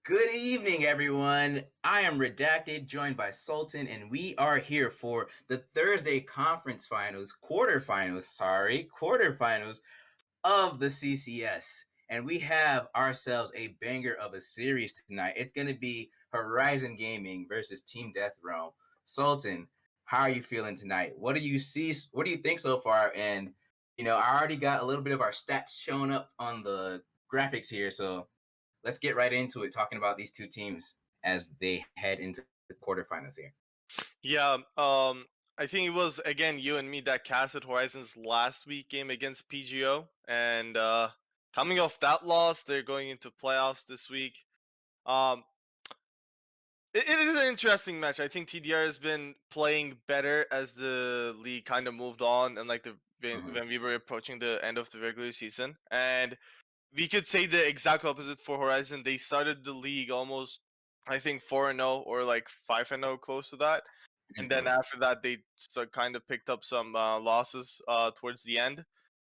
Good evening, everyone. I am Redacted, joined by Sultan, and we are here for the Thursday quarterfinals of the CCS. And we have ourselves a banger of a series tonight. It's going to be Horizon Gaming versus Team Death Realm. Sultan, how are you feeling tonight? What do you see? What do you think so far? And, I already got a little bit of our stats showing up on the graphics here. So let's get right into it, talking about these two teams as they head into the quarterfinals here. Yeah, I think it was again you and me that casted Horizon's last week game against PGO, and coming off that loss, they're going into playoffs this week. Um, it is an interesting match. I think TDR has been playing better as the league kind of moved on, and when we were approaching the end of the regular season, and we could say the exact opposite for Horizon. They started the league almost, I think, 4-0 or like 5-0, close to that. And then after that, they kind of picked up some losses towards the end.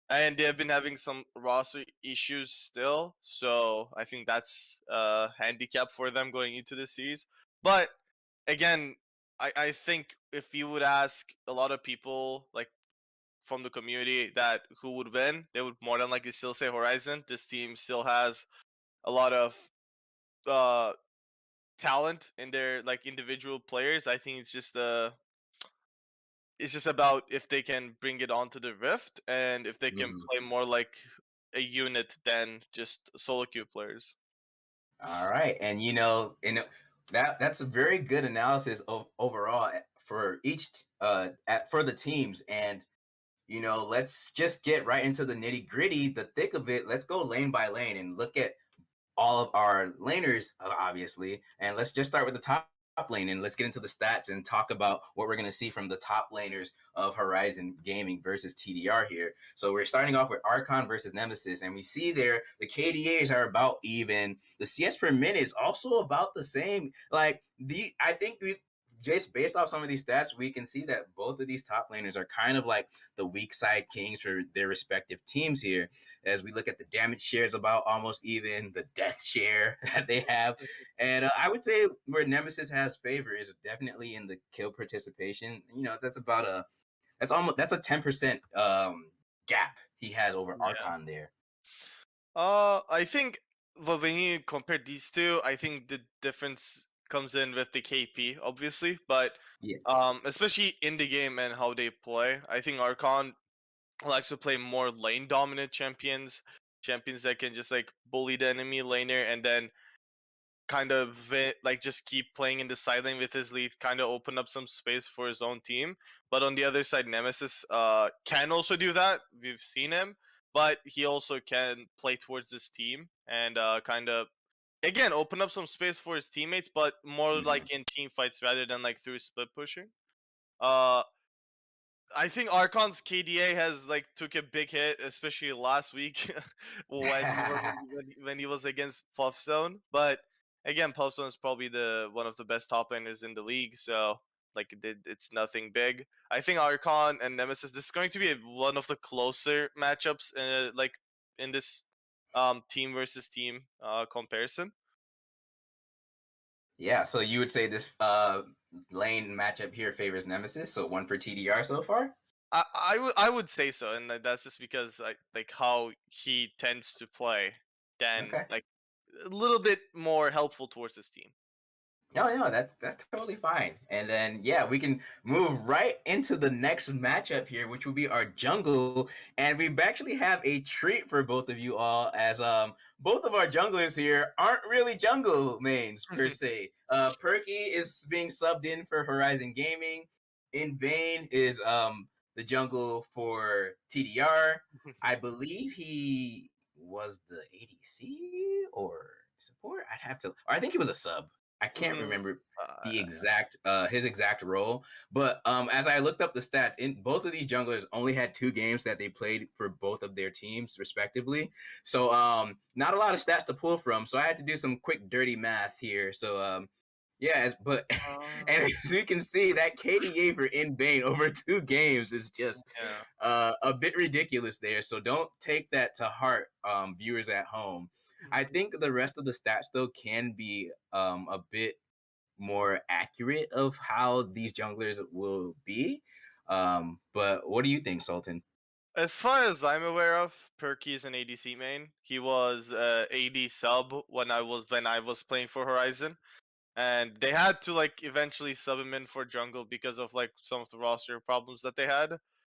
And they have been having some roster issues still. So I think that's a handicap for them going into the series. But again, I think if you would ask a lot of people, like from the community, that who would win, they would more than likely still say Horizon. This team still has a lot of uh, talent in their like individual players. I think it's just about if they can bring it onto the Rift and if they can play more like a unit than just solo queue players. All right, and that's a very good analysis of overall for each for the teams, and let's just get right into the nitty gritty, the thick of it. Let's go lane by lane and look at all of our laners, obviously. And let's just start with the top lane and let's get into the stats and talk about what we're going to see from the top laners of Horizon Gaming versus TDR here. So we're starting off with Archon versus Nemesis, and we see there the KDAs are about even. The CS per minute is also about the same. I think we just based off some of these stats, we can see that both of these top laners are kind of like the weak side kings for their respective teams here. As we look at the damage shares, about almost even, the death share that they have, and I would say where Nemesis has favor is definitely in the kill participation. That's a 10% gap he has over Yeah. Archon there. I think when you compare these two, I think the difference comes in with the KP, obviously, but Yeah. especially in the game and how they play. I think Archon likes to play more lane dominant champions that can just like bully the enemy laner and then kind of like just keep playing in the side lane with his lead, kind of open up some space for his own team. But on the other side, Nemesis can also do that. We've seen him, but he also can play towards his team and kind of again open up some space for his teammates, but more Mm-hmm. like in team fights rather than like through split pushing. Uh, I think Archon's KDA has like took a big hit, especially last week when he was against Puffzone. But again, Puffzone is probably the one of the best top laners in the league, so like it's nothing big. I think Archon and Nemesis, this is going to be one of the closer matchups, like in this team versus team comparison. Yeah, so you would say this lane matchup here favors Nemesis, so one for TDR so far? I would say so, and that's just because like how he tends to play, than Okay. like a little bit more helpful towards his team. No, that's totally fine. And then yeah, we can move right into the next matchup here, which will be our jungle. And we actually have a treat for both of you all, as both of our junglers here aren't really jungle mains per se. Perky is being subbed in for Horizon Gaming. In Vain is the jungle for TDR. I believe he was the ADC or support. I'd have to, or I think he was a sub. I can't Mm, remember the uh, exact his exact role, but as I looked up the stats, in both of these junglers only had 2 games that they played for both of their teams respectively. So not a lot of stats to pull from. So I had to do some quick dirty math here. So yeah, but uh, and as we can see, that KDA for In Vain over 2 games is just yeah. a bit ridiculous there. So don't take that to heart, viewers at home. I think the rest of the stats though can be a bit more accurate of how these junglers will be. But what do you think, Sultan? As far as I'm aware of, Perky is an ADC main. He was AD sub when I was playing for Horizon, and they had to like eventually sub him in for jungle because of like some of the roster problems that they had.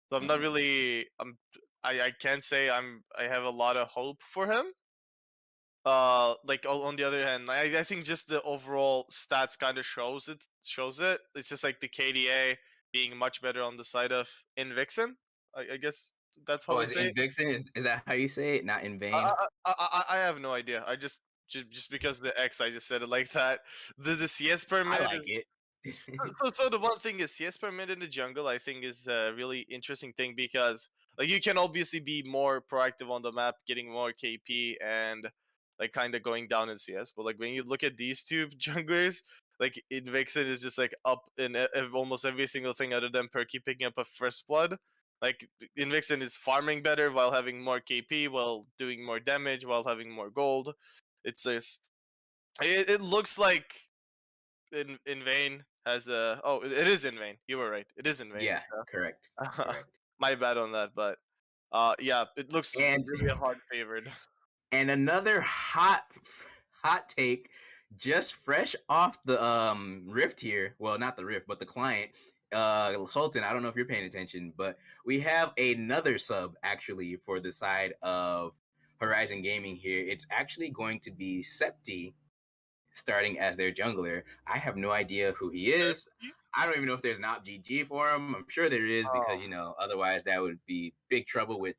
So I'm not Mhm. really I can't say I have a lot of hope for him. Like on the other hand, I think just the overall stats kind of shows it. It's just like the KDA being much better on the side of Invixen. I guess that's how Oh, we is it say it. in Vixen? Is that how you say it? Not in vain? I have no idea. I just because the X, I just said it like that. The CS per I minute like it. so the one thing is CS per minute in the jungle, I think, is a really interesting thing because like you can obviously be more proactive on the map, getting more KP and like kind of going down in CS. But like when you look at these two junglers, like Invixen is just like up in almost every single thing other than Perky picking up a first blood. Like Invixen is farming better while having more KP, while doing more damage, while having more gold. It's just it looks like in vain has a it is in vain. You were right. It is in vain. Yeah, correct. So Correct. my bad on that, but yeah, it looks And really hard favored. and another hot take, just fresh off the Rift here. Well, not the Rift, but the client. Sultan, I don't know if you're paying attention, but we have another sub actually for the side of Horizon Gaming here. It's actually going to be Septi starting as their jungler. I have no idea who he is. I don't even know if there's an op GG for him. I'm sure there is because, Oh. you know, otherwise that would be big trouble with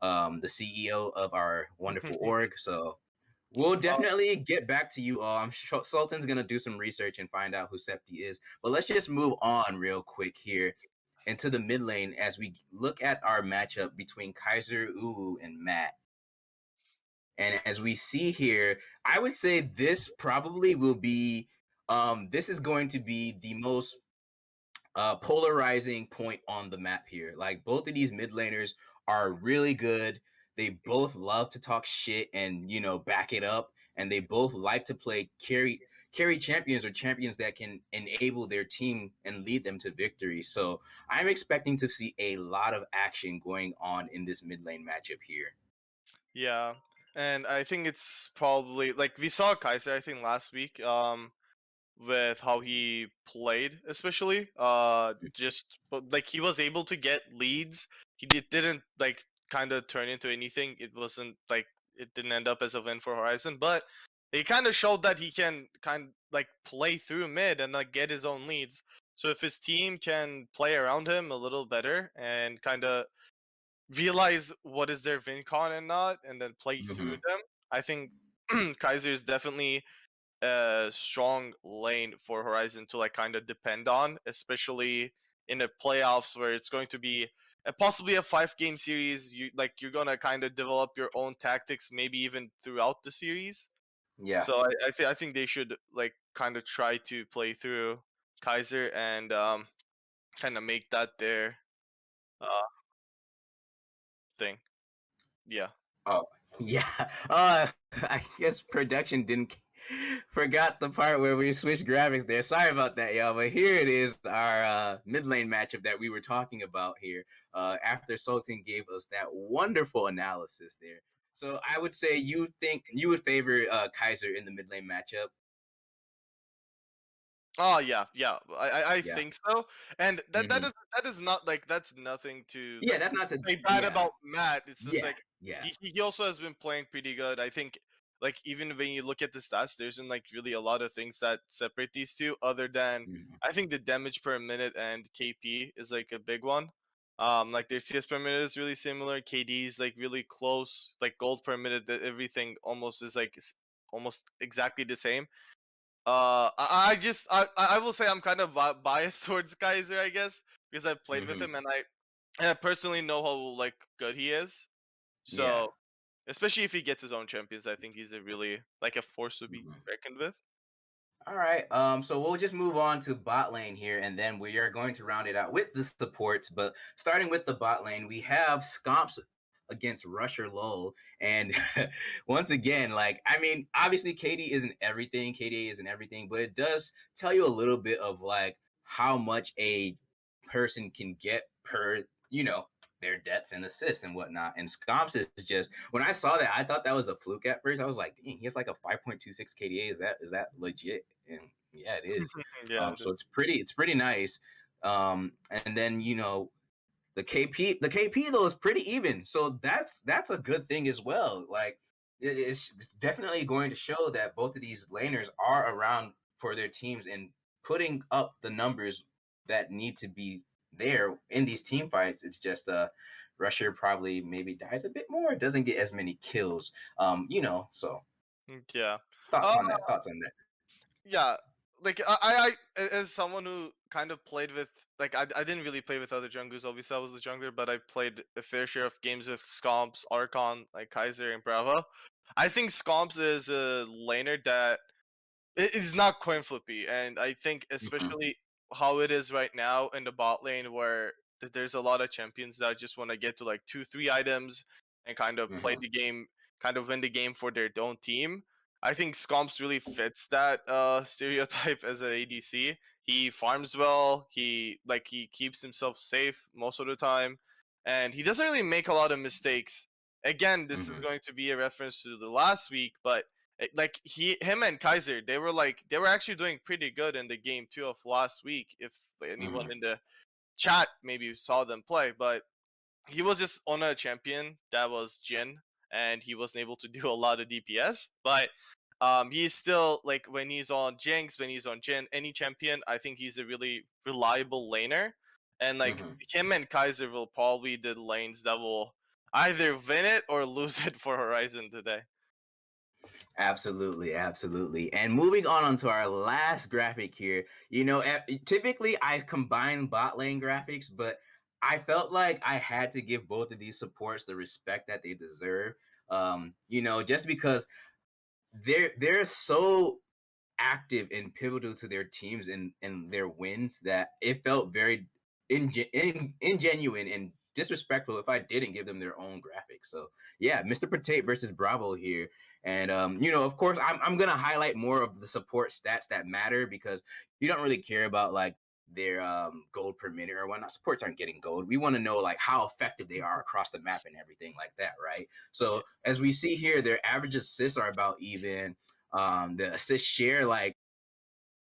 the CEO of our wonderful org. So we'll Oh, definitely get back to you all. I'm sure Sultan's going to do some research and find out who Septi is. But let's just move on real quick here into the mid lane as we look at our matchup between Kaiser, Uwu, and Matt. And as we see here, I would say this probably will be this is going to be the most polarizing point on the map here. Like both of these mid laners are really good. They both love to talk shit and you know back it up, and they both like to play carry champions or champions that can enable their team and lead them to victory. So I'm expecting to see a lot of action going on in this mid lane matchup here. yeah, and I think it's probably like we saw Kaiser, I think, last week. With how he played, especially just but like he was able to get leads. Didn't like kind of turn into anything. It wasn't like it didn't end up as a win for Horizon, but he kind of showed that he can kind like play through mid and like get his own leads. So if his team can play around him a little better and kind of realize what is their win con and not, and then play through Mhm. them, I think Kaiser is definitely a strong lane for Horizon to like kind of depend on, especially in the playoffs where it's going to be possibly a 5 game series. You're gonna kind of develop your own tactics, maybe even throughout the series. Yeah. So I think they should like kind of try to play through Kaiser and kind of make that their uh thing. Yeah. Oh, yeah. I guess production didn't forgot the part where we switched graphics there. Sorry about that, y'all. But here it is, our mid lane matchup that we were talking about here. After Sultan gave us that wonderful analysis there. So I would say you think you would favor Kaiser in the mid lane matchup. Oh yeah, yeah. I Yeah. think so. And Hmm. that is not like that's nothing to Yeah, like that's not to. say bad Yeah. about Matt. It's just Yeah. like Yeah. he also has been playing pretty good. I think like even when you look at the stats, there isn't like really a lot of things that separate these two other than Hmm. I think the damage per minute and KP is like a big one. Like their CS per minute is really similar. KD is like really close. Like gold per minute, that everything almost is like almost exactly the same. I will say I'm kind of biased towards Kaiser, I guess, because I've played with Hmm. him and I personally know how like good he is. Yeah. So especially if he gets his own champions, I think he's a really like a force to be Mhm. reckoned with. All right. So we'll just move on to bot lane here, and then we are going to round it out with the supports. But starting with the bot lane, we have Scomps against Rusher Lowell. And once again, like, I mean, obviously KD isn't everything, KDA isn't everything, but it does tell you a little bit of like how much a person can get per, their deaths and assists and whatnot. And Scomps is just, when I saw that, I thought that was a fluke at first. I was like, dang, he has like a 5.26 KDA. Is that legit? And yeah, it is. Yeah. So it's pretty nice. And then the KP though is pretty even, so that's a good thing as well. Like it's definitely going to show that both of these laners are around for their teams and putting up the numbers that need to be there in these team fights. It's just Rusher probably maybe dies a bit more, doesn't get as many kills. So Yeah. thoughts Uh, on that? Thoughts on that? yeah. Like as someone who kind of played with, like, I didn't really play with other junglers. Obviously, I was the jungler, but I played a fair share of games with Scomps, Archon, like Kaiser and Bravo. I think Scomps is a laner that it is not coin flippy, and I think Hmm. especially how it is right now in the bot lane, where there's a lot of champions that just want to get to like 2-3 items and kind of play Hmm. the game, kind of win the game for their own team. I think Scomps really fits that stereotype as a ADC. He farms well. He keeps himself safe most of the time, and he doesn't really make a lot of mistakes. Again, this is Hmm. going to be a reference to the last week, but like him and Kaiser, they were actually doing pretty good in the game 2 of last week. If anyone Hmm. in the chat maybe saw them play, but he was just on a champion that was Jin, and he wasn't able to do a lot of DPS. But he's still, like, when he's on Jinx, when he's on Jin, any champion, I think he's a really reliable laner. And like Hmm. him and Kaiser will probably the lanes that will either win it or lose it for Horizon today. Absolutely, absolutely. And moving on to our last graphic here, typically I combine bot lane graphics, but I felt like I had to give both of these supports the respect that they deserve. Just because they're so active and pivotal to their teams and their wins that it felt very ingenuine and disrespectful if I didn't give them their own graphics. So yeah, Mr. Potate versus Bravo here. And of course I'm gonna highlight more of the support stats that matter because you don't really care about like their gold per minute or whatnot. Supports aren't getting gold. We want to know like how effective they are across the map and everything like that, right? So as we see here, their average assists are about even. The assist share, like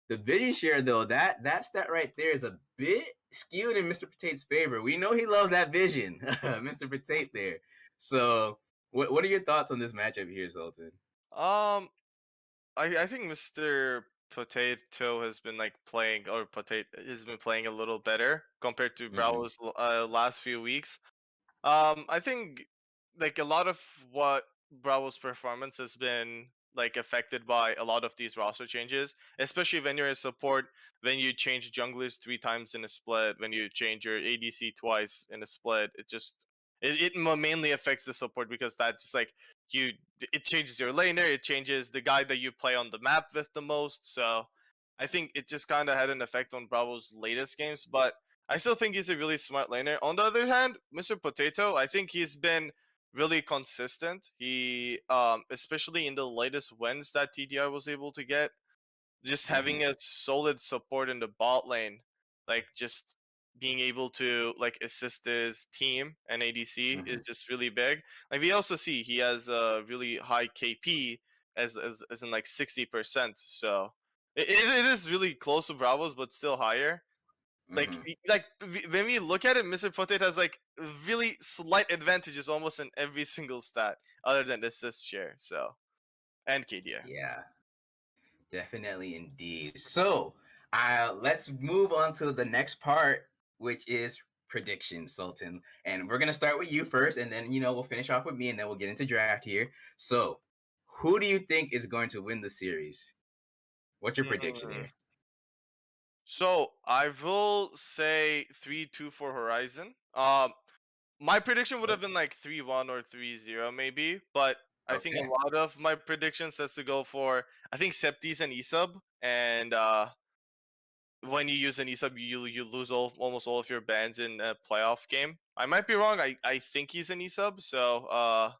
the vision share though, that stat right there is a bit skewed in Mr. Potate's favor. We know he loves that vision, Mr. Potate there. So what are your thoughts on this matchup here, Sultan? Um, I think Mr. Potato has been like playing, or Potato has been playing a little better compared to Mm-hmm. Bravo's last few weeks. I think like a lot of what Bravo's performance has been like affected by a lot of these roster changes, especially when you're in support, when you change junglers 3 times in a split, when you change your ADC twice in a split. It mainly affects the support because that just like you it changes your laner, it changes the guy that you play on the map with the most. So I think it just kind of had an effect on Bravo's latest games, but I still think he's a really smart laner. On the other hand, Mr. Potato, I think he's been really consistent. He, especially in the latest wins that TDI was able to get, just Mm-hmm. having a solid support in the bot lane, like just being able to like assist his team and ADC Mm-hmm. is just really big. Like we also see he has a really high KP as in like 60%. So it is really close to Bravos, but still higher. Like Mm-hmm. when we look at it, Mr. Potato has like really slight advantages almost in every single stat other than assist share. So and KDA. Yeah, definitely indeed. So let's move on to the next part, which is predictions, Sultan. And we're gonna start with you first, and then we'll finish off with me, and then we'll get into draft here. So, who do you think is going to win the series? What's your prediction Mm. here? So I will say 3-2 for Horizon. My prediction would Oh, have been like 3-1 or 3-0 maybe, but I think a okay. lot of my predictions has to go for I think Septis and Esub, and when you use an ESUB, you lose almost all of your bans in a playoff game. I might be wrong. I think he's an ESUB, so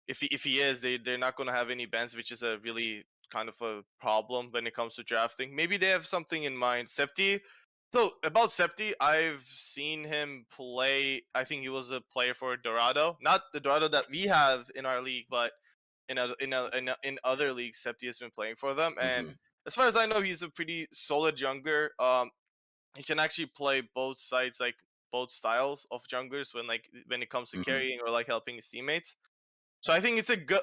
if he is, they're not going to have any bans, which is a really kind of a problem when it comes to drafting. Maybe they have something in mind. Septi. So about Septi, I've seen him play. I think he was a player for Dorado, not the Dorado that we have in our league, but in other leagues, Septi has been playing for them. And Mm-hmm. as far as I know, he's a pretty solid jungler. He can actually play both sides, like both styles of junglers when it comes to Mm-hmm. carrying or like helping his teammates. So I think it's a good.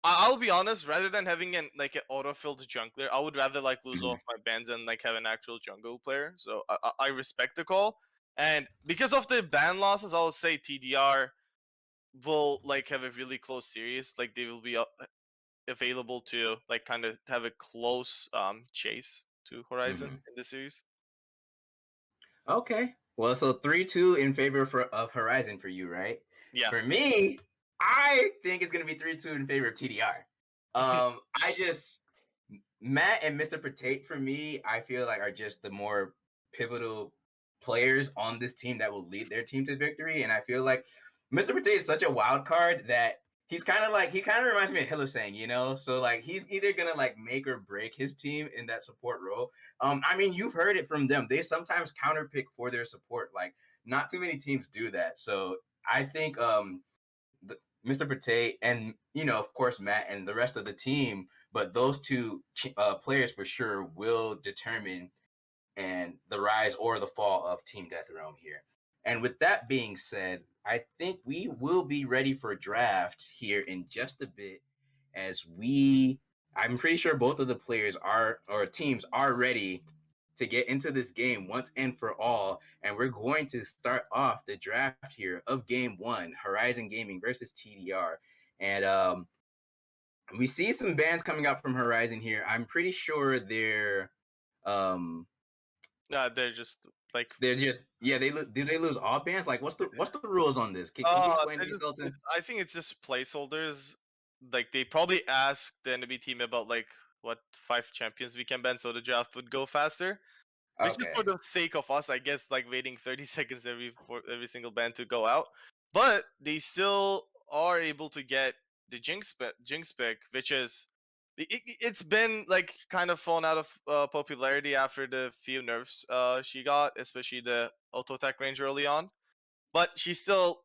I'll be honest. Rather than having an auto-filled jungler, I would rather like lose all Mm-hmm. of my bans and like have an actual jungle player. So I respect the call, and because of the ban losses, I would say TDR will like have a really close series. Like they will be available to like kind of have a close chase to Horizon Mm-hmm. in the series. Okay. Well, so 3-2 in favor of Horizon for you, right? Yeah. For me, I think it's gonna be 3-2 in favor of TDR. I just Matt and Mr. Potate for me, I feel like are just the more pivotal players on this team that will lead their team to victory. And I feel like Mr. Potate is such a wild card that he kind of reminds me of Hylissang, you know? So like he's either gonna like make or break his team in that support role. I mean, you've heard it from them. They sometimes counterpick for their support. Like not too many teams do that. So I think Mr. Potate and of course Matt and the rest of the team, but those two players for sure will determine and the rise or the fall of Team Death Realm here. And with that being said, I think we will be ready for draft here in just a bit as I'm pretty sure both of the players are or teams are ready to get into this game once and for all. And we're going to start off the draft here of game one, Horizon Gaming versus TDR. And we see some bands coming out from Horizon here. I'm pretty sure um They're just like they're just did they lose all bands? Like what's the rules on this? Can you explain to me, Sultan? I think it's just placeholders. Like they probably asked the enemy team about like what 5 champions we can ban so the draft would go faster. Which is for Okay. the sake of us, I guess, like waiting 30 seconds for every single band to go out. But they still are able to get the Jinx pick, which is it's been like kind of fallen out of popularity after the few nerfs she got, especially the auto attack range early on. But she's still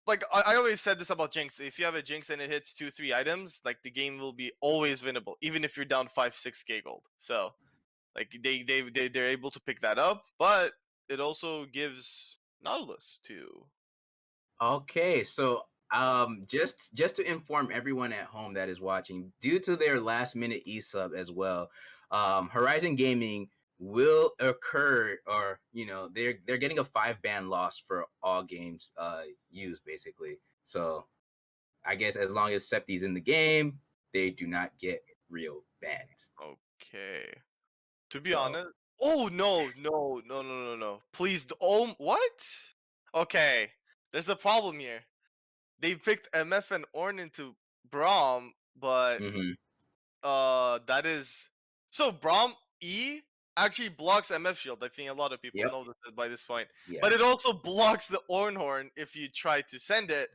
like I always said this about Jinx. If you have a Jinx and it hits 2-3 items, like the game will be always winnable, even if you're down 5-6k gold. So like they're able to pick that up, but it also gives Nautilus to. Okay, so just to inform everyone at home that is watching, due to their last minute e-sub as well, Horizon Gaming will occur or they're getting a 5 ban loss for all games used basically. So I guess as long as Septi's in the game, they do not get real bans. Okay. To be So honest. Oh no. Please. Oh what? Okay. There's a problem here. They picked MF and Orn into Braum, but mhm. that is so Braum E actually blocks MF shield. I think a lot of people Yep. know this by this point. Yeah. But it also blocks the Ornhorn if you try to send it.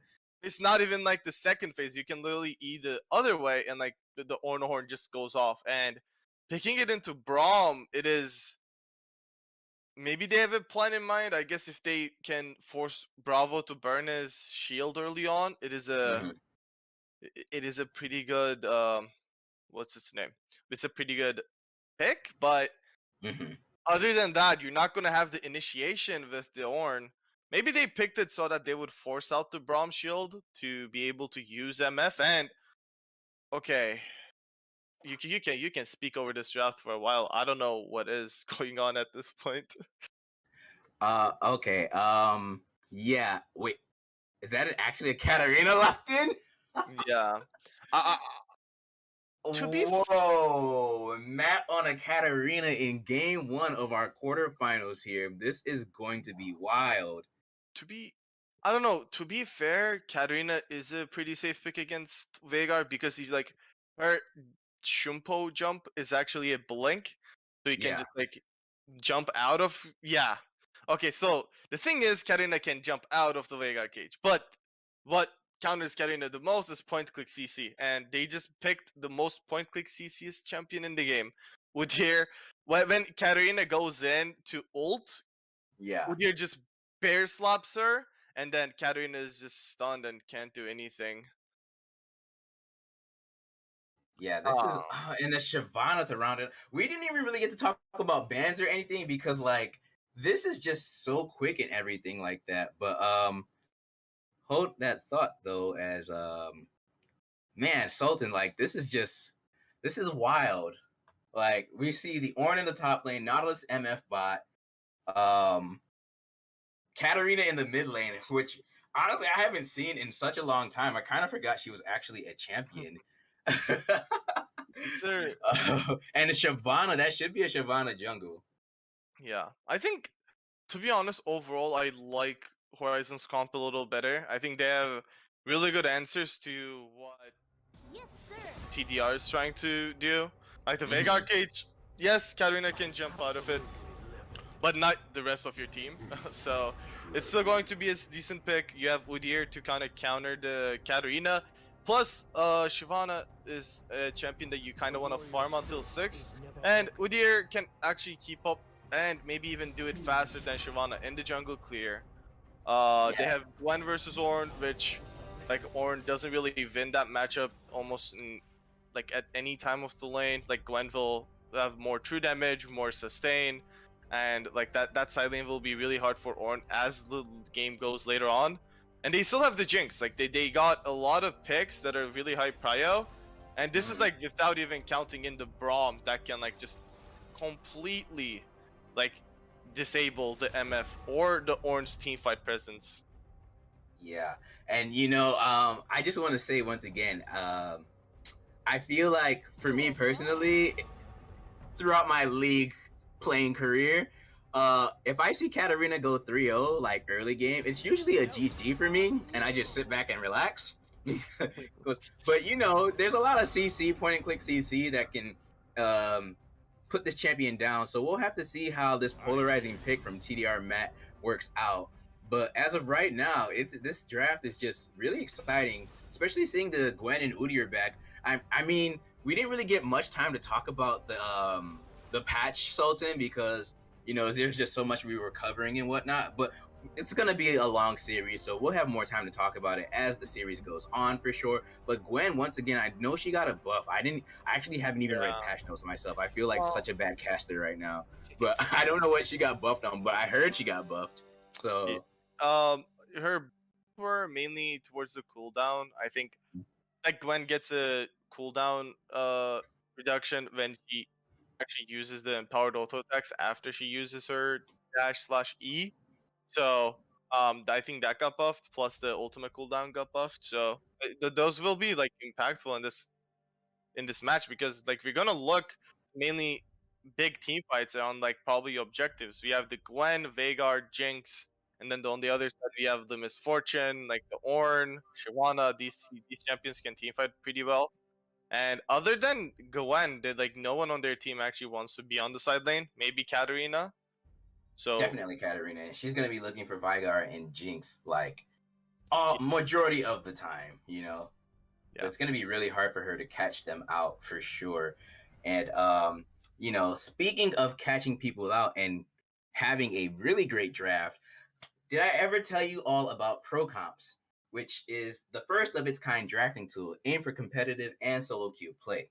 It's not even like the second phase. You can literally E the other way and like the Ornhorn just goes off. And picking it into Braum, it is maybe they have a plan in mind. I guess if they can force Bravo to burn his shield early on, Mhm. it is a pretty good what's its name? It's a pretty good pick, but Mhm. other than that, you're not gonna have the initiation with the Orn. Maybe they picked it so that they would force out the Braum shield to be able to use MF. And okay, you can speak over this draft for a while. I don't know what is going on at this point. Okay. Yeah. Wait. Is that actually a Katarina locked in? Yeah, I, to be Whoa, Matt on a Katarina in game one of our quarterfinals here. This is going to be wild. to be I don't know. To be fair, Katarina is a pretty safe pick against Veigar because he's like her Shumpo jump is actually a blink, so you can Yeah. just like jump out of, yeah. Okay, so the thing is, Katarina can jump out of the Veigar cage, but what counters Katarina the most is point click CC, and they just picked the most point click CC's champion in the game. Would here when Katarina goes in to ult, Yeah. Would here just bear slaps her, and then Katarina is just stunned and can't do anything. Yeah, this is Um, and the Shyvana to round it. We didn't even really get to talk about bans or anything because like this is just so quick and everything like that. But hold that thought though, as man, Sultan, like this is wild. Like we see the Ornn in the top lane, Nautilus MF bot, um Katarina in the mid lane, which honestly I haven't seen in such a long time. I kind of forgot she was actually a champion. these are And a Shyvana, that should be a Shyvana jungle. Yeah, I think, to be honest, overall, I like Horizon's comp a little better. I think they have really good answers to what TDR is trying to do. Like the Veigar cage, yes, Katarina can jump out of it, but not the rest of your team. So it's still going to be a decent pick. You have Udyr to kind of counter the Katarina. Plus, Shyvana is a champion that you kind of want to farm until 6. And Udyr can actually keep up and maybe even do it faster than Shyvana in the jungle clear. They have Gwen versus Ornn, which, like, Ornn doesn't really win that matchup almost like at any time of the lane. Like, Gwen will have more true damage, more sustain, and like that side lane will be really hard for Ornn as the game goes later on. And they still have the Jinx. Like they got a lot of picks that are really high prio, and this is like without even counting in the Braum that can like just completely like disable the MF or the Ornn's teamfight presence. Yeah. And I just want to say once again, I feel like for me personally, throughout my league playing career, if I see Katarina go 3-0 like early game, it's usually a GG for me, and I just sit back and relax. But there's a lot of CC point and click CC that can put this champion down. So we'll have to see how this polarizing pick from TDR Matt works out. But as of right now, this draft is just really exciting, especially seeing the Gwen and Udyr back. I mean, we didn't really get much time to talk about the patch, Sultan, because there's just so much we were covering and whatnot. But it's gonna be a long series, so we'll have more time to talk about it as the series goes on for sure. But Gwen, once again, I know she got a buff. I actually haven't even read patch notes myself. I feel like such a bad caster right now, but I don't know what she got buffed on. But I heard she got buffed. So her were mainly towards the cooldown. I think like Gwen gets a cooldown reduction when she actually uses the empowered auto attacks after she uses her dash/E. So I think that got buffed, plus the ultimate cooldown got buffed. So those will be like impactful in this match, because like we're gonna look mainly big team fights on like probably objectives. We have the Gwen, Veigar, Jinx, and then on the other side we have the Misfortune, like the Ornn, Shyvana. These champions can team fight pretty well. And other than Gwen, like no one on their team actually wants to be on the side lane. Maybe Katarina. So definitely Katarina. She's gonna be looking for Veigar and Jinx like majority of the time. yeah. It's gonna be really hard for her to catch them out for sure. And speaking of catching people out and having a really great draft, did I ever tell you all about Pro Comps, which is the first of its kind drafting tool aimed for competitive and solo queue play?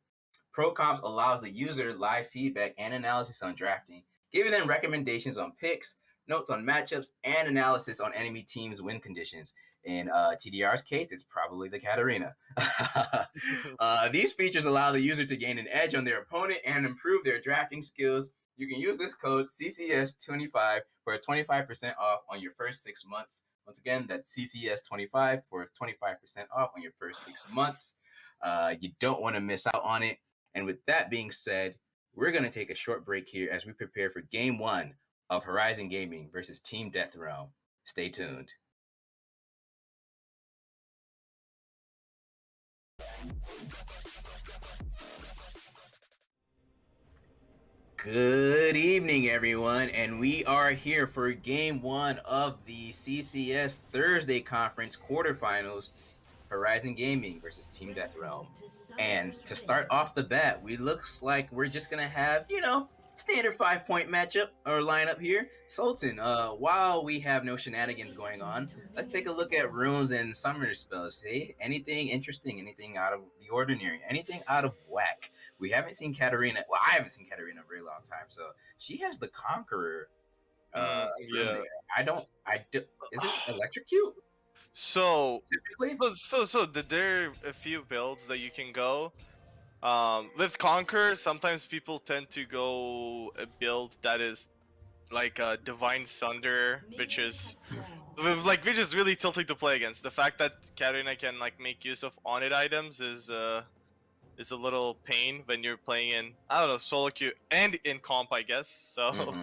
Pro Comps allows the user live feedback and analysis on drafting, giving them recommendations on picks, notes on matchups, and analysis on enemy teams' win conditions. In TDR's case, it's probably the Katarina. These features allow the user to gain an edge on their opponent and improve their drafting skills. You can use this code CCS25 for a 25% off on your first 6 months. Once again, that's CCS25 for 25% off on your first 6 months. You don't want to miss out on it. And with that being said, we're going to take a short break here as we prepare for Game 1 of Horizon Gaming versus Team Death Realm. Stay tuned. Good evening, everyone, and we are here for Game 1 of the CCS Thursday Conference quarterfinals, Horizon Gaming versus Team Death Realm. And to start off the bat, we looks like we're just gonna have, standard 5-point matchup or lineup here. Sultan, while we have no shenanigans going on, let's take a look at runes and summoner spells. Hey, anything interesting, anything out of the ordinary, anything out of whack? We haven't seen Katarina. Well, I haven't seen Katarina in a very long time, so she has the Conqueror rune Yeah. there. I do. Is it electrocute? So, Typically, there are a few builds that you can go. With Conquer, sometimes people tend to go a build that is like a Divine Sunder, which is really tilting to play against. The fact that Katarina can make use of on-it items is a little pain when you're playing in, I don't know, solo queue and in comp, I guess. So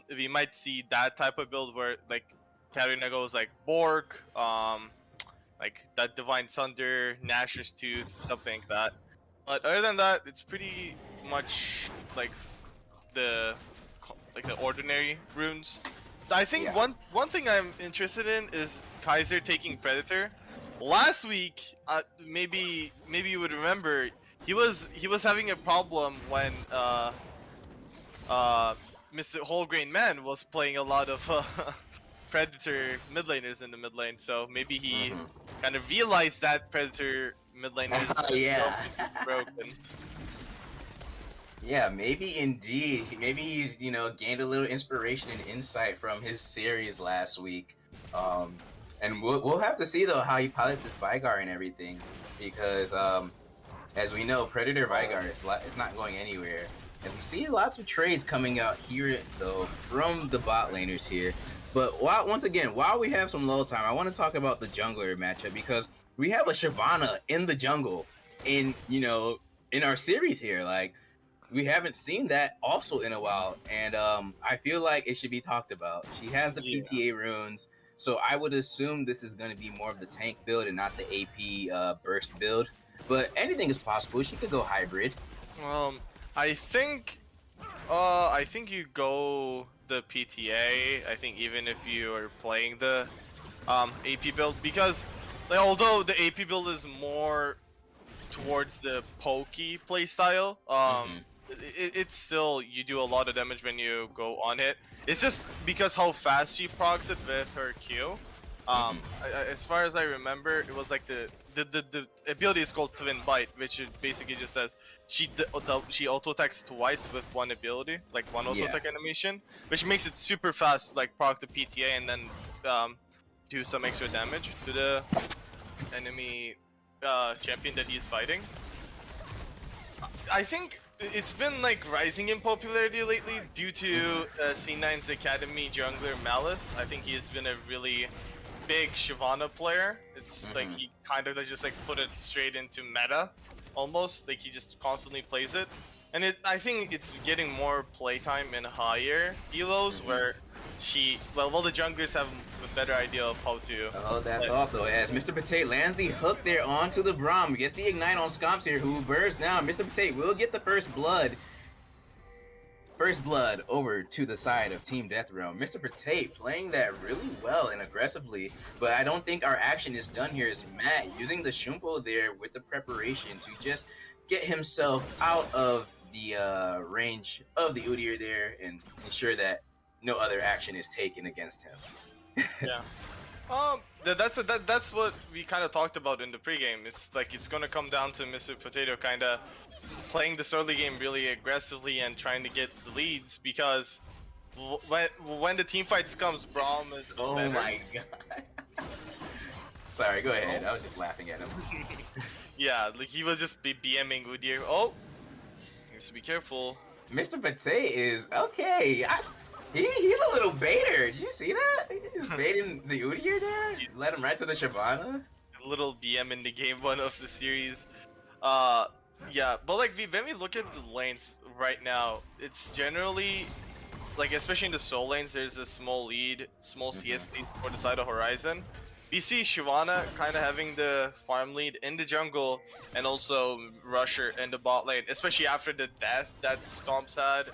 we might see that type of build where Katarina goes like Bork, like that Divine Sunder, Nashor's Tooth, something like that. But other than that, it's pretty much like the ordinary runes. I think one thing I'm interested in is Kaiser taking Predator. Last week, maybe you would remember, he was having a problem when Mr. Wholegrain Man was playing a lot of Predator mid laners in the mid lane. So maybe he kind of realized that Predator mid lane is broken. Yeah, maybe indeed. Maybe he's gained a little inspiration and insight from his series last week. And we'll have to see though how he pilots this Vigar and everything, because as we know, Predator Vigar is not going anywhere. And we see lots of trades coming out here though from the bot laners here. But once again, while we have some lull time, I want to talk about the jungler matchup, because we have a Shyvana in the jungle in our series here. Like, we haven't seen that also in a while, and I feel like it should be talked about. She has the PTA runes, so I would assume this is going to be more of the tank build and not the AP burst build. But anything is possible. She could go hybrid. I think you go the PTA. I think even if you are playing the AP build, because although the AP build is more towards the pokey playstyle, it's still, you do a lot of damage when you go on it. It's just because how fast she procs it with her Q. As far as I remember, it was like the ability is called Twin Bite, which it basically just says she auto attacks twice with one ability, like one auto attack animation, which makes it super fast, like proc the PTA and then do some extra damage to the enemy champion that he's fighting. I think it's been rising in popularity lately due to C9's Academy jungler Malice. I think he's been a really big Shyvana player. It's like he kind of just put it straight into meta, almost. Like he just constantly plays it, and I think it's getting more playtime in higher elos where the junglers have a better idea of how to. Oh, that's also as Mr. Pate lands the hook there onto the Braum. Gets the ignite on Scomps here, who bursts down. Mr. Pate will get the first blood. First blood over to the side of Team Death Realm. Mr. Pate playing that really well and aggressively, but I don't think our action is done here. Is Matt using the Shumpo there with the preparation to just get himself out of the range of the Udyr there and ensure that no other action is taken against him. Yeah. That's what we kind of talked about in the pregame. It's gonna come down to Mr. Potato kind of playing this early game really aggressively and trying to get the leads, because when the team fights comes, Braum is better. My god. Sorry, go ahead. I was just laughing at him. Yeah, he was just BMing with you. Oh, you have to be careful. Mr. Pate is okay. He's a little baiter. Did you see that? He's baiting the Udyr there. He led him right to the Shyvana. A little BM in the game 1 of the series. Yeah, but when we look at the lanes right now, it's generally especially in the soul lanes, there's a small lead, small CS lead for the side of Horizon, we see Shyvana kind of having the farm lead in the jungle and also Rusher in the bot lane, especially after the death that Scomps had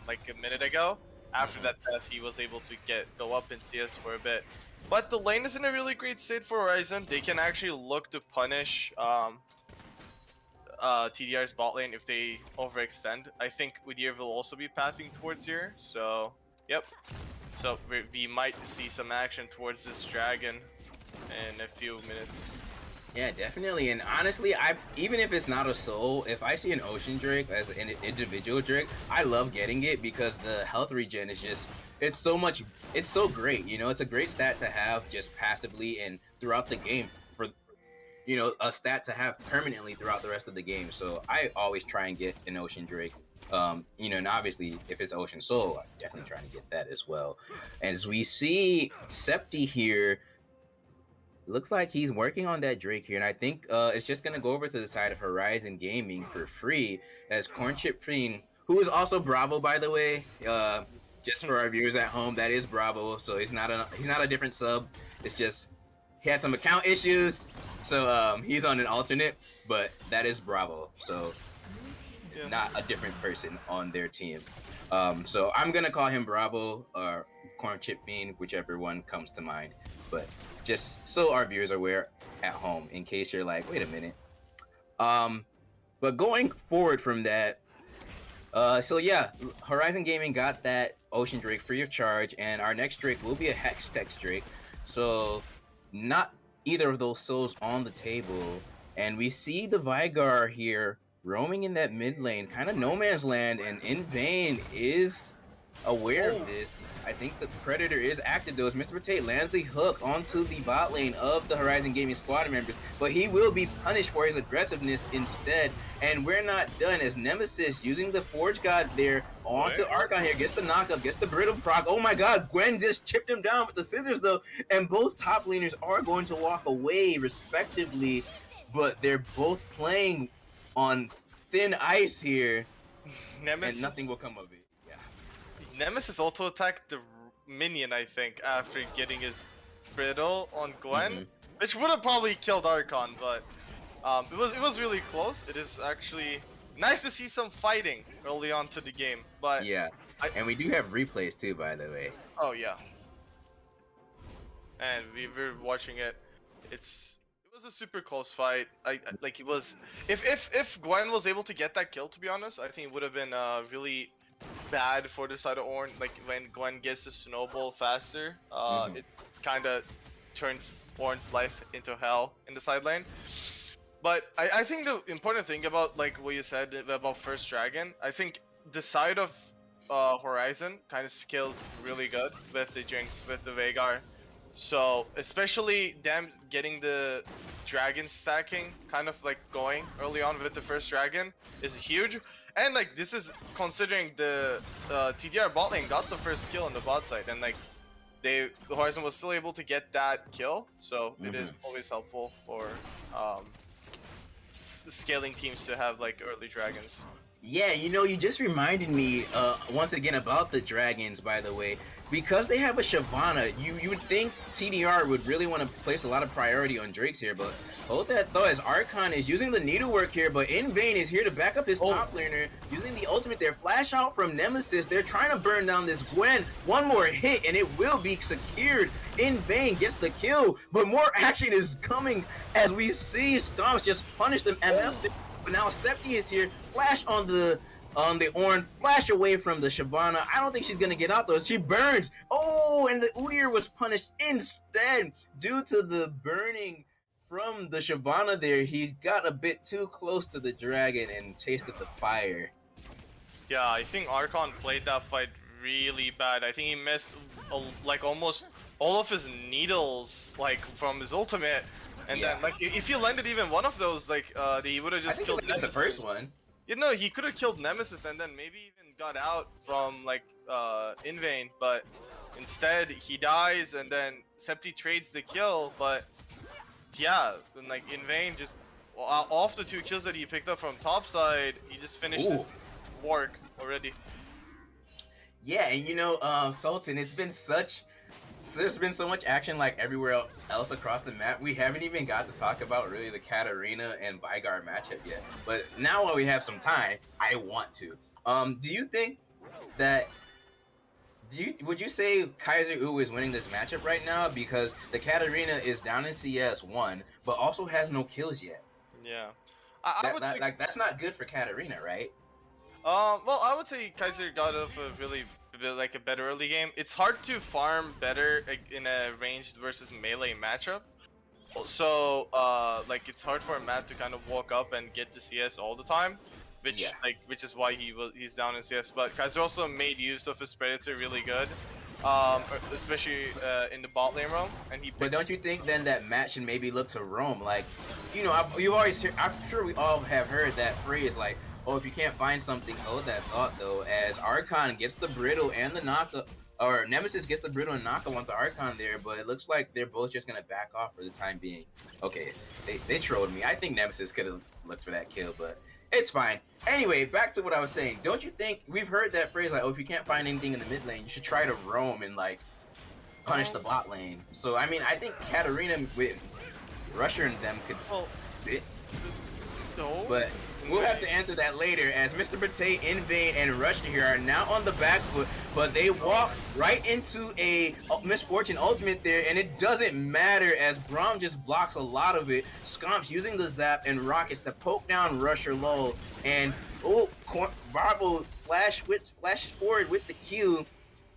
like a minute ago. After that death, he was able to go up in CS for a bit. But the lane is in a really great state for Horizon. They can actually look to punish TDR's bot lane if they overextend. I think Udyr will also be pathing towards here. So, yep. So we might see some action towards this dragon in a few minutes. Yeah, definitely. And honestly, even if it's not a soul, if I see an Ocean Drake as an individual Drake, I love getting it because the health regen is just, it's so great. You know, it's a great stat to have just passively and throughout the game for, you know, a stat to have permanently throughout the rest of the game. So I always try and get an Ocean Drake. You know, and obviously if it's Ocean Soul, I'm definitely trying to get that as well. And as we see Septi here, looks like he's working on that Drake here, and I think it's just gonna go over to the side of Horizon Gaming for free as Cornchip Fiend, who is also Bravo, by the way. Just for our viewers at home, that is Bravo, so he's not a different sub. It's just he had some account issues, so he's on an alternate, but that is Bravo, so not a different person on their team. So I'm gonna call him Bravo or Cornchip Fiend, whichever one comes to mind. But just so our viewers are aware at home, in case you're like, wait a minute. But going forward from that, so yeah, Horizon Gaming got that Ocean Drake free of charge, and our next Drake will be a Hextech Drake. So not either of those souls on the table. And we see the Vigar here roaming in that mid lane, kind of no man's land, and In Vain is aware of this. I think the Predator is active though, as Mr. Potato lands the hook onto the bot lane of the Horizon Gaming squad members, but he will be punished for his aggressiveness instead. And we're not done, as Nemesis using the Forge God there onto Archon here, gets the knockup, gets the Brittle proc. Oh my god, Gwen just chipped him down with the scissors though, and both top laners are going to walk away respectively, but they're both playing on thin ice here, Nemesis, and nothing will come of it. Nemesis auto attacked the minion, I think, after getting his Brittle on Gwen, which would have probably killed Archon, but it was really close. It is actually nice to see some fighting early on to the game, but yeah, and we do have replays too, by the way. Oh yeah, and we were watching it. It was a super close fight. Like it was. If Gwen was able to get that kill, to be honest, I think it would have been really bad for the side of Ornn. Like when Gwen gets the snowball faster, it kind of turns Ornn's life into hell in the side lane. But I think the important thing about like what you said about first dragon, I think the side of Horizon kind of scales really good with the Jinx, with the Veigar. So especially them getting the dragon stacking kind of like going early on with the first dragon is huge. And like this is considering the TDR bot lane got the first kill on the bot side, and like Horizon was still able to get that kill, so it is always helpful for scaling teams to have like early dragons. Yeah, you know, you just reminded me once again about the dragons, by the way. Because they have a Shyvana, you would think TDR would really want to place a lot of priority on Drakes here, but hold that thought, as Archon is using the needlework here, but In Vain is here to back up his top laner, using the ultimate there. Flash out from Nemesis, they're trying to burn down this Gwen. One more hit and it will be secured. In Vain gets the kill, but more action is coming as we see Scomps just punish them MF. But now Septi is here, flash on the Ornn, flash away from the Shyvana. I don't think she's gonna get out though. She burns. Oh, and the Udyr was punished instead due to the burning from the Shyvana there. He got a bit too close to the dragon and tasted the fire. Yeah, I think Archon played that fight really bad. I think he missed like almost all of his needles like from his ultimate. And then, like, if he landed even one of those, like, he would have just killed Nemesis. The first one. You know, he could have killed Nemesis and then maybe even got out from, like, In Vain. But instead, he dies and then Septi trades the kill. But, yeah, and, like, In Vain just, off the 2 kills that he picked up from topside, he just finished his work already. Yeah, and you know, Sultan, it's been such there's been so much action like everywhere else across the map. We haven't even got to talk about really the Katarina and Vygar matchup yet. But now while we have some time, I want to. Do you think that would you say Kaiser U is winning this matchup right now because the Katarina is down in CS 1 but also has no kills yet? Yeah, I would say Like that's not good for Katarina, right? well, I would say Kaiser got off a really like a better early game. It's hard to farm better in a ranged versus melee matchup. So like it's hard for Matt to kind of walk up and get to CS all the time, which which is why he's down in CS. But Kaiser also made use of his Predator really good, especially in the bot lane roam. And he. But don't you think then that Matt should maybe look to roam? Like, you know, you always hear. I'm sure we all have heard that phrase like, "Oh, if you can't find something, hold that thought." Though, as Archon gets the brittle and the knockup. Or Nemesis gets the brittle and knockup onto Archon there, but it looks like they're both just gonna back off for the time being. Okay, they trolled me. I think Nemesis could have looked for that kill, but it's fine. Anyway, back to what I was saying. Don't you think we've heard that phrase like, oh, if you can't find anything in the mid lane, you should try to roam and like punish the bot lane. So I mean, I think Katarina with Rusher and them could fit. But we'll have to answer that later as Mr. Bate, Invade, and Rusher here are now on the back foot, but they walk right into a Misfortune ultimate there, and it doesn't matter as Braum just blocks a lot of it. Scomps using the zap and rockets to poke down Rusher low, and Bravo flash forward with the Q,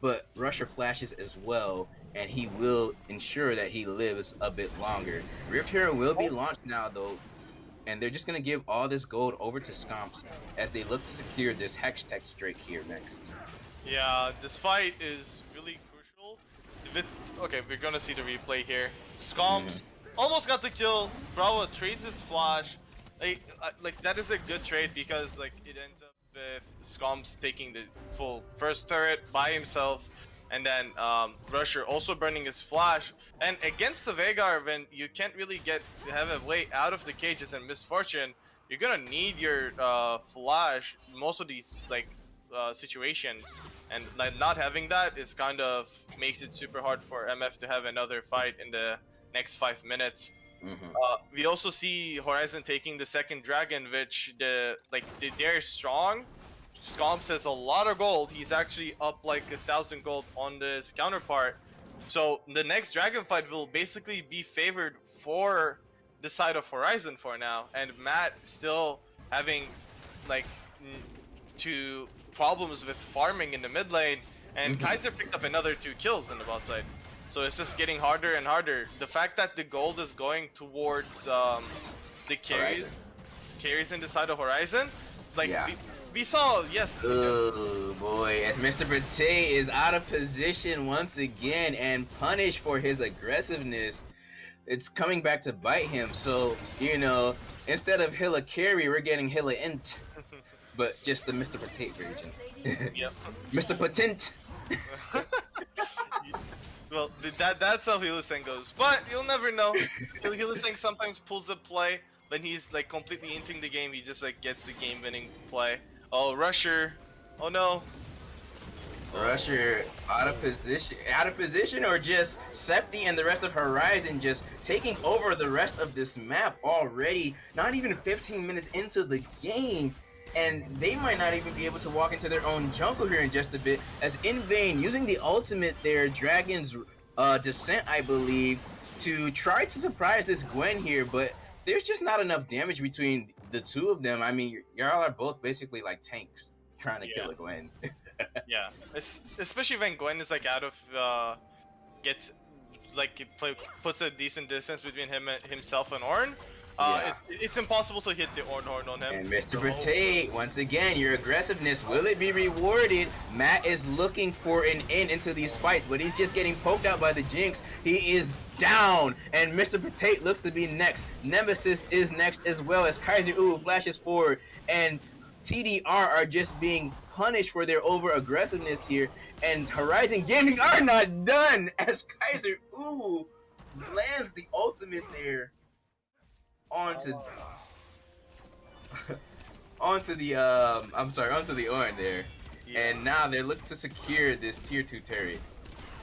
but Rusher flashes as well, and he will ensure that he lives a bit longer. Rift Hero will be launched now though, and they're just going to give all this gold over to Scomps as they look to secure this Hex Tech Drake here next. Yeah, this fight is really crucial. Okay, we're going to see the replay here. Scomps almost got the kill. Bravo trades his flash. Like that is a good trade because like it ends up with Scomps taking the full first turret by himself, and then Rusher also burning his flash. And against the Veigar, when you can't really have a way out of the cages and Misfortune, you're gonna need your flash most of these like situations, and like not having that is kind of makes it super hard for MF to have another fight in the next 5 minutes. We also see Horizon taking the second dragon, which they're strong. Scomps has a lot of gold. He's actually up like 1,000 gold on this counterpart. So the next dragon fight will basically be favored for the side of Horizon for now, and Matt still having like two problems with farming in the mid lane, and Kaiser picked up another 2 kills in the bot side. So it's just getting harder and harder. The fact that the gold is going towards the carries in the side of Horizon, like we saw, yes. Oh boy, as Mr. Bate is out of position once again and punished for his aggressiveness, it's coming back to bite him. So, you know, instead of Hilla carry, we're getting Hilla int, but just the Mr. Bate version. Yep. Mr. Patent. Well, that's how Hylissang goes, but you'll never know. Hylissang sometimes pulls a play when he's like completely inting the game. He just like gets the game-winning play. Oh, Rusher! Oh no! Rusher out of position, or just Septi and the rest of Horizon just taking over the rest of this map already. Not even 15 minutes into the game, and they might not even be able to walk into their own jungle here in just a bit. As In Vain using the ultimate there, Dragon's Descent, I believe, to try to surprise this Gwen here, but there's just not enough damage between the two of them. I mean, y'all are both basically like tanks trying to kill a Gwen. Yeah, especially when Gwen is like out of puts a decent distance between himself and Ornn. It's impossible to hit the Ornn horn on him. And Mr. Bate, once again, your aggressiveness, will it be rewarded? Matt is looking for an in into these fights, but he's just getting poked out by the Jinx. He is down, and Mr. Bate looks to be next. Nemesis is next as well as Kaiser U flashes forward, and TDR are just being punished for their over aggressiveness here, and Horizon Gaming are not done as Kaiser U lands the ultimate there onto the Ornn there. And now they're looking to secure this tier 2 turret.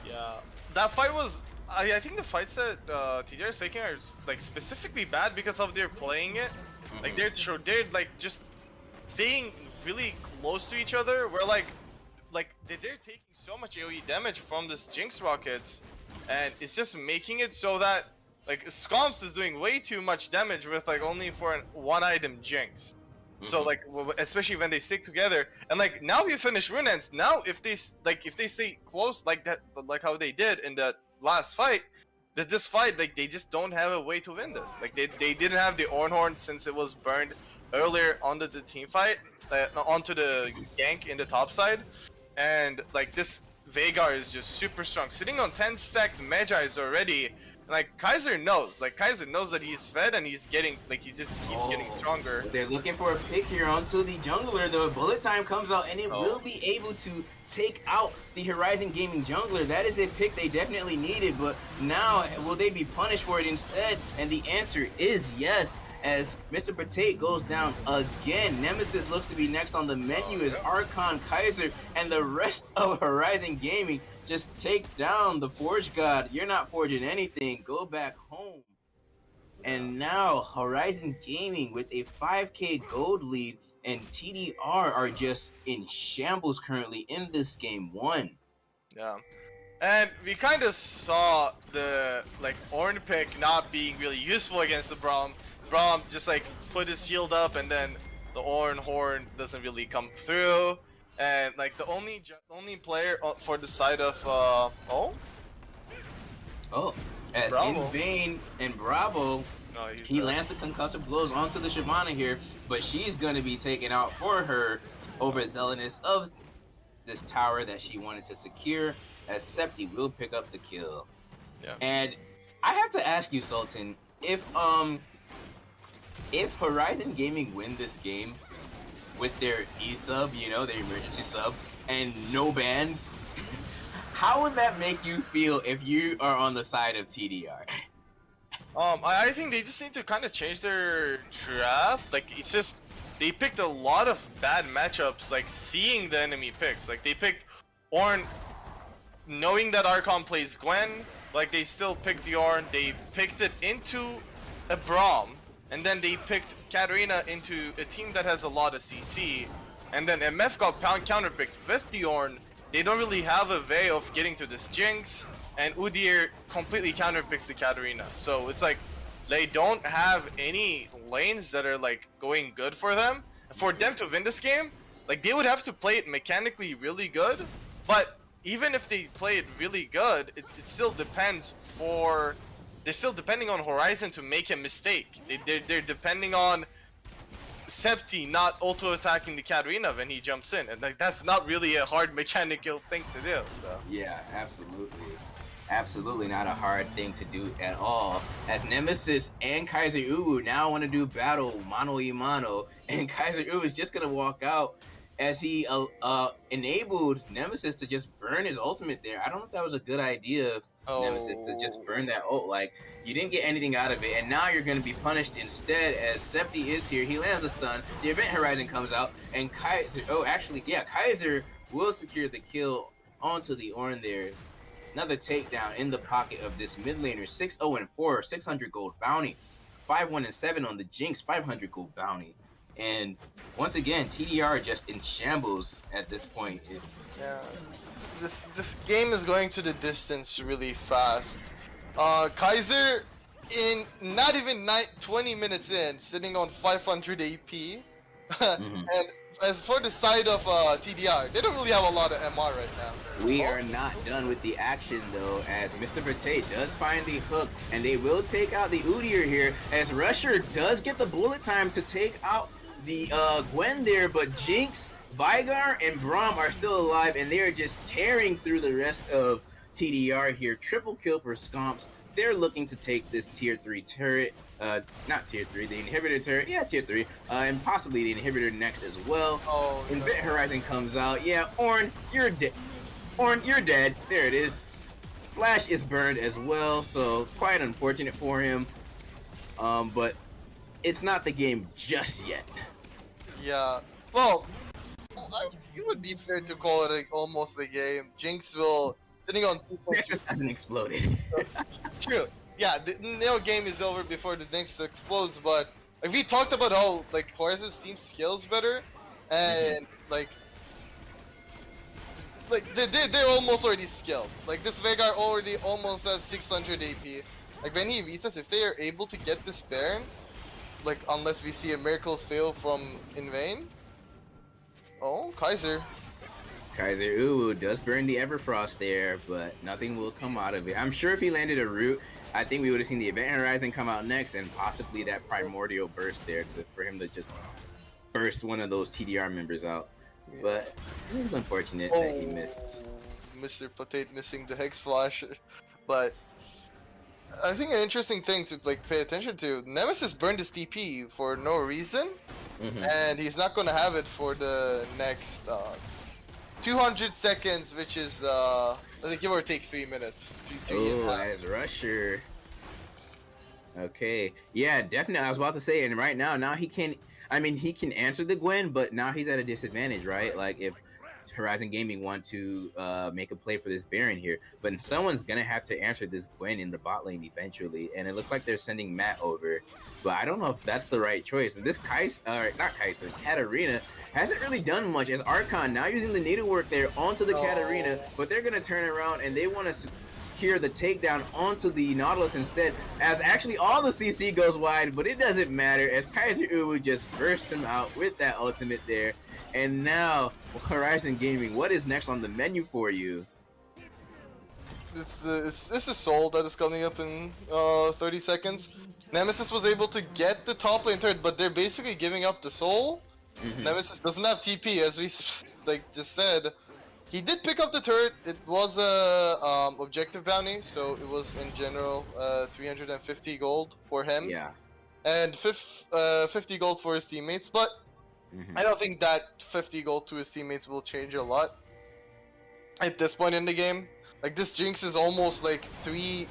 Yeah, that fight was. I think the fights that TDR is taking are like specifically bad because of their playing it. Like they're like just staying really close to each other. Where like they're taking so much AoE damage from this Jinx rockets, and it's just making it so that like Scomps is doing way too much damage with like only for an one item Jinx. So like especially when they stick together, and like now we finish Rune Ends. Now if they stay close like that, like how they did in that last fight, this fight like they just don't have a way to win this. Like they didn't have the Ornhorn since it was burned earlier onto the team fight, onto the gank in the top side, and like this Veigar is just super strong, sitting on 10 stacked Magi's already. Like Kaiser knows that he's fed and he's getting like he just keeps getting stronger. They're looking for a pick here onto the jungler. The bullet time comes out and it will be able to take out the Horizon Gaming jungler. That is a pick they definitely needed, but now will they be punished for it instead? And the answer is yes, as Mr. Potate goes down again. Nemesis looks to be next on the menu as Archon, Kaiser, and the rest of Horizon Gaming just take down the Forge God. You're not forging anything. Go back home. And now Horizon Gaming with a 5k gold lead, and TDR are just in shambles currently in this game 1. Yeah. And we kind of saw the like Ornn pick not being really useful against the Braum. Braum just like put his shield up, and then the Ornhorn doesn't really come through. And like the only player for the side of as Bravo. in Vayne and Bravo, he lands the concussive blows onto the Shyvana here, but she's going to be taken out for her overzealousness of this tower that she wanted to secure, as Septi will pick up the kill. Yeah. And I have to ask you, Sultan, if Horizon Gaming win this game with their E-sub, you know, their emergency sub, and no bans, how would that make you feel if you are on the side of TDR? I think they just need to kind of change their draft. Like, it's just, they picked a lot of bad matchups, like, seeing the enemy picks. Like, they picked Ornn, knowing that Archon plays Gwen, like, they still picked the Ornn, they picked it into a Braum, and then they picked Katarina into a team that has a lot of CC, and then MF got counterpicked with the Ornn. They don't really have a way of getting to this Jinx, and Udyr completely counterpicks the Katarina. So it's like they don't have any lanes that are like going good for them. For them to win this game, like they would have to play it mechanically really good. But even if they play it really good, it still depends for. They're still depending on Horizon to make a mistake. They're depending on Septi not auto-attacking the Katarina when he jumps in, and like that's not really a hard mechanical thing to do. So yeah, absolutely not a hard thing to do at all, as Nemesis and Kaiser Uwu now want to do battle mano y mano, and Kaiser Uwu is just gonna walk out as he enabled Nemesis to just burn his ultimate there. I don't know if that was a good idea of Nemesis to just burn that ult. Like, you didn't get anything out of it, and now you're going to be punished instead, as Septi is here. He lands a stun, the Event Horizon comes out, and Kaiser, Kaiser will secure the kill onto the Ornn there. Another takedown in the pocket of this mid laner. 6-0-4, 600 gold bounty. 5-1-7 on the Jinx, 500 gold bounty. And once again, TDR just in shambles at this point. yeah, this game is going to the distance really fast. Kaiser, in not even 20 minutes in, sitting on 500 AP. And for the side of TDR, they don't really have a lot of MR right now. We are not done with the action though, as Mr. Verte does find the hook, and they will take out the Udyr here, as Rusher does get the bullet time to take out the Gwen there, but Jinx, Veigar, and Braum are still alive, and they are just tearing through the rest of TDR here. Triple kill for Scomps. They're looking to take this tier 3 turret, not tier 3, the inhibitor turret, yeah, tier 3, and possibly the inhibitor next as well. Event Horizon comes out, yeah, Ornn, you're dead. Ornn, you're dead. There it is. Flash is burned as well, so quite unfortunate for him, but it's not the game just yet. Yeah, well, it would be fair to call it almost a game. Jinx will sitting on 2.2. Nexus hasn't exploded. True. Yeah, no game is over before the Nexus explodes, but like, we talked about how like Horizon's team scales better, and like they're almost already skilled. Like this Veigar already almost has 600 AP. Like when he resets, if they are able to get this Baron, like unless we see a miracle steal from In Vain. Oh, Kaiser. Kaiser Uwu does burn the Everfrost there, but nothing will come out of it. I'm sure if he landed a root, I think we would have seen the Event Horizon come out next, and possibly that Primordial burst there for him to just burst one of those TDR members out. Yeah. But it was unfortunate that he missed. Mr. Potato missing the Hex Flash, but I think an interesting thing to like pay attention to. Nemesis burned his TP for no reason, and he's not gonna have it for the next 200 seconds, which is I think give or take 3 minutes. Oh, as Rusher. Okay, yeah, definitely. I was about to say, and right now he can. I mean, he can answer the Gwen, but now he's at a disadvantage, right? Like if Horizon Gaming want to make a play for this Baron here, but someone's gonna have to answer this Gwen in the bot lane eventually, and it looks like they're sending Matt over, but I don't know if that's the right choice. And this Katarina hasn't really done much as Archon now using the needlework there onto the Katarina, but they're gonna turn around and they want to secure the takedown onto the Nautilus instead, as actually all the CC goes wide, but it doesn't matter as Kaiser Uwu just bursts him out with that ultimate there. And now, Horizon Gaming, what is next on the menu for you? This is Soul that is coming up in 30 seconds. Nemesis was able to get the top lane turret, but they're basically giving up the Soul. Nemesis doesn't have TP, as we just said. He did pick up the turret. It was a objective bounty, so it was in general 350 gold for him. Yeah. And 50 gold for his teammates, but I don't think that 50 gold to his teammates will change a lot at this point in the game. Like this Jinx is almost like three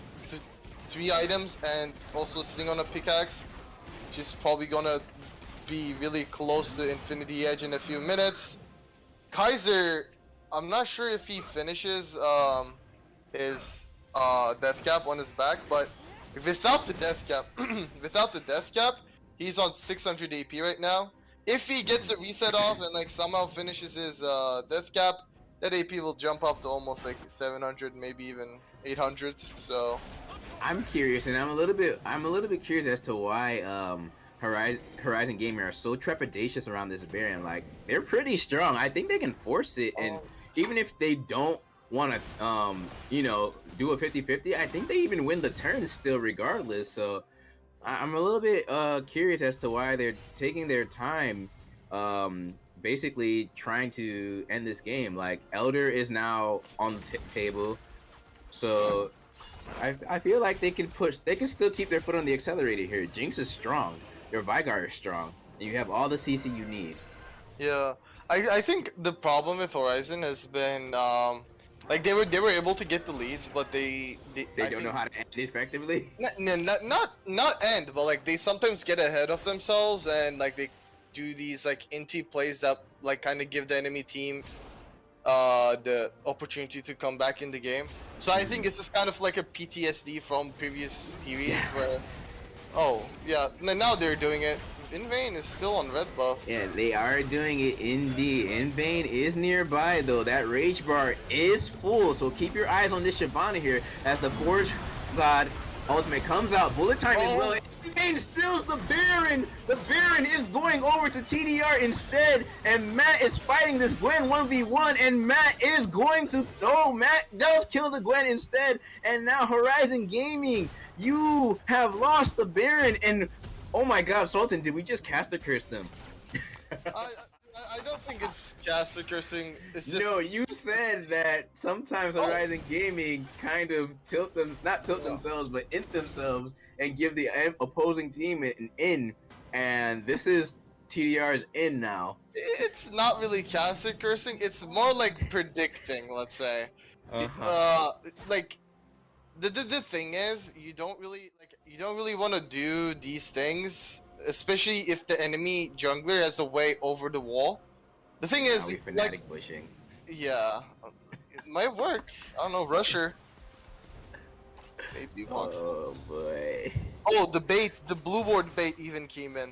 items and also sitting on a pickaxe. She's probably gonna be really close to Infinity Edge in a few minutes. Kaiser, I'm not sure if he finishes his death cap on his back, but without the death cap, he's on 600 AP right now. If he gets a reset off and like somehow finishes his death cap, that AP will jump up to almost like 700, maybe even 800. So I'm curious, and I'm a little bit curious as to why Horizon Gaming are so trepidatious around this Baron. Like they're pretty strong. I think they can force it, and even if they don't want to, you know, do a 50-50, I think they even win the turn still, regardless. So I'm a little bit curious as to why they're taking their time, basically trying to end this game. Like Elder is now on the table, so I feel like they can still keep their foot on the accelerator here. Jinx is strong, your Veigar is strong, and you have all the CC you need. Yeah, I think the problem with Horizon has been like they were able to get the leads, but they don't know how to end it effectively. Not end, but like they sometimes get ahead of themselves and like they do these like inty plays that like kind of give the enemy team the opportunity to come back in the game. So I think this is kind of like a PTSD from previous series where, oh yeah, now they're doing it. In Vain is still on red buff. Yeah, they are doing it indeed. In Vain is nearby though. That rage bar is full, so keep your eyes on this Shyvana here as the Forge God ultimate comes out. Bullet time as well. In Vain steals the Baron. The Baron is going over to TDR instead, and Matt is fighting this Gwen 1v1, and Matt is going to, oh, Matt does kill the Gwen instead, and now Horizon Gaming, you have lost the Baron, and oh my god, Sultan, did we just caster curse them? I don't think it's caster cursing. It's just... No, you said that sometimes Horizon Gaming kind of not tilt themselves, but int themselves and give the opposing team an in, and this is TDR's in now. It's not really caster cursing. It's more like predicting, let's say. Like the thing is, you don't really want to do these things, especially if the enemy jungler has a way over the wall. The thing is, fanatic bushing. Yeah, it might work. I don't know, Rusher. Maybe wants. Oh boy. Oh, the bait, the blue board bait even came in.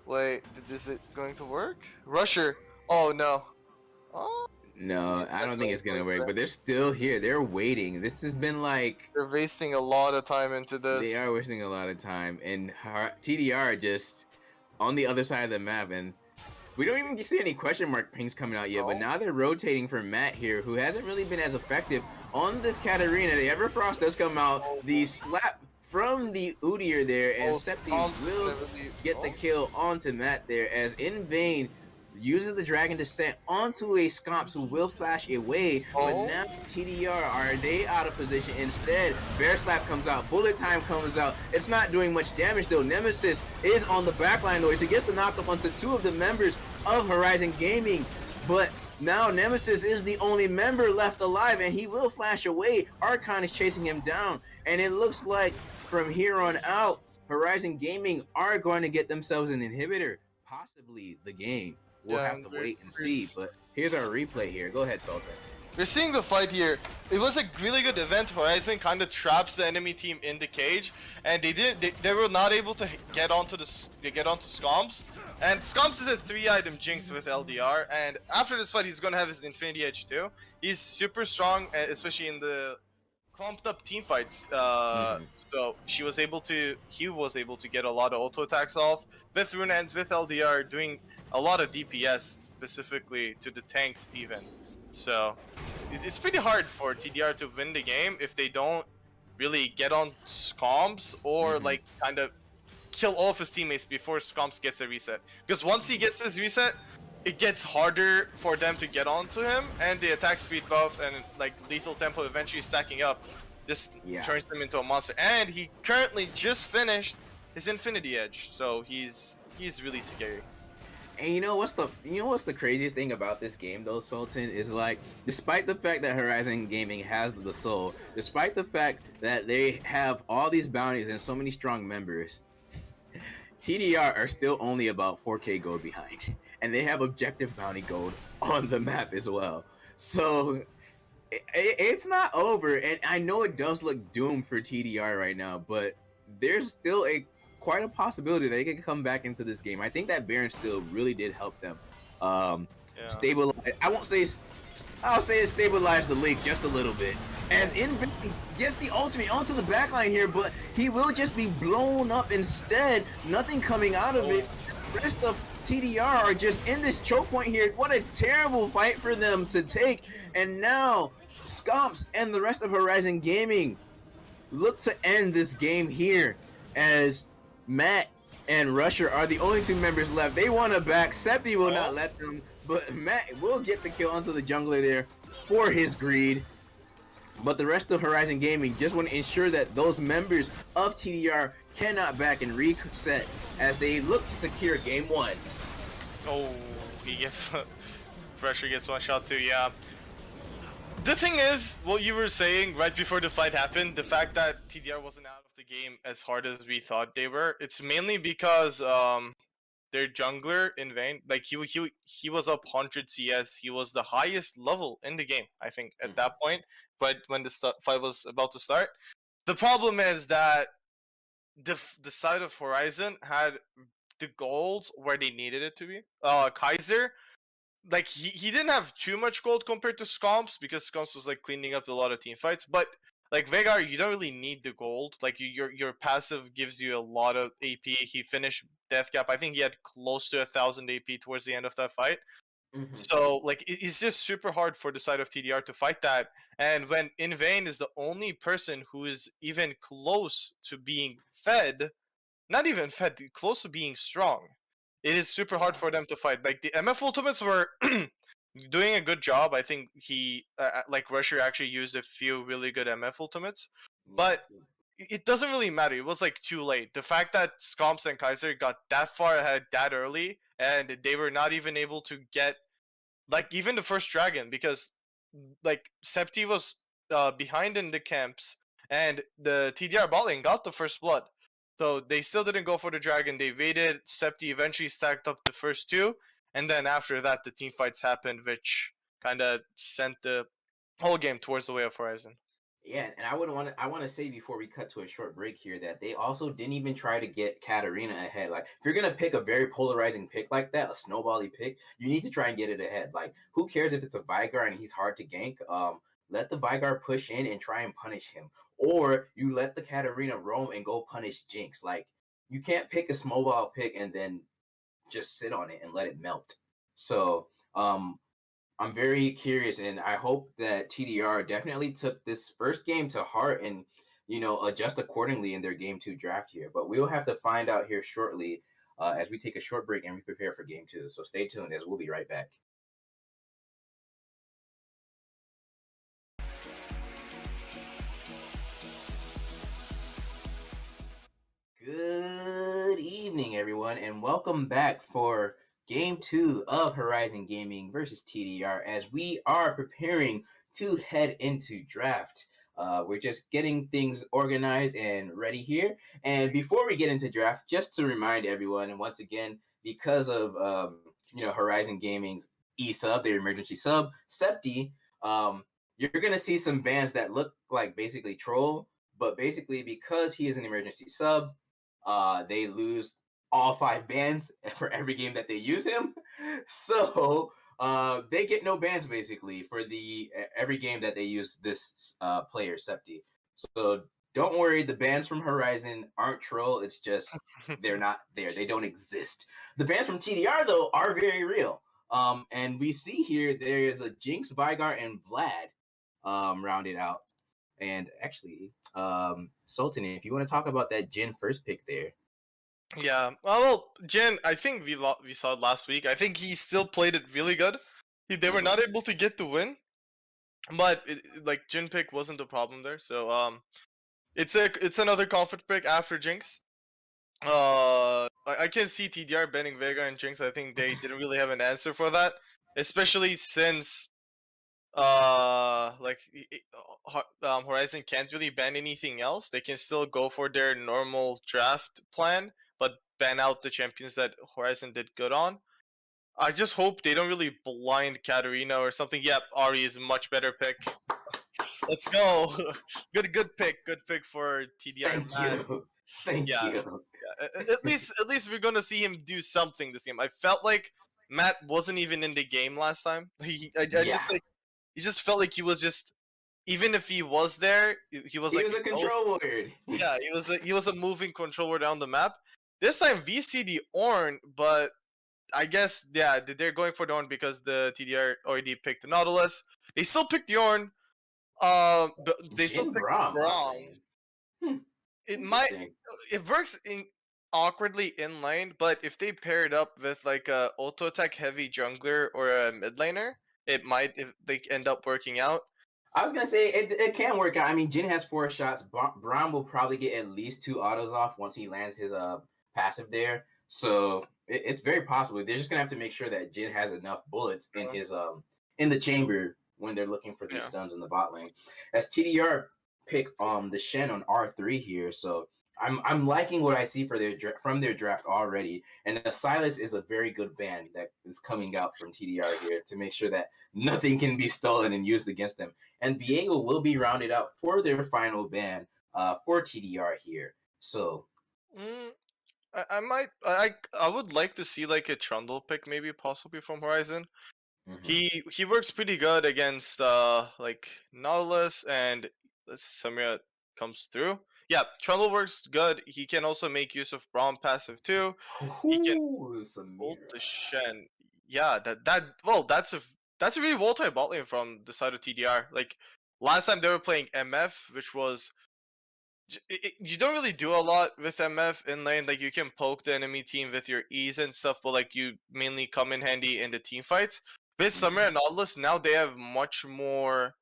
Wait, is it going to work? Rusher. Oh no. Oh, No, it's I not don't think going it's to gonna work work. then. But they're still here. They're waiting. This has been like They're wasting a lot of time into they are this. wasting a lot of time, and TDR just on the other side of the map, and we don't even see any question mark pings coming out yet. But No. now they're rotating for Matt here, who hasn't really been as effective on this Katarina. The Everfrost does come out. Oh, The slap from the Udyr there, and Septi Tom's will gonna really. get the kill onto Matt there, as In Vain uses the Dragon Descent onto a Scomps who will flash away, but Oh. now TDR, are they out of position? Instead, Bear Slap comes out, Bullet Time comes out. It's not doing much damage though. Nemesis is on the backline though. He gets the knock off onto two of the members of Horizon Gaming, but now Nemesis is the only member left alive, and he will flash away. Archon is chasing him down, and it looks like from here on out, Horizon Gaming are going to get themselves an inhibitor, possibly the game. We'll Yeah, have to wait and see, but here's our replay here. Go ahead, Sultan. We're seeing the fight here. It was a really good event. Horizon kind of traps the enemy team in the cage, and they were not able to get onto Scomps. And Scomps is a 3-item jinx with LDR, and after this fight, he's gonna have his Infinity Edge too. He's super strong, especially in the clumped up team fights. So he was able to get a lot of auto attacks off with rune ends, with LDR, doing a lot of DPS specifically to the tanks even. So it's pretty hard for TDR to win the game if they don't really get on Scomps or like kind of kill all of his teammates before Scomps gets a reset. Because once he gets his reset, it gets harder for them to get onto him, and the attack speed buff and like lethal tempo eventually stacking up just turns him into a monster. And he currently just finished his Infinity Edge, so he's really scary. And you know what's the craziest thing about this game though, Sultan, is like, despite the fact that Horizon Gaming has the soul, despite the fact that they have all these bounties and so many strong members, TDR are still only about 4k gold behind, and they have objective bounty gold on the map as well. So it's not over, and I know it does look doomed for TDR right now, but there's still quite a possibility they can come back into this game. I think that Baron still really did help them stabilize. I'll say it stabilized the league just a little bit, as Invasion gets the ultimate onto the backline here, but he will just be blown up instead. Nothing coming out of it. The rest of TDR are just in this choke point here. What a terrible fight for them to take. And now Scomps and the rest of Horizon Gaming look to end this game here, as Matt and Rusher are the only two members left. They want to back. Septi will not let them, but Matt will get the kill onto the jungler there for his greed. But the rest of Horizon Gaming just want to ensure that those members of TDR cannot back and reset as they look to secure game one. Oh, he gets Pressure gets one shot too, yeah. The thing is, what you were saying right before the fight happened, the fact that TDR wasn't out of the game as hard as we thought they were, it's mainly because their jungler In Vain, like he was up 100 CS. He was the highest level in the game, I think, at that point. But when the fight was about to start, the problem is that the side of Horizon had the gold where they needed it to be. Kaiser, like he didn't have too much gold compared to Scomps, because Scomps was like cleaning up a lot of team fights. But like Veigar, you don't really need the gold. Like your passive gives you a lot of AP. He finished Death Cap. I think he had close to 1,000 AP towards the end of that fight. So like it's just super hard for the side of TDR to fight that. And when In Vain is the only person who is even close to being fed, not even fed, close to being strong, it is super hard for them to fight. Like the MF ultimates were doing a good job. I think he like Rusher actually used a few really good MF ultimates, but it doesn't really matter. It was like too late. The fact that Scomps and Kaiser got that far ahead that early, and they were not even able to get like even the first dragon, because like Septi was behind in the camps, and the TDR bot lane got the first blood. So they still didn't go for the dragon. They waited. Septi eventually stacked up the first two, and then after that, the team fights happened, which kind of sent the whole game towards the way of Horizon. Yeah, and I want to say before we cut to a short break here that they also didn't even try to get Katarina ahead. Like, if you're gonna pick a very polarizing pick like that, a snowbally pick, you need to try and get it ahead. Like, who cares if it's a Vigar and he's hard to gank? Let the Vigar push in and try and punish him, or you let the Katarina roam and go punish Jinx. Like, you can't pick a snowball pick and then just sit on it and let it melt. So, I'm very curious, and I hope that TDR definitely took this first game to heart and adjust accordingly in their game 2 draft here. But we'll have to find out here shortly as we take a short break and we prepare for game 2. So stay tuned, as we'll be right back. Good evening, everyone, and welcome back for Game 2 of Horizon Gaming versus TDR as we are preparing to head into draft. We're just getting things organized and ready here. And before we get into draft, just to remind everyone, and once again, because of Horizon Gaming's e-sub, their emergency sub, Septi, you're gonna see some bans that look like basically troll, but basically because he is an emergency sub, they lose all 5 bans for every game that they use him. So they get no bans basically for the every game that they use this player Septi. So don't worry, the bans from Horizon aren't troll. It's just they're not there. They don't exist. The bans from TDR though are very real. And we see here there is a Jinx, Vigar, and Vlad rounded out. And actually, Sultan, if you want to talk about that Jin first pick there. Yeah, well, Jin, I think we saw it last week. I think he still played it really good. They were not able to get the win, but like Jin pick wasn't the problem there. So it's another comfort pick after Jinx. I can see TDR banning Vega and Jinx. I think they didn't really have an answer for that, especially since Horizon can't really ban anything else. They can still go for their normal draft plan, but ban out the champions that Horizon did good on. I just hope they don't really blind Katarina or something. Yep, Ari is a much better pick. Let's go. Good pick for TDR. Thank you. Thank you. Yeah. At least we're gonna see him do something this game. I felt like Matt wasn't even in the game last time. He just felt like he was just, even if he was there, he was like a control word. Yeah, he was a moving controller down the map. This time we see the Ornn, but I guess they're going for the Ornn because the TDR already picked the Nautilus. They still picked the Ornn. But they still picked Braum. It works awkwardly in lane, but if they pair it up with like a auto attack heavy jungler or a mid laner, it might, if they end up working out. I was gonna say it can work out. I mean, Jin has 4 shots. Braum will probably get at least 2 autos off once he lands his passive there. So it's very possible. They're just gonna have to make sure that Jin has enough bullets in his in the chamber when they're looking for these stuns in the bot lane. As TDR pick the Shen on R3 here, so I'm liking what I see for from their draft already, and the Silas is a very good ban that is coming out from TDR here to make sure that nothing can be stolen and used against them. And Viego will be rounded out for their final ban for TDR here. So I would like to see like a Trundle pick maybe possibly from Horizon. He works pretty good against like Nautilus, and Samira comes through. Yeah, Trundle works good. He can also make use of Braum passive too. He can ult the Shen. Yeah, that's a really volatile bot lane from the side of TDR. Like last time they were playing MF, which was you don't really do a lot with MF in lane. Like you can poke the enemy team with your E's and stuff, but like you mainly come in handy in the team fights. With Samira and Nautilus, now they have much more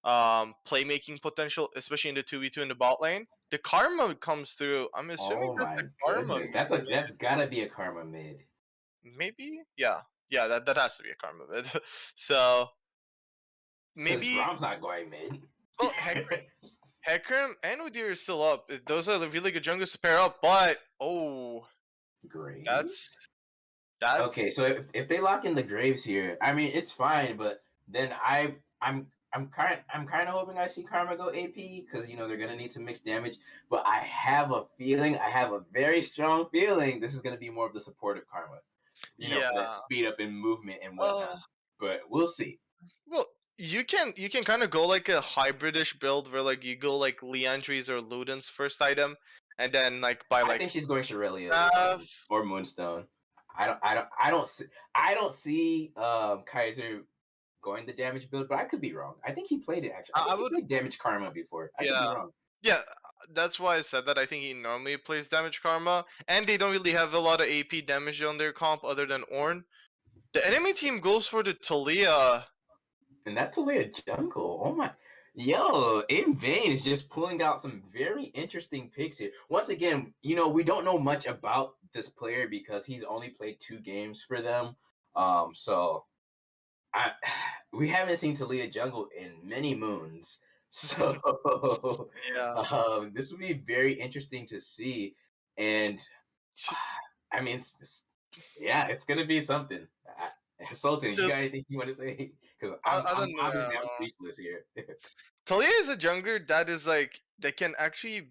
playmaking potential, especially in the 2v2 in the bot lane. The Karma comes through. I'm assuming that's the Karma. That's gotta be a Karma mid. Maybe? Yeah. That has to be a Karma mid. So maybe Braum's not going mid. Well, Hecarim and Udyr are still up. Those are the really good junglers to pair up, but Great. That's okay. So if they lock in the Graves here, I mean it's fine, but then I'm I'm kind of hoping I see Karma go AP because they're gonna need some mixed damage. But I have a feeling, I have a very strong feeling this is gonna be more of the supportive Karma. For that Yeah. speed up in movement and Uh, whatnot. But we'll see. well, you can kind of go like a hybridish build where like you go like Leandri's or Luden's first item, and then like by I like think she's going Shirelia's half. or Moonstone. I don't see Kaiser going the damage build, but I could be wrong. I think he played it actually. I I think he would. played damage karma before. I could be Yeah. wrong. Yeah, that's why I said that. I think he normally plays damage karma, and they don't really have a lot of AP damage on their comp other than Ornn. The enemy team goes for the Talia. And that's totally a jungle. Oh my. Yo, In Vain is just pulling out some very interesting picks here. Once again, we don't know much about this player because he's only played 2 games for them. So we haven't seen Talia jungle in many moons. So Yeah. this would be very interesting to see. And I mean, yeah, it's gonna be something. Sultan, you So, got anything you want to say? Because I don't know. obviously I'm speechless here. Talia is a jungler that is like that can actually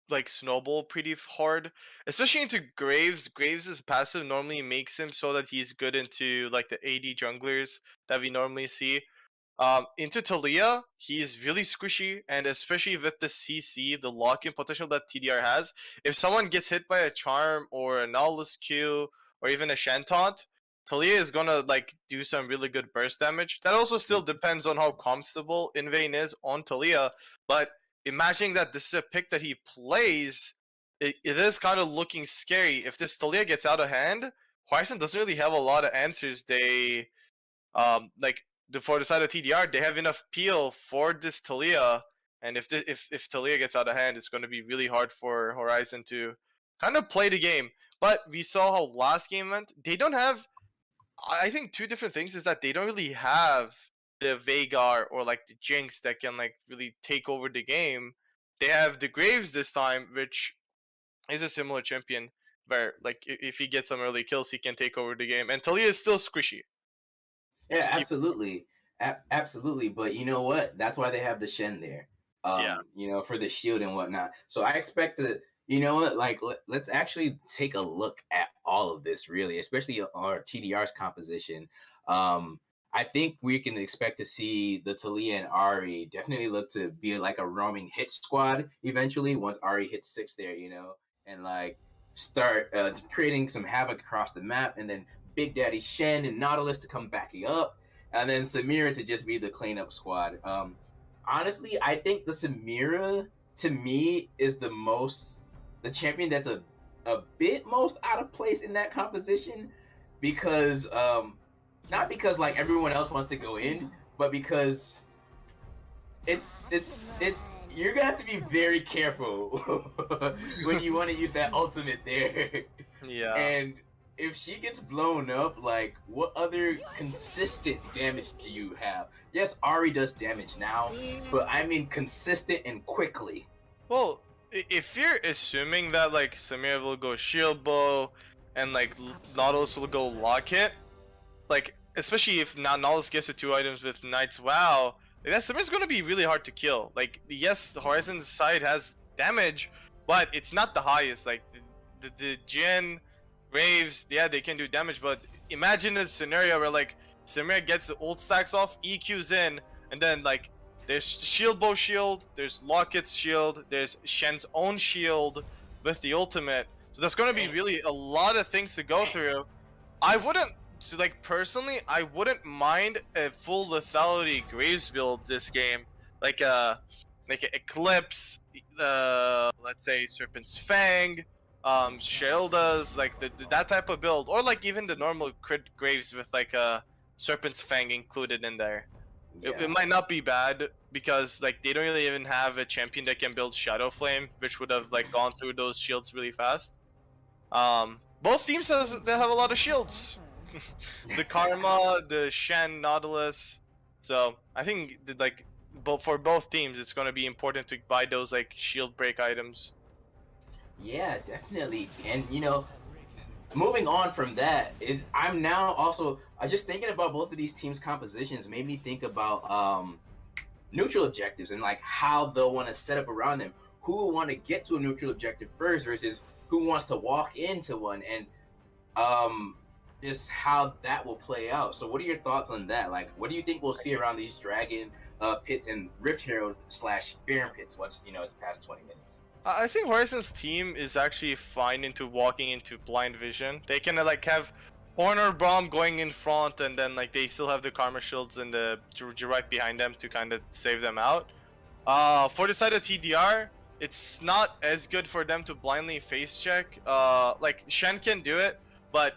like snowball pretty hard, especially into Graves. Graves' passive normally makes him so that he's good into like the AD junglers that we normally see. Into Talia, he is really squishy, and especially with the CC, the lock-in potential that TDR has, if someone gets hit by a Charm or a Nautilus Q or even a Shantant, Talia is gonna like do some really good burst damage. That also still depends on how comfortable Invain is on Talia, but imagining that this is a pick that he plays, it is kind of looking scary. If this Talia gets out of hand, Horizon doesn't really have a lot of answers. They like for the side of TDR, they have enough peel for this Talia, and if Talia gets out of hand, it's going to be really hard for Horizon to kind of play the game. But we saw how last game went. They don't have. I think 2 different things is that they don't really have the Veigar or like the Jinx that can like really take over the game. They have the Graves this time, which is a similar champion where like if he gets some early kills, he can take over the game. And Talia is still squishy Yeah, to keep. absolutely. Absolutely. But you know what? That's why they have the Shen there. Yeah. For the shield and whatnot. So I expect to, you know what, like let's actually take a look at all of this really, especially our TDR's composition. I think we can expect to see the Talia and Ari definitely look to be like a roaming hit squad eventually once Ari hits 6 there, and like start creating some havoc across the map, and then Big Daddy Shen and Nautilus to come backing up, and then Samira to just be the cleanup squad. Honestly, I think the Samira to me is the champion that's a bit most out of place in that composition because not because like everyone else wants to go in, but because it's you're gonna have to be very careful when you want to use that ultimate there. Yeah. And if she gets blown up, like what other consistent damage do you have? Yes, Ari does damage now, but I mean consistent and quickly. Well, if you're assuming that like Samira will go shield bow and like Nautilus will go lock hit, like especially if now Nautilus gets the 2 items with Knight's Wow, that Samira's gonna be really hard to kill. Like yes, the Horizon's side has damage, but it's not the highest. Like the Jin, Graves, yeah, they can do damage, but imagine a scenario where like Samira gets the ult stacks off, EQs in, and then like there's shield bow shield, there's Locket's shield, there's Shen's own shield with the ultimate. So that's gonna be really a lot of things to go through. I wouldn't, so like personally, I wouldn't mind a full lethality Graves build this game, like a Eclipse, let's say Serpent's Fang, Sheldas, like that type of build, or like even the normal crit Graves with like a Serpent's Fang included in there. Yeah. It might not be bad because like they don't really even have a champion that can build Shadow Flame, which would have like gone through those shields really fast. Both teams they have a lot of shields. The Karma, the Shen, Nautilus. So I think that, like for both teams, it's going to be important to buy those like shield break items. Yeah, definitely. And moving on from that, I'm now also just thinking about both of these teams' compositions made me think about neutral objectives and like how they'll want to set up around them. Who will want to get to a neutral objective first versus who wants to walk into one, and just how that will play out. So what are your thoughts on that? Like, what do you think we'll see around these dragon pits and Rift Herald / Baron pits once it's past 20 minutes? I think Horizon's team is actually fine into walking into blind vision. They can like have Horner Bomb going in front, and then like they still have the Karma Shields and the right behind them to kind of save them out. For the side of TDR, it's not as good for them to blindly face check. Like Shen can do it, but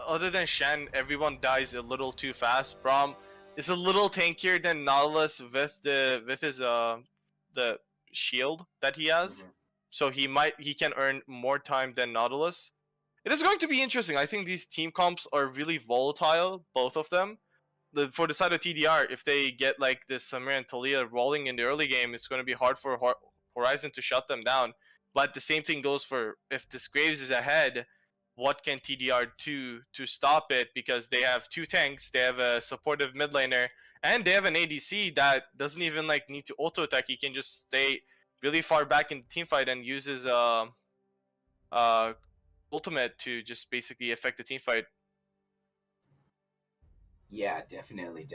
other than Shen, everyone dies a little too fast. Braum is a little tankier than Nautilus with his the shield that he has, so he can earn more time than Nautilus. It is going to be interesting. I think these team comps are really volatile, both of them. For the side of TDR, if they get like this Samir and Talia rolling in the early game, it's going to be hard for Horizon to shut them down. But the same thing goes for if this Graves is ahead, what can TDR do to stop it? Because they have 2 tanks, they have a supportive mid laner, and they have an ADC that doesn't even like need to auto attack. He can just stay really far back in the team fight and use his ultimate to just basically affect the team fight. Yeah, definitely.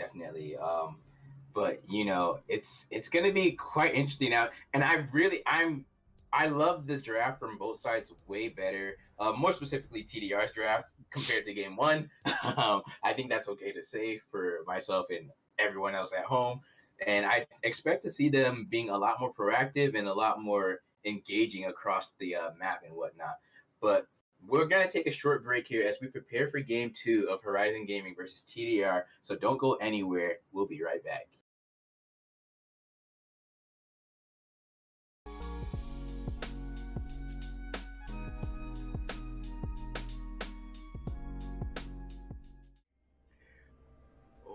But it's gonna be quite interesting now, and I love the draft from both sides way better. More specifically, TDR's draft compared to Game 1. I think that's okay to say for myself and everyone else at home. And I expect to see them being a lot more proactive and a lot more engaging across the map and whatnot. But we're going to take a short break here as we prepare for Game 2 of Horizon Gaming versus TDR. So don't go anywhere. We'll be right back.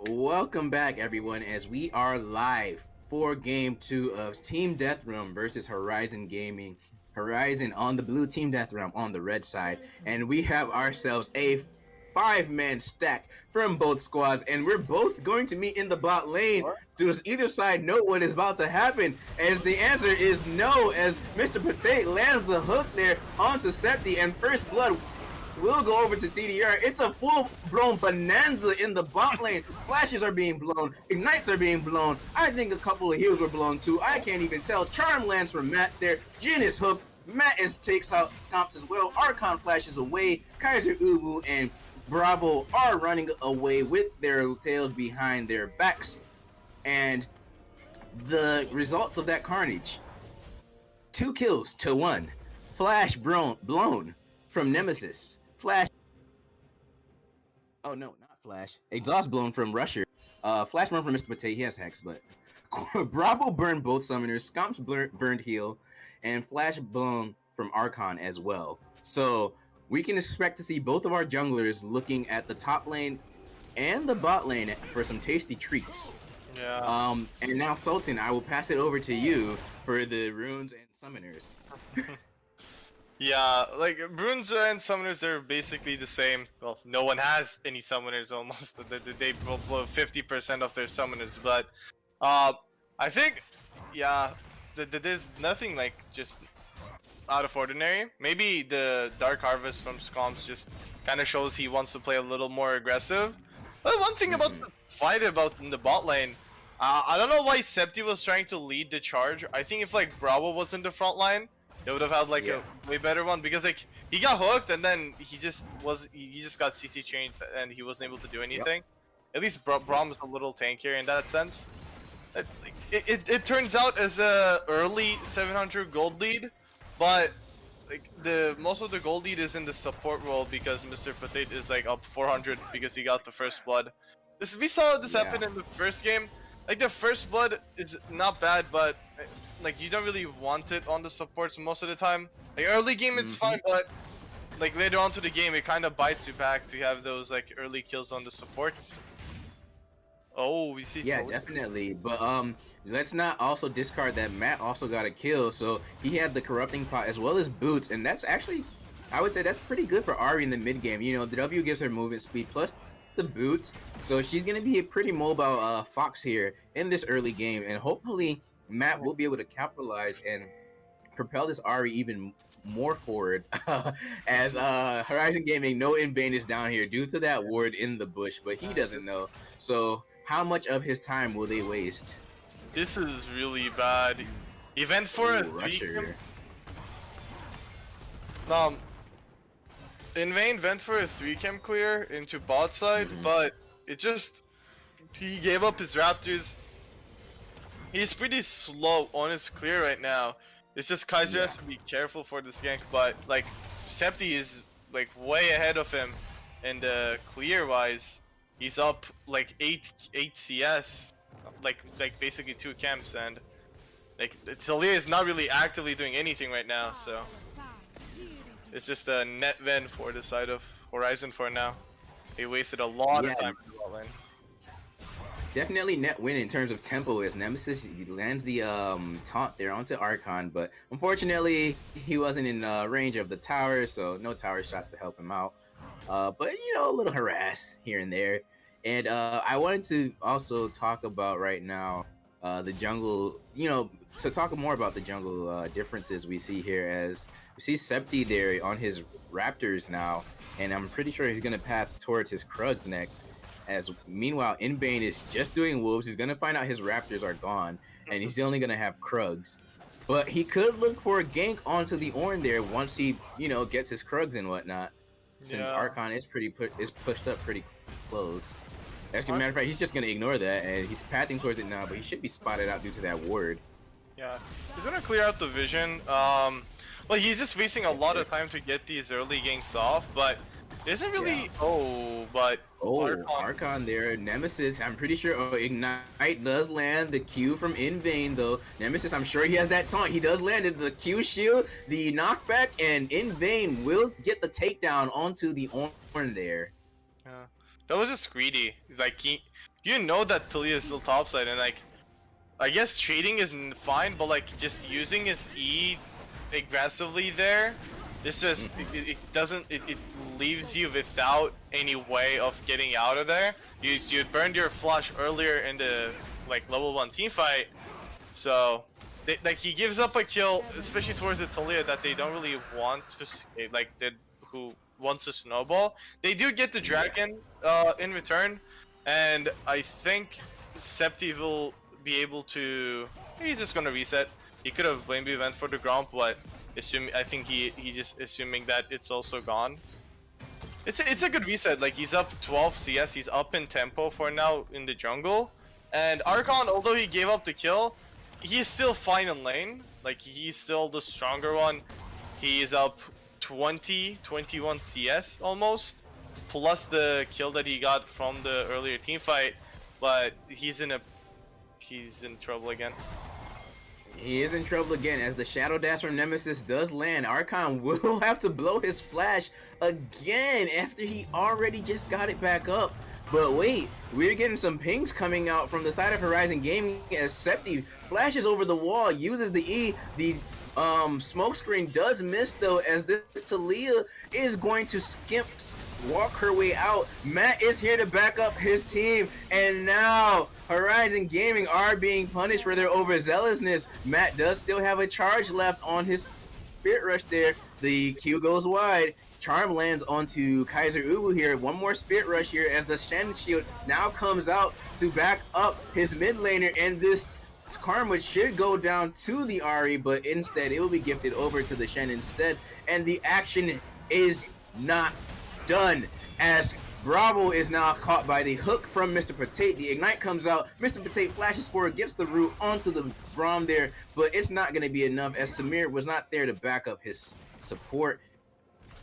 Welcome back, everyone, as we are live for Game 2 of Team Death Realm versus Horizon Gaming. Horizon on the blue, Team Death Realm on the red side, and we have ourselves a 5-man stack from both squads, and we're both going to meet in the bot lane. Does either side know what is about to happen? And the answer is no, as Mr. Potato lands the hook there onto Septi, and first blood will go over to TDR. It's a full-blown bonanza in the bot lane. Flashes are being blown. Ignites are being blown. I think a couple of heals were blown too. I can't even tell. Charm lands from Matt there. Jin is hooked. Matt takes out Scomps as well. Archon flashes away. Kaiser Ubu and Bravo are running away with their tails behind their backs. And the results of that carnage: 2 kills to 1. Flash blown from Nemesis. Flash. Oh no, not Flash. Exhaust blown from Rusher. Flash blown from Mr. Potato. He has Hex, but Bravo burned both summoners. Scomps burned heal, and Flash blown from Archon as well. So we can expect to see both of our junglers looking at the top lane and the bot lane for some tasty treats. Yeah. And now Sultan, I will pass it over to you for the runes and summoners. Yeah, like runes and summoners, they're basically the same. Well, no one has any summoners almost. They blow 50% of their summoners, but I think, yeah, there's nothing like just out of ordinary. Maybe the Dark Harvest from Scomps just kind of shows he wants to play a little more aggressive. But one thing about the fight about in the bot lane, I don't know why Septi was trying to lead the charge. I think if like Bravo was in the front line, they would have had like a way better one, because like he got hooked and then he just got CC chained and he wasn't able to do anything. At least Braum is a little tankier in that sense. It turns out as a early 700 gold lead, but like most of the gold lead is in the support role because Mr. Potato is like up 400 because he got the first blood. We saw this happen in the first game. Like the first blood is not bad, but like you don't really want it on the supports most of the time. Like early game it's fine, but like later on to the game it kind of bites you back to have those like early kills on the supports. Oh, we see. Yeah, definitely. But let's not also discard that Matt also got a kill, so he had the corrupting pot as well as boots, and that's actually, I would say that's pretty good for Ari in the mid game. You know, the W gives her movement speed plus the boots, so she's gonna be a pretty mobile fox here in this early game, and hopefully Matt will be able to capitalize and propel this Ari even more forward as Horizon Gaming no in vain is down here due to that ward in the bush, but he doesn't know. So how much of his time will they waste? This is really bad. Event for a 3 in vain went for a 3-cam clear into bot side, but it just he gave up his Raptors. He's pretty slow on his clear right now. It's just Kaiser has to be careful for this gank, but like Septi is like way ahead of him, and clear wise, he's up like 8 CS, like basically 2 camps, and like Talia is not really actively doing anything right now, so it's just a net win for the side of Horizon for now. He wasted a lot of time in the bot lane. Definitely net win in terms of tempo as Nemesis lands the taunt there onto Archon, but unfortunately he wasn't in range of the tower, so no tower shots to help him out. But you know, a little harass here and there. And I wanted to also talk about right now the jungle, you know, to talk more about the jungle differences we see here, as we see Septi there on his Raptors now, and I'm pretty sure he's gonna path towards his Krugs next. As meanwhile, Inbane is just doing wolves. He's gonna find out his Raptors are gone, and he's only gonna have Krugs. But he could look for a gank onto the Ornn there once he, you know, gets his Krugs and whatnot. Since Archon is pushed up pretty close. Actually, matter of fact, he's just gonna ignore that, and he's pathing towards it now. But he should be spotted out due to that ward. Yeah, he's gonna clear out the vision. Well, he's just wasting a lot of time to get these early ganks off, but isn't really. Archon there. Nemesis, I'm pretty sure Ignite does land the Q from In Vain though. Nemesis, I'm sure he has that taunt. He does land it, the Q shield, the knockback, and In Vain will get the takedown onto the Ornn there. Yeah, that was just greedy. Like you know that Talia is still topside, and like I guess trading is fine, but like just using his E aggressively there, it's just it leaves you without any way of getting out of there. You burned your flush earlier in the like level 1 team fight, so like he gives up a kill, especially towards the Talia that they don't really want to who wants to snowball. They do get the dragon in return, and I think Septi will be able to. He's just gonna reset. He could have maybe went for the Gromp, but I think he just assuming that it's also gone. It's a good reset. Like he's up 12 CS. He's up in tempo for now in the jungle, and Archon, although he gave up the kill, he's still fine in lane. Like he's still the stronger one. He is up 21 CS almost, plus the kill that he got from the earlier team fight. But he's in trouble again. He is in trouble again as the Shadow Dash from Nemesis does land. Archon will have to blow his flash again after he already just got it back up. But wait, we're getting some pings coming out from the side of Horizon Gaming as Septi flashes over the wall, uses the E. The smoke screen does miss though, as this Talia is going to walk her way out. Matt is here to back up his team, and now Horizon Gaming are being punished for their overzealousness. Matt does still have a charge left on his Spirit Rush there. The Q goes wide. Charm lands onto Kaiser Ubu here. One more Spirit Rush here as the Shen Shield now comes out to back up his mid laner, and this Karma should go down to the Ari, but instead it will be gifted over to the Shen instead, and the action is not done as Bravo is now caught by the hook from Mr. Potate. The Ignite comes out. Mr. Potate flashes forward, gets the root onto the Braum there, but it's not going to be enough as Samir was not there to back up his support,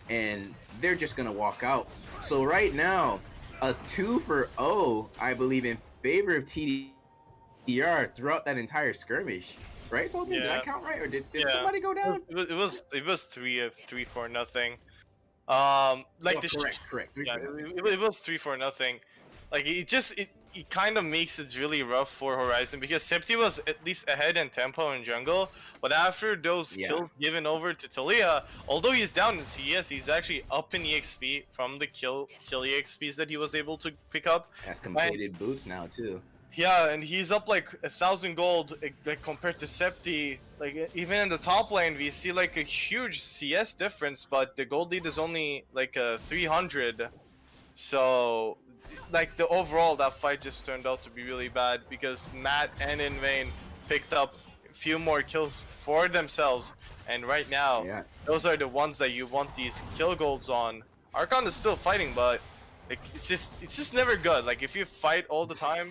and they're just going to walk out. So right now, a 2-for-0, I believe, in favor of TDR throughout that entire skirmish. Right, Sultan? Yeah. Did I count right, or did somebody go down? It was 3-4-0. Like correct. Yeah, it was 3-4-0. Like it kind of makes it really rough for Horizon because Septi was at least ahead in tempo in jungle, but after those kills given over to Talia, although he's down in CS, he's actually up in EXP from the kill EXPs that he was able to pick up. Has completed boots now too. Yeah, and he's up like 1,000 gold like compared to Septi. Like even in the top lane, we see like a huge CS difference, but the gold lead is only like 300. So, like the overall, that fight just turned out to be really bad because Matt and Invain picked up a few more kills for themselves, and right now, those are the ones that you want these kill golds on. Archon is still fighting, but like it's just never good. Like if you fight all the time,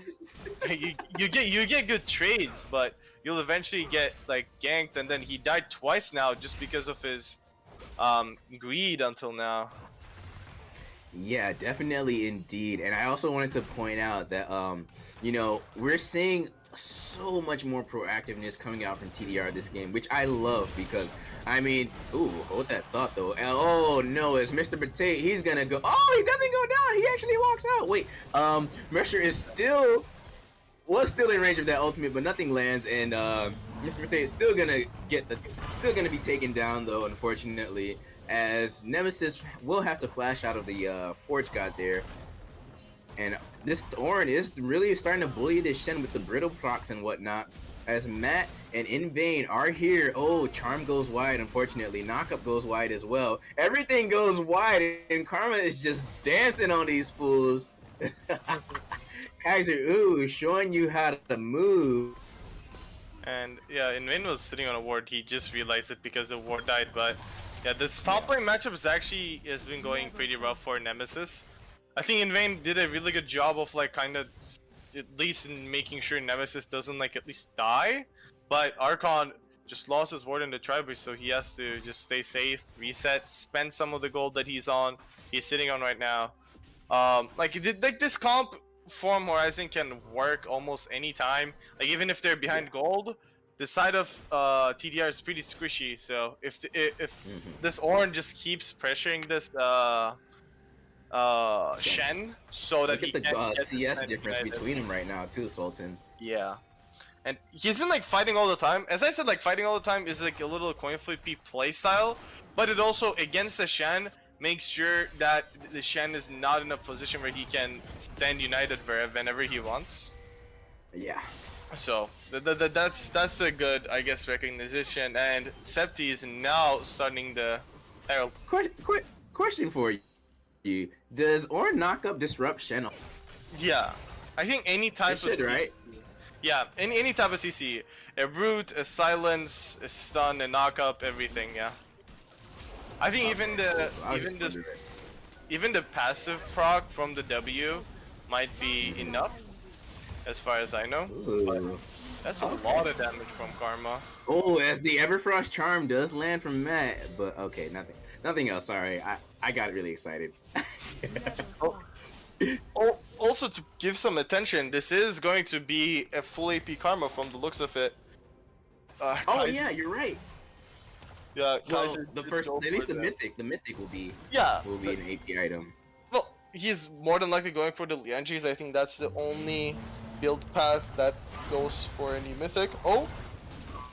you get good trades, but you'll eventually get like ganked, and then he died twice now just because of his greed until now. Yeah, definitely indeed. And I also wanted to point out that you know, we're seeing so much more proactiveness coming out from TDR this game, which I love because I mean, ooh, hold that thought though. Oh no, it's Mr. Potato. He's gonna go. Oh, he doesn't go down. He actually walks out. Wait, Mercer is still in range of that ultimate, but nothing lands, and Mr. Potato is still gonna be taken down though, unfortunately, as Nemesis will have to flash out of the Forge God there. And this Orin is really starting to bully this Shen with the brittle procs and whatnot, as Matt and Invain are here. Oh, Charm goes wide, unfortunately. Knockup goes wide as well. Everything goes wide, and Karma is just dancing on these fools. Kaiser, ooh, showing you how to move. And yeah, Invain was sitting on a ward. He just realized it because the ward died, but yeah, this top lane matchup has been going pretty rough for Nemesis. I think Invain did a really good job of like kind of at least in making sure Nemesis doesn't like at least die, but Archon just lost his ward in the tribe, so he has to just stay safe, reset, spend some of the gold that he's sitting on right now. Like this comp from Horizon can work almost any time. Like even if they're behind gold, the side of TDR is pretty squishy. So if this Orin just keeps pressuring this Shen, so that look at the CS difference between them right now too, Sultan. Yeah, and he's been like fighting all the time. As I said, like fighting all the time is like a little coin flippy play style, but it also against the Shen makes sure that the Shen is not in a position where he can stand united whenever he wants. Yeah. So that's a good, I guess, recognition. And Septi is now starting the Herald. Question for you. Does Orin knockup disrupt Shen? Yeah, I think any type of right? Yeah, any type of CC, a root, a silence, a stun, a knockup, everything. Yeah, I think even the passive proc from the W might be enough, as far as I know. But that's a lot of damage from Karma. Oh, as the Everfrost charm does land from Matt, but okay, nothing else. Sorry, I got really excited. Also, to give some attention, this is going to be a full AP Karma from the looks of it. Oh yeah, you're right. Yeah, well, the first, at least the mythic will be an AP item. Well, he's more than likely going for the Liangis. I think that's the only build path that goes for any mythic. Oh.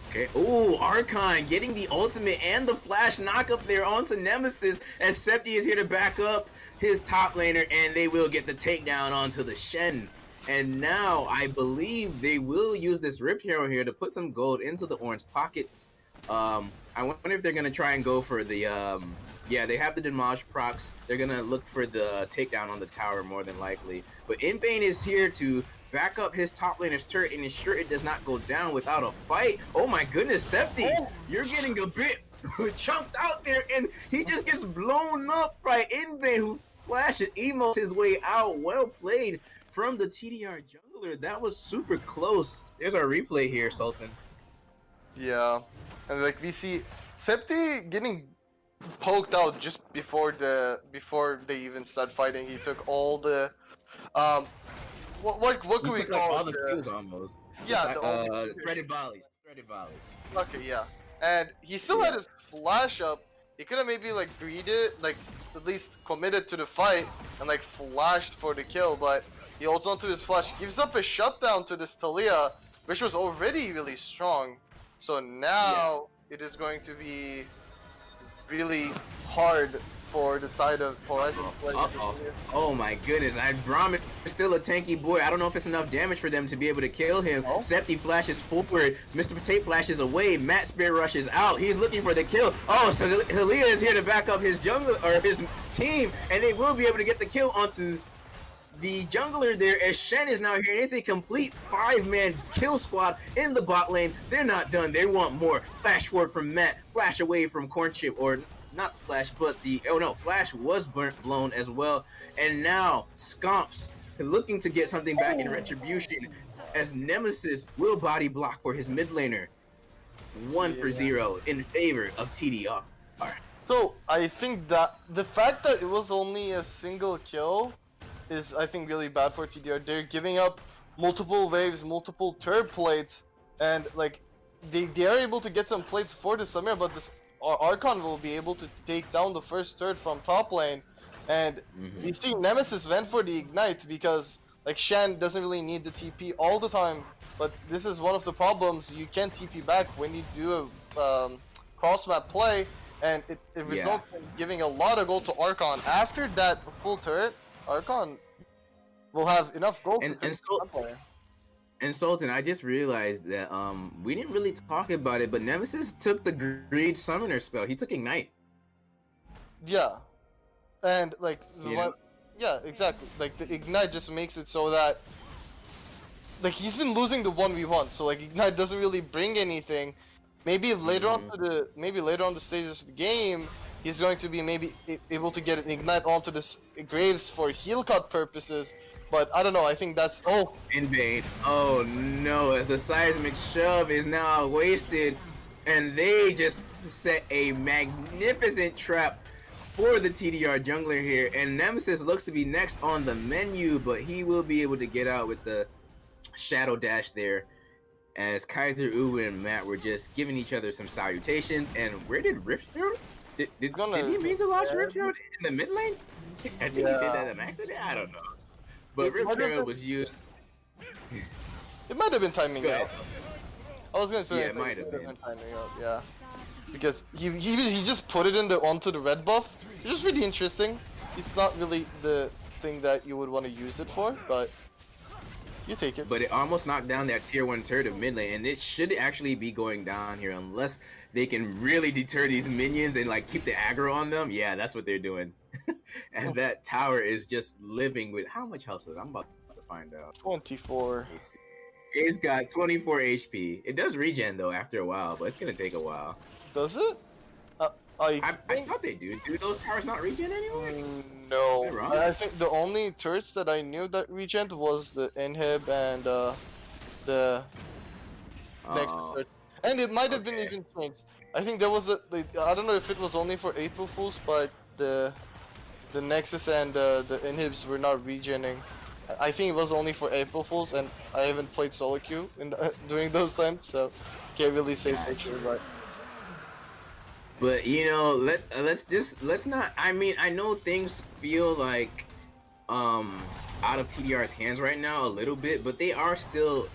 Okay. Oh, Archon getting the ultimate and the flash knockup there onto Nemesis, as Septi is here to back up his top laner, and they will get the takedown onto the Shen. And now I believe they will use this Rift Hero here to put some gold into the orange pockets. I wonder if they're gonna try and go for the yeah, they have the demolish procs. They're gonna look for the takedown on the tower more than likely. But Invain is here to back up his top laner's turret and ensure it does not go down without a fight. Oh my goodness, Septi, you're getting a bit chunked out there, and he just gets blown up by Invain, who flash and emotes his way out. Well played from the TDR jungler. That was super close. There's our replay here, Sultan. Yeah, and like we see Septi getting poked out just before they even start fighting. He took all the what could we call all the kills almost. Yeah, threaded volleys. Okay, yeah, and he still had his flash up. He could have maybe like greeted, like at least committed to the fight and like flashed for the kill, but He holds onto his flash, gives up a shutdown to this Talia, which was already really strong. So now it is going to be really hard for the side of Horizon to play. Oh my goodness, Braum is still a tanky boy. I don't know if it's enough damage for them to be able to kill him. Septi flashes forward, Mr. Potato flashes away, Matt Spear rushes out. He's looking for the kill. Oh, so Halia is here to back up his jungler, or his team, and they will be able to get the kill onto the jungler there, as Shen is now here. It's a complete 5-man kill squad in the bot lane. They're not done. They want more. Flash forward from Matt. Flash away from Cornchip, or not Flash, but the... Oh no, Flash was blown as well. And now, Scomps looking to get something back in retribution, as Nemesis will body block for his mid laner. 1-0 in favor of TDR. So, I think that the fact that it was only a single kill is, I think, really bad for TDR. They're giving up multiple waves, multiple turret plates, and like they are able to get some plates for the Samir, but this Archon will be able to take down the first turret from top lane. And you see Nemesis went for the ignite because like Shen doesn't really need the TP all the time, but this is one of the problems. You can't TP back when you do a cross map play, and it results in giving a lot of gold to Archon. After that full turret, Archon will have enough gold and Sultan, I just realized that we didn't really talk about it, but Nemesis took the Greed Summoner spell. He took Ignite. Yeah. And like yeah, exactly. Like the Ignite just makes it so that like he's been losing the 1v1, so like Ignite doesn't really bring anything. Maybe later on the stages of the game, he's going to be maybe able to get an Ignite onto this Graves for heal cut purposes, but I don't know, I think that's... In vain. Oh no, as the Seismic Shove is now wasted, and they just set a magnificent trap for the TDR jungler here, and Nemesis looks to be next on the menu, but he will be able to get out with the Shadow Dash there, as Kaiser, Uwu, and Matt were just giving each other some salutations. And where did Rift go? Did he mean to launch Rift in the mid lane? I think he did that on accident. I don't know. But Rift was used. It might have been timing out. I was gonna say it might have been timing out. Yeah, because he just put it onto the red buff, which is really interesting. It's not really the thing that you would want to use it for, but you take it. But it almost knocked down that tier 1 turret of mid lane, and it should actually be going down here unless they can really deter these minions and like keep the aggro on them. Yeah, that's what they're doing. As that tower is just living with how much health is it? I'm about to find out. 24. It's got 24 HP. It does regen though after a while, but it's gonna take a while. Does it? I thought they do. Do those towers not regen anymore? No. I think the only turrets that I knew that regen was the inhib and the next turret. And it might have been even changed. I think there was I don't know if it was only for April Fools, but the Nexus and the inhibs were not regening. I think it was only for April Fools, and I haven't played solo queue during those times, so can't really say for sure. But you know, let's not. I mean, I know things feel like out of TDR's hands right now a little bit, but they are still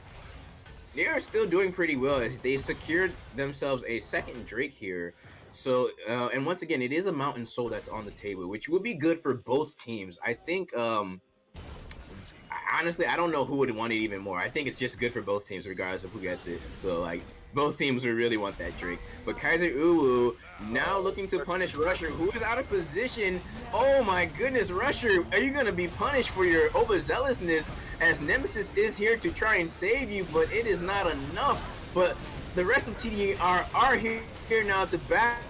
doing pretty well as they secured themselves a second Drake here. So and once again, it is a Mountain Soul that's on the table, which would be good for both teams. I think honestly, I don't know who would want it even more. I think it's just good for both teams regardless of who gets it. So like both teams would really want that Drake. But Kaiser Uwu now looking to punish Rusher, who is out of position. Oh my goodness, Rusher, are you gonna be punished for your overzealousness, as Nemesis is here to try and save you, but it is not enough. But the rest of TDR are here now to back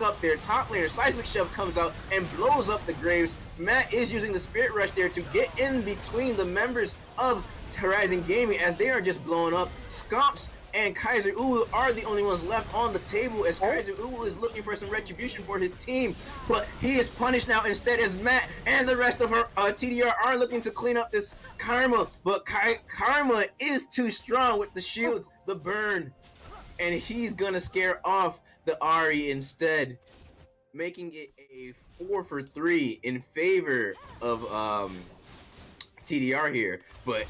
up their top laner. Seismic Shove comes out and blows up the Graves. Matt is using the Spirit Rush there to get in between the members of Horizon Gaming as they are just blowing up. Scomps and Kaiser Uwu are the only ones left on the table, as Kaiser Uwu is looking for some retribution for his team, but he is punished now instead, as Matt and the rest of her TDR are looking to clean up this Karma, but Karma is too strong with the shield, the burn, and he's gonna scare off the Ahri instead, making it a 4-for-3 in favor of TDR here, but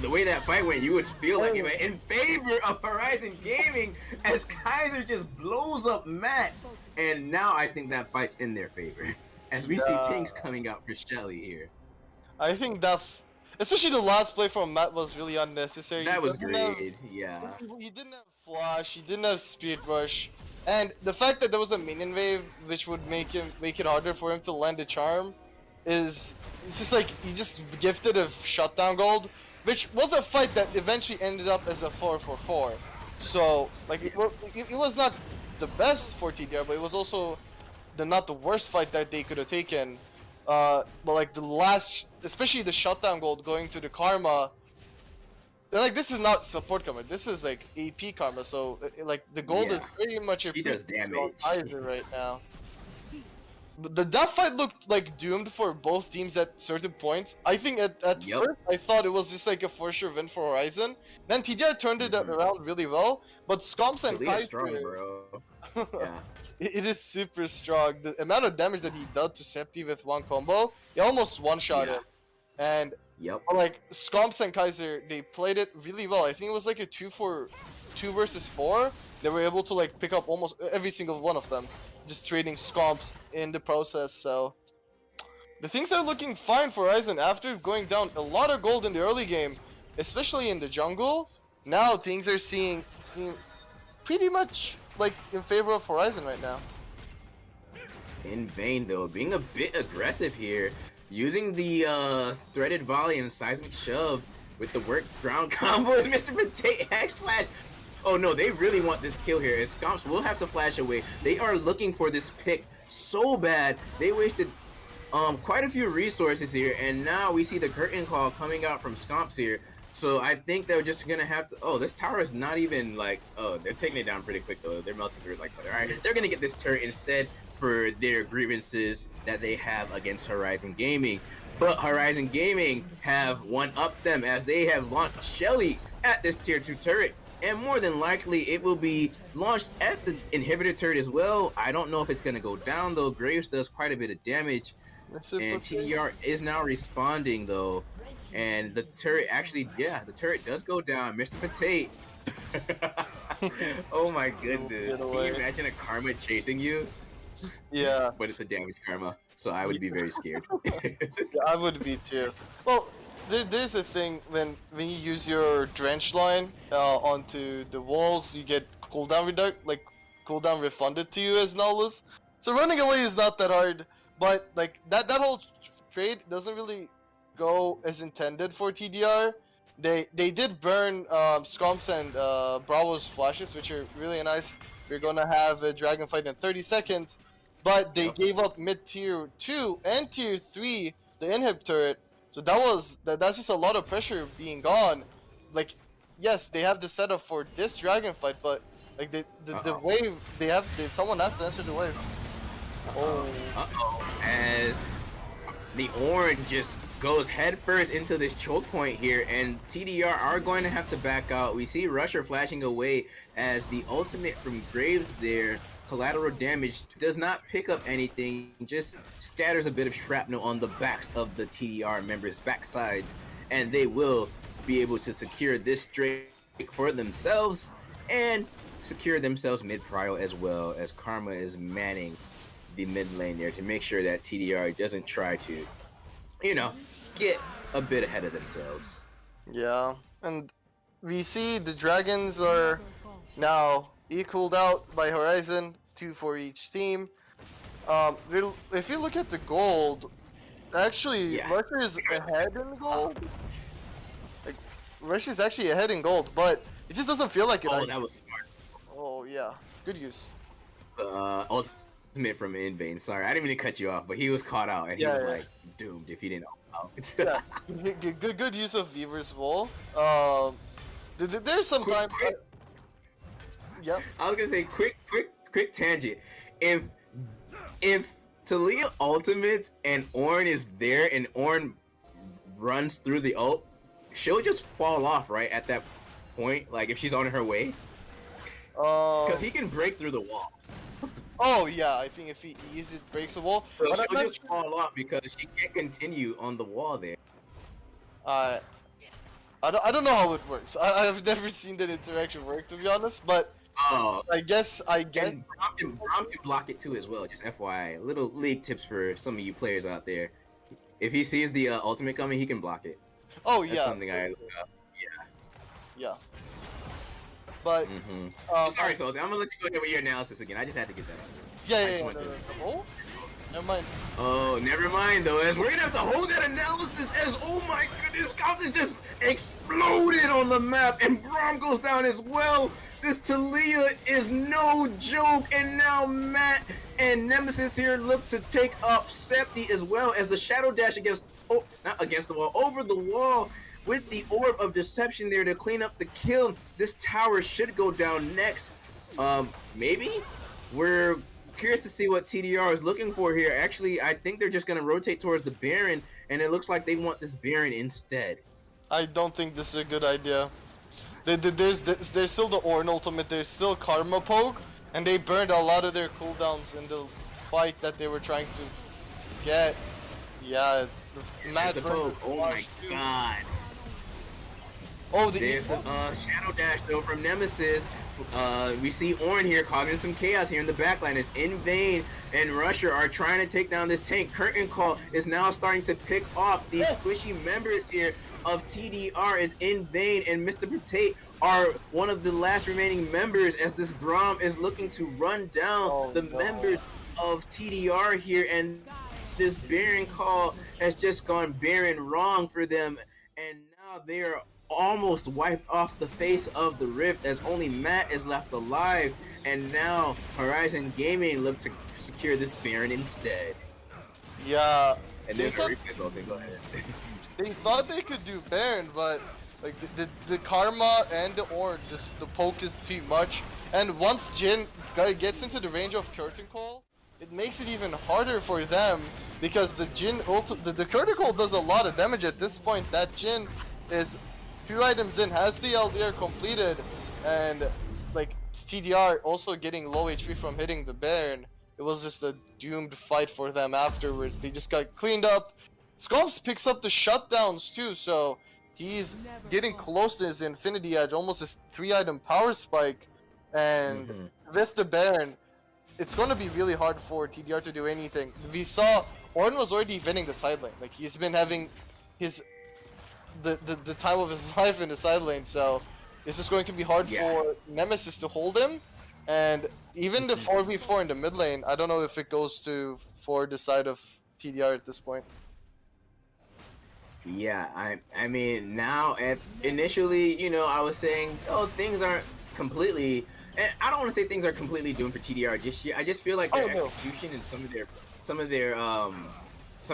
the way that fight went, you would feel like it went in favor of Horizon Gaming as Kaiser just blows up Matt, and now I think that fight's in their favor as we see pings coming out for Shelly here. I think that, especially the last play from Matt was really unnecessary. That was great, yeah. He didn't have flash, he didn't have speed rush, and the fact that there was a minion wave, which would make it harder for him to land a charm, it's just like he just gifted a shutdown gold, which was a fight that eventually ended up as a 4-4-4. So like it was not the best for TDR, but it was also not the worst fight that they could have taken. But like the last, especially the shutdown gold going to the Karma, like this is not support Karma, this is like AP Karma. So like the gold is pretty much she does damage Kaiser right now. But that fight looked like doomed for both teams at certain points. I think at first I thought it was just like a for sure win for Horizon. Then TDR turned it around really well. But Scomps and Kaiser, strong, bro. Yeah. It is super strong. The amount of damage that he did to Septi with one combo, he almost one-shot it. And like Scomps and Kaiser, they played it really well. I think it was like a 2 versus 4. They were able to like pick up almost every single one of them, just trading Scomps in the process. So the things are looking fine for Horizon after going down a lot of gold in the early game, especially in the jungle. Now things are seem pretty much like in favor of Horizon right now. In vain though, being a bit aggressive here, using the threaded volley and seismic shove with the work ground combos. Mr. Potato Axe Flash. Oh no, they really want this kill here. And Scomps will have to flash away. They are looking for this pick so bad. They wasted quite a few resources here, and now we see the curtain call coming out from Scomps here. So I think they're just gonna have to. Oh, this tower is not even like. Oh, they're taking it down pretty quick though. They're melting through it like butter. All right, they're gonna get this turret instead for their grievances that they have against Horizon Gaming. But Horizon Gaming have one-upped them as they have launched Shelly at this tier 2 turret. And more than likely, it will be launched at the inhibitor turret as well. I don't know if it's going to go down, though. Graves does quite a bit of damage. And TDR is now responding, though. And the turret actually, the turret does go down. Mr. Potato. Oh my goodness. Can you imagine a Karma chasing you? Yeah. But it's a damage Karma, so I would be very scared. I would be too. Well, there's a thing when you use your drench line onto the walls, you get cooldown cooldown refunded to you as Nullus. So running away is not that hard, but like that whole trade doesn't really go as intended for TDR. They did burn Scomps and Bravo's flashes, which are really nice. We're gonna have a dragon fight in 30 seconds, but they gave up mid tier 2 and tier 3 the inhib turret. So that's just a lot of pressure being gone. Like, yes, they have the setup for this dragon fight, but like the wave someone has to answer the wave. As the orange just goes headfirst into this choke point here, and TDR are going to have to back out. We see Rusher flashing away as the ultimate from Graves there. Collateral damage does not pick up anything, just scatters a bit of shrapnel on the backs of the TDR members' backsides, and they will be able to secure this Drake for themselves and secure themselves mid-prio as well, as Karma is manning the mid lane there to make sure that TDR doesn't try to, get a bit ahead of themselves. Yeah, and we see the dragons are now equaled out by Horizon, 2 for each team. If you look at the gold, actually Rusher is ahead in gold. Like Rusher is actually ahead in gold, but it just doesn't feel like it. Oh, that was smart. Oh yeah, good use. Ultimate from In Vain. Sorry, I didn't mean to cut you off, but he was caught out and he was like doomed if he didn't. Good use of Weaver's Wall. There's some time. Yep. I was gonna say quick tangent. If Talia ultimates and Ornn is there and Ornn runs through the ult, she'll just fall off right at that point. Like if she's on her way, because he can break through the wall. Oh yeah, I think if he easily breaks the wall, so she'll just fall off because she can't continue on the wall there. Uh, I don't know how it works. I've never seen that interaction work, to be honest. But Oh, I guess. and Braum can block it too as well. Just FYI, little league tips for some of you players out there. If he sees the ultimate coming, he can block it. Oh That's yeah. something I. Yeah. But Sorry, Salty. I'm gonna let you go ahead with your analysis again. I just had to get that out. yeah. Oh, never mind. Oh, never mind though, as we're gonna have to hold that analysis as, oh my goodness, Compton just exploded on the map, and Braum goes down as well. This Talia is no joke, and now Matt and Nemesis here look to take up Septi as well as the Shadow Dash not against the wall, over the wall with the Orb of Deception there to clean up the kill. This tower should go down next. Maybe? We're curious to see what TDR is looking for here. Actually, I think they're just going to rotate towards the Baron, and it looks like they want this Baron instead. I don't think this is a good idea. There's still the Orn ultimate, there's still Karma Poke, and they burned a lot of their cooldowns in the fight that they were trying to get. Yeah, it's the mad poke. Oh my god. Oh, there's the Shadow Dash though from Nemesis. We see Orn here causing some chaos here in the backline as In Vain and Rusher are trying to take down this tank. Curtain Call is now starting to pick off these squishy members here of TDR as In Vain and Mr. Potate are one of the last remaining members as this Braum is looking to run down members of TDR here, and this Baron call has just gone Baron wrong for them, and now they are almost wiped off the face of the rift as only Matt is left alive, and now Horizon Gaming look to secure this Baron instead. Yeah. And there's a replay ulting. Go ahead. They thought they could do Baron, but like the Karma and the Orn, just the poke is too much. And once Jin gets into the range of Curtain Call, it makes it even harder for them because the Jin the Curtain Call does a lot of damage at this point. That Jin is 2 items in, has the LDR completed, and like TDR also getting low HP from hitting the Baron. It was just a doomed fight for them afterwards. They just got cleaned up. Scops picks up the shutdowns too, so he's getting close to his Infinity Edge, almost his 3-item power spike. And with the Baron, it's going to be really hard for TDR to do anything. We saw Orn was already winning the side lane. Like, he's been having his the time of his life in the side lane, so it's just going to be hard for Nemesis to hold him. And even the 4v4 in the mid lane, I don't know if it goes for the side of TDR at this point. Yeah, I mean, now, initially, you know, I was saying, oh, things aren't completely, and I don't want to say things are completely doomed for TDR just yet. I just feel like their execution and some of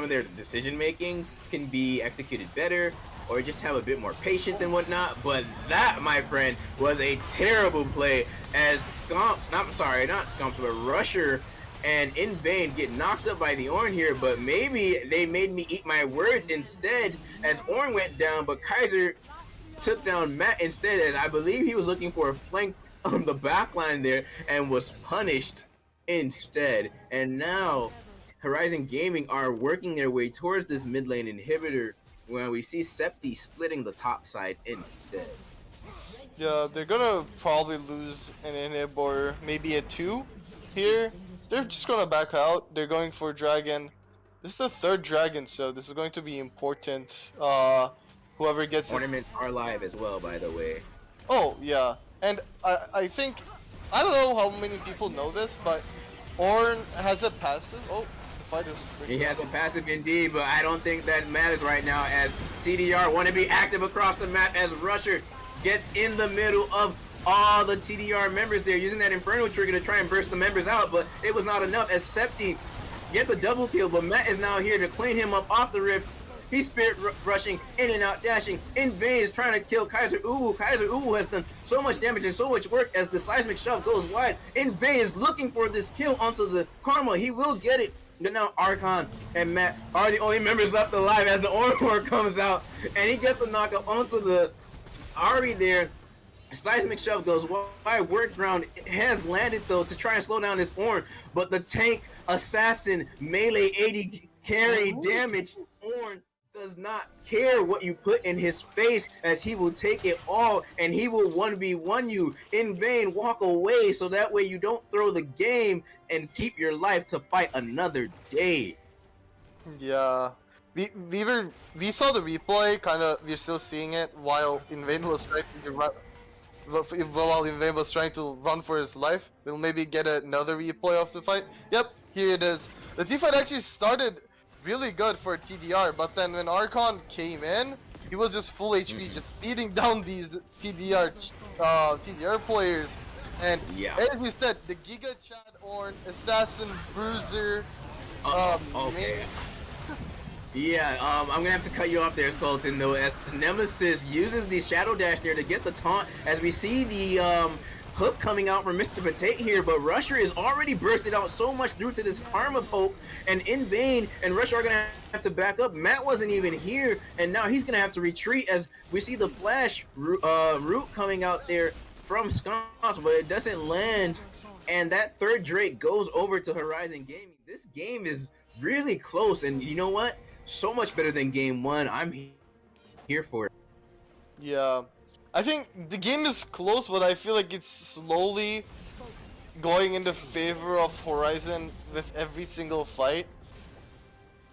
their decision makings can be executed better, or just have a bit more patience and whatnot. But that, my friend, was a terrible play as Scumps, but Rusher and In Vain get knocked up by the Orn here, but maybe they made me eat my words instead as Orn went down, but Kaiser took down Matt instead, as I believe he was looking for a flank on the backline there and was punished instead. And now Horizon Gaming are working their way towards this mid lane inhibitor when we see Septi splitting the top side instead. Yeah, they're gonna probably lose an inhib or maybe a 2 here. They're just gonna back out. They're going for Dragon. This is the 3rd Dragon, so this is going to be important. Whoever gets Ornaments are live as well, by the way. Oh, yeah. And I think, I don't know how many people know this, but Orn has a passive. Oh, the fight is pretty He has a passive indeed, but I don't think that matters right now as TDR want to be active across the map as Rusher gets in the middle of all the TDR members there, using that Inferno trigger to try and burst the members out, but it was not enough as Septi gets a double kill, but Matt is now here to clean him up off the rift. He's spirit rushing, in and out, dashing. In Vain is trying to kill Kaiser Uwu. Kaiser Uwu has done so much damage and so much work as the seismic shove goes wide. In Vain is looking for this kill onto the Karma. He will get it. But now Archon and Matt are the only members left alive as the Ornor comes out, and he gets the knockup onto the Ari there. Seismic shove goes wide. Word ground has landed though to try and slow down this Orn, but the tank assassin melee 80 carry damage Orn does not care what you put in his face, as he will take it all and he will 1v1 you. In vain, walk away so that way you don't throw the game and keep your life to fight another day. Yeah. We saw the replay, we're still seeing it while Invain was trying to run for his life. We'll maybe get another replay of the fight. Yep, here it is. The team fight actually started really good for TDR, but then when Archon came in, he was just full HP, just beating down these TDR players. And as we said, the Giga Chad Ornn, Assassin, Bruiser, okay. Yeah, I'm gonna have to cut you off there, Sultan, though, as Nemesis uses the Shadow Dash there to get the taunt, as we see the hook coming out from Mr. Potate here, but Rusher is already bursted out so much due to this Karma poke, and in vain, and Rusher are gonna have to back up. Matt wasn't even here, and now he's gonna have to retreat, as we see the flash root coming out there from Sconce, but it doesn't land, and that third Drake goes over to Horizon Gaming. This game is really close, and you know what? So much better than game one. I'm here for it. Yeah, I think the game is close, but I feel like it's slowly going in the favor of Horizon with every single fight.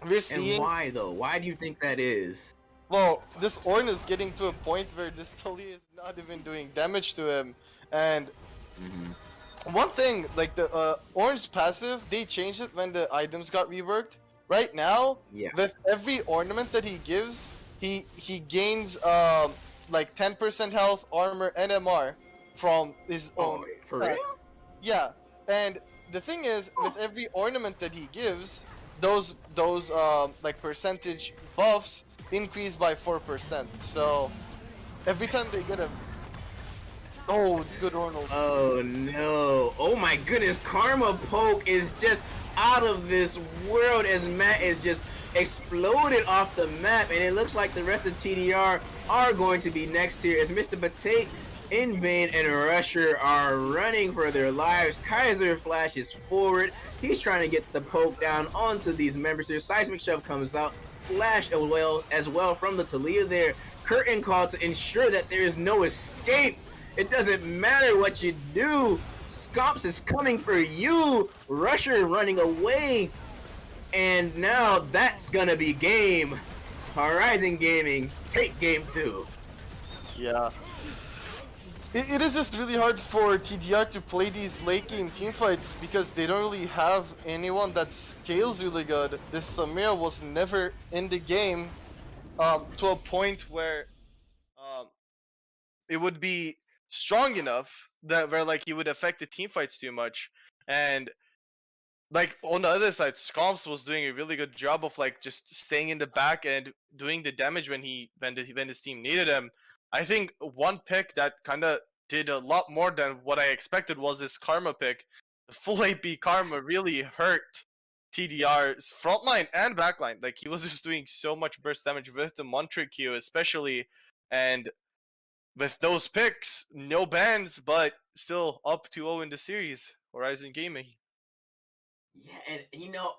We're seeing. And why though? Why do you think that is? Well, this Ornn is getting to a point where this Talia is not even doing damage to him, and one thing, like the Ornn's passive, they changed it when the items got reworked. Right now, with every ornament that he gives, he gains like 10% health, armor, and MR from his own. For real? Yeah, and the thing is, with every ornament that he gives, those like percentage buffs increase by 4%. So every time they get a good Arnold. Oh no! Oh my goodness! Karma poke is just out of this world, as Matt is just exploded off the map, and it looks like the rest of TDR are going to be next here, as Mr. Potate, In Vain, and Rusher are running for their lives. Kaiser flashes forward. He's trying to get the poke down onto these members here. Seismic Shove comes out. Flash as well from the Talia there. Curtain call to ensure that there is no escape. It doesn't matter what you do. Sconce is coming for you. Rusher running away. And now that's gonna be game. Horizon Gaming, take game 2. Yeah. It is just really hard for TDR to play these late game teamfights because they don't really have anyone that scales really good. This Samira was never in the game to a point where it would be strong enough that where like he would affect the teamfights too much. And like on the other side, Sconce was doing a really good job of like just staying in the back and doing the damage when his team needed him. I think one pick that kind of did a lot more than what I expected was this Karma pick. The full AP Karma really hurt TDR's frontline and backline. Like he was just doing so much burst damage with the Mantra Q especially, and with those picks, no bans, but still up 2-0 in the series. Horizon Gaming. Yeah, and you know,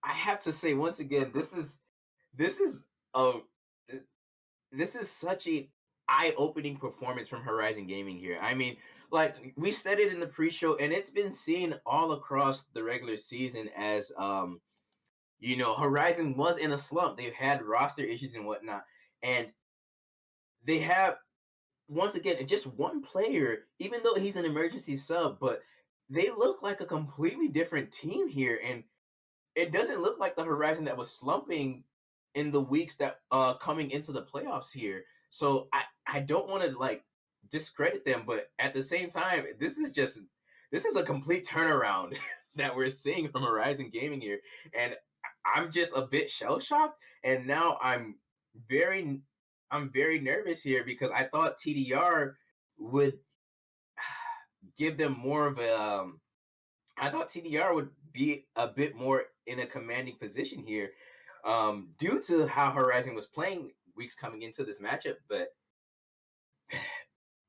I have to say once again, this is such an eye-opening performance from Horizon Gaming here. I mean, like we said it in the pre-show, and it's been seen all across the regular season as you know, Horizon was in a slump. They've had roster issues and whatnot, and they have, once again, just one player, even though he's an emergency sub, but they look like a completely different team here, and it doesn't look like the Horizon that was slumping in the weeks that coming into the playoffs here. So I don't want to like discredit them, but at the same time, this is a complete turnaround that we're seeing from Horizon Gaming here, and I'm just a bit shell shocked, and now I'm very nervous here because I thought TDR would give them more of a I thought TDR would be a bit more in a commanding position here due to how Horizon was playing weeks coming into this matchup, but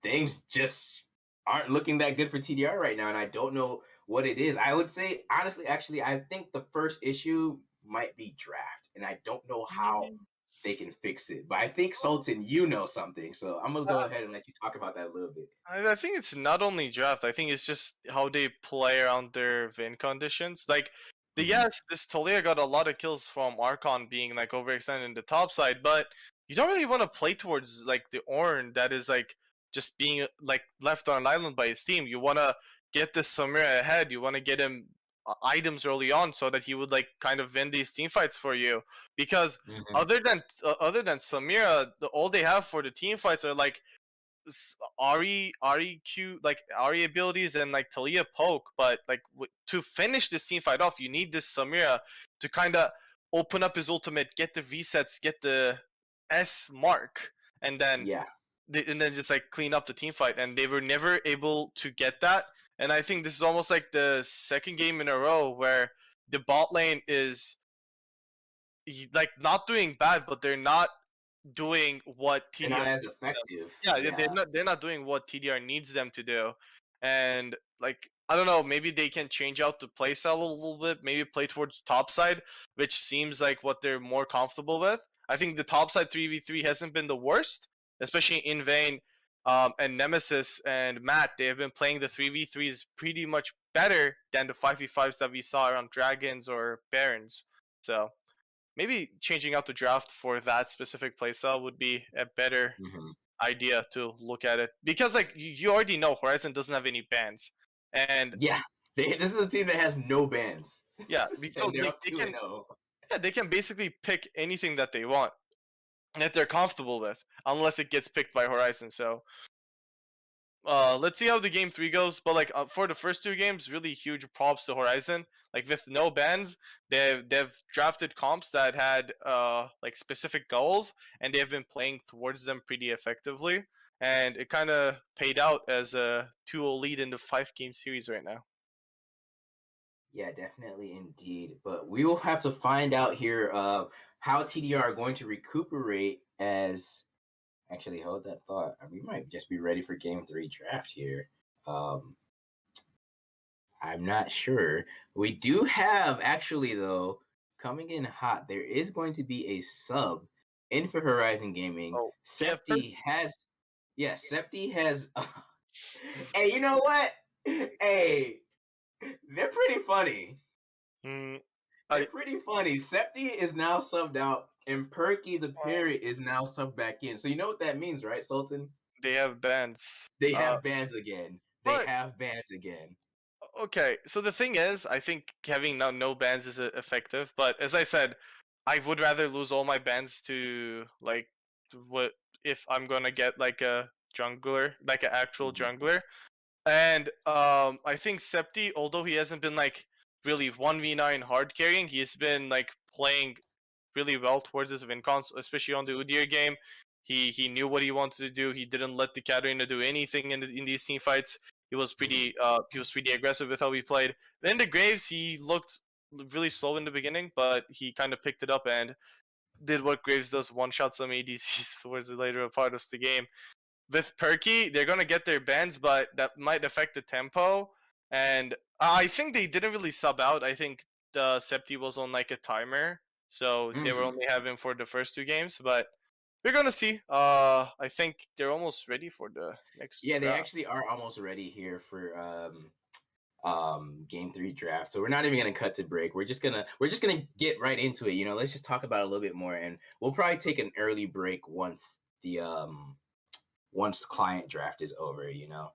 things just aren't looking that good for TDR right now, and I don't know what it is. I would say, honestly, actually, I think the first issue might be draft, and I don't know how they can fix it. But I think Sultan, you know something, so I'm gonna go ahead and let you talk about that a little bit. I think it's not only draft. I think it's just how they play around their win conditions. Like, yes, this Talia got a lot of kills from Archon being like overextended in the top side, but you don't really want to play towards like the Ornn that is like just being like left on an island by his team. You want to get this Samira ahead. You want to get him items early on so that he would like kind of win these team fights for you. Because other than Samira, all they have for the team fights are like Q like Ari abilities and like Talia poke, but like to finish this team fight off, you need this Samira to kind of open up his ultimate, get the V sets, get the S mark, and then just like clean up the team fight. And they were never able to get that. And I think this is almost like the second game in a row where the bot lane is like not doing bad, but they're not doing what TDR they're not as effective. They're not doing what TDR needs them to do. And like I don't know, maybe they can change out the playstyle a little bit, maybe play towards top side, which seems like what they're more comfortable with. I think the top side 3v3 hasn't been the worst, especially in Vayne and Nemesis and Matt. They have been playing the 3v3s pretty much better than the 5v5s that we saw around Dragons or Barons. So maybe changing out the draft for that specific playstyle would be a better idea to look at it. Because like you already know Horizon doesn't have any bans. And this is a team that has no bans. Yeah, so they can basically pick anything that they want that they're comfortable with, unless it gets picked by Horizon. So let's see how the game 3 goes. But like for the first 2 games, really huge props to Horizon. Like with no bans, they've drafted comps that had like specific goals, and they've been playing towards them pretty effectively. And it kind of paid out as a 2-0 lead in the 5-game series right now. Yeah, definitely indeed. But we will have to find out here how TDR are going to recuperate as... Actually, hold that thought. We might just be ready for Game 3 draft here. I'm not sure. We do have, actually, though, coming in hot, there is going to be a sub in for Horizon Gaming. Septi has... Yeah, Septi has... Hey, you know what? Hey, they're pretty funny. They're pretty funny. Septi is now subbed out, and Perky the Parrot is now subbed back in. So you know what that means, right, Sultan? They have bans. They have bans again. Okay, so the thing is, I think having now no bans is effective. But as I said, I would rather lose all my bans to like what if I'm gonna get like a jungler, like an actual jungler. And I think Septi, although he hasn't been like really 1v9 hard carrying, he's been like playing really well towards his win cons, especially on the Udyr game. He knew what he wanted to do. He didn't let the Katarina do anything in these team fights. He was pretty aggressive with how he played. Then the Graves, he looked really slow in the beginning, but he kind of picked it up and did what Graves does, one-shot some ADCs towards the later part of the game. With Perky, they're going to get their bans, but that might affect the tempo. And I think they didn't really sub out. I think the Septi was on like a timer, so they were only having for the first 2 games. But we're going to see. I think they're almost ready for the next draft. They actually are almost ready here for Game 3 draft. So we're not even going to cut to break. We're just gonna get right into it. You know, let's just talk about it a little bit more, and we'll probably take an early break once the client draft is over, you know.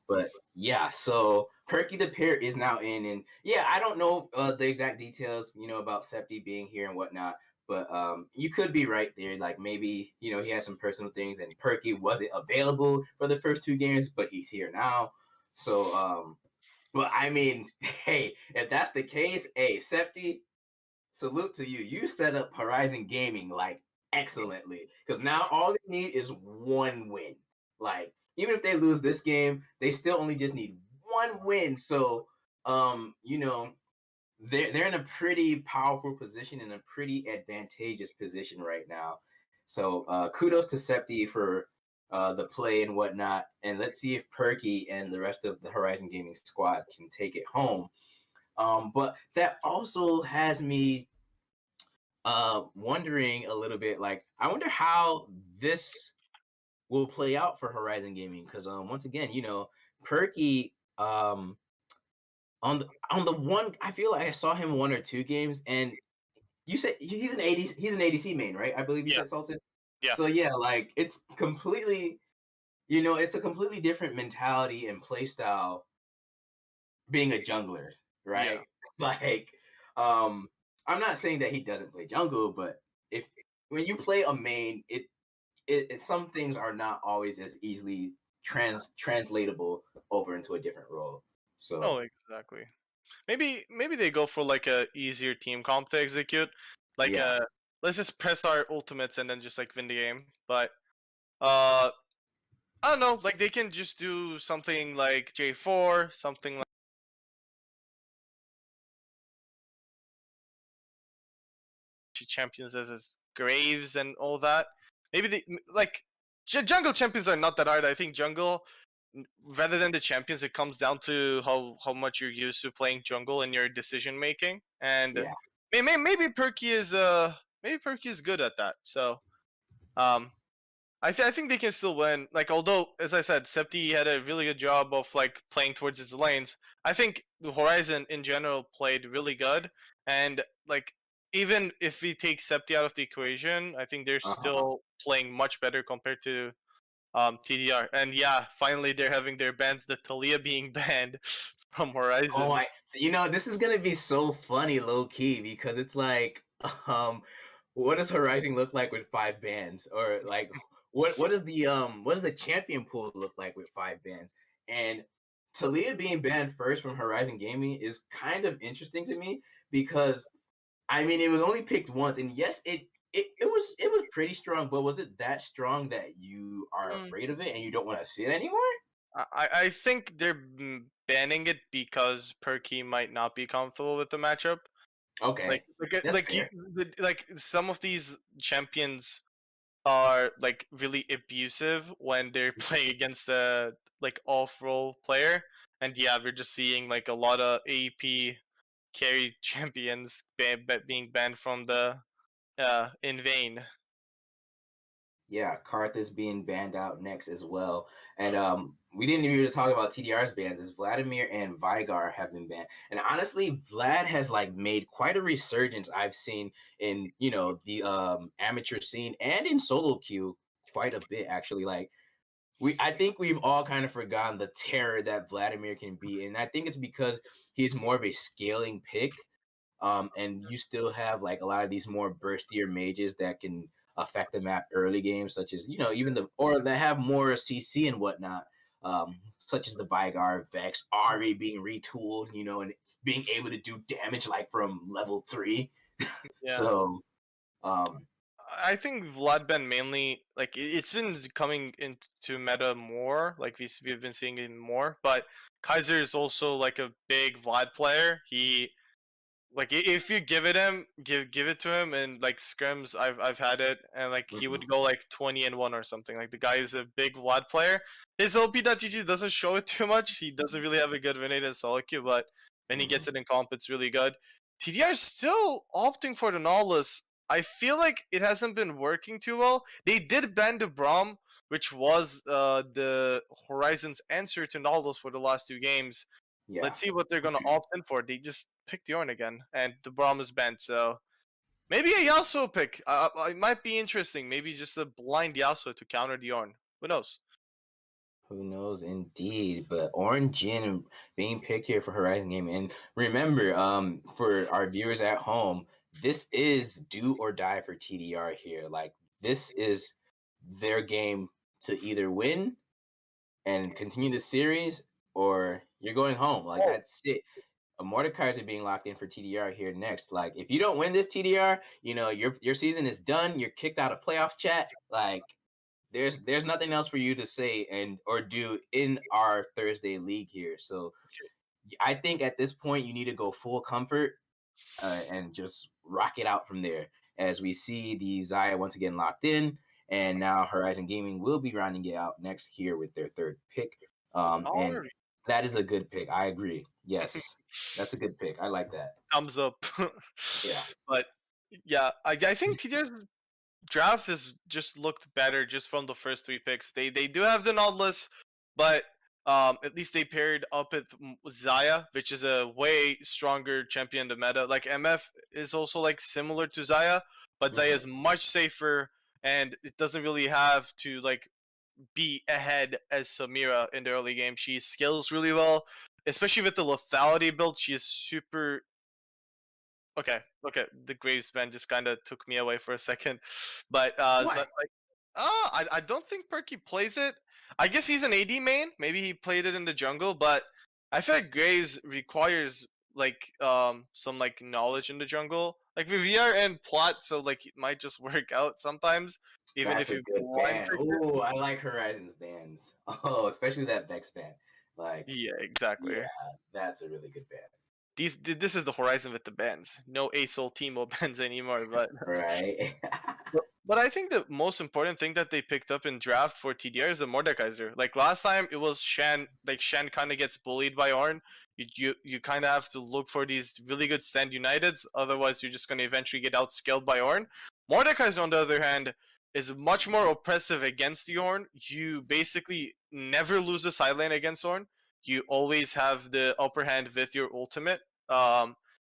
But yeah, so Perky the Parrot is now in, and yeah, I don't know the exact details, you know, about Septi being here and whatnot, but you could be right there. Like maybe, you know, he has some personal things, and Perky wasn't available for the first 2 games, but he's here now. So, but I mean, hey, if that's the case, hey, Septi, salute to you. You set up Horizon Gaming like excellently, because now all they need is 1 win. Like, even if they lose this game, they still only just need 1 win. So, you know, they're in a pretty powerful position, in a pretty advantageous position right now. So, kudos to Septi for the play and whatnot. And let's see if Perky and the rest of the Horizon Gaming squad can take it home. But that also has me wondering a little bit, like, I wonder how this will play out for Horizon Gaming, because once again, Perky, on the one, I feel like I saw him 1 or 2 games, and you said he's an ADC main, right? I believe you Yeah. said Sultan. Yeah. So yeah, like it's a completely different mentality and play style being a jungler, right? Yeah. Like, I'm not saying that he doesn't play jungle, but if when you play a main, some things are not always as easily translatable over into a different role. Oh, So exactly. Maybe they go for like a easier team comp to execute. Like yeah, let's just press our ultimates and then just like win the game. But uh I don't know, like they can just do something like J4, something like champions as Graves and all that. Maybe they like jungle champions are not that hard. I think jungle, rather than the champions, it comes down to how much you're used to playing jungle and your decision making. And yeah. maybe Perky is good at that. So um I think they can still win. Like, although, as I said, Septi had a really good job of like playing towards his lanes. I think the Horizon in general played really good, and like even if we take Septi out of the equation, I think they're Uh-huh. still playing much better compared to TDR. And yeah, finally they're having their bans. The Talia being banned from Oh, Horizon. this is gonna be so funny, low key, because it's like, um, what does Horizon look like with 5 bands, or like, what does the champion pool look like with 5 bands? And Talia being banned first from Horizon Gaming is kind of interesting to me because I mean it was only picked once, and yes, it was pretty strong, but was it that strong that you are Mm, afraid of it and you don't want to see it anymore? I think they're banning it because Perky might not be comfortable with the matchup. Like Okay, that's like fair. like some of these champions are like really abusive when they're playing against a like off-role player, and yeah, we're just seeing like a lot of AP carry champions being banned from the in vain. Yeah, Karth is being banned out next as well. And we didn't even talk about TDR's bans. As Vladimir and Vigar have been banned. And honestly, Vlad has like made quite a resurgence I've seen in, the amateur scene and in solo queue quite a bit actually. Like I think we've all kind of forgotten the terror that Vladimir can be. And I think it's because he's more of a scaling pick, and you still have like a lot of these more burstier mages that can affect the map early games, such as even or that have more CC and whatnot, such as the Vigar, Vex, Ari being retooled, and being able to do damage like from level 3. Yeah. So, um, I think Vlad ban mainly like it's been coming into meta more. Like we've been seeing it more, but Kaiser is also like a big Vlad player. He like if you give it to him and like scrims, I've had it, and like he mhm, would go like 20-1 or something. Like the guy is a big Vlad player. His OP.GG doesn't show it too much. He doesn't really have a good win rate in solo queue, but when he mhm. gets it in comp, it's really good. TDR is still opting for the Nautilus. I feel like it hasn't been working too well. They did ban the Braum, which was the Horizon's answer to Nautilus for the last 2 games. Yeah. Let's see what they're gonna opt in for. They just picked Yorn again, and the Braum is banned. So maybe a Yasuo pick. It might be interesting. Maybe just a blind Yasuo to counter the Yorn. Who knows? Who knows, indeed. But Orange Jin being picked here for Horizon Gaming. And remember, for our viewers at home, this is do or die for TDR here. Like, this is their game to either win and continue the series, or you're going home. Like, Oh, that's it. Mordecai's are being locked in for TDR here next. Like, if you don't win this TDR, your season is done. You're kicked out of playoff chat. Like, there's nothing else for you to say and or do in our Thursday league here. So I think at this point you need to go full comfort, and just rock it out from there. As we see the Zaya once again locked in, and now Horizon Gaming will be rounding it out next here with their third pick. And already. that is a good pick. I agree. Yes, that's a good pick. I like that. Thumbs up. Yeah. But Yeah, I think TDR's draft has just looked better just from the first 3 picks. They do have the Nautilus, but at least they paired up with Zaya, which is a way stronger champion in the meta. Like MF is also like similar to Zaya, but Zaya is much safer and it doesn't really have to like be ahead as Samira in the early game. She scales really well, especially with the lethality build. She is super. Okay, the Graves ban just kind of took me away for a second, but Why? I don't think Perky plays it. I guess he's an AD main. Maybe he played it in the jungle, but I feel like Graves requires like some like knowledge in the jungle, like Vivier and Plot. So like it might just work out sometimes, even That's if a you good blind ban. trigger. Ooh, I like Horizon's bans. Oh, especially that Vex ban. Like, Yeah, exactly. yeah, that's a really good ban. This is the Horizon with the bans. No ASOL Teemo bans anymore, but Right? But I think the most important thing that they picked up in draft for TDR is a Mordekaiser. Like last time, it was Shan. Like Shan kind of gets bullied by Ornn. You kind of have to look for these really good stand Uniteds. Otherwise, you're just going to eventually get outscaled by Ornn. Mordekaiser, on the other hand, is much more oppressive against the Ornn. You basically never lose a side lane against Ornn. You always have the upper hand with your ultimate.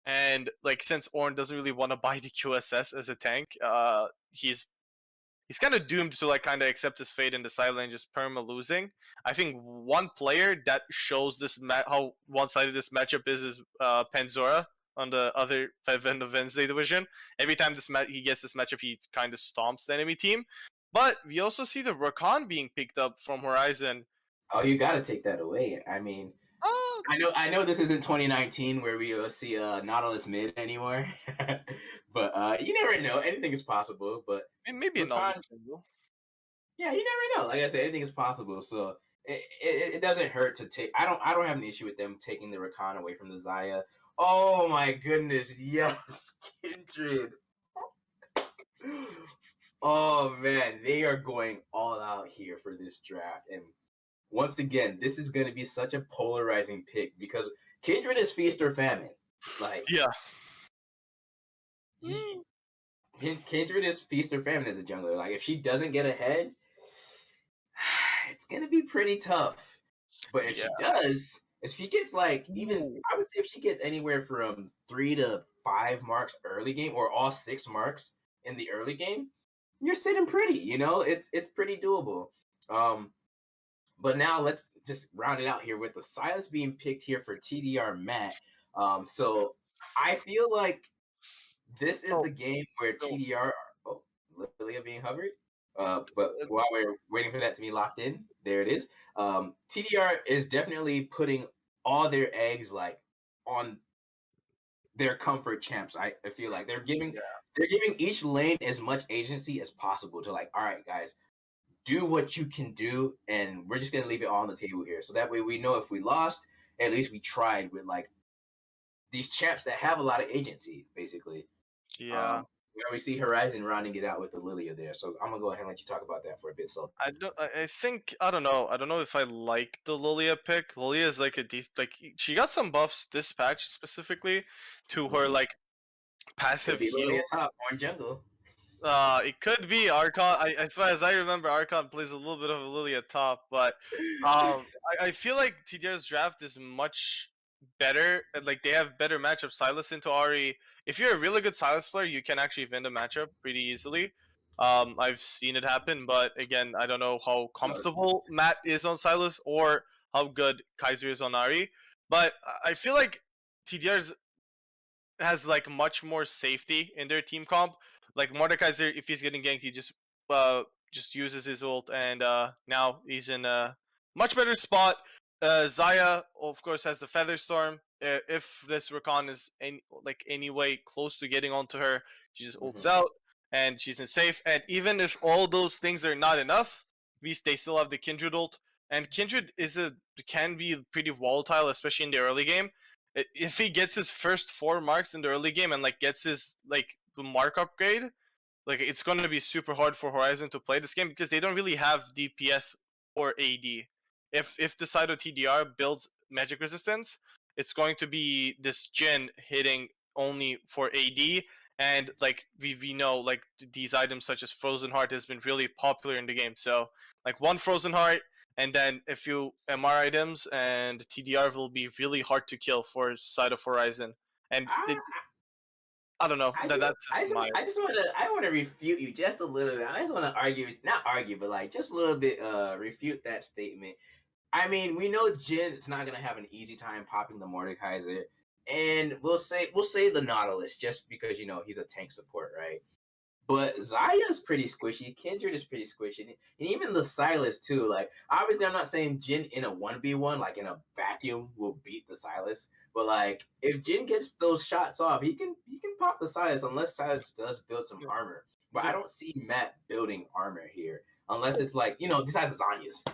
And like since Ornn doesn't really want to buy the QSS as a tank, he's kind of doomed to like kind of accept his fate in the side lane, just perma losing. I think one player that shows this how one-sided this matchup is Penzora on the other event of Wednesday division. Every time he gets this matchup, he kind of stomps the enemy team. But we also see the Rakan being picked up from Horizon. Oh, you got to take that away. I mean, Oh, I know this isn't 2019 where we will see Nautilus mid anymore, but you never know. Anything is possible. But maybe Rakan, another single. yeah, you never know. Like I said, anything is possible. So it doesn't hurt to take. I don't have an issue with them taking the Rakan away from the Zaya. Oh my goodness, yes, Kindred. Oh man, they are going all out here for this draft, and once again, this is going to be such a polarizing pick because Kindred is feast or famine. Like, Yeah. Kindred is feast or famine as a jungler. Like, if she doesn't get ahead, it's going to be pretty tough. But if she does, if she gets like even, I would say if she gets anywhere from 3 to 5 marks early game or all 6 marks in the early game, you're sitting pretty. You know, it's pretty doable. But now let's just round it out here with the Silas being picked here for TDR Matt. So I feel like this is the game where TDR. Oh, Lilia being hovered. But while we're waiting for that to be locked in, there it is. TDR is definitely putting all their eggs like on their comfort champs. I feel like they're giving each lane as much agency as possible to like, all right, guys, do what you can do, and we're just gonna leave it all on the table here. So that way we know if we lost, at least we tried with like these champs that have a lot of agency, basically. Yeah. We see Horizon rounding it out with the Lilia there. So I'm gonna go ahead and let you talk about that for a bit. So I think I don't know. I don't know if I like the Lilia pick. Lilia is like a decent, like she got some buffs this patch specifically to her like passive heal. Lilia top or jungle. It could be Archon. As far as I remember, Archon plays a little bit of a Lilia top, but I feel like TDR's draft is much better. Like they have better matchups. Silas into Ahri. If you're a really good Silas player, you can actually win the matchup pretty easily. I've seen it happen, but again, I don't know how comfortable Matt is on Silas or how good Kaiser is on Ahri. But I feel like TDR's has like much more safety in their team comp. Like Mordekaiser, if he's getting ganked, he just uses his ult, and now he's in a much better spot. Zaya, of course, has the Feather Storm. If this Rakan is any way close to getting onto her, she just ults out, and she's in safe. And even if all those things are not enough, they still have the Kindred ult. And Kindred can be pretty volatile, especially in the early game. If he gets his first 4 marks in the early game and like gets his like the mark upgrade, like it's going to be super hard for Horizon to play this game because they don't really have DPS or AD. If the side of TDR builds magic resistance, it's going to be this Jhin hitting only for AD, and like we know like these items such as Frozen Heart has been really popular in the game. So like one Frozen Heart and then a few MR items and TDR will be really hard to kill for side of Horizon. And I, I don't know. I That's just my. I want to refute you just a little bit. I just want to argue, not argue, but like just a little bit refute that statement. I mean, we know Jin is not gonna have an easy time popping the Mordekaiser, and we'll say the Nautilus just because he's a tank support, right? But Zaya's pretty squishy. Kindred is pretty squishy, and even the Silas too. Like, obviously, I'm not saying Jin in a 1v1, like in a vacuum, will beat the Silas. But like, if Jin gets those shots off, he can pop the Silas unless Silas does build some armor. But I don't see Matt building armor here unless it's like besides the Zanya's,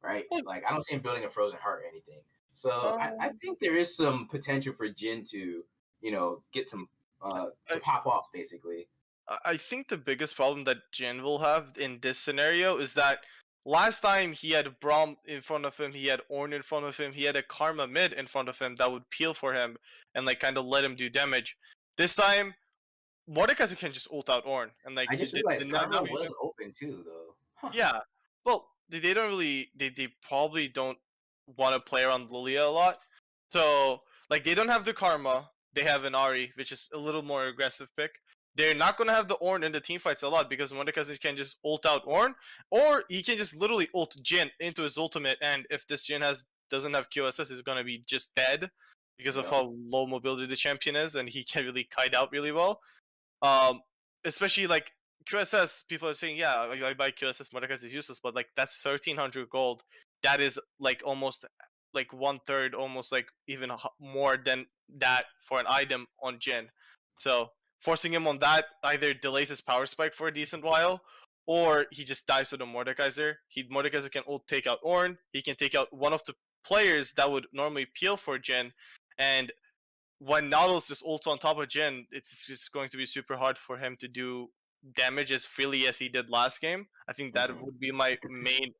right? Like, I don't see him building a Frozen Heart or anything. So I think there is some potential for Jin to get some to pop off basically. I think the biggest problem that Jin will have in this scenario is that last time he had Braum in front of him, he had Ornn in front of him, he had a Karma mid in front of him that would peel for him and like kind of let him do damage. This time, Mordekaiser can just ult out Ornn and like. I just realized Karma was open too, though. Huh. Yeah, well, they don't really. They probably don't want to play around Lilia a lot, so like they don't have the Karma. They have an Ahri, which is a little more aggressive pick. They're not going to have the Ornn in the team fights a lot because Mordekaiser can just ult out Ornn, or he can just literally ult Jin into his ultimate, and if this Jin doesn't have QSS, he's going to be just dead because of how low mobility the champion is, and he can really kite out really well. Especially like QSS, people are saying, yeah, I buy QSS, Mordekaiser is useless, but like that's 1,300 gold. That is like almost like 1/3, almost like even more than that for an item on Jin. So forcing him on that either delays his power spike for a decent while, or he just dies to the Mordekaiser. Mordekaiser can ult take out Ornn. He can take out one of the players that would normally peel for Jin, and when Nautilus just ults on top of Jin, it's just going to be super hard for him to do damage as freely as he did last game. I think that would be my main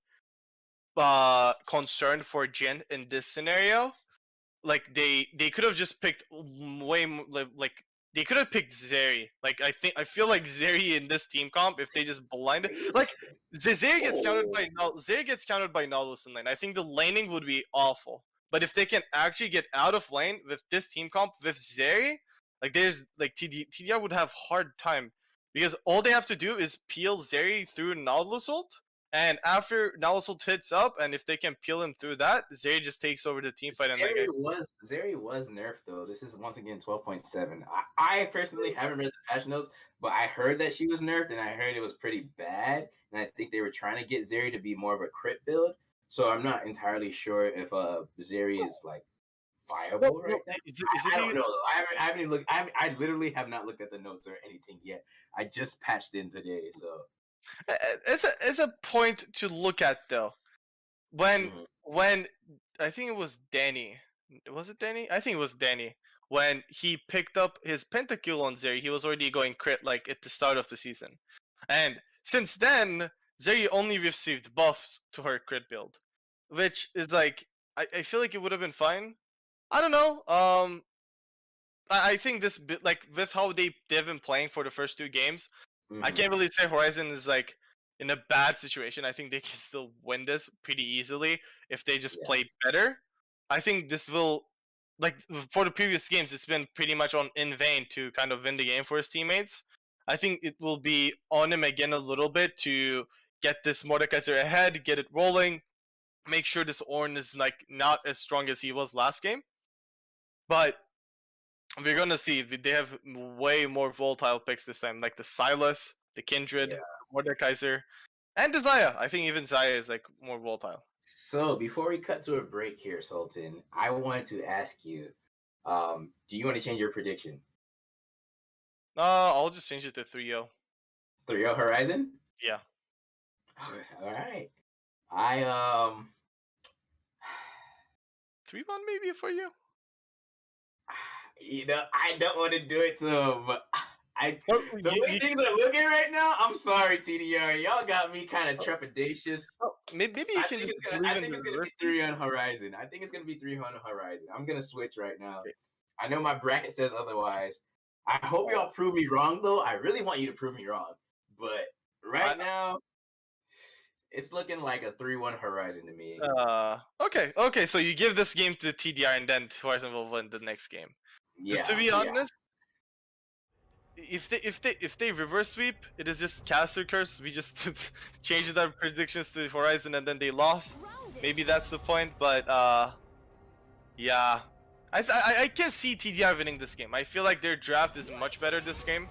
concern for Jin in this scenario. Like they could have just picked way more, like they could have picked Zeri. Like I feel like Zeri in this team comp, if they just blinded, like Zeri gets countered by Nautilus in lane. I think the laning would be awful. But if they can actually get out of lane with this team comp with Zeri, like there's like TDR would have hard time because all they have to do is peel Zeri through Nautilus ult, and after Nautilus ult hits up, and if they can peel him through that, Zeri just takes over the team fight. And Zeri was nerfed though. This is once again 12.7. I personally haven't read the patch notes, but I heard that she was nerfed, and I heard it was pretty bad. And I think they were trying to get Zeri to be more of a crit build. So I'm not entirely sure if Zeri is like viable right now. I don't know. I haven't even looked. I literally have not looked at the notes or anything yet. I just patched in today, so it's a point to look at though. When I think it was Danny. Was it Danny? I think it was Danny. When he picked up his pentakill on Zeri, he was already going crit like at the start of the season, and since then Zeri only received buffs to her crit build, which is like I feel like it would have been fine. I don't know. I think this bit like with how they've been playing for the first 2 games, I can't really say Horizon is like in a bad situation. I think they can still win this pretty easily if they just play better. I think this will like for the previous games, it's been pretty much on in vain to kind of win the game for his teammates. I think it will be on him again a little bit to get this Mordekaiser ahead, get it rolling, make sure this Ornn is like not as strong as he was last game. But we're gonna see they have way more volatile picks this time, like the Silas, the Kindred, Mordekaiser, and the Zaya. I think even Zaya is like more volatile. So before we cut to a break here, Sultan, I wanted to ask you, do you want to change your prediction? I'll just change it to 3-0. 3-0 Horizon? Yeah. All right. 3-1 maybe for you. I don't want to do it to him, but the way things are looking right now, I'm sorry, TDR. Y'all got me kind of trepidatious. Maybe you can just I think it's gonna be 3 on Horizon. I think it's gonna be 3 on Horizon. I'm gonna switch right now. I know my bracket says otherwise. I hope y'all prove me wrong, though. I really want you to prove me wrong. But right now, it's looking like a 3-1 Horizon to me. Okay. So you give this game to TDR, and then Horizon will win the next game. Yeah. To be honest, if they reverse sweep, it is just caster curse. We just changed our predictions to Horizon, and then they lost. Maybe that's the point, but yeah. I can see TDR winning this game. I feel like their draft is much better this game.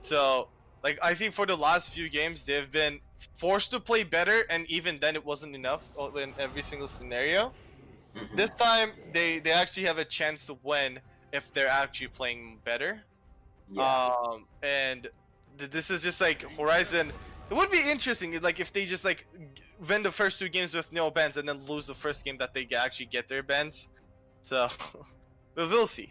So, like, I think for the last few games, they've been forced to play better, and even then it wasn't enough in every single scenario. This time, they actually have a chance to win if they're actually playing better. Yeah. And this is just like Horizon. It would be interesting, like, if they just like win the first 2 games with no bans and then lose the first game that they actually get their bans. So, but we'll see.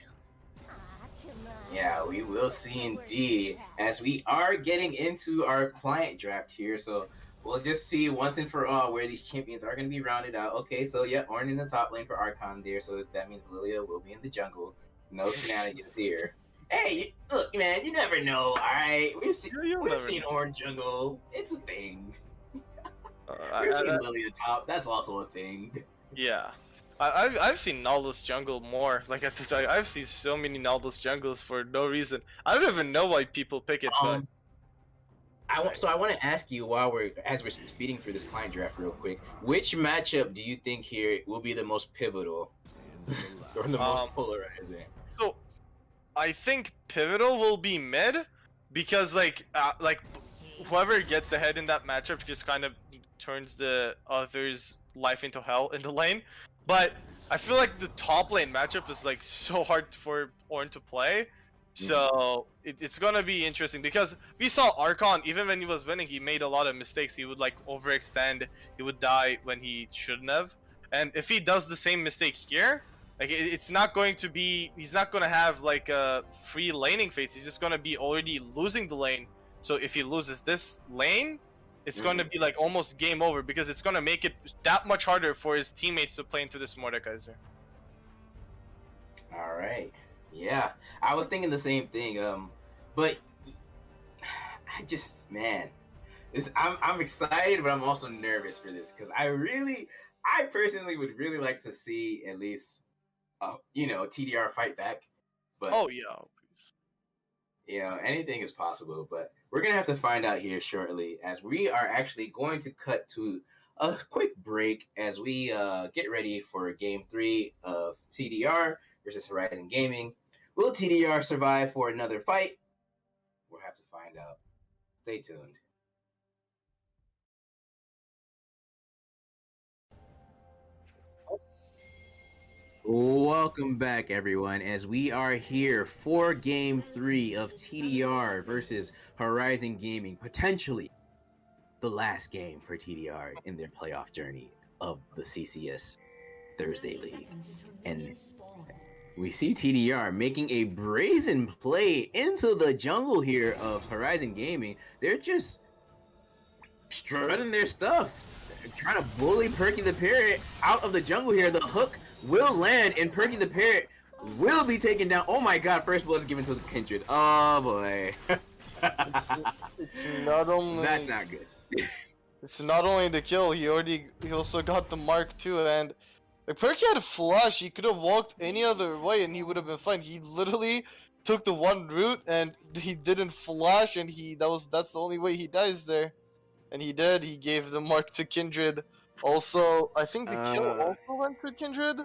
Yeah, we will see indeed, as we are getting into our client draft here. So we'll just see once and for all where these champions are going to be rounded out. Okay, so yeah, Ornn in the top lane for Archon there. So that means Lilia will be in the jungle. No shenanigans here. Hey, look, man, you never know. All right, we've seen Ornn jungle. It's a thing. We've seen Lilia top. That's also a thing. Yeah. I've seen Nautilus jungle more. Like I've seen so many Nautilus jungles for no reason. I don't even know why people pick it. But I want to ask you while we're speeding through this client draft real quick. Which matchup do you think here will be the most pivotal or the most polarizing? So I think pivotal will be mid, because like whoever gets ahead in that matchup just kind of turns the other's life into hell in the lane. But I feel like the top lane matchup is like so hard for Ornn to play. So it's gonna be interesting, because we saw Archon, even when he was winning, he made a lot of mistakes. He would like overextend, he would die when he shouldn't have. And if he does the same mistake here, like it's not going to be, he's not gonna have like a free laning phase. He's just gonna be already losing the lane. So if he loses this lane, it's going to be like almost game over, because it's going to make it that much harder for his teammates to play into this Mordekaiser. All right. Yeah, I was thinking the same thing. But I just, man, I'm excited, but I'm also nervous for this, because I personally would really like to see at least, TDR fight back. But anything is possible, but we're going to have to find out here shortly, as we are actually going to cut to a quick break as we get ready for Game 3 of TDR versus Horizon Gaming. Will TDR survive for another fight? We'll have to find out. Stay tuned. Welcome back, everyone, as we are here for Game 3 of TDR versus Horizon Gaming, potentially the last game for TDR in their playoff journey of the CCS Thursday League. And we see TDR making a brazen play into the jungle here of Horizon Gaming. They're just strutting their stuff, trying to bully Perky the Parrot out of the jungle here. The hook will land, and Perky the Parrot will be taken down. Oh my god, first blood is given to the Kindred. Oh boy. It's not only... That's not good. It's not only the kill, he also got the mark too, and like, Perky had a flash. He could have walked any other way and he would have been fine. He literally took the one route and he didn't flash, and that's the only way he dies there. And he did. He gave the mark to Kindred. Also, I think the kill also went to Kindred.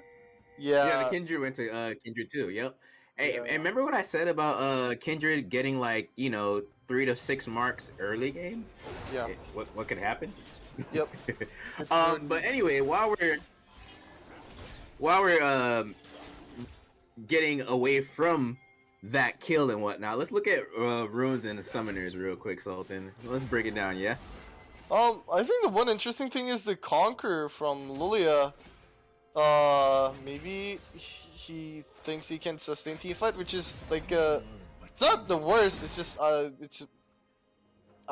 Yeah, the Kindred went to Kindred too. Yep. Hey, and remember what I said about Kindred getting like 3 to 6 marks early game? Yeah. What could happen? Yep. But anyway, while we're getting away from that kill and whatnot, let's look at runes and summoners real quick, Sultan. Let's break it down, yeah. I think the one interesting thing is the Conquer from Lilia. Maybe he thinks he can sustain team fight, which is like it's not the worst. It's just I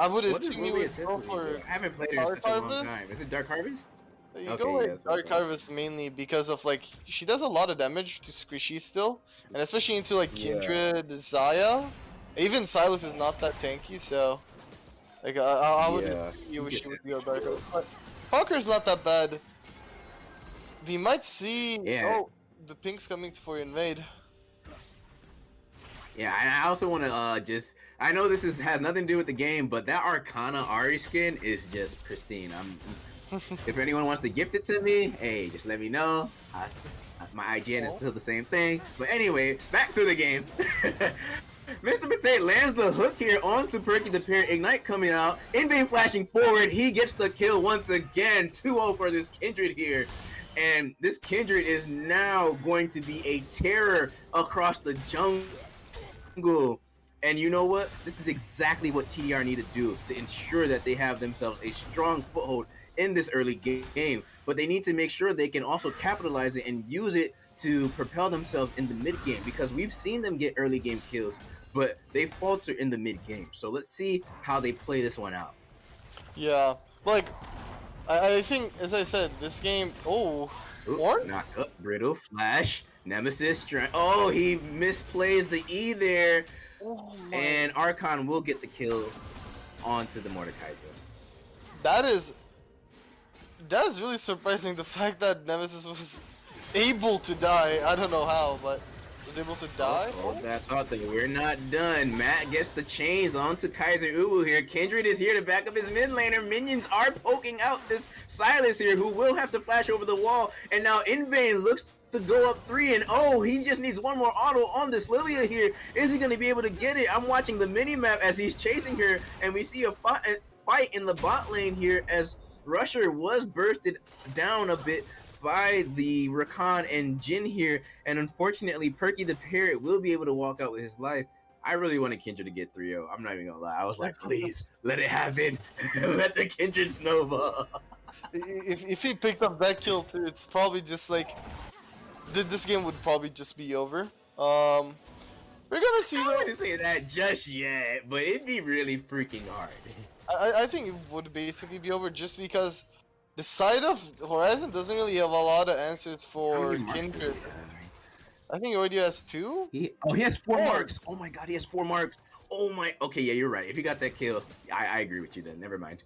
would assume he would go for. I haven't played it in such a long time. Is it Dark Harvest? You go with Dark Harvest mainly because of like she does a lot of damage to Squishy still, and especially into like Kindred, Zaya. Even Silas is not that tanky, so like I would Yeah, you he wish just you would has deal to Dark go. Horse. But Conqueror's not that bad. We might see. Yeah. Oh, the pink's coming for invade. Yeah, and I also want to just, I know this has nothing to do with the game, but that Arcana Ari skin is just pristine. If anyone wants to gift it to me, hey, just let me know. My IGN is still the same thing. But anyway, back to the game. Mr. Potato lands the hook here onto Perky the Parrot. Ignite coming out. Invade flashing forward. He gets the kill once again. 2-0 for this Kindred here. And this Kindred is now going to be a terror across the jungle. And you know what? This is exactly what TDR need to do to ensure that they have themselves a strong foothold in this early game. But they need to make sure they can also capitalize it and use it to propel themselves in the mid game, because we've seen them get early game kills, but they falter in the mid game. So let's see how they play this one out. Yeah, like I think, as I said, this game. Oh, or knock up, brittle, flash, nemesis, oh, he misplays the E there, and Archon will get the kill onto the Mordekaiser. That is really surprising. The fact that Nemesis was able to die. I don't know how, but was able to die. Oh, that thought that we're not done. Matt gets the chains onto Kaiser Uwu here. Kindred is here to back up his mid laner. Minions are poking out this Silas here, who will have to flash over the wall. And now Invane looks to go up 3, and oh, he just needs one more auto on this Lilia here. Is he going to be able to get it? I'm watching the mini map as he's chasing her, and we see a fight in the bot lane here as Rusher was bursted down a bit by the Rakan and Jin here, and unfortunately Perky the Parrot will be able to walk out with his life. I really wanted Kindred to get 3-0. I'm not even gonna lie. I was like, please, let it happen. Let the Kindred snowball. If he picked up that kill too, it's probably just like this game would probably just be over. We're gonna see. I wouldn't say that just yet, but it'd be really freaking hard. I think it would basically be over just because the side of Horizon doesn't really have a lot of answers for Kindred. I think he already has 2. He has 4 marks. Oh my god, he has 4 marks. Oh my. Okay, yeah, you're right. If you got that kill, I agree with you then. Never mind.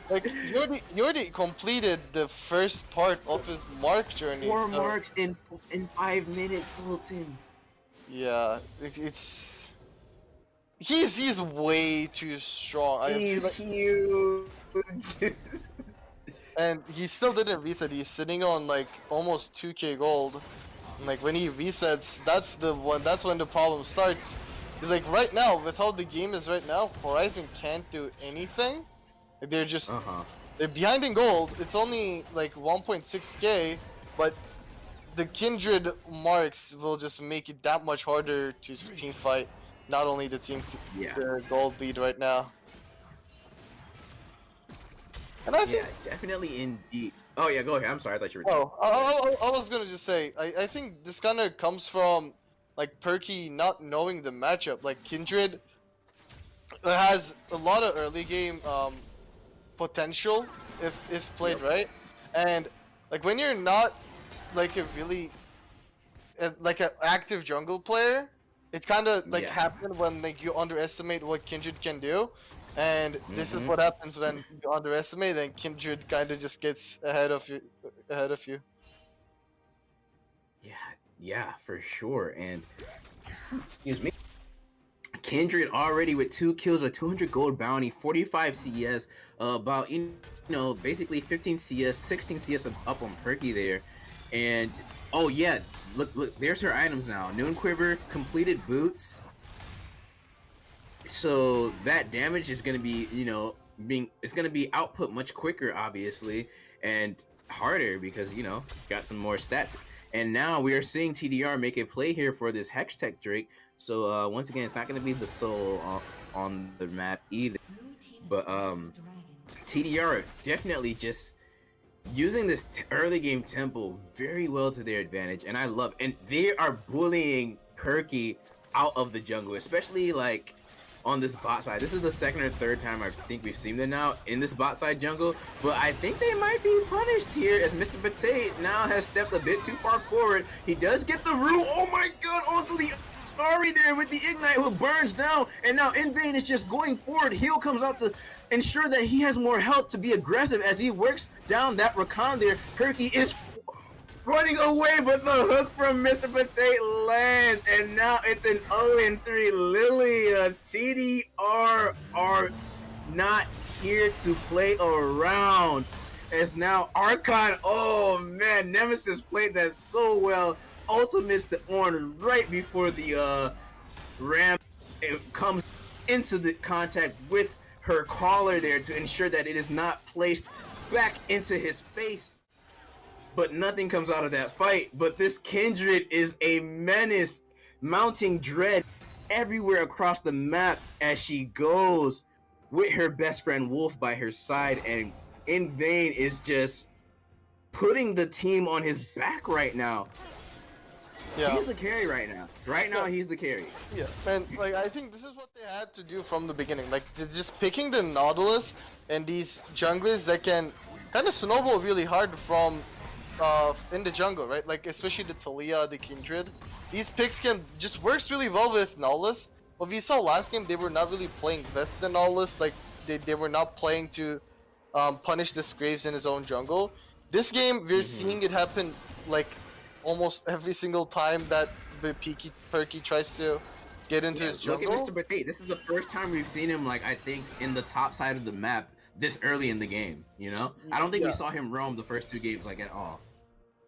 Like you already completed the first part of his mark journey. 4 marks in 5 minutes, Sultan. Yeah, he's way too strong. He's huge. And he still didn't reset. He's sitting on like almost 2k gold. And like when he resets, that's when the problem starts. Because like right now, with how the game is right now, Horizon can't do anything. Like they're just they're behind in gold. It's only like 1.6k, but the Kindred marks will just make it that much harder to team fight. Not only the the gold lead right now. And I think, definitely indeed. Oh yeah, go ahead. I'm sorry, I thought you were. I was gonna just say, I think this kind of comes from like Perky not knowing the matchup. Like Kindred has a lot of early game potential if played right, and like when you're not like a really like an active jungle player, it kind of like happens when like you underestimate what Kindred can do. And this is what happens when you underestimate, and Kindred kind of just gets ahead of you. Yeah, for sure. And excuse me, Kindred already with 2 kills, a 200 gold bounty, 45 CS, about basically 15 CS, 16 CS up on Perky there, and oh yeah, look, there's her items now. Noon Quiver, completed boots. So that damage is going to be, it's going to be output much quicker, obviously, and harder because, got some more stats. And now we are seeing TDR make a play here for this Hextech Drake. So once again, it's not going to be the soul on the map either. But TDR definitely just using this early game tempo very well to their advantage. And I love, and they are bullying Perky out of the jungle, especially like on this bot side. This is the 2nd or 3rd time I think we've seen them now in this bot side jungle, but I think they might be punished here as Mr. Potato now has stepped a bit too far forward. He does get the root. Oh my god, onto the Ari there with the Ignite who burns down, and now In Vain is just going forward. Heal comes out to ensure that he has more health to be aggressive as he works down that Rakan there. Perky is running away, but the hook from Mr. Potato lands, and now it's an 0-3 Lilia. TDR are not here to play around. As now Archon, oh man, Nemesis played that so well. Ultimates the Ornn right before the Ram comes into the contact with her collar there to ensure that it is not placed back into his face. But nothing comes out of that fight. But this Kindred is a menace, mounting dread everywhere across the map as she goes with her best friend Wolf by her side, and In Vain is just putting the team on his back right now. Yeah. He's the carry right now. Right now, he's the carry. Yeah, and like I think this is what they had to do from the beginning. Like just picking the Nautilus and these junglers that can kind of snowball really hard from in the jungle, right? Like especially the Talia, the Kindred. These picks can just works really well with Nautilus. What we saw last game, they were not really playing with the Nautilus. Like they were not playing to punish this Graves in his own jungle. This game, we're seeing it happen like almost every single time that Perky tries to get into his jungle. Look at Mr. Potato. This is the first time we've seen him, like, I think, in the top side of the map this early in the game, you know? I don't think we saw him roam the first 2 games, like, at all.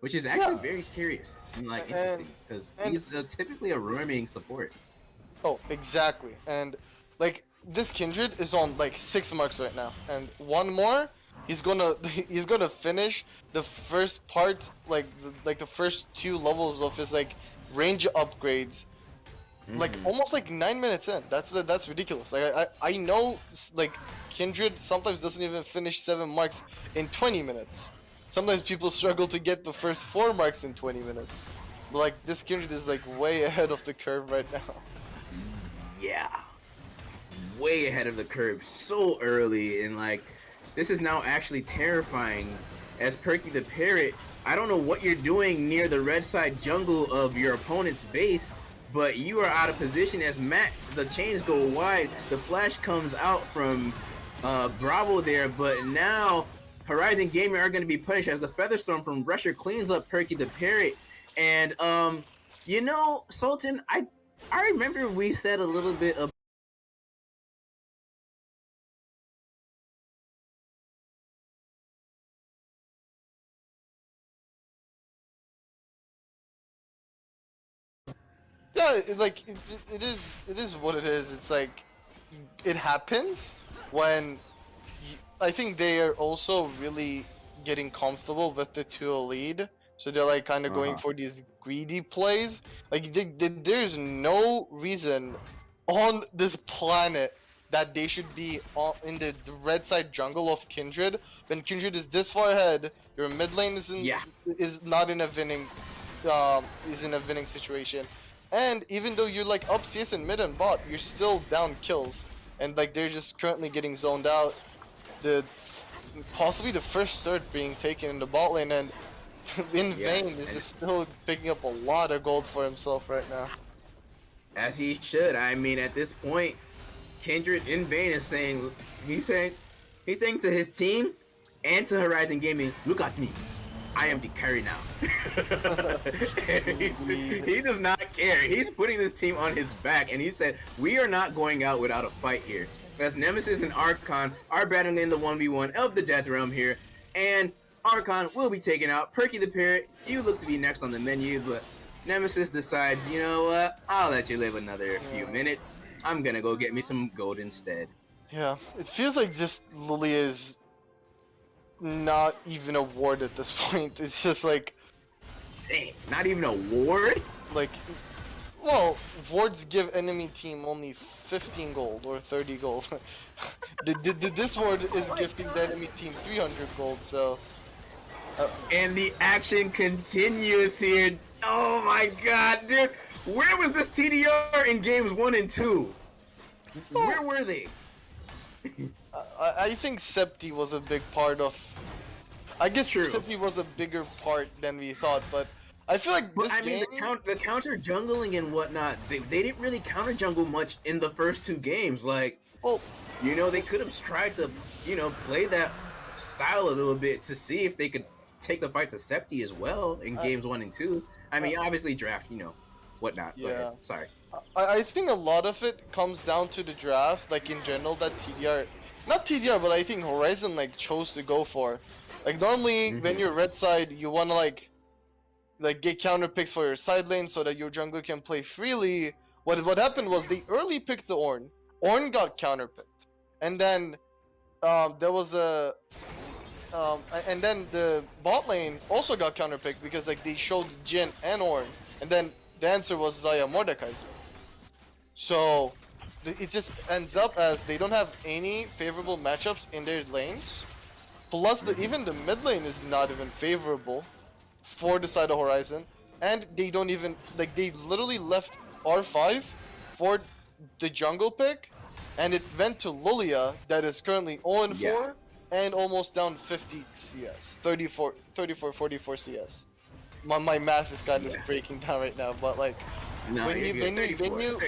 Which is actually very curious and, like, interesting, because he's typically a roaming support. Oh, exactly. And, like, this Kindred is on, like, 6 marks right now. And 1 more, he's gonna finish the first part, like the first 2 levels of his like range upgrades, like almost like 9 minutes in. That's ridiculous. Like I know like Kindred sometimes doesn't even finish 7 marks in 20 minutes. Sometimes people struggle to get the first 4 marks in 20 minutes. But like this Kindred is like way ahead of the curve right now. Yeah, way ahead of the curve so early, and like. This is now actually terrifying as Perky the Parrot. I don't know what you're doing near the red side jungle of your opponent's base, but you are out of position as Matt, the chains go wide. The flash comes out from Bravo there, but now Horizon Gaming are going to be punished as the Featherstorm from Rusher cleans up Perky the Parrot. And, you know, Sultan, I remember we said a little bit about like it is what it is. It's like it happens when I think they are also really getting comfortable with the 2 lead, so they're like kind of going for these greedy plays. Like there's no reason on this planet that they should be in the red side jungle of Kindred when Kindred is this far ahead. Your mid lane is not in a winning situation. And even though you're like up CS and mid and bot, you're still down kills, and like they're just currently getting zoned out. Possibly the first third being taken in the bot lane, and In Vain is just still picking up a lot of gold for himself right now. As he should. I mean, at this point, Kindred In Vain is saying he's saying to his team and to Horizon Gaming, look at me. I am the carry now. He does not care. He's putting this team on his back, and he said, we are not going out without a fight here. As Nemesis and Archon are battling in the 1v1 of the Death Realm here, and Archon will be taken out. Perky the Parrot, you look to be next on the menu, but Nemesis decides, you know what, I'll let you live another few minutes. I'm gonna go get me some gold instead. Yeah, it feels like just Lilia is not even a ward at this point. It's just like, dang, not even a ward? Like, well, wards give enemy team only 15 gold or 30 gold. This ward is gifting the enemy team 300 gold, so... and the action continues here. Oh my god, dude! Where was this TDR in games 1 and 2? Where were they? I think Septi was a big part of... I guess Septi was a bigger part than we thought, but I feel like But this I mean, game. the counter jungling and whatnot, they didn't really counter jungle much in the first 2 games. Like, Well, you know, they could have tried to, you know, play that style a little bit to see if they could take the fight to Septi as well in games 1 and 2. I mean, obviously draft, you know, whatnot. Go ahead. Sorry. I think a lot of it comes down to the draft, like in general, that TDR, not TDR, but I think Horizon like chose to go for. Like normally when you're red side, you wanna like get counter picks for your side lane so that your jungler can play freely. What happened was they early picked the Ornn. Ornn got counter picked, and then there was a and then the bot lane also got counter picked because like they showed Jhin and Ornn, and then the answer was Zaya Mordekaiser. So it just ends up as they don't have any favorable matchups in their lanes. Plus, even the mid lane is not even favorable for the side of Horizon, and they don't even like they literally left R5 for the jungle pick, and it went to Lilia that is currently 0-4 and almost down 50 CS, 34, 44 CS. My math is kind of breaking down right now, but like when you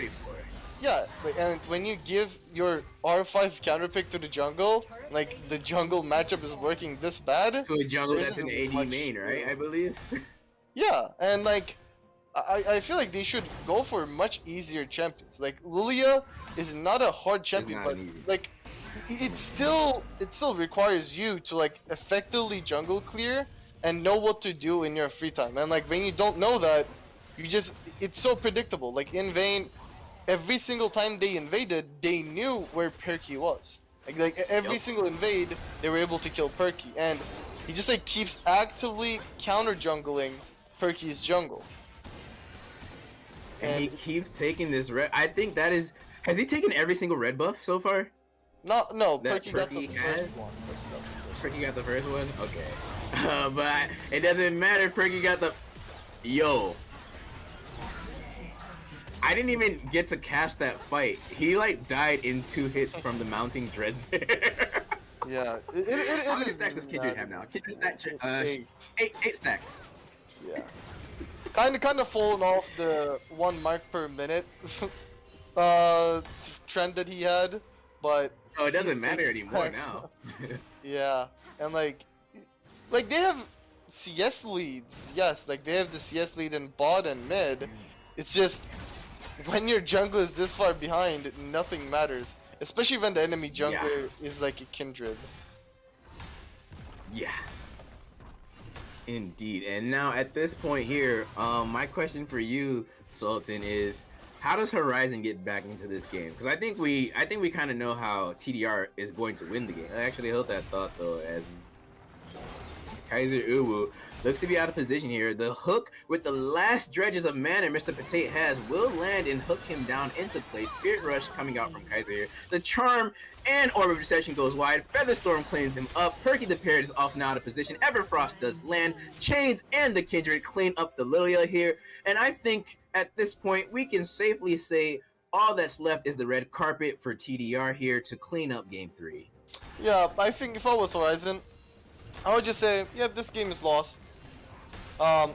yeah, and when you give your R5 counter pick to the jungle, like the jungle matchup is working this bad. To a jungle that's an AD main, right? I believe. Yeah, and like I feel like they should go for much easier champions. Like Lilia is not a hard champion, but like it still requires you to like effectively jungle clear and know what to do in your free time. And like when you don't know that, it's so predictable. Like in Vayne, every single time they invaded, they knew where Perky was. Like every single invade, they were able to kill Perky, and he just like keeps actively counter jungling Perky's jungle. And he keeps taking this red. I think that is. Has he taken every single red buff so far? No. Perky got the first one. Perky got the first one. Okay, but it doesn't matter. Perky got the. Yo. I didn't even get to catch that fight. He like died in 2 hits from the mounting dread there. Yeah. How many stacks does Kindred have now? Kindred stack 8 stacks. Yeah. Kind of falling off the 1 mark per minute trend that he had, but oh, it doesn't matter anymore now. Yeah, and like they have CS leads. Yes, like they have the CS lead in bot and mid. It's just when your jungler is this far behind, nothing matters. Especially when the enemy jungler is like a Kindred. Yeah. Indeed. And now at this point here, my question for you, Sultan, is how does Horizon get back into this game? Because I think we kind of know how TDR is going to win the game. I actually hold that thought though, as Kaiser Uwu looks to be out of position here. The hook with the last dredges of mana Mr. Potate has will land and hook him down into place. Spirit Rush coming out from Kaiser here. The Charm and Orb of Recession goes wide. Featherstorm cleans him up. Perky the Parrot is also now out of position. Everfrost does land. Chains and the Kindred clean up the Lilia here. And I think at this point we can safely say all that's left is the red carpet for TDR here to clean up Game 3. Yeah, I think if I was Horizon, I would just say, yep, this game is lost. I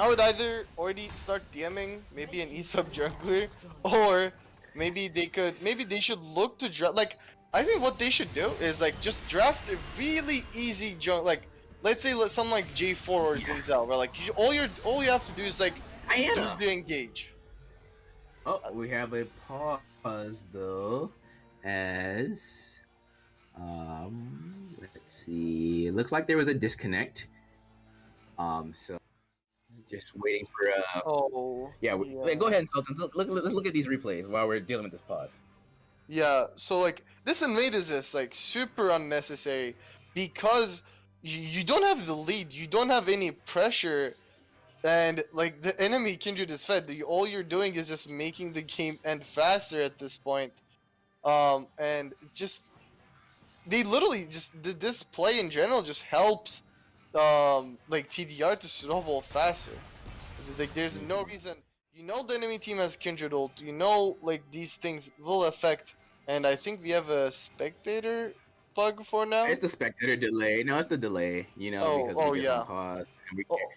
would either already start DMing maybe an E-sub jungler, or maybe they should look to draft. Like, I think what they should do is like just draft a really easy jungler. Like, let's say something like J4 or Zinzao, where like all you have to do is like do the engage. Oh, we have a pause though, as let's see. It looks like there was a disconnect. So just waiting for go ahead and let's look at these replays while we're dealing with this pause. Yeah, so like this invade is just like super unnecessary because you don't have the lead, you don't have any pressure, and like the enemy Kindred is fed. All you're doing is just making the game end faster at this point. And just they literally just this play in general just helps like TDR to snowball faster. Like there's no reason, you know, the enemy team has Kindred ult, you know, like these things will affect. And I think we have a spectator bug for now? It's the spectator delay. No, it's the delay. You know, because we just on pause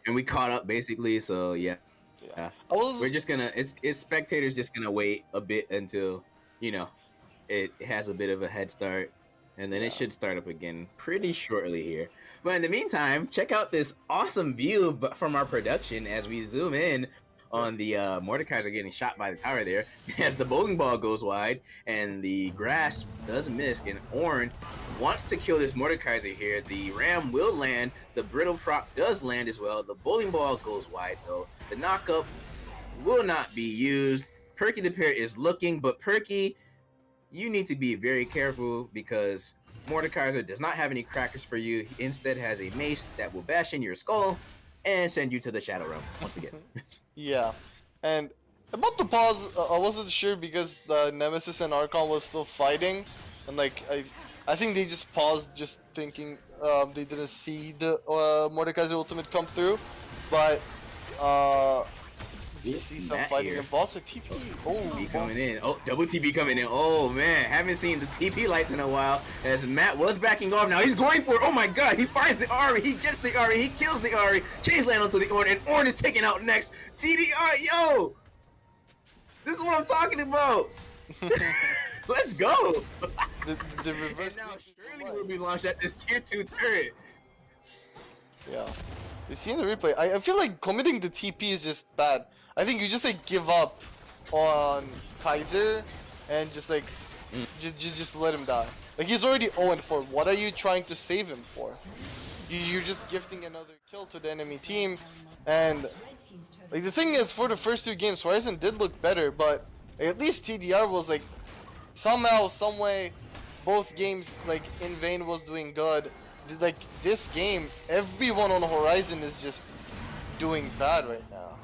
and we caught up basically. So yeah. Yeah. We're just gonna. It's spectators just gonna wait a bit until it has a bit of a head start, and then it should start up again pretty shortly here. But in the meantime, check out this awesome view from our production as we zoom in on the Mordekaiser getting shot by the tower there as the bowling ball goes wide and the grass does miss, and Ornn wants to kill this Mordekaiser here. The ram will land, the brittle prop does land as well. The bowling ball goes wide though. The knockup will not be used. Perky the Parrot is looking, but Perky, you need to be very careful because Mordekaiser does not have any crackers for you. He instead has a mace that will bash in your skull and send you to the Shadow Realm once again. Yeah, and about the pause, I wasn't sure because the Nemesis and Archon was still fighting, and like I think they just paused, just thinking they didn't see the Mordekaiser ultimate come through, but we see some fighting in boss with TP. Oh, TP coming in. Oh, double TP coming in. Oh man, haven't seen the TP lights in a while. As Matt was backing off, now he's going for it. Oh my God, he finds the Ari, he gets the Ari, he kills the Ari. Change land onto the Ornn, and Ornn is taken out next. TDR, yo, this is what I'm talking about. Let's go. The reverse. And now Shirley will be launched at this tier 2 turret. Yeah. You see in the replay, I feel like committing the TP is just bad. I think you just like give up on Kaiser and just like just let him die. Like he's already 0-4. What are you trying to save him for? You're just gifting another kill to the enemy team, and like the thing is, for the first 2 games, Horizon did look better, but at least TDR was like somehow, some way, both games like in vain was doing good. Like this game, everyone on Horizon is just doing bad right now.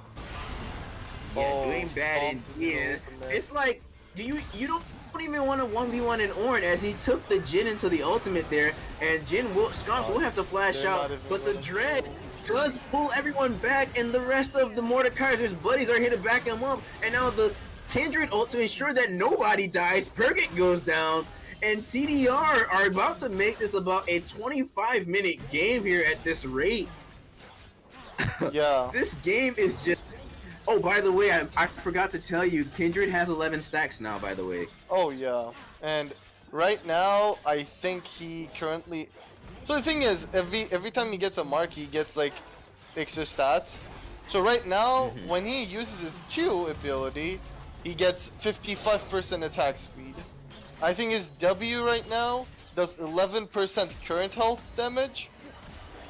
Yeah, doing bad indeed. It's like, you don't even want to 1v1 in Ornn as he took the Jhin into the ultimate there, and Jhin will have to flash out, but the Dread does pull everyone back, and the rest of the Mordekaiser's buddies are here to back him up, and now the Kindred ult to ensure that nobody dies. Purgit goes down, and TDR are about to make this about a 25-minute game here at this rate. Yeah. This game is just... Oh, by the way, I forgot to tell you, Kindred has 11 stacks now, by the way. Oh, yeah. And right now, I think he currently... So the thing is, every time he gets a mark, he gets, like, extra stats. So right now, when he uses his Q ability, he gets 55% attack speed. I think his W right now does 11% current health damage.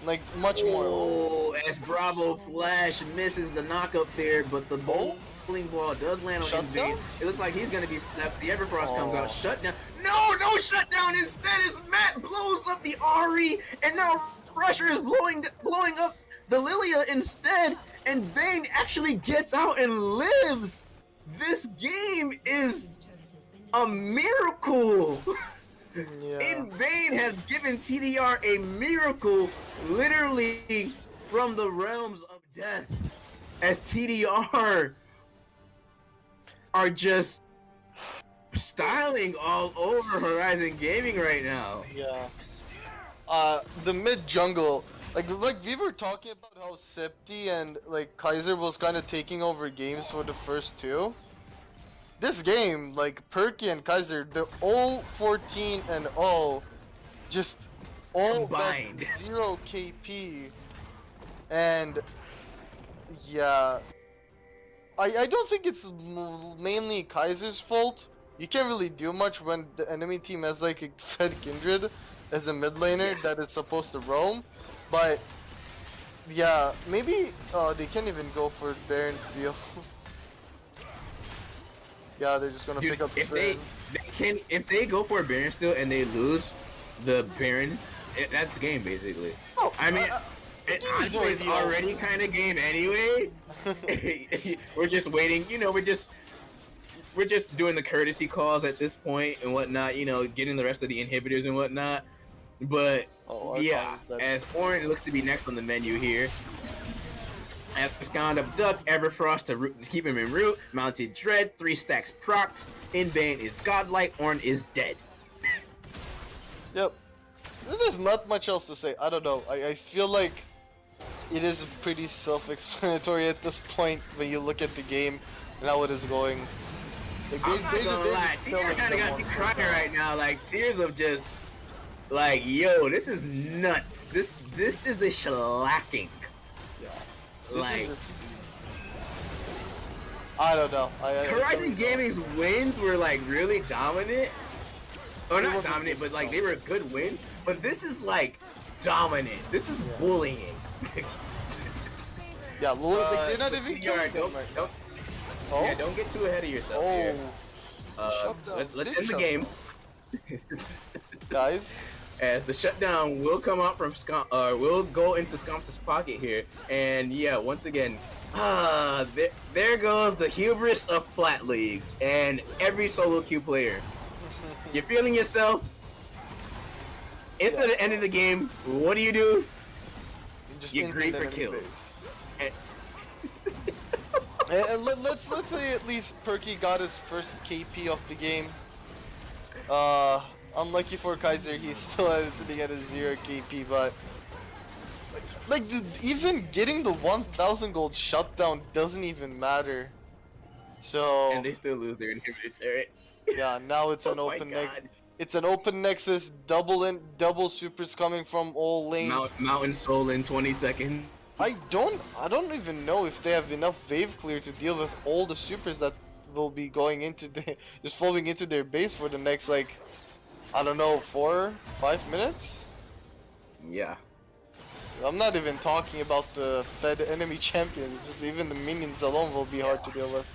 Like, much more. Oh, as Bravo Flash misses the knockup there, but the bowling ball does land on Invade. It looks like he's going to be snapped. The Everfrost comes out. Shutdown. No shutdown. Instead, it's Matt blows up the Ari, and now Rusher is blowing up the Lilia instead, and Vayne actually gets out and lives. This game is a miracle. Yeah. In Vayne has given TDR a miracle, literally from the realms of death, as TDR are just styling all over Horizon Gaming right now. Yeah. The mid jungle, like we were talking about how Septi and like Kaiser was kind of taking over games for the first 2. This game, like Perky and Kaiser, they're all 14-0, just all combined. 0 KP, and yeah, I don't think it's mainly Kaiser's fault. You can't really do much when the enemy team has like a fed Kindred as a mid laner that is supposed to roam, but yeah, maybe they can't even go for Baron steal. Yeah, they're just gonna pick up the Baron. If they go for a Baron steal and they lose the Baron, that's the game basically. Oh, I mean, it's already kind of game anyway. We're just waiting, you know. We're just doing the courtesy calls at this point and whatnot. You know, getting the rest of the inhibitors and whatnot. But yeah, as Ornn looks to be next on the menu here. Abscond Abduct, Everfrost to keep him in route, Mounted Dread, 3 stacks procced, In Vayne is godlike, Ornn is dead. Yep. there's not much else to say. I don't know. I feel like it is pretty self-explanatory at this point when you look at the game and how it is going. Like, I'm not gonna lie, TDR kind of got me crying right now, like tears of just like, yo, this is nuts. This is a shellacking. Yeah. Like, I don't know. Horizon Gaming's wins were like really dominant. Or not dominant, but like they were good wins. But this is like dominant. This is bullying. Yeah, like, they're not even TDR, don't get too ahead of yourself here. Let's end the game. Guys. As the shutdown will come out from will go into Scomp's pocket here, and yeah, once again, there goes the hubris of flat leagues and every solo queue player. You're feeling yourself. It's the end of the game. What do? You greet for kills. And let's say at least Perky got his first KP of the game. Unlucky for Kaiser, he's still sitting at a 0 KP, but even getting the 1,000 gold shutdown doesn't even matter. So and they still lose their inhibitor turret. Yeah, now it's an open nexus. It's an open nexus. Double supers coming from all lanes. Mountain Soul in 20 seconds. I don't even know if they have enough wave clear to deal with all the supers that will be going into just flowing into their base for the next, like, I don't know, 4-5 minutes. Yeah. I'm not even talking about the fed enemy champions. Just even the minions alone will be hard to deal with.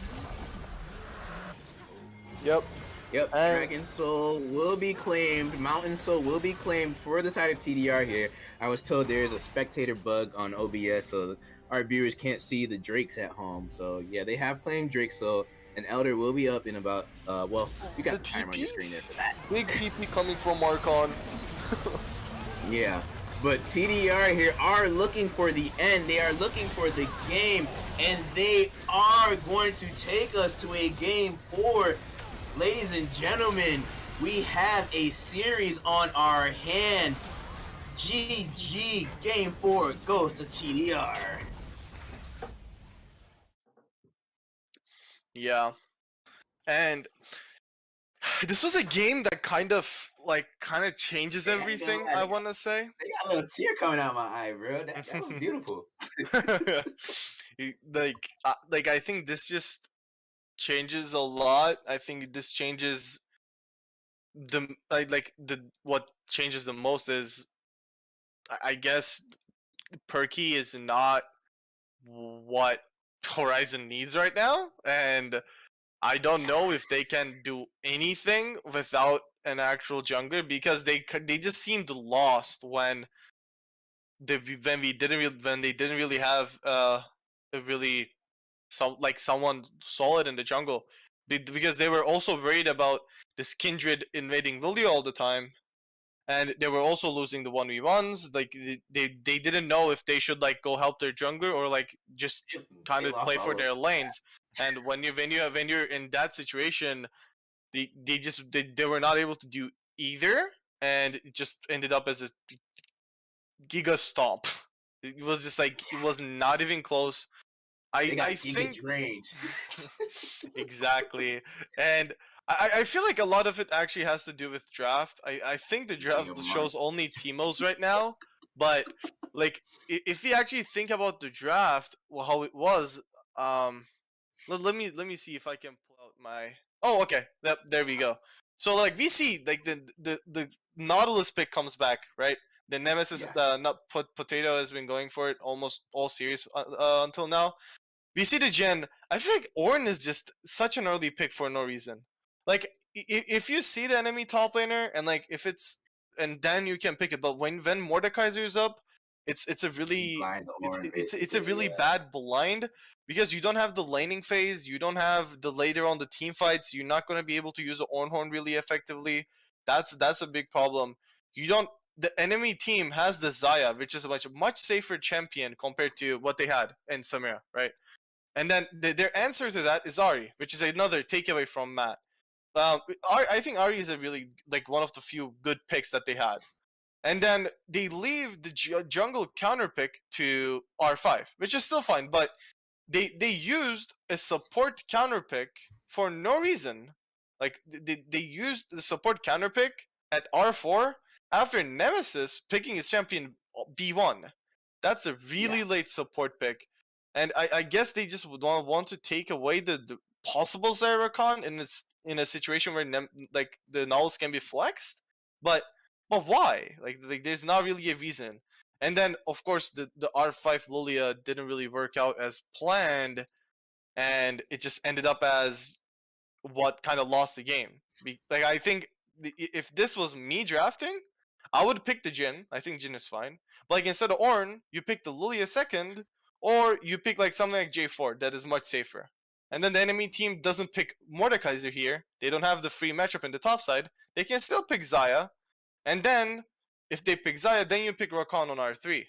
Yep. Dragon Soul will be claimed. Mountain Soul will be claimed for the side of TDR here. I was told there is a spectator bug on OBS, so our viewers can't see the Drakes at home. So yeah, they have claimed Drake. So an Elder will be up in about well, you got the timer on your screen there for that. Big TP coming from Archon. Yeah. But TDR here are looking for the end. They are looking for the game, and they are going to take us to a game 4. Ladies and gentlemen, we have a series on our hand. GG, game 4 goes to TDR. Yeah. And this was a game that kind of changes everything, I want to say. I got a little tear coming out my eye, bro. That was beautiful. I think this just changes a lot. I think this changes what changes the most is, I guess, Perky is not what Horizon needs right now, and I don't know if they can do anything without an actual jungler, because they just seemed lost when they didn't really have someone solid in the jungle, because they were also worried about this Kindred invading Lilia all the time, and they were also losing the 1v1s. Like they didn't know if they should go help their jungler or just kind of play for their lanes. And when you're in that situation, they were not able to do either, and it just ended up as a giga stomp. It was just it was not even close. I think exactly, and I feel like a lot of it actually has to do with draft. I think the draft shows only Teemos right now, but if you actually think about the draft, how it was, let me see if I can pull out my. Oh, okay, there we go. So we see the Nautilus pick comes back, right? The Nemesis, Potato has been going for it almost all series until now. We see the gen. I feel like Ornn is just such an early pick for no reason. If you see the enemy top laner and if it's, and then you can pick it. But when Mordekaiser is up, it's a really it's a really bad blind, because you don't have the laning phase, you don't have the later on the team fights. You're not going to be able to use the Ornhorn really effectively. That's a big problem. The enemy team has the Xayah, which is a much safer champion compared to what they had in Samira, right? And then their answer to that is Ahri, which is another takeaway from Matt. I think Ahri is a really one of the few good picks that they had. and then they leave the jungle counter pick to R5, which is still fine, but they used a support counter pick for no reason. Like they used the support counter pick at R4 after Nemesis picking his champion B1. That's a really late support pick, and I guess they just would want to take away the possible Zeracon in a situation where like the nulls can be flexed, but why? Like there's not really a reason. And then of course the R5 Lilia didn't really work out as planned, and it just ended up as what kind of lost the game. Like I think if this was me drafting, I would pick the Jhin. I think Jhin is fine. But like instead of Ornn, you pick the Lilia second, or you pick like something like J4 that is much safer. And then the enemy team doesn't pick Mordekaiser here. They don't have the free matchup in the top side. They can still pick Xayah. And then if they pick Xayah, then you pick Rakan on R3.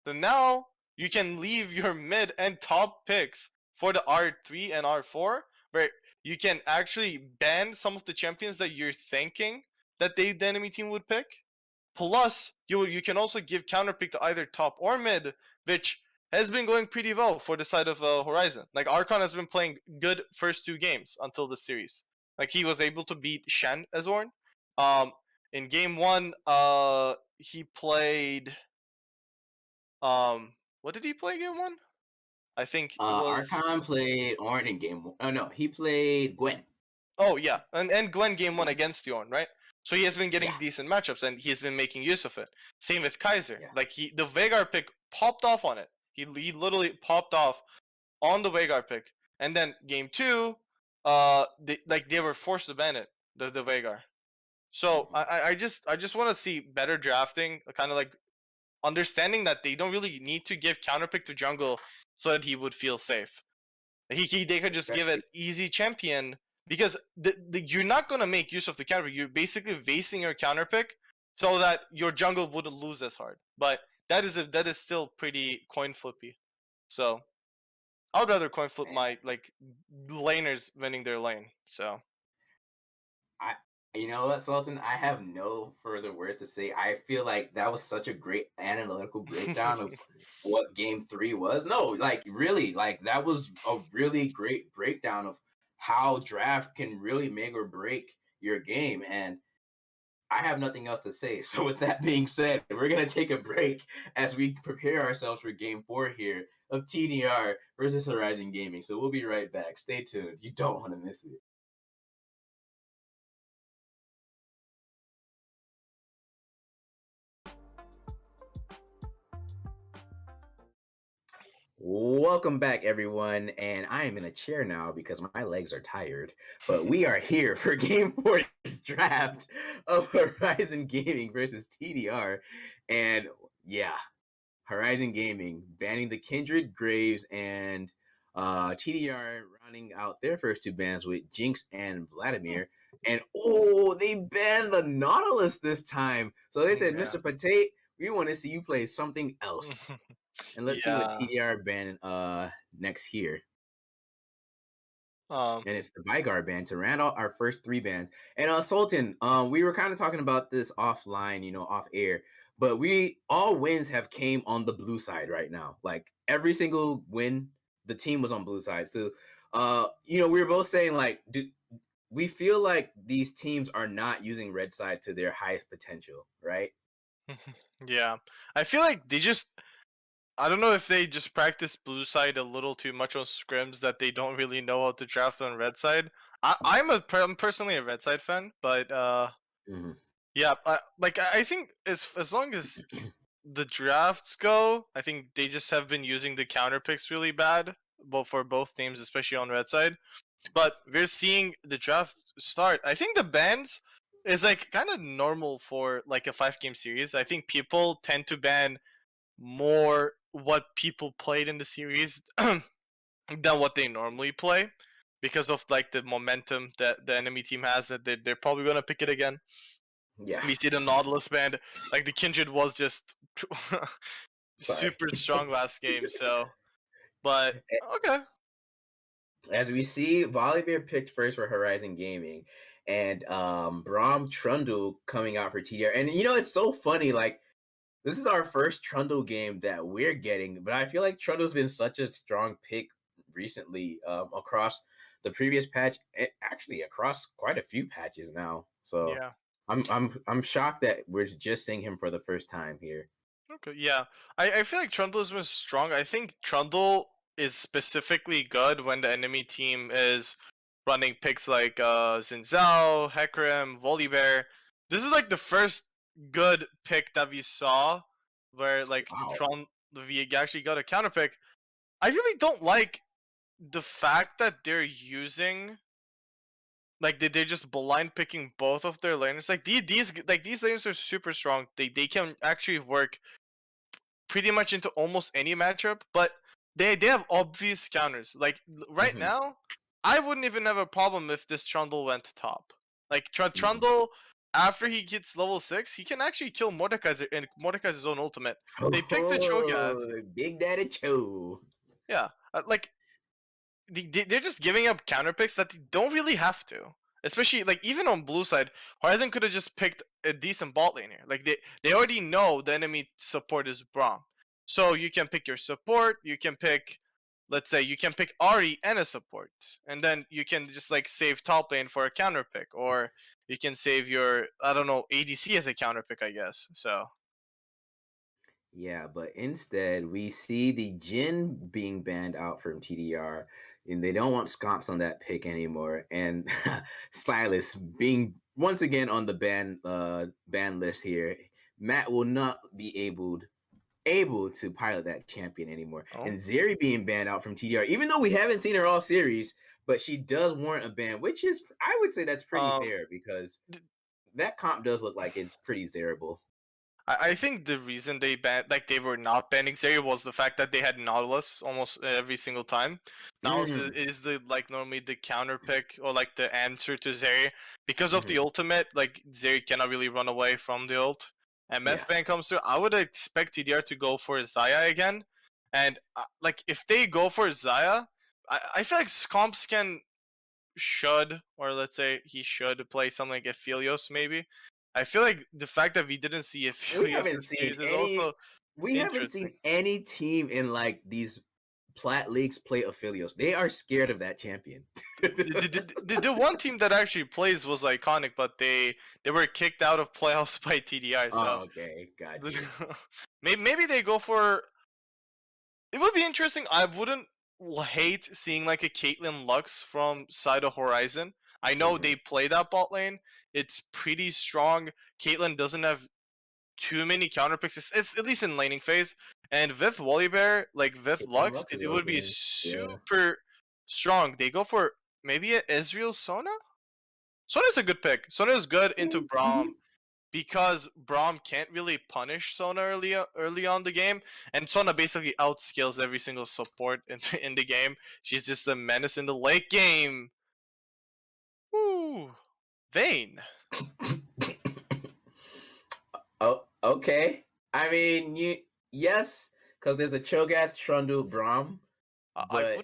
So now you can leave your mid and top picks for the R3 and R4, where you can actually ban some of the champions that you're thinking that the enemy team would pick. Plus, you can also give counter pick to either top or mid, which has been going pretty well for the side of Horizon. Like Archon has been playing good first 2 games until this series. Like he was able to beat Shen as Ornn. In game 1, he played. What did he play game 1? I think it was. Archon played Ornn in game 1. Oh no, he played Gwen. Oh yeah, and Gwen game 1 against Ornn, right? So he has been getting decent matchups, and he's been making use of it. Same with Kaiser. Yeah. Like the Veigar pick popped off on it. He literally popped off on the Veigar pick, and then game 2, they were forced to ban it, the Veigar. So I just want to see better drafting, kind of like understanding that they don't really need to give counterpick to jungle so that he would feel safe. They could just give it easy champion, because you're not gonna make use of the counter. You're basically vasting your counter pick so that your jungle wouldn't lose as hard. But that is still pretty coin flippy. So I would rather coin flip my like laners winning their lane. So you know what, Sultan? I have no further words to say. I feel like that was such a great analytical breakdown of what game 3 was. No, like really, like that was a really great breakdown of how draft can really make or break your game. And I have nothing else to say. So with that being said, we're going to take a break as we prepare ourselves for game 4 here of TDR versus Horizon Gaming. So we'll be right back. Stay tuned. You don't want to miss it. Welcome back, everyone, and I am in a chair now because my legs are tired, but we are here for Game 4's draft of Horizon Gaming versus TDR, and yeah, Horizon Gaming banning the Kindred, Graves, and TDR rounding out their first 2 bans with Jinx and Vladimir, and oh, they banned the Nautilus this time, so they said, Mr. Patate, we want to see you play something else. And let's see what TDR ban next here. And it's the Veigar ban to round out our first 3 bans. And Sultan, we were kind of talking about this offline, you know, off air, but all wins have came on the blue side right now. Like every single win, the team was on blue side. So, you know, we were both saying like, we feel like these teams are not using red side to their highest potential, right? Yeah, I feel like I don't know if they just practice blue side a little too much on scrims that they don't really know how to draft on red side. I'm personally a red side fan, but yeah, I think as long as the drafts go, I think they just have been using the counter picks really bad, for both teams, especially on red side. But we're seeing the draft start. I think the bans is like kind of normal for like a 5-game series. I think people tend to ban more what people played in the series than what they normally play, because of like the momentum that the enemy team has, that they're probably gonna pick it again. Yeah, we see the Nautilus band, like the Kindred was just super strong last game. So, but okay. As we see, Vladimir picked first for Horizon Gaming, and Braum Trundle coming out for TDR. And you know, it's so funny, like this is our first Trundle game that we're getting, but I feel like Trundle's been such a strong pick recently across the previous patch, actually across quite a few patches now. So Yeah. I'm shocked that we're just seeing him for the first time here. Okay, yeah. I feel like Trundle is strong. I think Trundle is specifically good when the enemy team is running picks like Xin Zhao, Hecarim, Volibear. This is like the first good pick that we saw where like Wow. we actually got a counter pick. I really don't like the fact that they're using like they're just blind picking both of their laners. Like these laners are super strong. They can actually work pretty much into almost any matchup, but they have obvious counters. Like right now, I wouldn't even have a problem if this Trundle went top. Like Trundle, after he gets level 6, he can actually kill Mordekaiser in Mordekaiser's own ultimate. They picked the Cho'Gath. Big Daddy Cho. Yeah, like they're just giving up counter picks that they don't really have to. Especially like even on blue side, Horizon could have just picked a decent bot lane here. Like they already know the enemy support is Braum, so you can pick your support. You can pick, let's say, you can pick Ahri and a support, and then you can just like save top lane for a counter pick, or you can save your ADC as a counter pick, I guess. So Yeah, but instead we see the Jin being banned out from TDR, and they don't want Scomps on that pick anymore. And Silas being once again on the ban list here. Matt will not be able to pilot that champion anymore. And Zeri being banned out from TDR, even though we haven't seen her all series, but she does warrant a ban, which is, I would say that's pretty fair, because that comp does look like it's pretty Zerable. I think the reason they were not banning Zeri was the fact that they had Nautilus almost every single time. Nautilus is normally the counter pick or like the answer to Zeri. Because of the ultimate, like Zeri cannot really run away from the ult. And MF ban comes through, I would expect TDR to go for Xayah again. And like if they go for Xayah, I feel like Scomps should play something like Aphelios maybe. I feel like the fact that we didn't see Aphelios we haven't seen any team in like these plat leagues play Aphelios. They are scared of that champion. the one team that actually plays was Iconic, but they were kicked out of playoffs by TDR. So. Oh, okay, gotcha. Maybe they go for. It would be interesting. I wouldn't hate seeing like a Caitlyn Lux from side of Horizon. I know they play that bot lane. It's pretty strong. Caitlyn doesn't have too many counter picks. It's at least in laning phase. And with Volibear, like with Lux, it would be super strong. They go for maybe a Ezreal Sona? Sona's a good pick. Sona is good into Braum because Braum can't really punish Sona early on the game. And Sona basically outskills every single support in the game. She's just a menace in the late game. Woo! Vayne. Oh, okay. I mean, yes, because there's a Cho'Gath, Trundle, Braum. But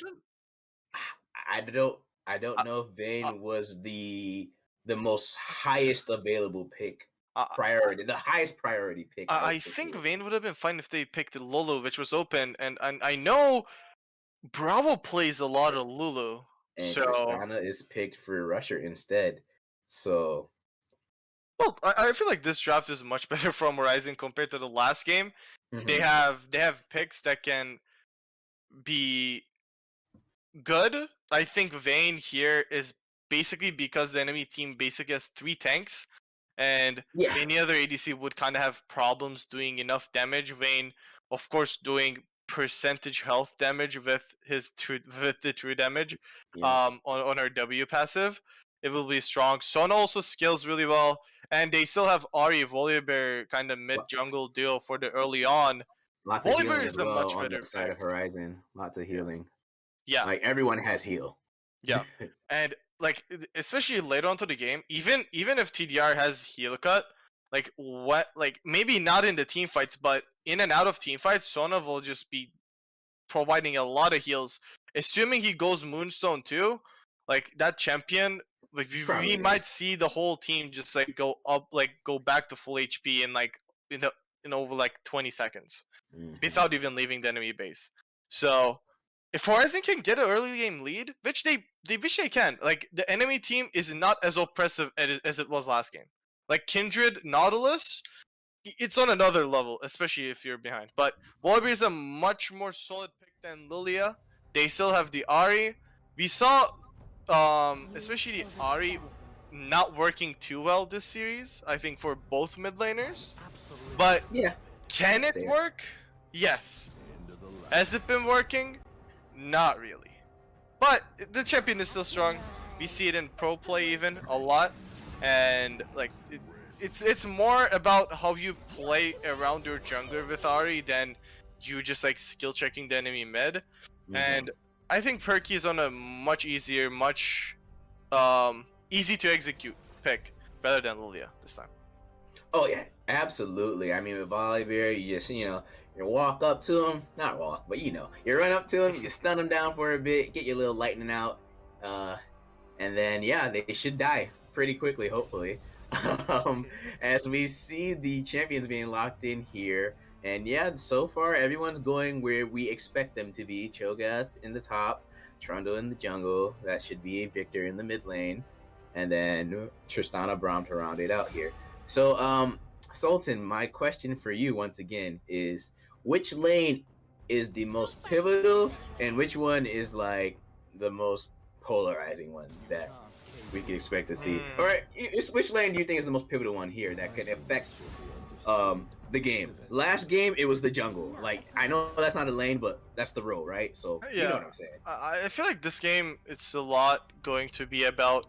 I don't know if Vayne was the most highest available pick. The highest priority pick. I think Vayne would have been fine if they picked Lulu, which was open, and I know Bravo plays a lot of Lulu. And Tristana is picked for Rusher instead. So, well, I feel like this draft is much better from Horizon compared to the last game. They have picks that can be good. I think Vayne here is basically because the enemy team basically has 3 tanks, and any other ADC would kind of have problems doing enough damage. Vayne, of course, doing percentage health damage with the true damage on her W passive. It will be strong. Sona also scales really well, and they still have Ahri, Volibear kind of mid jungle duo for the early on. Lots of healing as well on the side of Horizon. Lots of healing. Yeah, like everyone has heal. Yeah, and like especially later onto the game, even if TDR has heal cut, like maybe not in the team fights, but in and out of team fights, Sona will just be providing a lot of heals. Assuming he goes Moonstone too, like that champion, like we might see the whole team just like go up, like go back to full HP in like in over like 20 seconds without even leaving the enemy base. So if Horizon can get an early game lead, which they can, like the enemy team is not as oppressive as it was last game. Like Kindred, Nautilus, it's on another level, especially if you're behind. But Wallaby is a much more solid pick than Lilia. They still have the Ahri. We saw, especially the Ahri not working too well this series, I think, for both mid laners. But Yeah. can it work? Yes. Has it been working? Not really. But the champion is still strong. We see it in pro play even a lot. And like it's more about how you play around your jungler with Ahri than you just like skill checking the enemy mid. And I think Perky is on a much easier, much easy to execute pick better than Lilia this time. Oh yeah, absolutely. I mean, with Volibear, you just you walk up to him, not walk, but you run up to him, you stun him down for a bit, get your little lightning out, and then yeah, they should die pretty quickly, hopefully. As we see the champions being locked in here, and yeah, so far everyone's going where we expect them to be. Cho'Gath in the top, Trundle in the jungle, that should be a Victor in the mid lane, and then Tristana Braum to round it out here. So, Sultan, my question for you once again is, which lane is the most pivotal, and which one is like the most polarizing one that we could expect to see? All right, which lane do you think is the most pivotal one here that could affect the game? Last game, it was the jungle. Like, I know that's not a lane, but that's the role, right? So yeah, you know what I'm saying. I feel like this game, it's a lot going to be about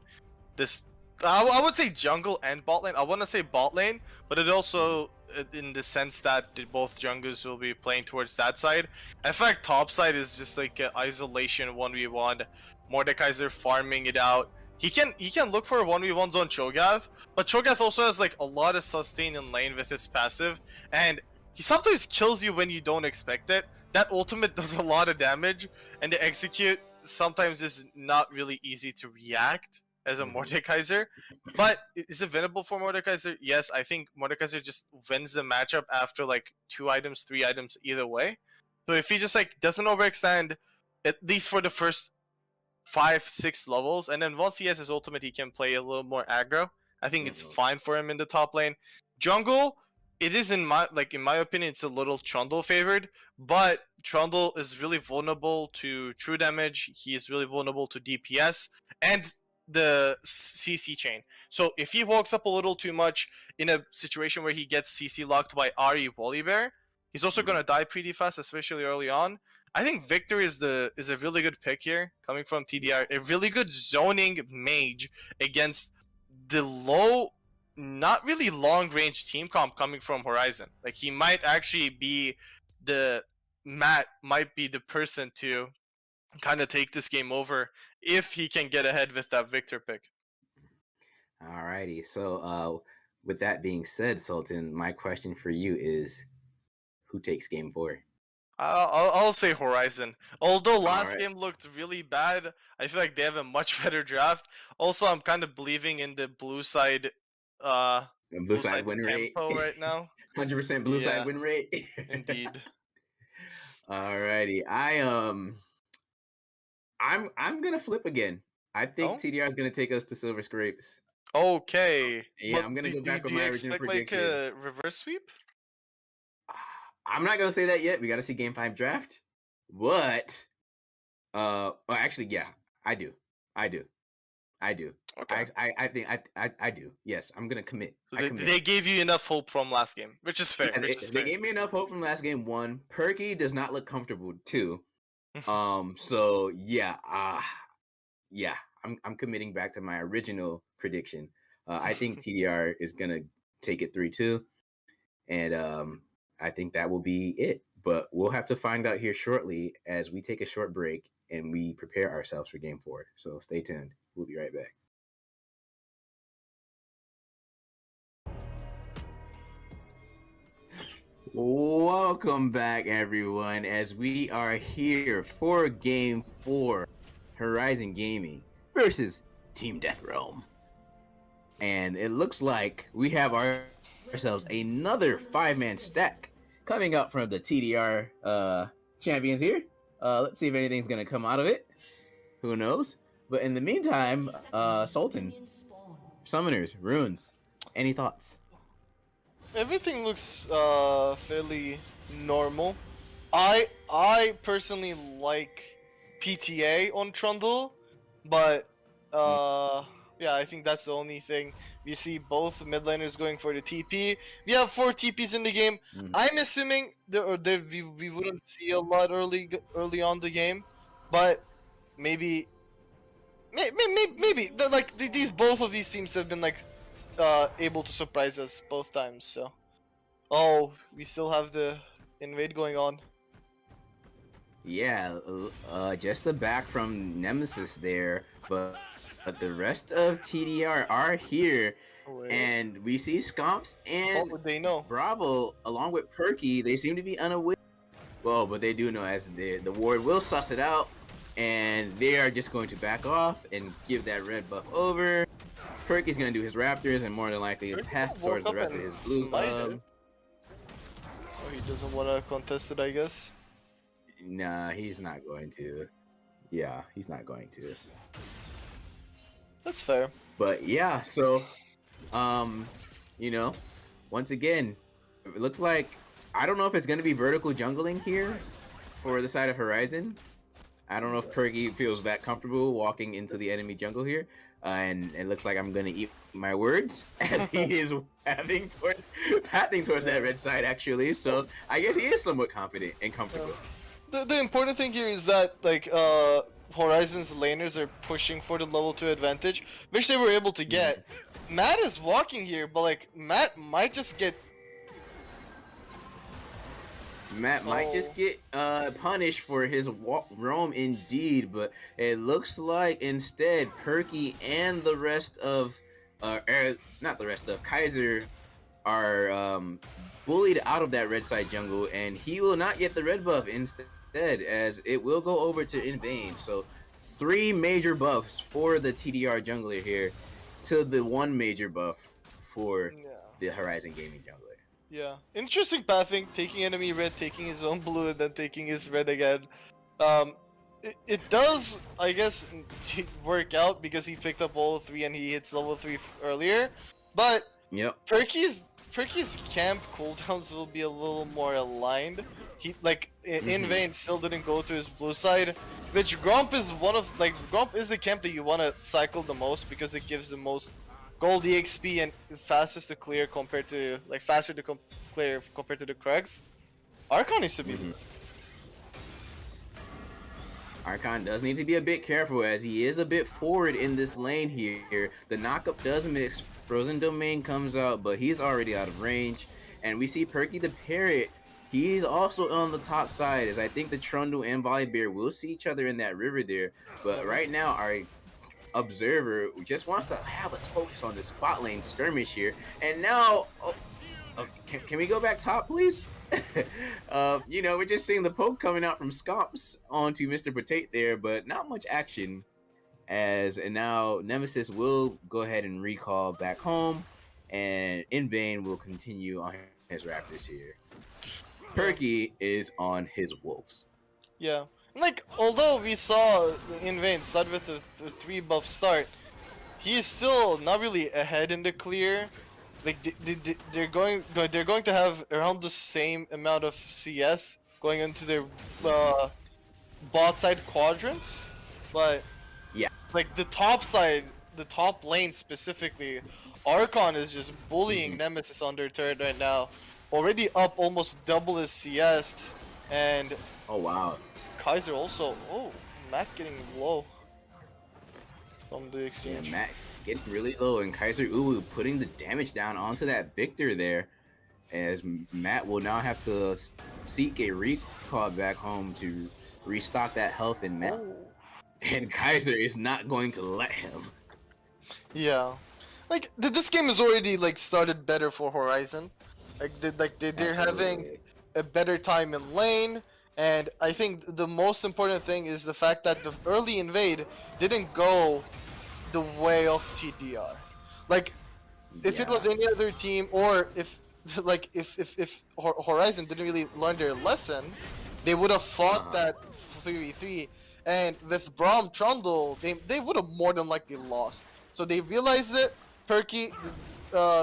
this. I would say jungle and bot lane. I want to say bot lane, but it also in the sense that both junglers will be playing towards that side. In fact, top side is just like an isolation 1v1. Mordekaiser farming it out. He can look for 1v1s on Cho'Gath, but Cho'Gath also has like a lot of sustain in lane with his passive, and he sometimes kills you when you don't expect it. That ultimate does a lot of damage, and the execute sometimes is not really easy to react as a Mordekaiser. But is it winnable for Mordekaiser? Yes, I think Mordekaiser just wins the matchup after like 2 items, 3 items either way. So if he just like doesn't overextend, at least for the first 5-6 levels, and then once he has his ultimate, he can play a little more aggro. I think it's fine for him in the top lane. Jungle, it is in my opinion, it's a little Trundle favored, but Trundle is really vulnerable to true damage. He is really vulnerable to DPS and the CC chain. So if he walks up a little too much in a situation where he gets CC locked by Ahri Volibear, he's also gonna die pretty fast, especially early on. I think Victor is a really good pick here, coming from TDR. A really good zoning mage against the low, not really long range team comp coming from Horizon. Like he might actually be might be the person to kind of take this game over if he can get ahead with that Victor pick. Alrighty, so with that being said, Sultan, my question for you is, who takes game 4? I'll say Horizon. Although last game looked really bad, I feel like they have a much better draft. Also, I'm kind of believing in the blue side blue side win rate right now. 100% blue side win rate. Indeed. Alrighty, I'm gonna flip again. I think TDR is gonna take us to Silver Scrapes. Okay. Yeah, I'm gonna go back on my original prediction. Do you expect like a reverse sweep? I'm not gonna say that yet. We gotta see game 5 draft. But well, actually, yeah, I do. Okay. I think I do. Yes, I'm gonna commit. So they gave you enough hope from last game, which is fair. Yeah, they gave me enough hope from last game. 1, Perky does not look comfortable. 2, so yeah, I'm committing back to my original prediction. I think TDR is gonna take it 3-2, and I think that will be it. But we'll have to find out here shortly as we take a short break and we prepare ourselves for game 4. So stay tuned. We'll be right back. Welcome back, everyone, as we are here for game 4, Horizon Gaming versus Team Death Realm. And it looks like we have ourselves another 5-man stack coming up from the TDR champions here. Let's see if anything's gonna come out of it. Who knows? But in the meantime, Sultan, Summoners, Runes, any thoughts? Everything looks fairly normal. I personally like PTA on Trundle, but yeah, I think that's the only thing. We see both mid laners going for the TP. We have 4 TPs in the game. I'm assuming we wouldn't see a lot early on the game, but maybe both of these teams have been like able to surprise us both times. So, oh, we still have the invade going on. Yeah, just the back from Nemesis there, but the rest of TDR are here, and we see Scomps and What would they know? Bravo along with Perky. They seem to be unaware. Well, but they do know, as the ward will suss it out, and they are just going to back off and give that red buff over. Perky's going to do his Raptors and more than likely path towards the rest of his blue. Oh, he doesn't want to contest it, I guess. Nah, he's not going to. Yeah, he's not going to. That's fair. But yeah, so, you know, once again, it looks like, I don't know if it's going to be vertical jungling here for the side of Horizon. I don't know if Perky feels that comfortable walking into the enemy jungle here. And it looks like I'm going to eat my words as he is pathing towards that red side, actually. So I guess he is somewhat confident and comfortable. The important thing here is that, like, Horizon's laners are pushing for the level 2 advantage, which they were able to get. Matt is walking here, but, like, Matt might just get punished for his roam indeed, but it looks like instead Perky and the rest of, not the rest of, Kaiser are bullied out of that red side jungle, and he will not get the red buff instead, as it will go over to In Vain. So 3 major buffs for the TDR jungler here to the 1 major buff for the Horizon Gaming jungler. Yeah, interesting pathing, taking enemy red, taking his own blue, and then taking his red again. It does, I guess, work out because he picked up all 3 and he hits level 3 earlier. But Perky's camp cooldowns will be a little more aligned. He In Vain still didn't go to his blue side, which Gromp is Gromp is the camp that you want to cycle the most because it gives the most gold EXP and fastest to clear compared to faster to clear compared to the Krugs. Archon needs to be. Archon does need to be a bit careful as he is a bit forward in this lane here. The knockup does miss. Frozen Domain comes out, but he's already out of range. And we see Perky the Parrot. He's also on the top side, as I think the Trundle and Volibear will see each other in that river there. But right now, our observer just wants to have us focus on the spot lane skirmish here. And now, can we go back top, please? You know, we're just seeing the poke coming out from Scomps onto Mr. Potate there, but not much action. And now Nemesis will go ahead and recall back home, and In Vain will continue on his Raptors here. Perky is on his Wolves. Yeah. Although we saw In Vain start with the 3 buff start, he is still not really ahead in the clear. They're going to have around the same amount of CS going into their bot side quadrants, but yeah, the top side, the top lane specifically, Archon is just bullying Nemesis on their turret right now. Already up almost double his CS, and oh wow, Kaiser also. Oh, Matt getting low from the exchange. Yeah, Matt getting really low, and Kaiser Uwu putting the damage down onto that Victor there, as Matt will now have to seek a recall back home to restock that health in Matt. Oh. And Kaiser is not going to let him. Yeah, this game has already started better for Horizon. They're having a better time in lane, and I think the most important thing is the fact that the early invade didn't go the way of TDR. Like, if it was any other team, or if like if Horizon didn't really learn their lesson, they would have fought that 3v3, and with Braum Trundle, they would have more than likely lost. So they realized it. Perky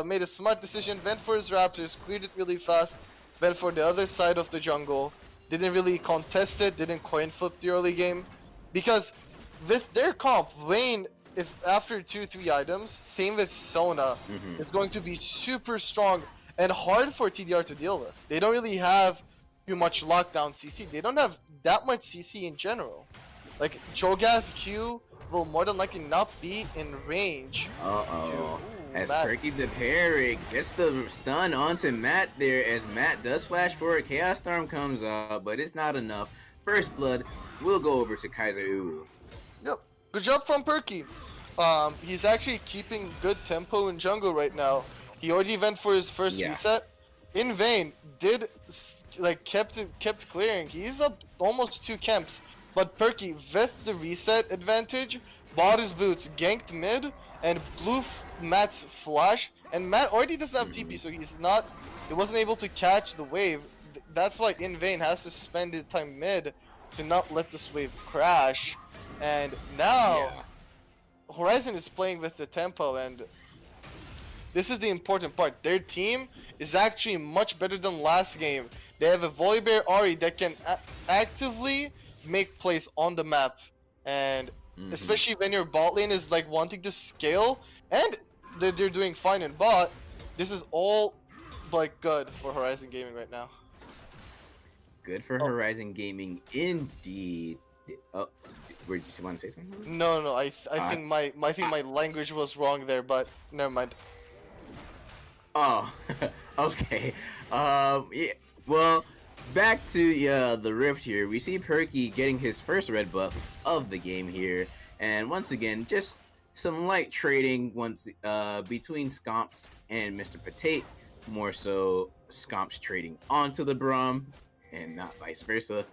made a smart decision, went for his Raptors, cleared it really fast, went for the other side of the jungle, didn't really contest it, didn't coin flip the early game, because with their comp, Vayne, if after 2-3 items, same with Sona, is going to be super strong and hard for TDR to deal with. They don't really have too much lockdown CC. They don't have that much CC in general. Like, Cho'Gath Q will more than likely not be in range. As Perky the Parrot gets the stun onto Matt there, as Matt does flash forward, Chaos Storm comes up, but it's not enough. First Blood will go over to Kaiser Uwu. Yep, good job from Perky. He's actually keeping good tempo in jungle right now. He already went for his first reset. In Vayne, did kept clearing. He's up almost 2 camps, but Perky with the reset advantage bought his boots, ganked mid, and blew Matt's flash. And Matt already doesn't have TP, so he wasn't able to catch the wave. That's why In Vayne has to spend his time mid to not let this wave crash. And now Horizon is playing with the tempo, and this is the important part. Their team is actually much better than last game. They have a Volibear Ahri that can actively make plays on the map, and especially when your bot lane is like wanting to scale, and they're doing fine in bot. This is all like good for Horizon Gaming right now. Good for Horizon Gaming indeed. Oh, did you want to say something? No. I think my language was wrong there, but never mind. Oh, okay. Yeah. Well, back to the Rift here. We see Perky getting his first red buff of the game here, and once again, just some light trading between Scomps and Mr. Potate. More so, Scomps trading onto the Braum, and not vice versa.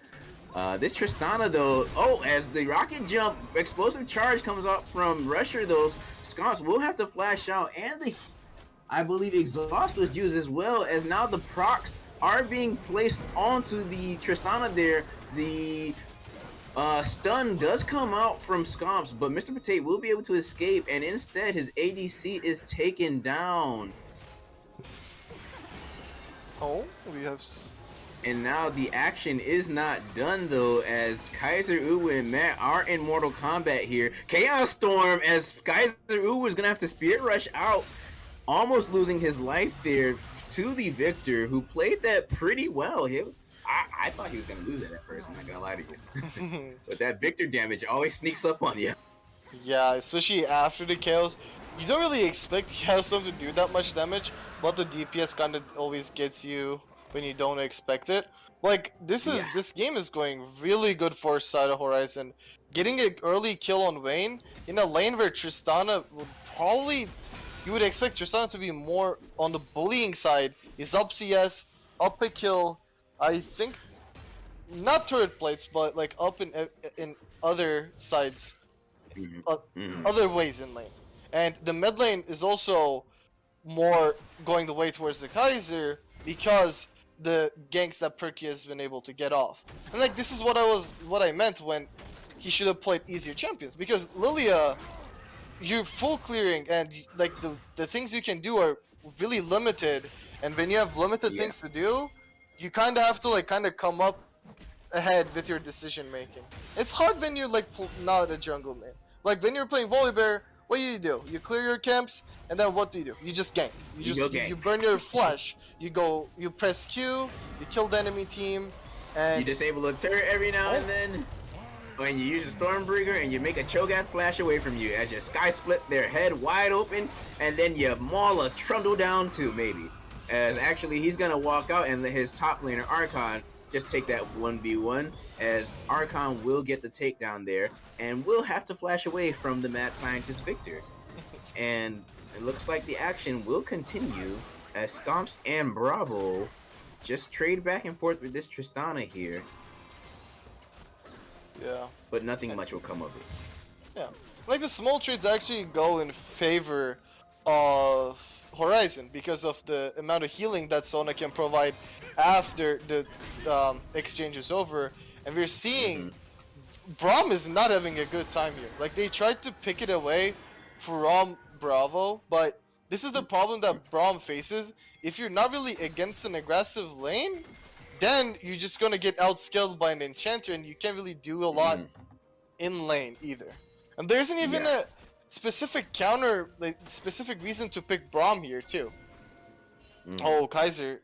This Tristana though, as the rocket jump explosive charge comes out from Rusher, those Scomps will have to flash out, and I believe exhaust was used as well, as now the procs are being placed onto the Tristana there. The stun does come out from Scomps, but Mr. Potate will be able to escape, and instead his ADC is taken down. We have... And now the action is not done though, as Kaiser Uwu and Matt are in Mortal Kombat here. Chaos Storm, as Kaiser Uwu is gonna have to Spirit Rush out, almost losing his life there to the Victor, who played that pretty well. I thought he was gonna lose it at first, I'm not gonna lie to you. But that Victor damage always sneaks up on you. Yeah, especially after the Chaos. You don't really expect Chaos Storm to do that much damage, but the DPS kind of always gets you when you don't expect it. Like, this game is going really good for side of Horizon. Getting an early kill on Vayne in a lane where Tristana would probably... You would expect Tristana to be more on the bullying side. He's up CS, up a kill. I think not turret plates, but like up in other sides, other ways in lane. And the mid lane is also more going the way towards the Kaiser because the ganks that Perky has been able to get off. And like, this is what I meant when he should have played easier champions, because Lilia, you're full clearing, and like the things you can do are really limited, and when you have limited things to do, you kind of have to come up ahead with your decision making. It's hard when you're like not a jungle man. Like when you're playing Volibear, what do? You clear your camps, and then what do? You just gank. You burn your flash. You press Q, you kill the enemy team, and you disable a turret every now and then. When you use a Stormbreaker and you make a Cho'Gath flash away from you, as your Sky Split their head wide open, and then you maul a Trundle down too, maybe. As actually he's gonna walk out and let his top laner Archon just take that 1v1, as Archon will get the takedown there and will have to flash away from the mad scientist Victor. And it looks like the action will continue as Scomps and Bravo just trade back and forth with this Tristana here. Yeah. But nothing much will come of it. Yeah. Like the small trades actually go in favor of Horizon because of the amount of healing that Sona can provide after the exchange is over, and we're seeing Braum is not having a good time here. Like they tried to pick it away from Bravo, but this is the problem that Braum faces. If you're not really against an aggressive lane, then you're just gonna get outskilled by an enchanter, and you can't really do a lot in lane either. And there isn't even a specific counter, like specific reason to pick Braum here too. Oh, Kaiser.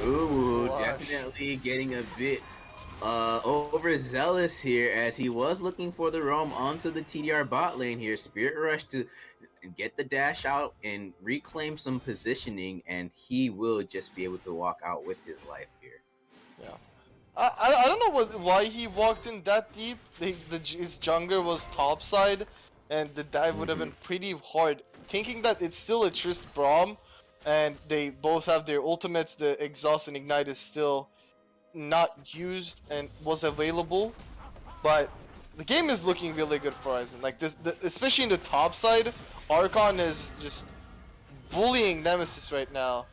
Ooh, definitely getting a bit overzealous here, as he was looking for the roam onto the TDR bot lane here. Spirit Rush to get the dash out and reclaim some positioning, and he will just be able to walk out with his life here. Yeah. I don't know why he walked in that deep. His jungler was topside, and the dive would have been pretty hard. Thinking that it's still a Trist Braum, and they both have their ultimates, the Exhaust and Ignite is still not used and was available, but the game is looking really good for Horizon. Like this, especially in the top side, Archon is just bullying Nemesis right now.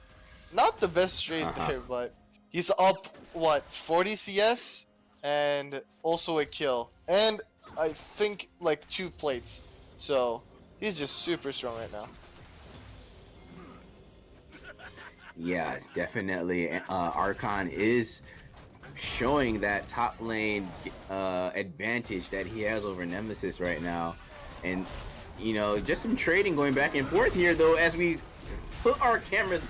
Not the best trade there, but he's up what 40 CS and also a kill, and I think like 2 plates. So he's just super strong right now. Yeah, definitely. Archon is showing that top lane advantage that he has over Nemesis right now, and you know, just some trading going back and forth here though, as we put our cameras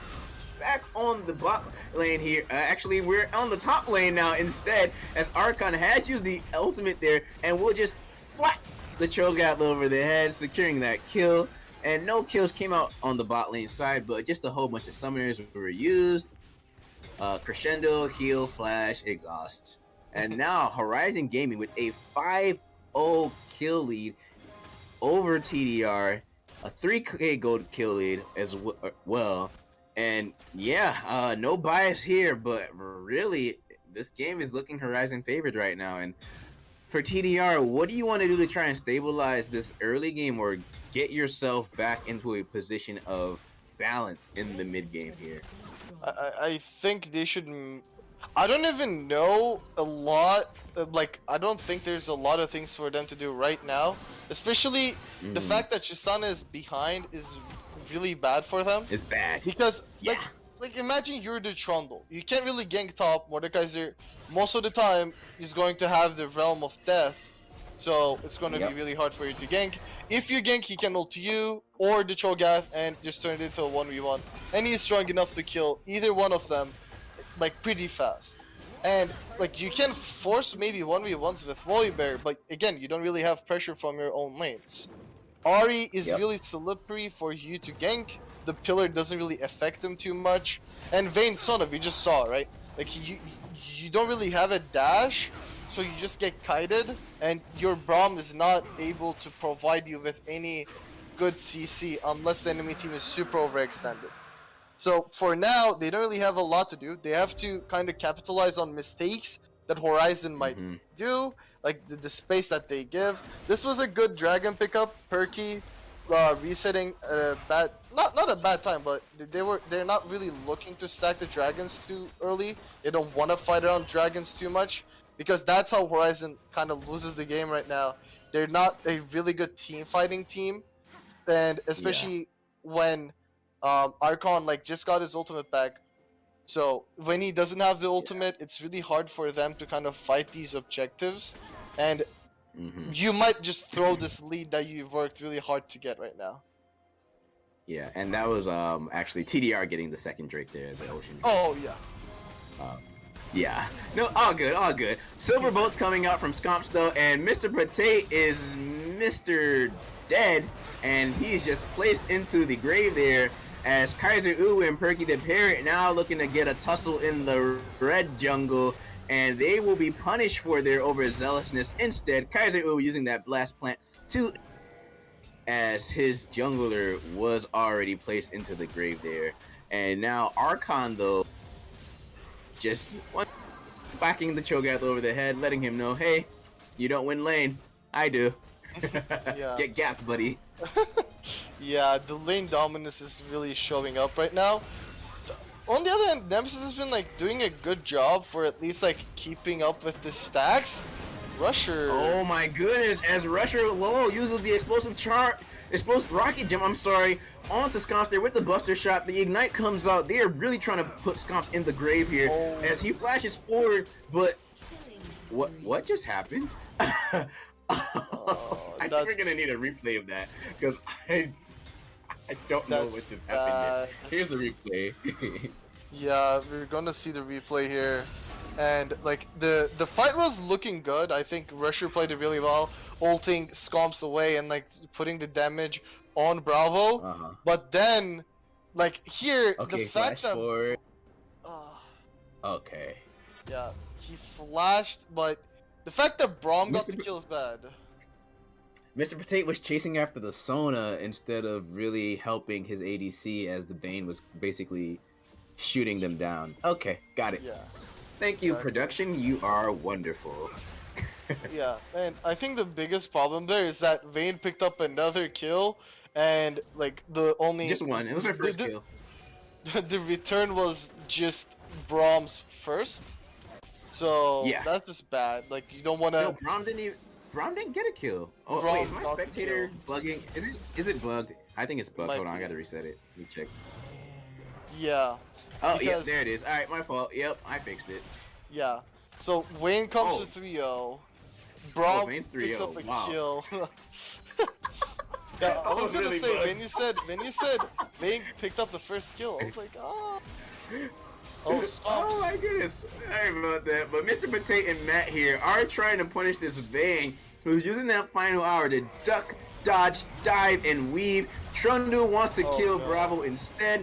back on the bot lane here. Actually, we're on the top lane now instead, as Archon has used the ultimate there, and we'll just whack the Cho'Gath over the head, securing that kill. And no kills came out on the bot lane side, but just a whole bunch of summoners were used. Crescendo, heal, flash, exhaust. And now Horizon Gaming with a 5-0 kill lead over TDR, a 3k gold kill lead as well. And yeah, no bias here, but really this game is looking Horizon favored right now. And for TDR, what do you want to do to try and stabilize this early game or get yourself back into a position of balance in the mid game here? I think they should. I don't even know a lot. Like, I don't think there's a lot of things for them to do right now. Especially the fact that Tristana is behind is really bad for them. It's bad. Because, like imagine you're the Trundle. You can't really gank top. Mordekaiser, most of the time, is going to have the Realm of Death. So, it's going to be really hard for you to gank. If you gank, he can ult to you or the Cho'Gath and just turn it into a 1v1. And he's strong enough to kill either one of them, like, pretty fast. And, like, you can force maybe 1v1s with Volibear, but again, you don't really have pressure from your own lanes. Ahri is really slippery for you to gank. The pillar doesn't really affect him too much. And Vayne Sona, we just saw, right? Like, you don't really have a dash, so you just get kited, and your Braum is not able to provide you with any good CC unless the enemy team is super overextended. So for now, they don't really have a lot to do. They have to kind of capitalize on mistakes that Horizon might do, like the space that they give. This was a good dragon pickup. Perky resetting a bad, not a bad time, but they're not really looking to stack the dragons too early. They don't want to fight around dragons too much, because that's how Horizon kind of loses the game right now. They're not a really good team fighting team, and especially when Archon like just got his ultimate back. So when he doesn't have the ultimate, it's really hard for them to kind of fight these objectives, and you might just throw this lead that you've worked really hard to get right now. Yeah, and that was actually TDR getting the second Drake there, the Ocean. Oh yeah. Yeah, no, all good, all good. Silver Bolt's coming out from Scomps though, and Mr. Pate is Mr. Dead, and he's just placed into the grave there, as Kaiser Uwu and Perky the Parrot now looking to get a tussle in the red jungle, and they will be punished for their overzealousness. Instead, Kaiser Uwu using that blast plant to, as his jungler was already placed into the grave there. And now Archon though, just whacking the Cho'Gath over the head, letting him know, hey, you don't win lane, I do. Yeah. Get gapped, buddy. Yeah, the lane dominance is really showing up right now. On the other hand, Nemesis has been like doing a good job for at least like keeping up with the stacks. Rusher. Oh my goodness! As Rusher low uses the explosive rocket gem. I'm sorry. Onto Scomps there with the Buster Shot. The Ignite comes out. They are really trying to put Scomps in the grave here as he flashes forward. But what just happened? I think we're gonna need a replay of that because I don't know what just happened. Here's the replay. Yeah, we're gonna see the replay here. And like the fight was looking good. I think Rusher played it really well, ulting Scomps away and like putting the damage on Bravo. But then, like here, Okay, the fact that forward. Okay. Yeah, he flashed, but the fact that Braum got the kill is bad. Mr. Potato was chasing after the Sona instead of really helping his ADC as the Bane was basically shooting them down. Okay, got it. Yeah. Thank you, production. You are wonderful. Yeah, and I think the biggest problem there is that Vayne picked up another kill, and like the only just one. It was her first kill. The return was just Braum's first, so yeah, that's just bad. Like you don't want to. No, Braum didn't get a kill. Oh Braum wait, is my spectator bugging? Is it bugged? I think it's bugged. Hold on, I gotta reset it. Let me check. Yeah. Oh, yeah, there it is. All right, my fault. Yep, I fixed it. Yeah. So Wayne comes to 3-0. Braum picks up a kill. Yeah, I was gonna really say bugged. when you said Wayne picked up the first kill, I was like, oh. Oh my goodness. Sorry about that. But Mr. Potato and Matt here are trying to punish this Vayne, who's using that final hour to duck, dodge, dive, and weave. Trundle wants to kill Bravo instead.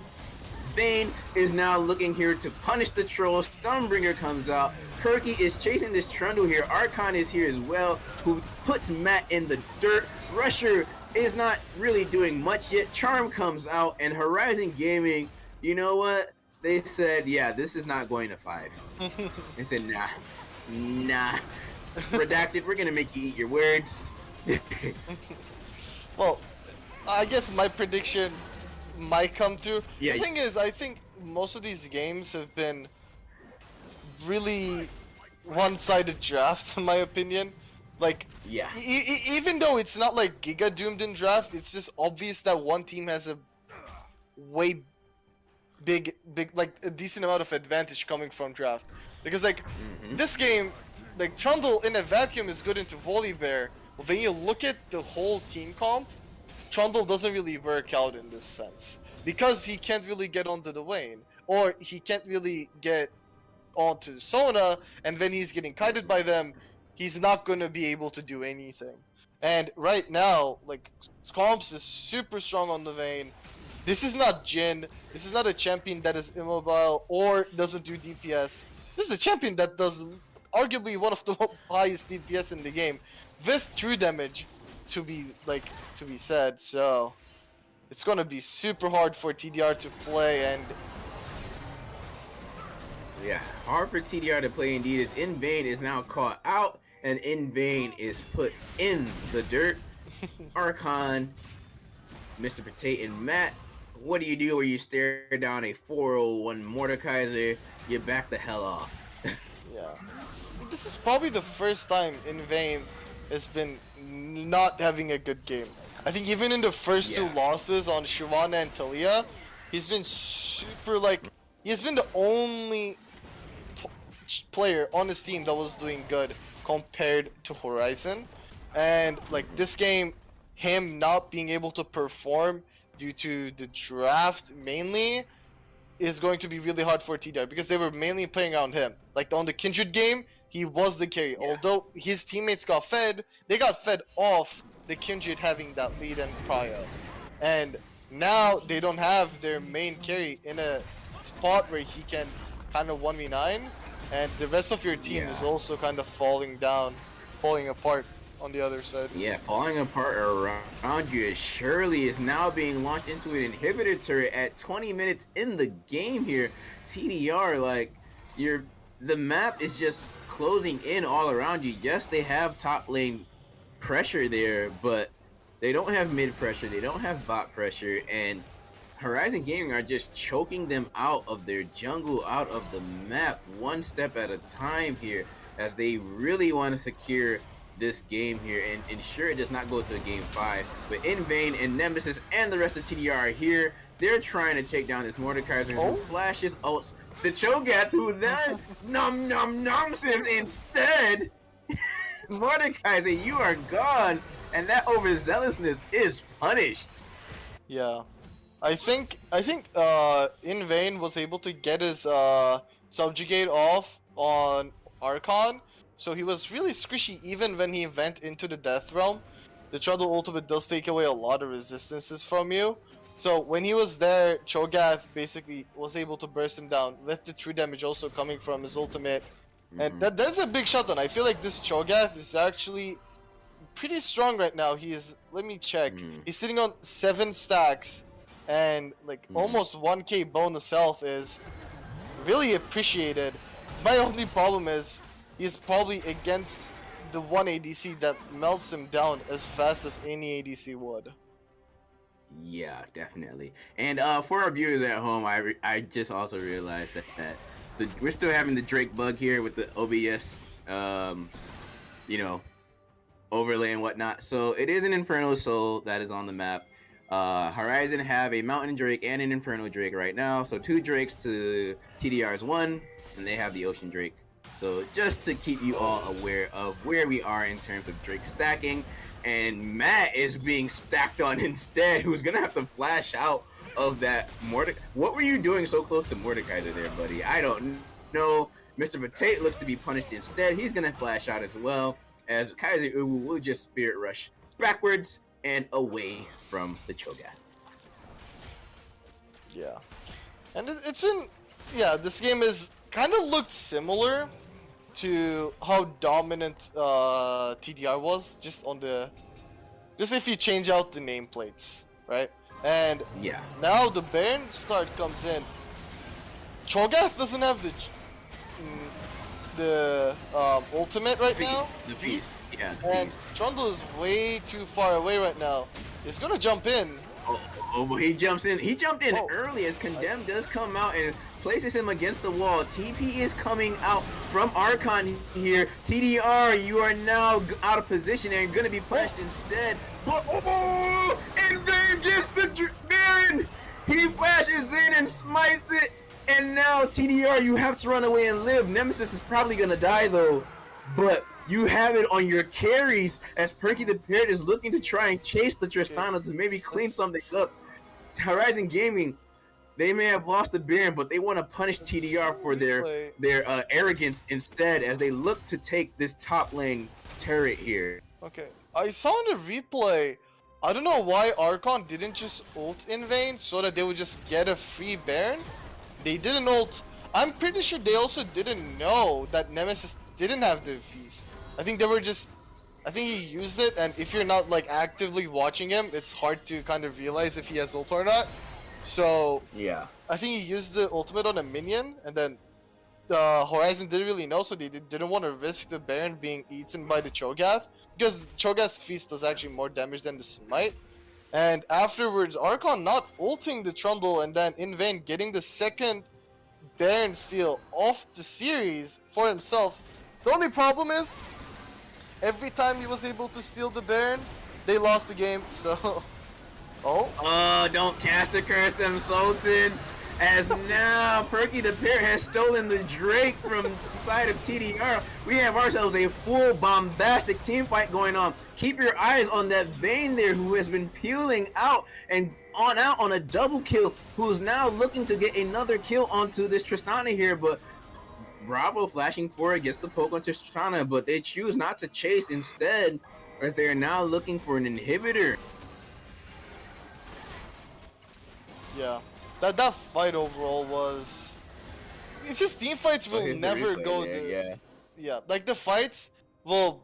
Vayne is now looking here to punish the troll. Stunbringer comes out. Perky is chasing this Trundle here. Archon is here as well, who puts Matt in the dirt. Rusher is not really doing much yet. Charm comes out, and Horizon Gaming, you know what? They said, yeah, this is not going to 5. They said, nah. Redacted, we're going to make you eat your words. Well, I guess my prediction might come through. Yeah, the thing is, I think most of these games have been really one-sided drafts, in my opinion. Like, yeah, even though it's not like Giga doomed in draft, it's just obvious that one team has a way big, like a decent amount of advantage coming from draft. Because like this game, like Trundle in a vacuum is good into Volibear, but when you look at the whole team comp, Trundle doesn't really work out in this sense because he can't really get onto the Vayne, or he can't really get onto Sona, and when he's getting kited by them, he's not gonna be able to do anything. And right now, like Scomps is super strong on the Vayne. This is not Jhin. This is not a champion that is immobile or doesn't do DPS. This is a champion that does arguably one of the highest DPS in the game, with true damage to be said. So it's gonna be super hard for TDR to play, and yeah, hard for TDR to play indeed. As Invane is now caught out, and Invane is put in the dirt. Archon, Mr. Potato, and Matt, what do you do where you stare down a 401 Mordekaiser? You back the hell off. yeah, this is probably the first time Invane has been not having a good game. I think even in the first two losses on Shyvana and Talia, he's been super he's been the only player on his team that was doing good compared to Horizon. And like this game, him not being able to perform due to the draft mainly is going to be really hard for TDR because they were mainly playing around him. Like on the Kindred game, he was the carry. Although his teammates got fed, they got fed off the Kindred having that lead and prio. And now they don't have their main carry in a spot where he can kind of 1v9, and the rest of your team is also kind of falling apart on the other side. Yeah, falling apart around you as Shirley is now being launched into an inhibitor turret at 20 minutes in the game here. TDR, like, the map is just closing in all around you. Yes, they have top lane pressure there, but they don't have mid pressure, they don't have bot pressure, and Horizon Gaming are just choking them out of their jungle, out of the map, one step at a time here, as they really want to secure this game here and ensure it does not go to a game 5. But In Vain and Nemesis and the rest of TDR are here. They're trying to take down this Mordekaiser who flashes ults the Cho'Gath, who then noms him instead. Mordekaiser, you are gone, and that overzealousness is punished. Yeah, I think In Vain was able to get his subjugate off on Archon, so he was really squishy even when he went into the Death Realm. The Trundle ultimate does take away a lot of resistances from you, so when he was there, Cho'Gath basically was able to burst him down with the true damage also coming from his ultimate. And that's a big shutdown. I feel like this Cho'Gath is actually pretty strong right now. He is, let me check, he's sitting on 7 stacks and like almost 1k bonus health is really appreciated. My only problem is he's probably against the one ADC that melts him down as fast as any ADC would. Yeah, definitely. And for our viewers at home, I just also realized that we're still having the Drake bug here with the OBS, you know, overlay and whatnot. So it is an Inferno Soul that is on the map. Horizon have a Mountain Drake and an Inferno Drake right now. So 2 Drakes to TDR's 1, and they have the Ocean Drake. So just to keep you all aware of where we are in terms of Drake stacking. And Matt is being stacked on instead, who's going to have to flash out of that Mordecai. What were you doing so close to Mordekaiser there, buddy? I don't know. Mr. Potate looks to be punished instead. He's going to flash out as well, as Kaiser Uwu will just Spirit Rush backwards and away from the Cho'Gath. Yeah. And it's been, yeah, this game is kind of looked similar to how dominant TDR was, just if you change out the nameplates, right? And yeah, now the Baron start comes in. Cho'Gath doesn't have the ultimate right now. The feast. Yeah. And Trundle is way too far away right now. He's gonna jump in. Oh, he jumps in. He jumped in early as Condemn does come out and places him against the wall. TP is coming out from Archon here. TDR, you are now out of position and going to be punished instead. But and then gets the Baron. He flashes in and smites it. And now TDR, you have to run away and live. Nemesis is probably going to die though. But you have it on your carries as Perky the Parrot is looking to try and chase the Tristana to maybe clean something up. Horizon Gaming, they may have lost the Baron, but they want to punish TDR for their arrogance instead, as they look to take this top lane turret here. Okay, I saw in the replay, I don't know why Archon didn't just ult In Vain so that they would just get a free Baron. They didn't ult. I'm pretty sure they also didn't know that Nemesis didn't have the feast. I think they were just, I think he used it, and if you're not like actively watching him, it's hard to kind of realize if he has ult or not. So yeah, I think he used the ultimate on a minion, and then Horizon didn't really know, so they didn't want to risk the Baron being eaten by the Cho'Gath, because the Cho'Gath's feast does actually more damage than the smite. And afterwards, Archon not ulting the Trundle, and then In Vain getting the second Baron steal off the series for himself. The only problem is, every time he was able to steal the Baron, they lost the game, so... Oh, don't cast a curse them, Sultan. As now Perky the Parrot has stolen the Drake from the side of TDR. We have ourselves a full bombastic team fight going on. Keep your eyes on that Vayne there, who has been peeling out and out on a double kill, who's now looking to get another kill onto this Tristana here, but Bravo flashing forward gets the poke on Tristana, but they choose not to chase instead, as they are now looking for an inhibitor. Yeah, that fight overall was... It's just team fights will never go... Yeah, like the fights will...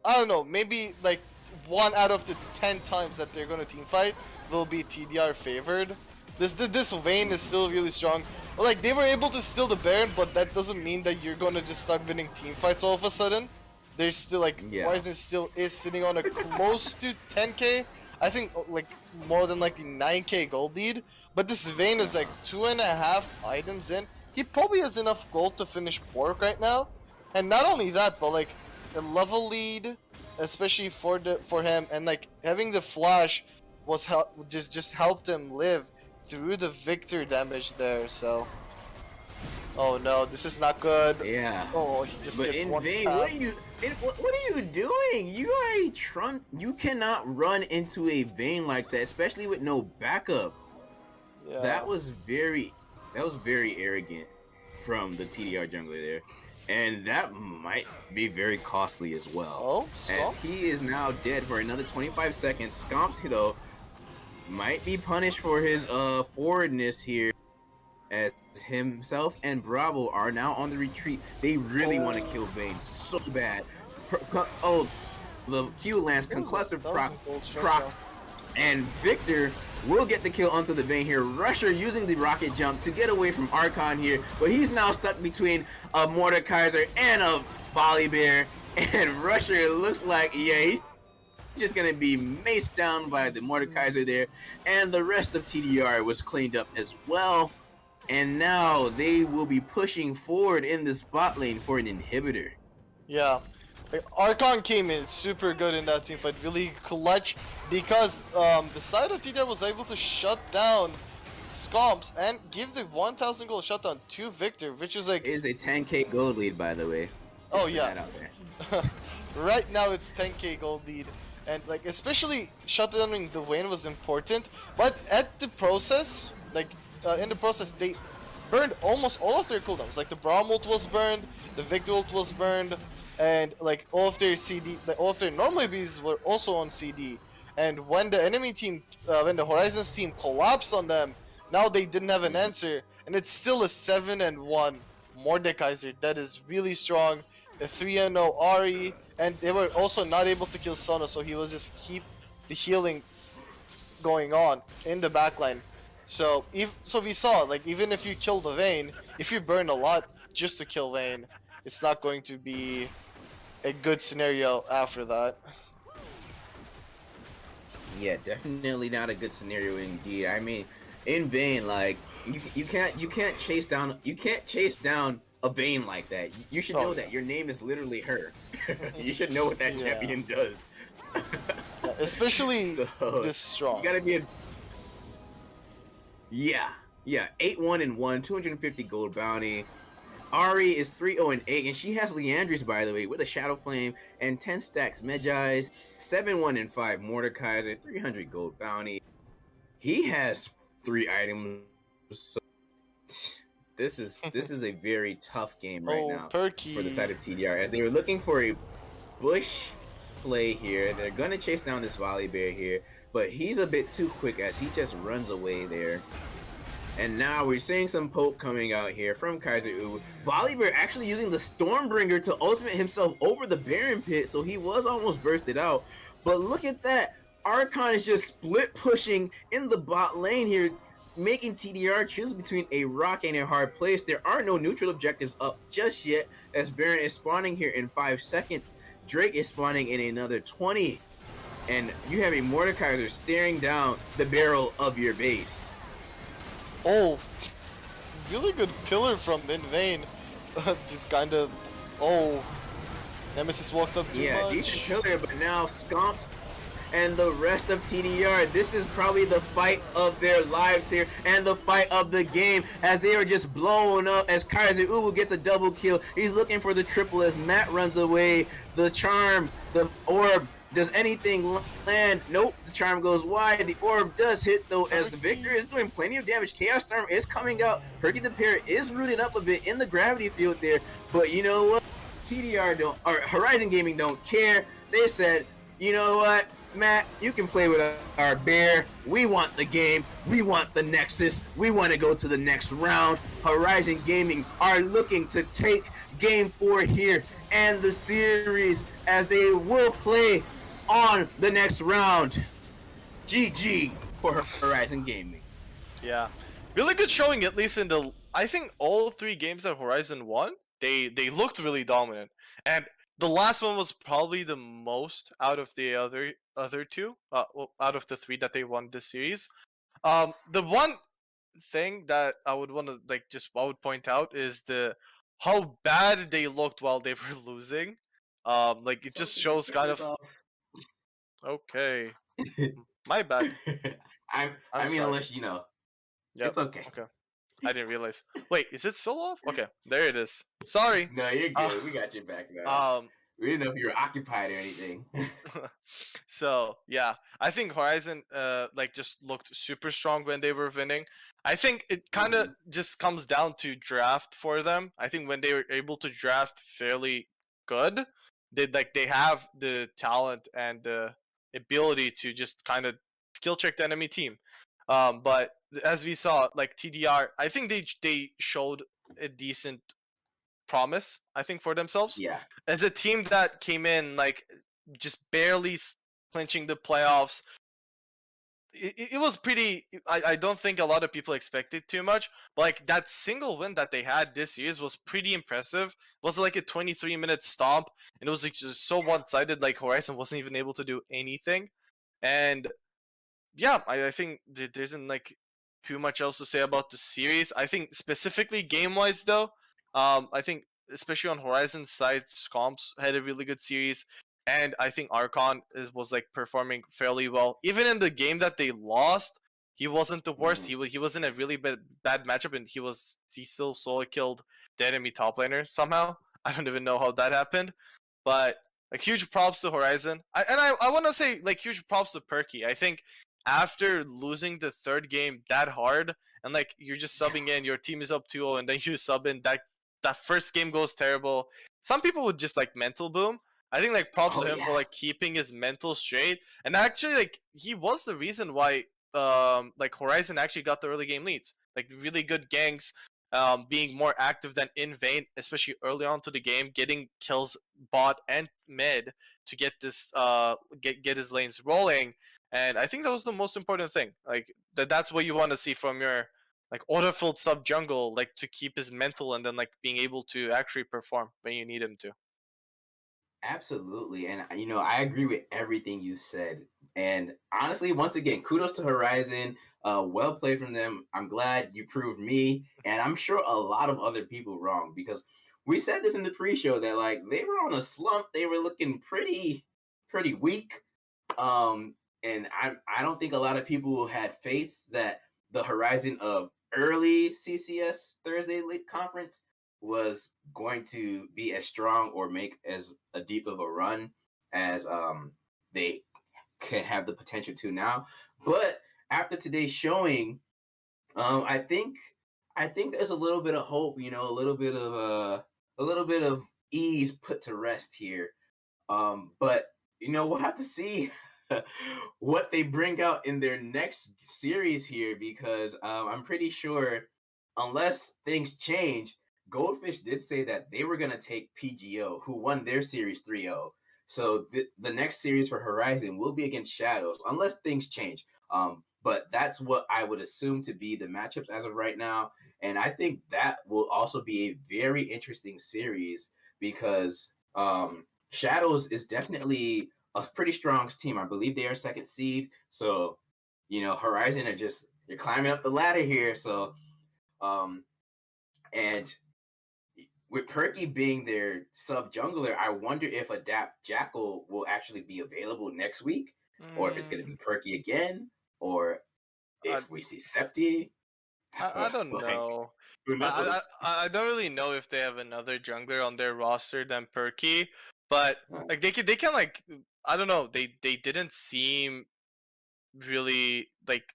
I don't know, maybe like 1 out of the 10 times that they're gonna team fight will be TDR favored. This Vayne is still really strong. Like, they were able to steal the Baron, but that doesn't mean that you're gonna just start winning team fights all of a sudden. there's still like Horizon still is sitting on a close to 10k. I think like more than like the 9k gold lead. But this Vayne is like 2.5 items in. He probably has enough gold to finish Pork right now. And not only that, but like a level lead, especially for him, and like having the flash was just helped him live through the Victor damage there. So, oh no, this is not good. Yeah. Oh, he just but gets in one Vayne, tap. what are you doing? You are a trunk. You cannot run into a Vayne like that, especially with no backup. Yeah. That was very arrogant from the TDR jungler there. And that might be very costly as well. Oh, as he is now dead for another 25 seconds. Scomps, though, might be punished for his forwardness here, as himself and Bravo are now on the retreat. They really want to kill Vayne so bad. The Q lands conclusive proc, and Victor will get the kill onto the Vayne here. Rusher using the rocket jump to get away from Archon here, but he's now stuck between a Mordekaiser and a Volibear, and Rusher looks like, yeah, he's just gonna be maced down by the Mordekaiser there, and the rest of TDR was cleaned up as well, and now they will be pushing forward in this bot lane for an inhibitor. Yeah. Archon came in super good in that team fight, really clutch, because the side of TDR was able to shut down Scomps and give the 1,000 gold shutdown to Victor, which is like... It is a 10k gold lead, by the way. Oh yeah. Right now it's 10k gold lead, and like especially shutdowning the Vayne was important, but at the process, like in the process they burned almost all of their cooldowns. Like the Braum ult was burned, the Victor ult was burned, and like all of their CD, all of their normal abilities were also on CD. And when the enemy team, when the Horizons team collapsed on them, now they didn't have an answer, and it's still a 7-1 Mordekaiser that is really strong. A 3-0 Ari, and they were also not able to kill Sono, so he was just keep the healing going on in the backline. So we saw, like, even if you kill the Vayne, if you burn a lot just to kill Vayne, it's not going to be a good scenario after that. Yeah, definitely not a good scenario indeed. I mean, in Vayne, like you can't chase down a Vayne like that. You should know that your name is literally her. You should know what that champion does. Yeah, especially this strong. You gotta be a 8-1-1, 250 gold bounty. Ari is 3-0-8, and she has Leandris, by the way, with a Shadow Flame and 10 stacks Medjai's, 7-1-5 Mordekaiser, 300 gold bounty. He has 3 items. So this is a very tough game right now for the side of TDR, as they were looking for a bush play here. They're gonna chase down this Volibear here, but he's a bit too quick as he just runs away there. And now we're seeing some poke coming out here from Kaiser Uwu. Volibear actually using the Stormbringer to ultimate himself over the Baron Pit, so he was almost bursted out. But look at that, Archon is just split pushing in the bot lane here, making TDR choose between a rock and a hard place. There are no neutral objectives up just yet, as Baron is spawning here in 5 seconds. Drake is spawning in another 20. And you have a Mordekaiser staring down the barrel of your base. Oh, really good pillar from Vayne. It's kind of... Oh, Nemesis walked up too much. Yeah, decent pillar, but now Scomps and the rest of TDR, this is probably the fight of their lives here, and the fight of the game, as they are just blown up, as Kaiser Uwu gets a double kill. He's looking for the triple as Matt runs away. The charm, the orb, does anything land? Nope, the charm goes wide. The orb does hit though, as the Victor is doing plenty of damage. Chaos Storm is coming out. Perky the Parrot is rooted up a bit in the gravity field there, but you know what? TDR don't, or Horizon Gaming don't care. They said, you know what, Matt, you can play with our bear. We want the game. We want the Nexus. We want to go to the next round. Horizon Gaming are looking to take Game 4 here and the series, as they will play on the next round. GG for Horizon Gaming. Yeah, really good showing, at least in the, I think all 3 games that Horizon won, they looked really dominant. And the last one was probably the most out of the other two, out of the three that they won this series. The one thing that I would want to I would point out is how bad they looked while they were losing. Like it just shows kind of okay. My bad. I mean, sorry. unless you know, Yep. it's okay. Okay. I didn't realize. Wait, is it still off? Okay, there it is. Sorry. No, you're good. We got your back now. We didn't know if you were occupied or anything. So yeah, I think Horizon just looked super strong when they were winning. I think it kind of just comes down to draft for them. I think when they were able to draft fairly good, they have the talent and the ability to just kind of skill check the enemy team. But as we saw, like TDR, I think they showed a decent promise, I think, for themselves. Yeah. As a team that came in just barely clinching the playoffs. It was pretty. I don't think a lot of people expected too much. But like that single win that they had this year was pretty impressive. It was like a 23-minute stomp, and it was like just so one-sided. Like Horizon wasn't even able to do anything, and yeah, I think there isn't like too much else to say about the series. I think specifically game-wise though, I think especially on Horizon's side, Scomps had a really good series. And I think Archon was like performing fairly well. Even in the game that they lost, he wasn't the worst. He was in a really bad matchup, and he still solo killed the enemy top laner somehow. I don't even know how that happened, but like huge props to Horizon. I want to say like huge props to Perky. I think after losing the third game that hard, and like you're just subbing in, your team is up 2-0, and then you sub in that first game goes terrible. Some people would just like mental boom. I think like props to him for like keeping his mental straight, and actually like he was the reason why like Horizon actually got the early game leads, like really good ganks, being more active than in vain, especially early on to the game, getting kills bot and mid to get this get his lanes rolling, and I think that was the most important thing. Like that's what you want to see from your like auto-filled sub jungle, like to keep his mental and then like being able to actually perform when you need him to. Absolutely. And, I agree with everything you said. And honestly, once again, kudos to Horizon. Well played from them. I'm glad you proved me, and I'm sure a lot of other people wrong, because we said this in the pre-show that like they were on a slump. They were looking pretty weak. And I don't think a lot of people had faith that the Horizon of early CCS Thursday League Conference was going to be as strong or make as a deep of a run as they can have the potential to now. But after today's showing, I think there's a little bit of hope, a little bit of ease put to rest here. But we'll have to see what they bring out in their next series here, because I'm pretty sure unless things change, Goldfish did say that they were going to take PGO, who won their series 3-0. So the next series for Horizon will be against Shadows, unless things change. But that's what I would assume to be the matchups as of right now. And I think that will also be a very interesting series, because Shadows is definitely a pretty strong team. I believe they are second seed. So, Horizon are you're climbing up the ladder here. So, and with Perky being their sub jungler, I wonder if Adapt Jackal will actually be available next week, or if it's going to be Perky again, or if we see Septi. I don't know. I don't really know if they have another jungler on their roster than Perky, but like they can like, I don't know. They didn't seem really like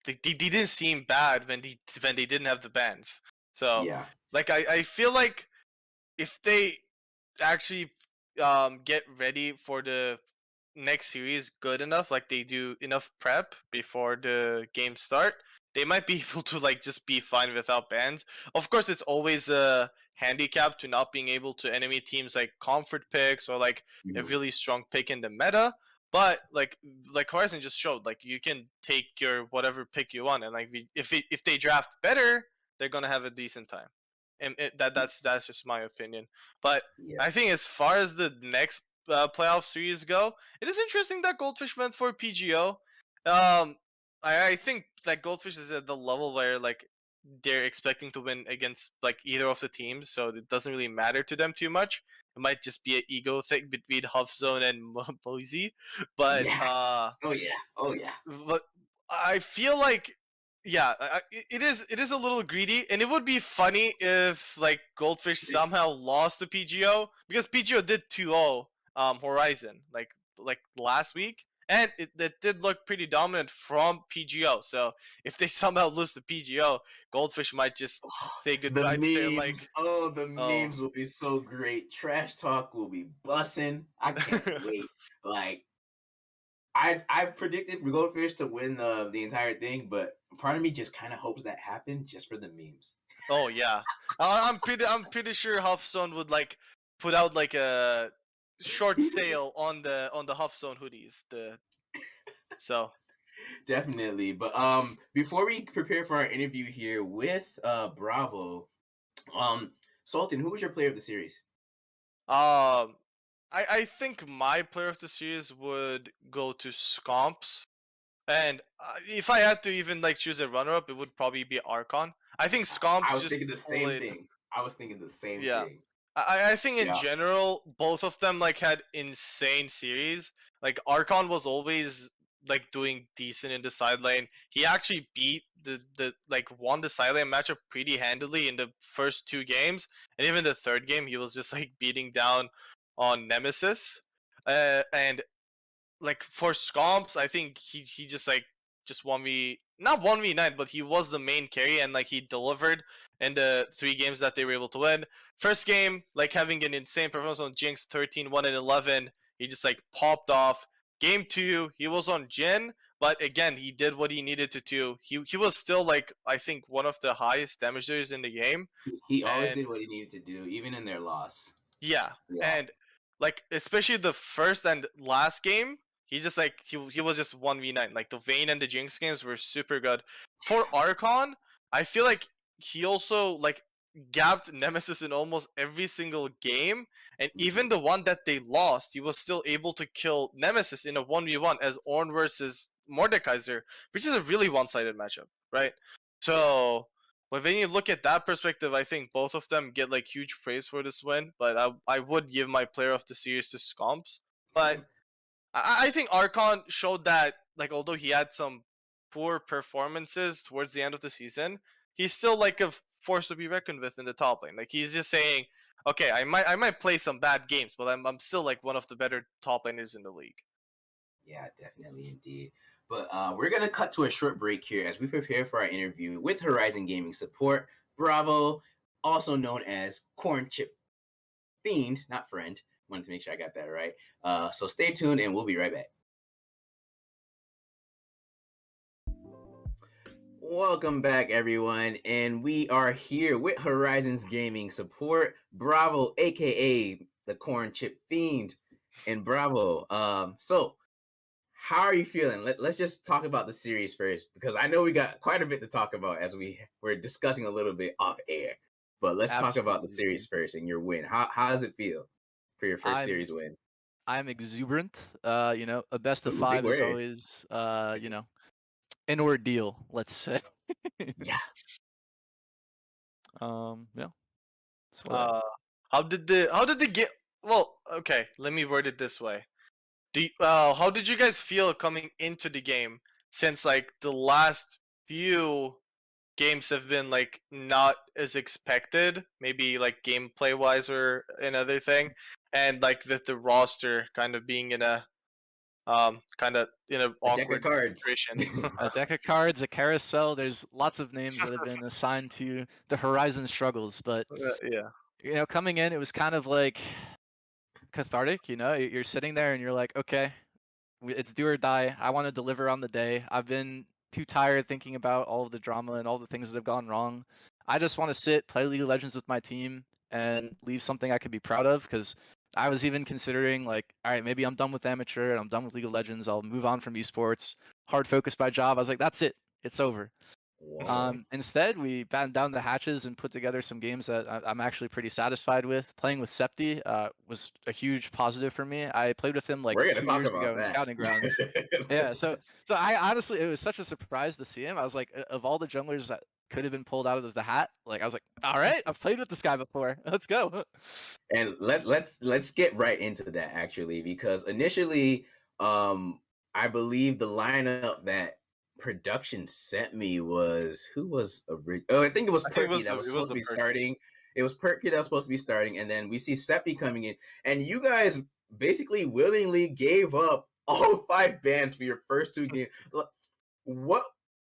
they didn't seem bad when they didn't have the bans. So yeah, like I feel like if they actually get ready for the next series good enough, like they do enough prep before the game start, they might be able to like just be fine without bans. Of course, it's always a handicap to not being able to enemy teams like comfort picks or like a really strong pick in the meta. But like Horizon just showed, like you can take your whatever pick you want, and like if they draft better, they're gonna have a decent time. And that's just my opinion. But Yeah. I think as far as the next playoff series go, it is interesting that Goldfish went for PGO. I think that Goldfish is at the level where like they're expecting to win against like either of the teams, so it doesn't really matter to them too much. It might just be an ego thing between Huffzone and Moisey, but Yeah. Oh yeah. Oh yeah. but I feel like yeah, it is a little greedy, and it would be funny if like Goldfish somehow lost to PGO because PGO did 2-0 Horizon like last week, and it did look pretty dominant from PGO. So if they somehow lose to PGO, Goldfish might just say The goodbye to their memes. like. Oh, the Oh. memes will be so great. Trash talk will be bussing. I can't wait. Like I predicted Goldfish to win the entire thing, but part of me just kind of hopes that happened just for the memes. Oh yeah, I'm pretty sure Huffzone would like put out like a short sale on the Huffzone hoodies. So Definitely. But before we prepare for our interview here with Bravo, Sultan, who was your player of the series? I think my player of the series would go to Scomps, and if I had to even like choose a runner up, it would probably be Archon. I think Scomps I was just thinking the same played. thing. I was thinking the same Yeah. thing. I think in Yeah. general, both of them like had insane series. Like Archon was always like doing decent in the side lane. He actually beat the like won the side lane matchup pretty handily in the first 2 games, and even the third game he was just like beating down on Nemesis. And like for Scomps, I think he just 1v not 1v9, but he was the main carry, and like he delivered in the 3 games that they were able to win. First game, like having an insane performance on Jinx, 13, 1 and 11. He just like popped off. Game 2, he was on Jin, but again, he did what he needed to do. He was still like I think one of the highest damage dealers in the game. He always And did what he needed to do, even in their loss. yeah, Yeah. and like especially the first and last game, he just like he was just 1v9. Like the Vayne and the Jinx games were super good. For Archon, I feel like he also like gapped Nemesis in almost every single game, and even the one that they lost, he was still able to kill Nemesis in a 1v1 as Ornn versus Mordekaiser, which is a really one-sided matchup, right? So but when you look at that perspective, I think both of them get like huge praise for this win. But I would give my player of the series to Scomps. But I think Archon showed that like although he had some poor performances towards the end of the season, he's still like a force to be reckoned with in the top lane. Like he's just saying, okay, I might play some bad games, but I'm still like one of the better top laners in the league. Yeah, definitely indeed. But we're going to cut to a short break here as we prepare for our interview with Horizon Gaming support, Bravo, also known as Corn Chip Fiend, not friend. Wanted to make sure I got that right. So stay tuned and we'll be right back. Welcome back, everyone. And we are here with Horizon's Gaming support, Bravo, aka the Corn Chip Fiend. And Bravo, so how are you feeling? Let's just talk about the series first, because I know we got quite a bit to talk about as we're discussing a little bit off air. But let's talk about the series first and your win. How does it feel for your first series win? I'm exuberant. You know, a best of Ooh, 5 big is word. always, you know, an ordeal. Let's say. Yeah. Yeah. That's what How did the get? Well, okay, let me word it this way. How did you guys feel coming into the game, since like the last few games have been like not as expected, maybe like gameplay wise or another thing, and like with the roster kind of being in a kind of in an awkward deck of cards. situation. a deck of cards, a carousel. There's lots of names that have been assigned to the Horizon struggles, but Yeah. you know, coming in, it was kind of like cathartic. You know, you're sitting there and you're like, okay, it's do or die. I want to deliver on the day. I've been too tired thinking about all of the drama and all the things that have gone wrong. I just want to sit, play League of Legends with my team, and leave something I could be proud of. Because I was even considering like, all right, maybe I'm done with amateur and I'm done with League of Legends. I'll move on from esports. Hard focus by job. I was like, that's it. It's over. Whoa. Instead, we battened down the hatches and put together some games that I'm actually pretty satisfied with. Playing with Septi was a huge positive for me. I played with him like We're gonna 2 talk years about ago in that. scouting grounds. Yeah, so I honestly, it was such a surprise to see him. I was like, of all the junglers that could have been pulled out of the hat, like I was like, all right, I've played with this guy before. Let's go. And let's get right into that actually, because initially, I believe the lineup that production sent me was I think it was I think Perky that was it was supposed to the be Perky. starting. It was Perky that was supposed to be starting, and then we see Seppi coming in, and you guys basically willingly gave up all 5 bans for your first 2 games. What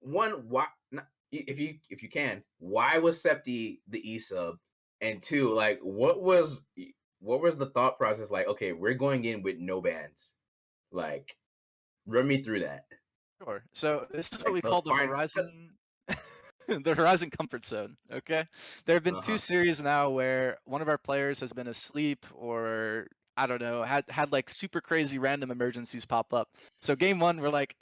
why not, if you can, why was Septi the E sub? And 2, like what was the thought process like? Okay, we're going in with no bans. Like, run me through that. Sure. So this is what Like we the call the fine. Horizon, the Horizon comfort zone. Okay, there have been 2 series now where one of our players has been asleep or I don't know, had like super crazy random emergencies pop up. So game 1, we're like,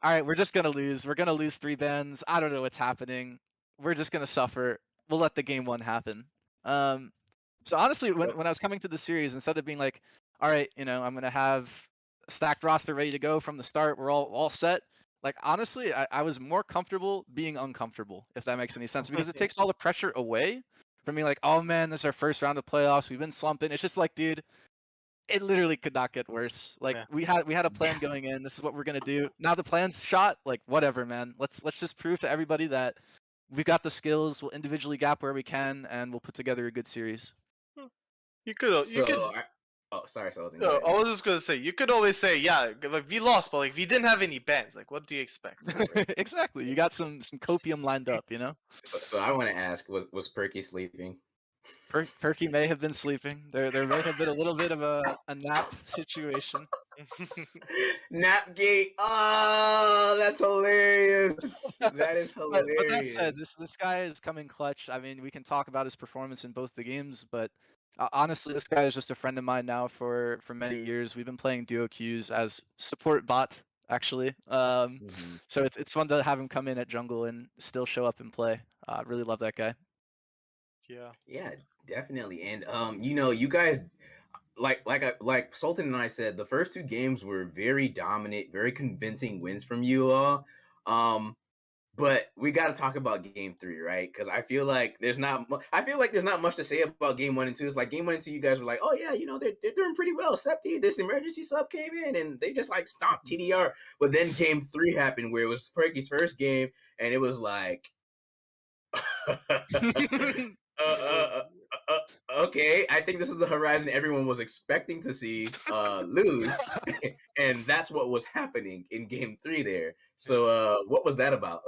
all right, we're just gonna lose. We're gonna lose 3 bans. I don't know what's happening. We're just gonna suffer. We'll let the game 1 happen. So honestly, when I was coming to the series, instead of being like, all right, I'm gonna have a stacked roster ready to go from the start. We're all set. Like honestly, I was more comfortable being uncomfortable, if that makes any sense, because it takes all the pressure away from being like, oh man, this is our first round of playoffs. We've been slumping. It's just like, dude, it literally could not get worse. Like Yeah. we had a plan going in. This is what we're gonna do. Now the plan's shot. Like whatever, man. Let's just prove to everybody that we've got the skills. We'll individually gap where we can, and we'll put together a good series. You could. Sorry, Sultan. No, I was just gonna say you could always say, yeah, like we lost, but like we didn't have any bans. Like, what do you expect? Exactly. You got some copium lined up, So I want to ask, was Perky sleeping? Perky may have been sleeping. There may have been a little bit of a nap situation. Napgate. Oh, that's hilarious. That is hilarious. But that said, this guy is coming clutch. I mean, we can talk about his performance in both the games, but honestly, this guy is just a friend of mine now for many years. We've been playing duo queues as support bot, actually. So it's fun to have him come in at jungle and still show up and play. Really love that guy. Yeah, definitely. And you guys, like Sultan and I said, the first 2 games were very dominant, very convincing wins from you all. But we got to talk about game 3, right? Because I feel like there's not much to say about game 1 and 2. It's like game 1 and 2, you guys were like, oh yeah, they're doing pretty well. Septi, this emergency sub came in and they just like stomped TDR. But then game 3 happened where it was Perky's first game, and it was like, okay, I think this is the Horizon everyone was expecting to see lose, and that's what was happening in game 3 there. So what was that about?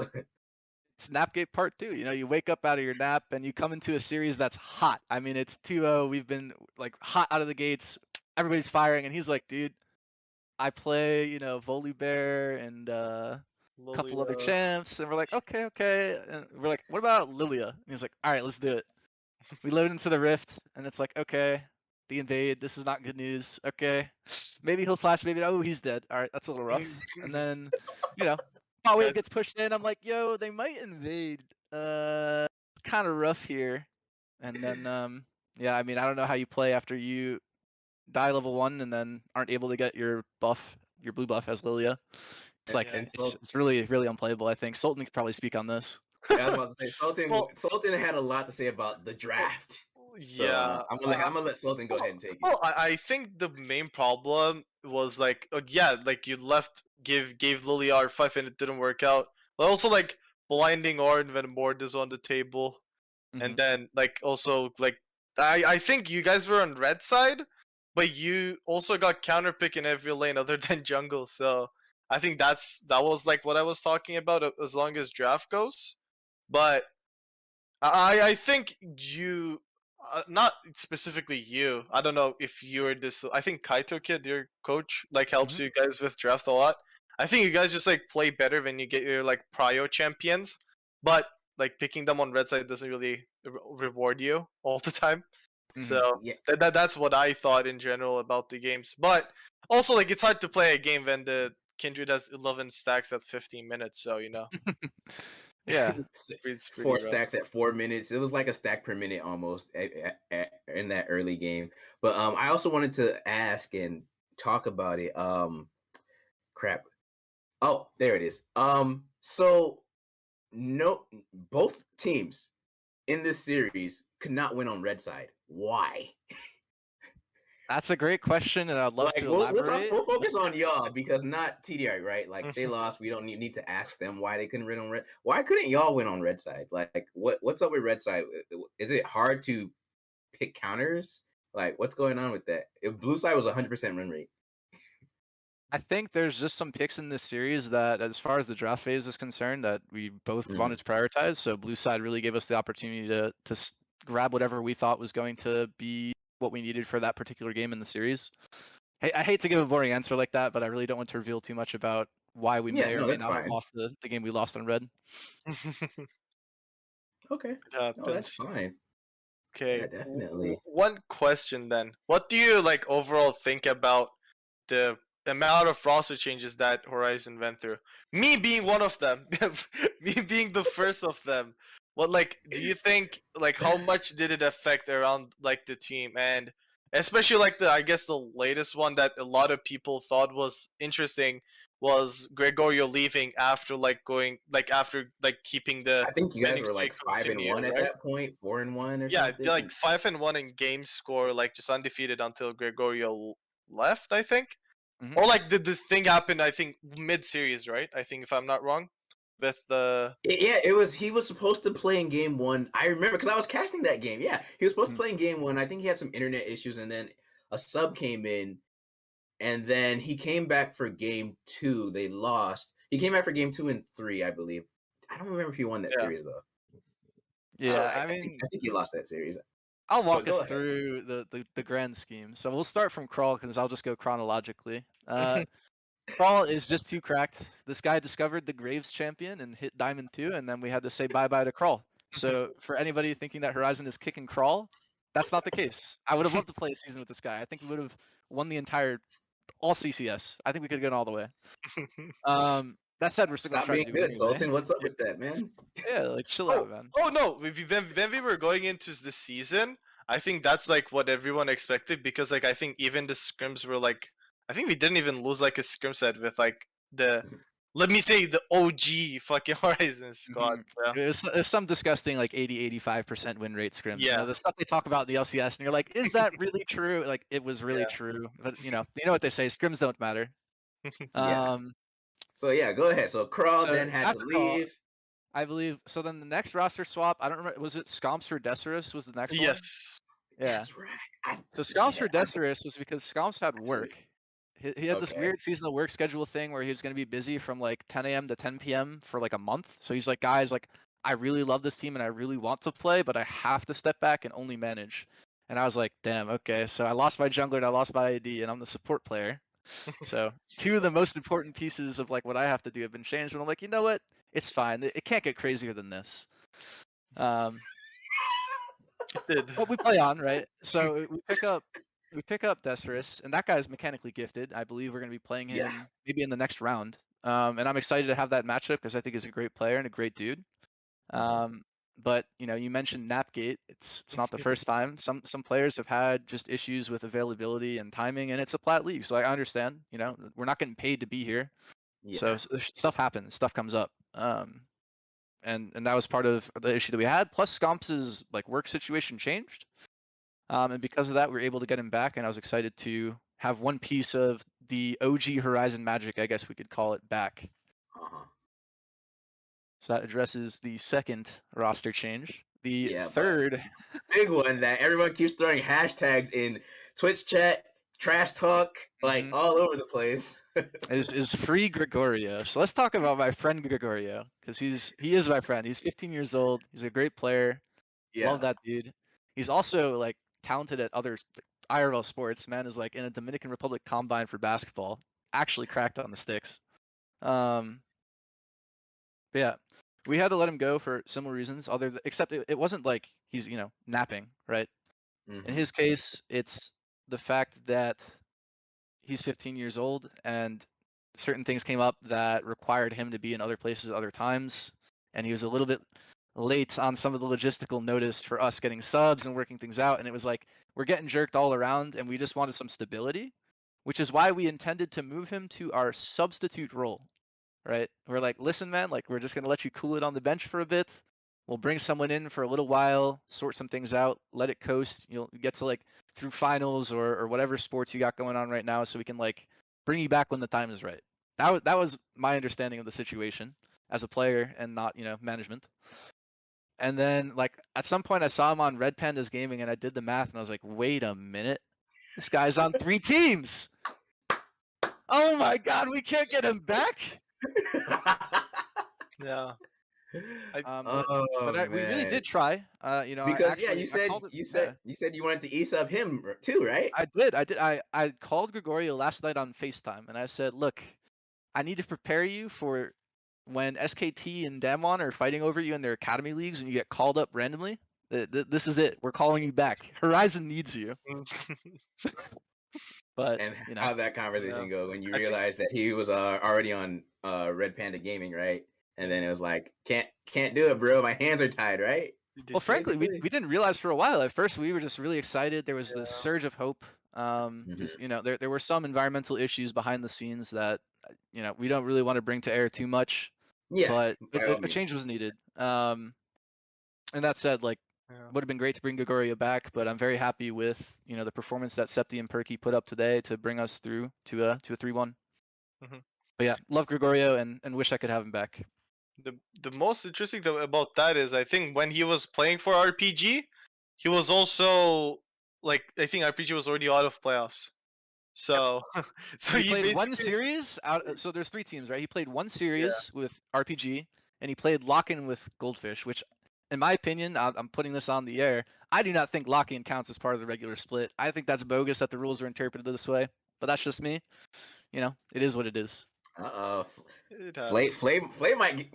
Snapgate part 2. You wake up out of your nap and you come into a series that's hot. I mean, it's 2-0. We've been like hot out of the gates. Everybody's firing, and he's like, dude, I play, Volibear and a couple other champs, and we're like, okay. And we're like, what about Lilia? And he's like, all right, let's do it. We load into the Rift, and it's like, okay, the invade. This is not good news. Okay, maybe he'll flash. Maybe he's dead. All right, that's a little rough. And then, Wave gets pushed in. I'm like, yo, they might invade. Kind of rough here. And then, yeah, I mean, I don't know how you play after you die level 1 and then aren't able to get your blue buff as Lilia. It's like it's really, really unplayable. I think Sultan could probably speak on this. I was about to say Sultan had a lot to say about the draft. So, Yeah, I'm gonna let Sultan go ahead and take it. Well, I think the main problem was like, like you gave Lilia R5 and it didn't work out. But also like blinding Odin when Mord is on the table, and then like also like I think you guys were on red side, but you also got counterpick in every lane other than jungle. So I think that was like what I was talking about as long as draft goes. But I think you, not specifically you. I don't know if you're this. I think Kaito Kid, your coach, like helps you guys with draft a lot. I think you guys just like play better when you get your like prio champions, but like picking them on red side doesn't really reward you all the time. So that's what I thought in general about the games. But also like it's hard to play a game when the Kindred has 11 stacks at 15 minutes. So Yeah. It's pretty 4 rough. stacks at 4 minutes. It was like a stack per minute almost in that early game. But I also wanted to ask and talk about it. Crap. Oh, there it is. So no, both teams in this series could not win on red side. Why? That's a great question, and I'd love Like to we'll elaborate. we'll focus on y'all because not TDI, right? Like they lost. We don't need to ask them why they couldn't win on red. Why couldn't y'all win on red side? Like what's up with red side? Is it hard to pick counters? Like what's going on with that? If blue side was 100% win rate. I think there's just some picks in this series that, as far as the draft phase is concerned, that we both wanted to prioritize. So blue side really gave us the opportunity to grab whatever we thought was going to be what we needed for that particular game in the series. Hey, I hate to give a boring answer like that, but I really don't want to reveal too much about why we may or may that's not have fine. lost the game we lost on red. Okay. It happens. No, that's fine. Okay. Yeah, definitely. One question then. What do you like overall think about the amount of roster changes that Horizon went through? Me being one of them. Me being the first of them. What like do you think like how much did it affect around like the team, and especially like the I guess the latest one that a lot of people thought was interesting was Gregorio leaving after like going like after like keeping the I think you guys winning were like streak 5-1 continue, at right? that point, 4-1 or Yeah, something. they're like 5-1 in game score, like just undefeated until Gregorio left, I think. Or like did the thing happen? I think mid series, right? I think if I'm not wrong, with the Yeah, it was. He was supposed to play in game 1. I remember because I was casting that game. Yeah, he was supposed to play in game 1. I think he had some internet issues, and then a sub came in, and then he came back for game 2. They lost. He came back for game 2 and 3, I believe. I don't remember if he won that series though. Yeah, I think he lost that series. I'll walk us through the grand scheme. So we'll start from Crawl because I'll just go chronologically. Crawl is just too cracked. This guy discovered the Graves champion and hit Diamond 2, and then we had to say bye-bye to Crawl. So for anybody thinking that Horizon is kick and Crawl, that's not the case. I would have loved to play a season with this guy. I think we would have won the all CCS. I think we could have gone all the way. That said, we're still gonna try to do good, it anyway. Sultan. What's up with that, man? Yeah, like chill out, man. Oh no, when we were going into the season, I think that's like what everyone expected because like I think even the scrims were like I think we didn't even lose like a scrim set with like the let me say the OG fucking Horizon squad. Bro. It's some disgusting like 80-85% win rate scrims. Yeah. You know, the stuff they talk about in the LCS, and you're like, is that really true? Like, it was really true. But you know what they say, scrims don't matter. So yeah, go ahead. So Crawl then had to leave. I believe. So then the next roster swap, I don't remember. Was it Scomps for Decerus? Was the next one? Yes. Yeah. That's right. So Scomps for Decerus was because Scomps had work. He had this weird seasonal work schedule thing where he was going to be busy from like 10 a.m. to 10 p.m. for like a month. So he's like, guys, like I really love this team and I really want to play, but I have to step back and only manage. And I was like, damn, okay. So I lost my jungler and I lost my AD and I'm the support player. So 2 of the most important pieces of like what I have to do have been changed. And I'm like, you know what? It's fine. It can't get crazier than this. But we play on, right? So we pick up Decerus, and that guy's mechanically gifted. I believe we're going to be playing him maybe in the next round. And I'm excited to have that matchup because I think he's a great player and a great dude. But you know, you mentioned Napgate. It's not the first time. Some players have had just issues with availability and timing, and it's a plat league, so I understand. You know, we're not getting paid to be here, so stuff happens, stuff comes up. And that was part of the issue that we had. Plus, Scomps' like work situation changed. And because of that, we were able to get him back, and I was excited to have one piece of the OG Horizon magic, I guess we could call it, back. So that addresses the second roster change. The third big one that everyone keeps throwing hashtags in Twitch chat, trash talk, like all over the place. is free Gregorio. So let's talk about my friend Gregorio, because he is my friend. He's 15 years old. He's a great player. Love that dude. He's also like talented at other IRL sports. Man is like in a Dominican Republic combine for basketball. Actually cracked on the sticks. But yeah, we had to let him go for similar reasons. Except it wasn't like he's napping, right? In his case, it's the fact that he's 15 years old and certain things came up that required him to be in other places at other times. and he was a little bit late on some of the logistical notice for us getting subs and working things out. And it was like, we're getting jerked all around, and we just wanted some stability, which is why we intended to move him to our substitute role, right? We're like, listen, man, like, we're just going to let you cool it on the bench for a bit. We'll bring someone in for a little while, sort some things out, let it coast. You'll get to like through finals or whatever sports you got going on right now, so we can like bring you back when the time is right. That was my understanding of the situation as a player and not, management. And then like at some point I saw him on Red Pandas Gaming, and I did the math, and I was like, wait a minute, this guy's on 3 teams. Oh my God, we can't get him back. Yeah. But we really did try. Because you said you wanted to e-sub him too, right? I did. I called Gregorio last night on FaceTime, and I said, look, I need to prepare you for when SKT and Damwon are fighting over you in their academy leagues and you get called up randomly. This is it. We're calling you back. Horizon needs you. But how'd that conversation go when you realized that he was already on Red Panda Gaming, right? And then it was like, can't do it, bro. My hands are tied, right? Well, frankly, we didn't realize for a while. At first, we were just really excited. There was this surge of hope. There were some environmental issues behind the scenes that we don't really want to bring to air too much. Yeah, but a change was needed. And that said, like, would have been great to bring Gregorio back, but I'm very happy with the performance that Septi and Perky put up today to bring us through to a 3-1. But yeah, love Gregorio and wish I could have him back. The most interesting thing about that is, I think when he was playing for RPG, he was also like, I think RPG was already out of playoffs. So he played one series out. So there's 3 teams, right? He played one series with RPG, and he played lock-in with Goldfish, which, in my opinion, I'm putting this on the air, I do not think lock-in counts as part of the regular split. I think that's bogus that the rules are interpreted this way, but that's just me. It is what it is. Flay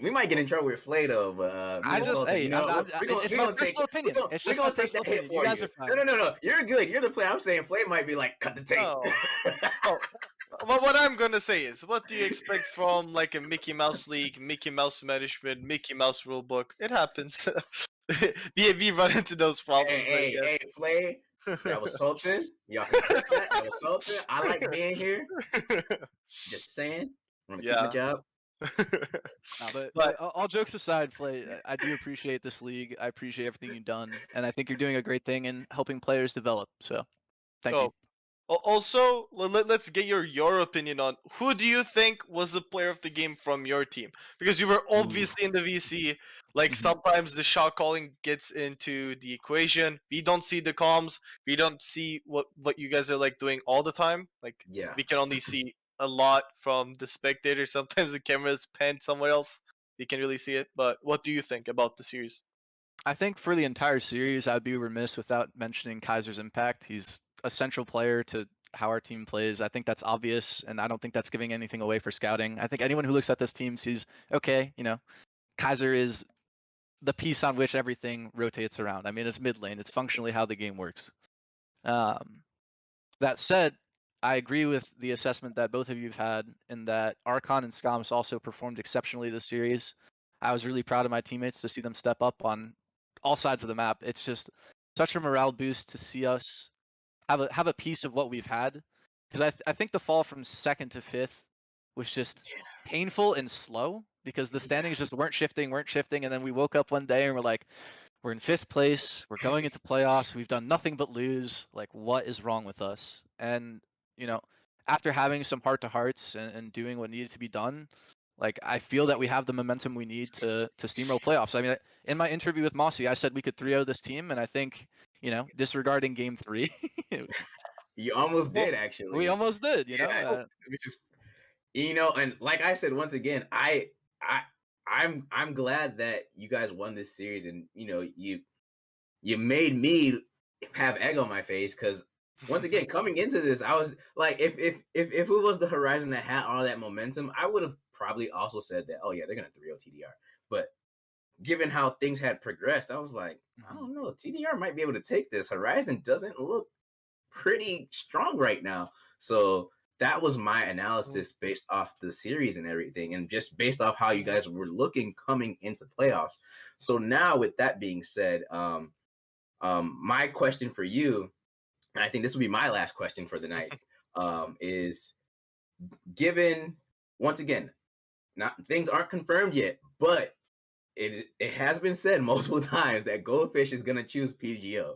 we might get in trouble with Flay though, but it's my personal opinion. It's just my personal opinion. You guys are fine. No, you're good. You're the player. I'm saying Flay might be like, cut the tape. Well, what I'm gonna say is, what do you expect from like a Mickey Mouse League, Mickey Mouse management, Mickey Mouse rulebook? It happens. we run into those problems. Hey, Flay. That was Sultan. Y'all can correct that. That was Sultan. I like being here. Just saying. I'm gonna keep my job. But all jokes aside, Flay, I do appreciate this league. I appreciate everything you've done, and I think you're doing a great thing in helping players develop. So, thank you. Also, let's get your opinion on who do you think was the player of the game from your team? Because you were obviously in the VC. Like, sometimes the shot calling gets into the equation. We don't see the comms. We don't see what you guys are like doing all the time. Like, we can only see a lot from the spectator. Sometimes the camera is panned somewhere else. You can really see it. But what do you think about the series? I think for the entire series, I'd be remiss without mentioning Kaiser's impact. He's a central player to how our team plays. I think that's obvious, and I don't think that's giving anything away for scouting. I think anyone who looks at this team sees, okay, Kaiser is the piece on which everything rotates around. I mean, it's mid lane. It's functionally how the game works. That said, I agree with the assessment that both of you have had, in that Archon and Scams also performed exceptionally this series. I was really proud of my teammates to see them step up on all sides of the map. It's just such a morale boost to see us have a piece of what we've had, because I think the fall from 2nd to 5th was just painful and slow, because the standings just weren't shifting, and then we woke up one day and we're like, we're in 5th place, we're going into playoffs, we've done nothing but lose. Like, what is wrong with us? And after having some heart-to-hearts and doing what needed to be done, like, I feel that we have the momentum we need to steamroll playoffs. I mean, in my interview with Mossy, I said we could 3-0 this team, and I think, disregarding game 3, you almost did, actually. We almost did, which is, and like I said, once again, I'm glad that you guys won this series, and you made me have egg on my face, because once again, coming into this, I was like, if it was the Horizon that had all that momentum, I would have probably also said that, oh yeah, they're gonna 3-0 TDR. But given how things had progressed, I was like, I don't know, TDR might be able to take this. Horizon doesn't look pretty strong right now. So that was my analysis based off the series and everything, and just based off how you guys were looking coming into playoffs. So now, with that being said, my question for you, and I think this will be my last question for the night, is given once again, not things aren't confirmed yet, but it has been said multiple times that Goldfish is gonna choose PGO.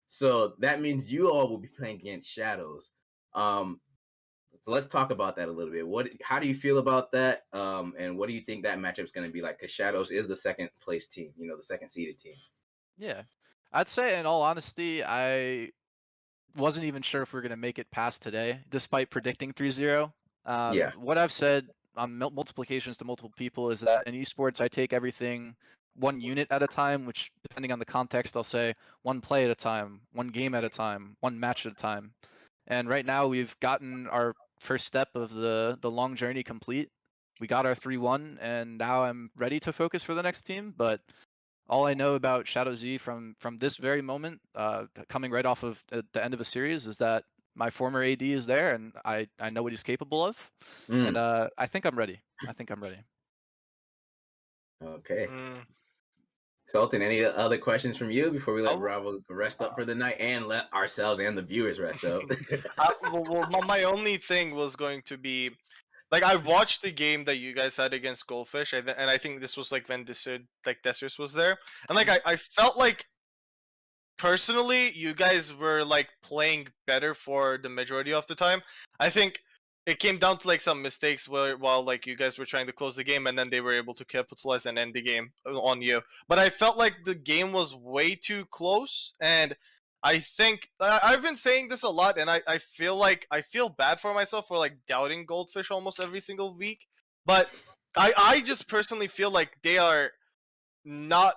So that means you all will be playing against Shadows. So let's talk about that a little bit. How do you feel about that? And what do you think that matchup's going to be like? Because Shadows is the second place team, the second seeded team. Yeah, I'd say in all honesty, I wasn't even sure if we are going to make it past today, despite predicting 3-0. Yeah. What I've said on multiplications to multiple people is that in esports, I take everything one unit at a time, which depending on the context, I'll say one play at a time, one game at a time, one match at a time. And right now we've gotten our first step of the long journey complete. We got our 3-1, and now I'm ready to focus for the next team. But all I know about Shadow Z from this very moment, coming right off of the end of a series, is that my former AD is there, and I know what he's capable of. And I think I'm ready. Okay. Sultan, any other questions from you before we let Bravo rest up for the night and let ourselves and the viewers rest up? My only thing was going to be, like, I watched the game that you guys had against Goldfish, and I think this was like when Desert was there, and like I felt like personally you guys were like playing better for the majority of the time. I think it came down to like some mistakes while like you guys were trying to close the game, and then they were able to capitalize and end the game on you. But I felt like the game was way too close, and I think I've been saying this a lot, and I feel bad for myself for like doubting Goldfish almost every single week. But I just personally feel like they are not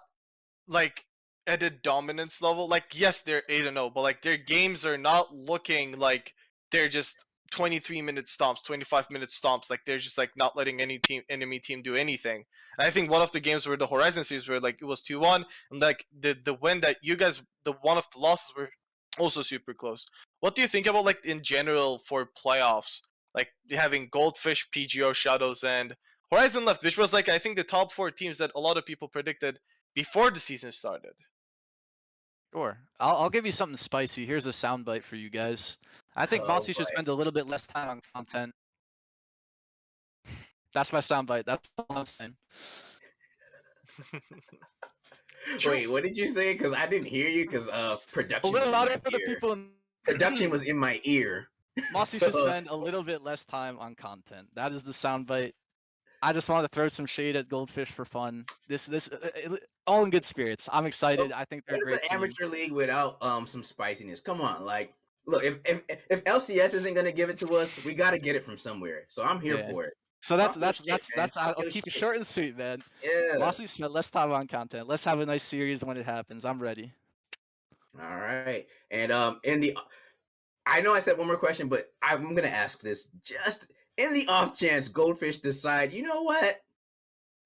like at a dominance level. Like, yes, they're 8-0, but like their games are not looking like they're just 23-minute stomps, 25-minute stomps. Like they're just like not letting enemy team do anything. And I think one of the games were the Horizon series where like it was 2-1, and like the win that you guys, the one of the losses were also super close. What do you think about like in general for playoffs, like having Goldfish, PGO, Shadows, and Horizon left, which was like I think the top 4 teams that a lot of people predicted before the season started? Sure. I'll give you something spicy. Here's a soundbite for you guys. I think Bossy should spend a little bit less time on content. That's my soundbite. That's all I'm saying. Wait, what did you say? Because I didn't hear you. Because production. A little was in louder my for the ear. people. Production was in my ear. Mossy should spend a little bit less time on content. That is the soundbite. I just wanted to throw some shade at Goldfish for fun. This all in good spirits. I'm excited. I think they're a great It's an team. amateur league without some spiciness. Come on, like, look, if LCS isn't gonna give it to us, we gotta get it from somewhere. So I'm here for it. So that's I'll keep it short and sweet, man. Yeah. Mossy spent less time on content. Let's have a nice series when it happens. I'm ready. All right. And I know I said one more question, but I'm gonna ask this just in the off chance Goldfish decide, you know what?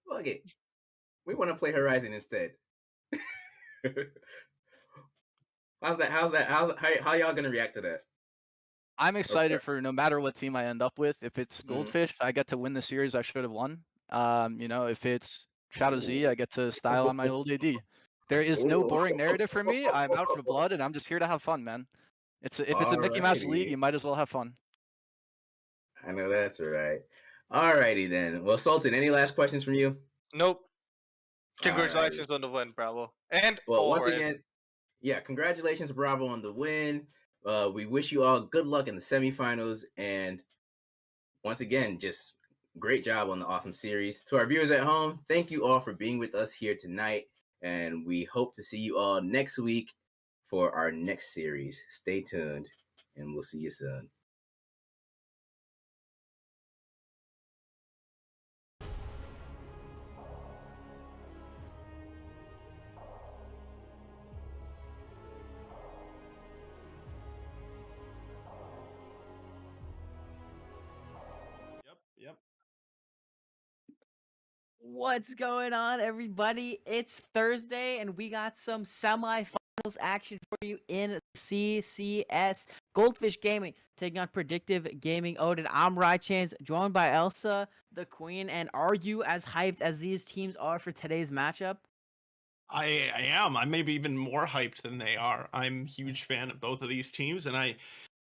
Fuck it. We want to play Horizon instead. How y'all gonna react to that? I'm excited for no matter what team I end up with. If it's Goldfish, I get to win the series I should have won. If it's Shadow Z, I get to style on my old AD. There is no boring narrative for me. I'm out for blood, and I'm just here to have fun, man. If it's a Mickey Mouse league, you might as well have fun. I know that's right. Alrighty then. Well, Sultan, any last questions from you? Nope. Congratulations on the win, Bravo. And once again, yeah, congratulations, Bravo, on the win. We wish you all good luck in the semifinals, and once again, just great job on the awesome series. To our viewers at home, thank you all for being with us here tonight, and we hope to see you all next week for our next series. Stay tuned, and we'll see you soon. Yep. What's going on, everybody? It's Thursday, and we got some semi-final finals action for you in CCS. Goldfish Gaming taking on Predictive Gaming. Odin, I'm Rychans, joined by Elsa, the Queen. And are you as hyped as these teams are for today's matchup? I am. I'm maybe even more hyped than they are. I'm a huge fan of both of these teams, and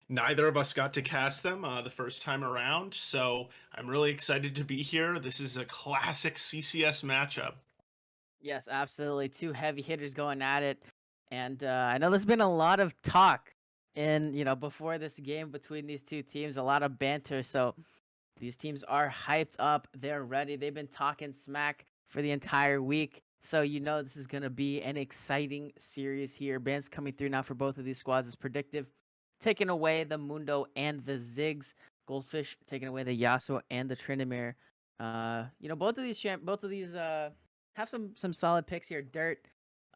neither of us got to cast them the first time around, so I'm really excited to be here. This is a classic CCS matchup. Yes, absolutely. Two heavy hitters going at it. And I know there's been a lot of talk before this game between these two teams, a lot of banter. So these teams are hyped up. They're ready. They've been talking smack for the entire week. So this is going to be an exciting series here. Bans coming through now for both of these squads is Predictive, taking away the Mundo and the Ziggs. Goldfish taking away the Yasuo and the Tryndamere. Both of these have some solid picks here. Dirt,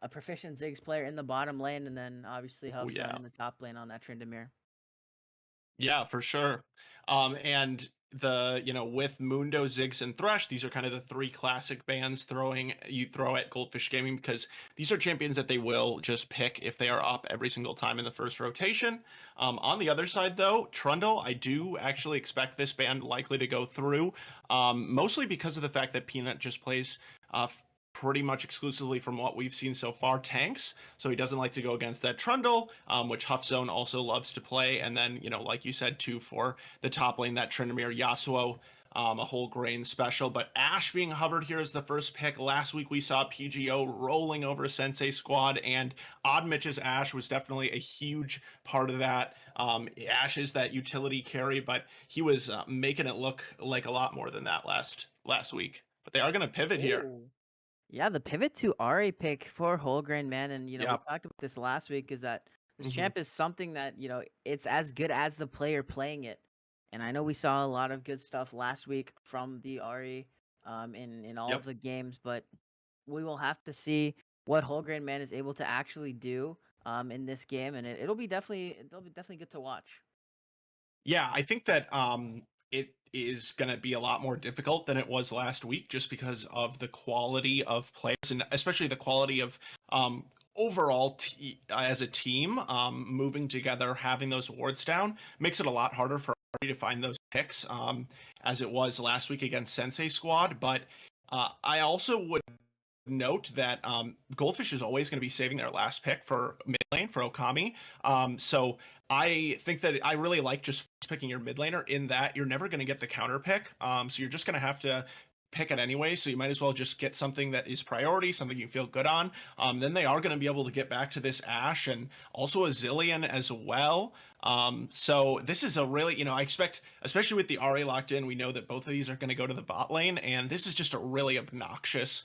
a proficient Ziggs player in the bottom lane, and then obviously Huffsun in the top lane on that Tryndamere. Yeah, for sure. And with Mundo, Ziggs, and Thresh, these are kind of the three classic bans you throw at Goldfish Gaming, because these are champions that they will just pick if they are up every single time in the first rotation. On the other side, though, Trundle, I do actually expect this ban likely to go through, mostly because of the fact that Peanut just plays pretty much exclusively, from what we've seen so far, tanks. So he doesn't like to go against that Trundle, which Huffzone also loves to play. And then, like you said, too, for the top lane, that Tryndamere Yasuo, a whole grain special. But Ashe being hovered here as the first pick. Last week we saw PGO rolling over Sensei squad, and Odd Mitch's Ashe was definitely a huge part of that. Ashe is that utility carry, but he was making it look like a lot more than that last week. But they are going to pivot here. Yeah, the pivot to RA pick for Wholegrain, man, and we Yep. talked about this last week, is that this champ is something that it's as good as the player playing it, and I know we saw a lot of good stuff last week from the RE, in all of the games, but we will have to see what Wholegrain man is able to actually do in this game, and it'll be definitely good to watch. Yeah, I think that it is going to be a lot more difficult than it was last week, just because of the quality of players, and especially the quality of overall as a team, moving together, having those wards down makes it a lot harder for Ari to find those picks, as it was last week against Sensei squad. But I also would note that Goldfish is always going to be saving their last pick for mid lane for Okami. So I think that I really like just picking your mid laner, in that you're never going to get the counter pick. So you're just going to have to pick it anyway. So you might as well just get something that is priority, something you feel good on. Then they are going to be able to get back to this Ashe, and also a Zillion as well. So this is a really, I expect, especially with the RA locked in, we know that both of these are going to go to the bot lane, and this is just a really obnoxious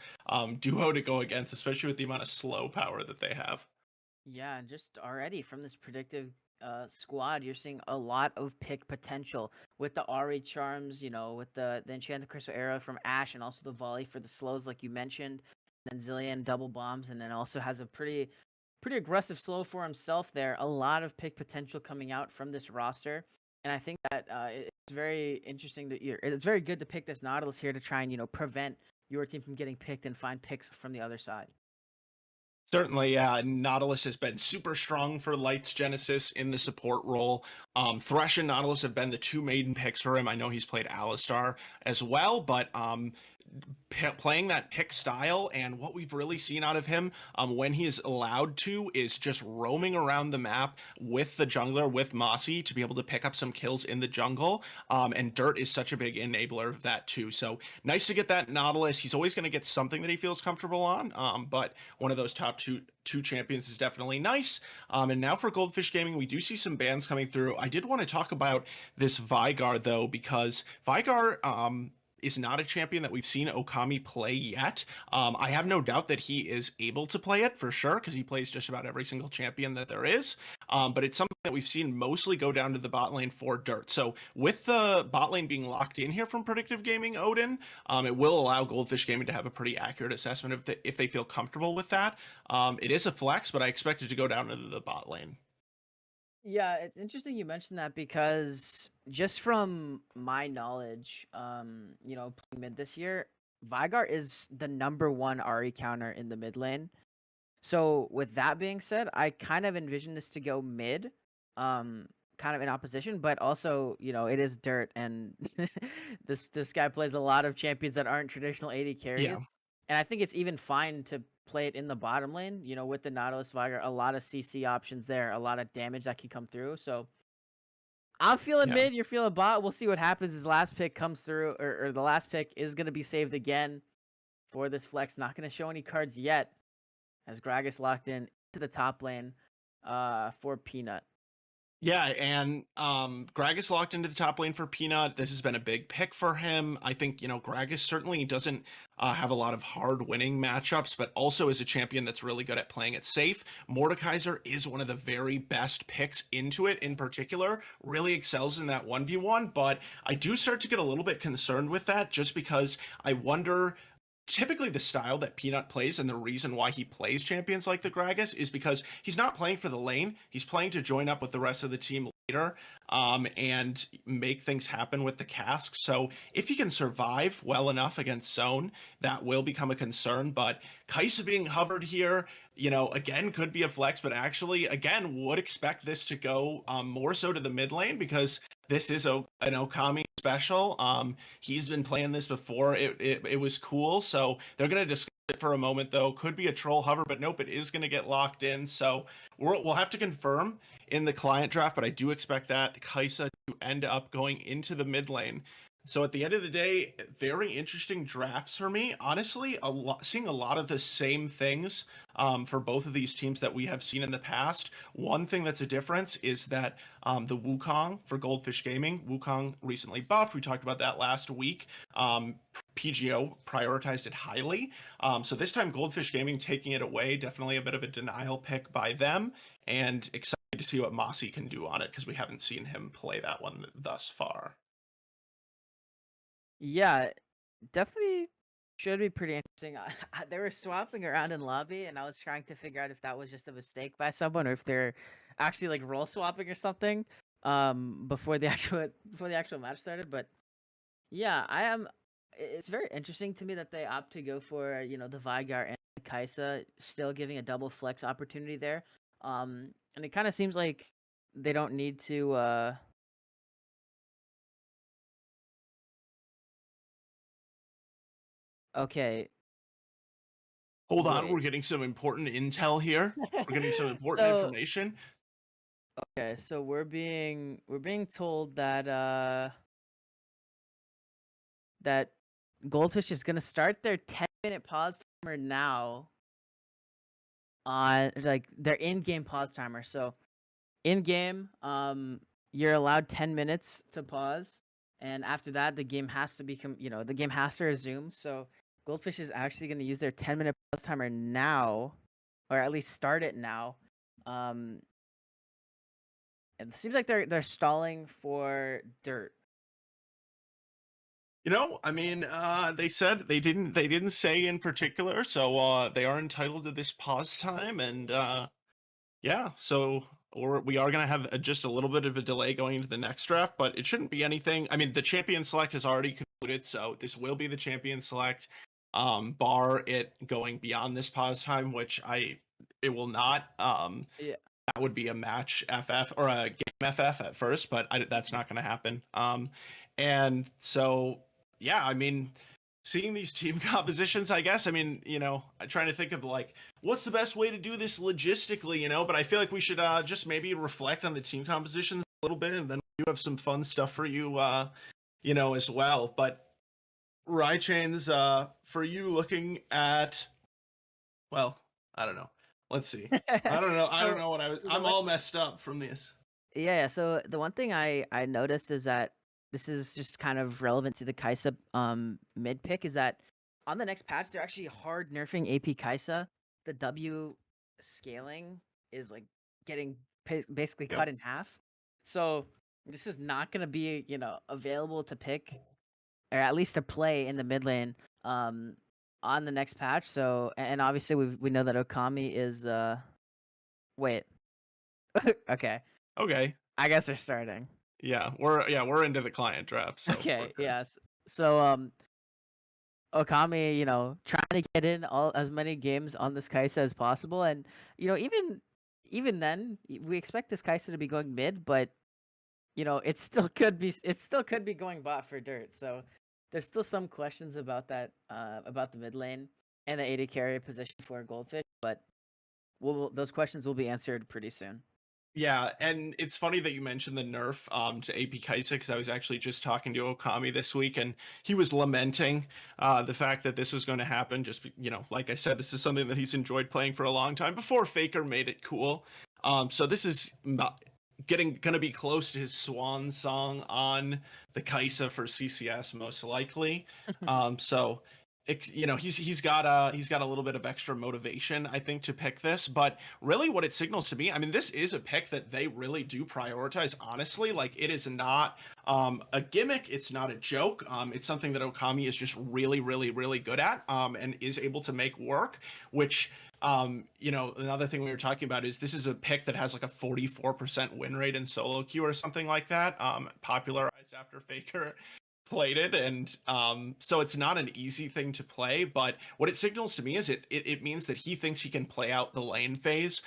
duo to go against, especially with the amount of slow power that they have. Yeah, and just already from this Predictive squad, you're seeing a lot of pick potential with the RA charms, with the Enchanted Crystal Arrow from Ashe, and also the volley for the slows, like you mentioned. And then Zillion double bombs, and then also has a pretty aggressive slow for himself there. A lot of pick potential coming out from this roster, and I think that it's very interesting it's very good to pick this Nautilus here to try and prevent your team from getting picked and find picks from the other side. Certainly, yeah. Nautilus has been super strong for Lights Genesis in the support role. Thresh and Nautilus have been the two maiden picks for him. I know he's played Alistar as well, but playing that pick style, and what we've really seen out of him when he is allowed to, is just roaming around the map with the jungler, with Mossy, to be able to pick up some kills in the jungle. And Dirt is such a big enabler of that too. So nice to get that Nautilus. He's always going to get something that he feels comfortable on, but one of those top two champions is definitely nice. And now for Goldfish Gaming, we do see some bans coming through. I did want to talk about this Veigar, though, because Veigar is not a champion that we've seen Okami play yet. I have no doubt that he is able to play it for sure, because he plays just about every single champion that there is. But it's something that we've seen mostly go down to the bot lane for Dirt. So with the bot lane being locked in here from Predictive Gaming, Odin, it will allow Goldfish Gaming to have a pretty accurate assessment if they feel comfortable with that. It is a flex, but I expect it to go down into the bot lane. Yeah, it's interesting you mentioned that, because just from my knowledge, playing mid this year, Veigar is the #1 RE counter in the mid lane. So with that being said, I kind of envision this to go mid, kind of in opposition, but also, it is dirt, and this guy plays a lot of champions that aren't traditional AD Yeah. carries, and I think it's even fine to play it in the bottom lane. With the Nautilus Viger, a lot of CC options there, a lot of damage that can come through. So I'm feeling Yeah. mid, you're feeling bot. We'll see what happens. His last pick comes through, or the last pick is going to be saved again for this flex. Not going to show any cards yet, as Gragas locked in to the top lane for Peanut. Yeah, and Gragas locked into the top lane for Peanut. This has been a big pick for him. I think, Gragas certainly doesn't have a lot of hard winning matchups, but also is a champion that's really good at playing it safe. Mordekaiser is one of the very best picks into it in particular, really excels in that 1v1, but I do start to get a little bit concerned with that just because I wonder. Typically, the style that Peanut plays and the reason why he plays champions like the Gragas is because he's not playing for the lane. He's playing to join up with the rest of the team later and make things happen with the cask. So if he can survive well enough against Zone, that will become a concern. But Kai'Sa being hovered here, again, could be a flex, but actually, again, would expect this to go more so to the mid lane because this is an Okami special. He's been playing this before. It was cool. So they're going to discuss it for a moment, though. Could be a troll hover, but nope, it is going to get locked in. So we'll have to confirm in the client draft, but I do expect that Kai'Sa to end up going into the mid lane. So at the end of the day, very interesting drafts for me. Honestly, seeing a lot of the same things for both of these teams that we have seen in the past. One thing that's a difference is that the Wukong for Goldfish Gaming, Wukong recently buffed. We talked about that last week. PGO prioritized it highly. So this time Goldfish Gaming taking it away, definitely a bit of a denial pick by them, and excited to see what Mossy can do on it because we haven't seen him play that one thus far. Yeah, definitely should be pretty interesting. They were swapping around in lobby, and I was trying to figure out if that was just a mistake by someone or if they're actually like role swapping or something before the actual match started. But yeah, it's very interesting to me that they opt to go for the Vigar and the Kai'Sa, still giving a double flex opportunity there. And it kind of seems like they don't need to. Okay. Hold on, Wait. we're getting some important intel here. We're getting some important information. Okay, so we're being told that that Goldfish is gonna start their 10-minute pause timer now on like their in-game pause timer. So in game, you're allowed 10 minutes to pause, and after that the game has to become the game has to resume. So Goldfish is actually gonna use their 10-minute pause timer now, or at least start it now. It seems like they're stalling for dirt. I mean, they said they didn't say in particular, so they are entitled to this pause time, and yeah, so we are gonna have just a little bit of a delay going into the next draft, but it shouldn't be anything. I mean, the champion select has already concluded, so this will be the champion select, bar it going beyond this pause time, which it will not. Yeah. That would be a match FF or a game FF at first, but that's not going to happen. And so, yeah, I mean, seeing these team compositions, I guess, I mean, I'm trying to think of like, what's the best way to do this logistically, but I feel like we should just maybe reflect on the team compositions a little bit, and then we do have some fun stuff for you, as well. But Rychains, for you looking at, well, I don't know. Let's see. I don't know. I don't know what I'm all messed up from this. Yeah. So the one thing I noticed is that this is just kind of relevant to the Kai'Sa mid pick is that on the next patch they're actually hard nerfing AP Kai'Sa. The W scaling is like getting basically cut in half. So this is not gonna be available to pick, or at least to play in the mid lane on the next patch. So, and obviously we know that Okami is wait. Okay. I guess they're starting. Yeah, we're into the client draft. So okay. Yes. So Okami, trying to get in as many games on this Kaisa as possible, and even then, we expect this Kaisa to be going mid, but it still could be going bot for dirt. So there's still some questions about that, about the mid lane and the AD carry position for Goldfish, but those questions will be answered pretty soon. Yeah, and it's funny that you mentioned the nerf to AP Kaisa, because I was actually just talking to Okami this week, and he was lamenting the fact that this was going to happen. Just like I said, this is something that he's enjoyed playing for a long time before Faker made it cool. So this is going to be close to his swan song on the Kaisa for CCS, most likely. So he's got a little bit of extra motivation, I think, to pick this. But really what it signals to me, I mean, this is a pick that they really do prioritize, honestly. Like, it is not a gimmick, it's not a joke. It's something that Okami is just really, really, really good at, and is able to make work, which another thing we were talking about is this is a pick that has like a 44% win rate in solo queue or something like that, popularized after Faker played it. And so it's not an easy thing to play, but what it signals to me is it means that he thinks he can play out the lane phase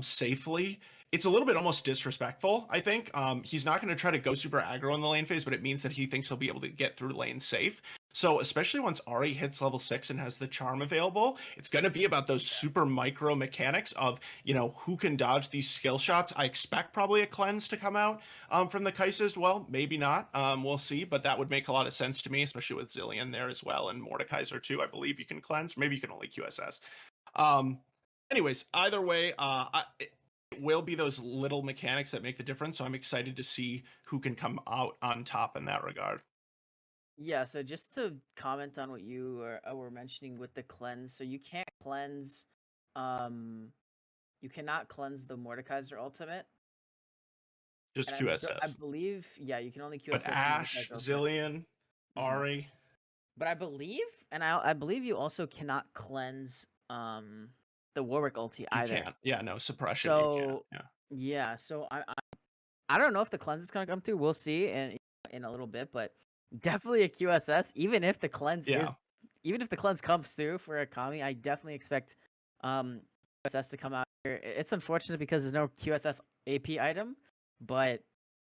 safely. It's a little bit almost disrespectful, I think. He's not going to try to go super aggro in the lane phase, but it means that he thinks he'll be able to get through lane safe. So especially once Ahri hits level 6 and has the charm available, it's going to be about those super micro mechanics of, who can dodge these skill shots. I expect probably a cleanse to come out from the Kaisa as well. Maybe not. We'll see, but that would make a lot of sense to me, especially with Zillion there as well, and Mordekaiser too. I believe you can cleanse. Maybe you can only QSS. Anyways, either way, it will be those little mechanics that make the difference. So I'm excited to see who can come out on top in that regard. Yeah, so just to comment on what you were mentioning with the cleanse, so you can't cleanse, you cannot cleanse the Mordekaiser ultimate. Just And QSS. I believe, yeah, you can only QSS. But Ashe, Zillion, Ahri. But I believe, and I believe you also cannot cleanse the Warwick ulti either. You can't. Yeah, no suppression. So you can't. yeah, so I don't know if the cleanse is gonna come through. We'll see in a little bit, but definitely a QSS. Even if the cleanse comes through for Okami, I definitely expect QSS to come out here. It's unfortunate because there's no QSS AP item, but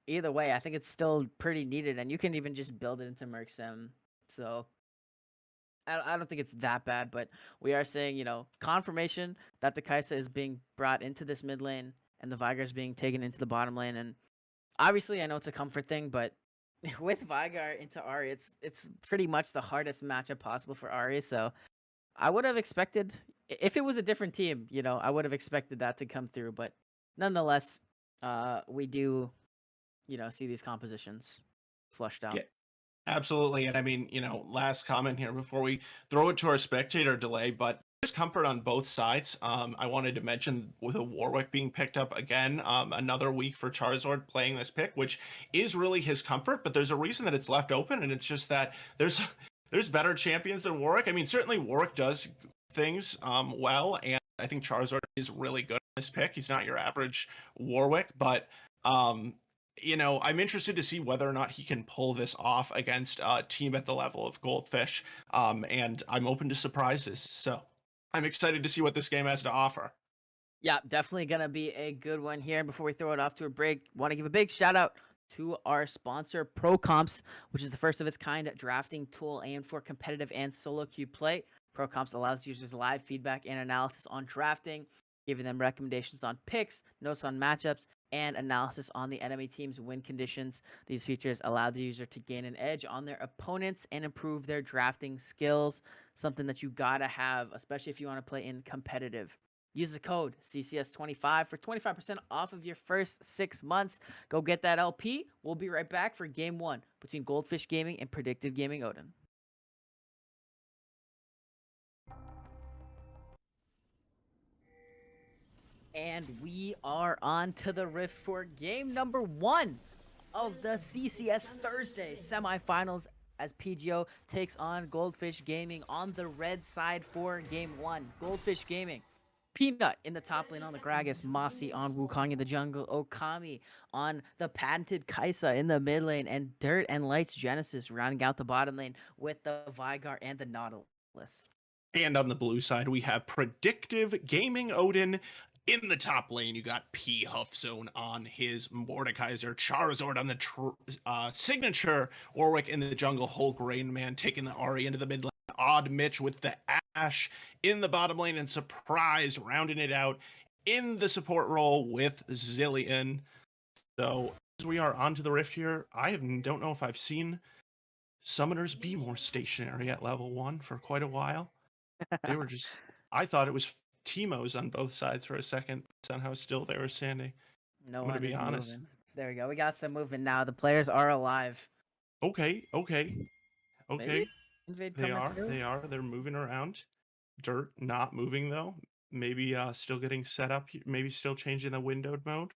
either way, I think it's still pretty needed, and you can even just build it into Merc Sim. So I don't think it's that bad, but we are saying, confirmation that the Kaisa is being brought into this mid lane and the Vigar is being taken into the bottom lane. And obviously, I know it's a comfort thing, but with Vigar into Ahri, it's pretty much the hardest matchup possible for Ahri. So I would have expected, if it was a different team, I would have expected that to come through. But nonetheless, we do, see these compositions flushed out. Yeah. Absolutely. And I mean, last comment here before we throw it to our spectator delay, but there's comfort on both sides. I wanted to mention with a Warwick being picked up again, another week for Charizard playing this pick, which is really his comfort, but there's a reason that it's left open, and it's just that there's better champions than Warwick. I mean, certainly Warwick does things well, and I think Charizard is really good on this pick. He's not your average Warwick, but I'm interested to see whether or not he can pull this off against a team at the level of Goldfish, and I'm open to surprises. So I'm excited to see what this game has to offer. Yeah, definitely going to be a good one here. Before we throw it off to a break, want to give a big shout out to our sponsor, ProComps, which is the first of its kind drafting tool aimed for competitive and solo queue play. ProComps allows users live feedback and analysis on drafting, giving them recommendations on picks, notes on matchups, and analysis on the enemy team's win conditions. These features allow the user to gain an edge on their opponents and improve their drafting skills, something that you gotta have, especially if you want to play in competitive. Use the code CCS25 for 25% off of your first 6 months. Go get that LP. We'll be right back for Game 1 between Goldfish Gaming and Predictive Gaming Odin. And we are on to the Rift for game number 1 of the CCS Thursday semifinals as PGO takes on Goldfish Gaming on the red side for game 1. Goldfish Gaming, Peanut in the top lane on the Gragas, Mossy on Wukong in the jungle, Okami on the patented Kaisa in the mid lane, and Dirt and Lights Genesis rounding out the bottom lane with the Vigar and the Nautilus. And on the blue side, we have Predictive Gaming Odin. In the top lane, you got P Huffzone on his Mordekaiser, Charizard on the signature, Warwick in the jungle, Whole Grain Man taking the Ahri into the mid lane, Odd Mitch with the Ashe in the bottom lane, and Surprise rounding it out in the support role with Zillion. So as we are onto the Rift here, I don't know if I've seen summoners be more stationary at level 1 for quite a while. They were just, I thought it was Teemos on both sides for a second. Somehow still they were standing. No I'm gonna one be is honest. moving. There we go. We got some movement now. The players are alive. Okay. Maybe invade They coming through. They're moving around. Dirt not moving though. Maybe still getting set up. Maybe still changing the windowed mode.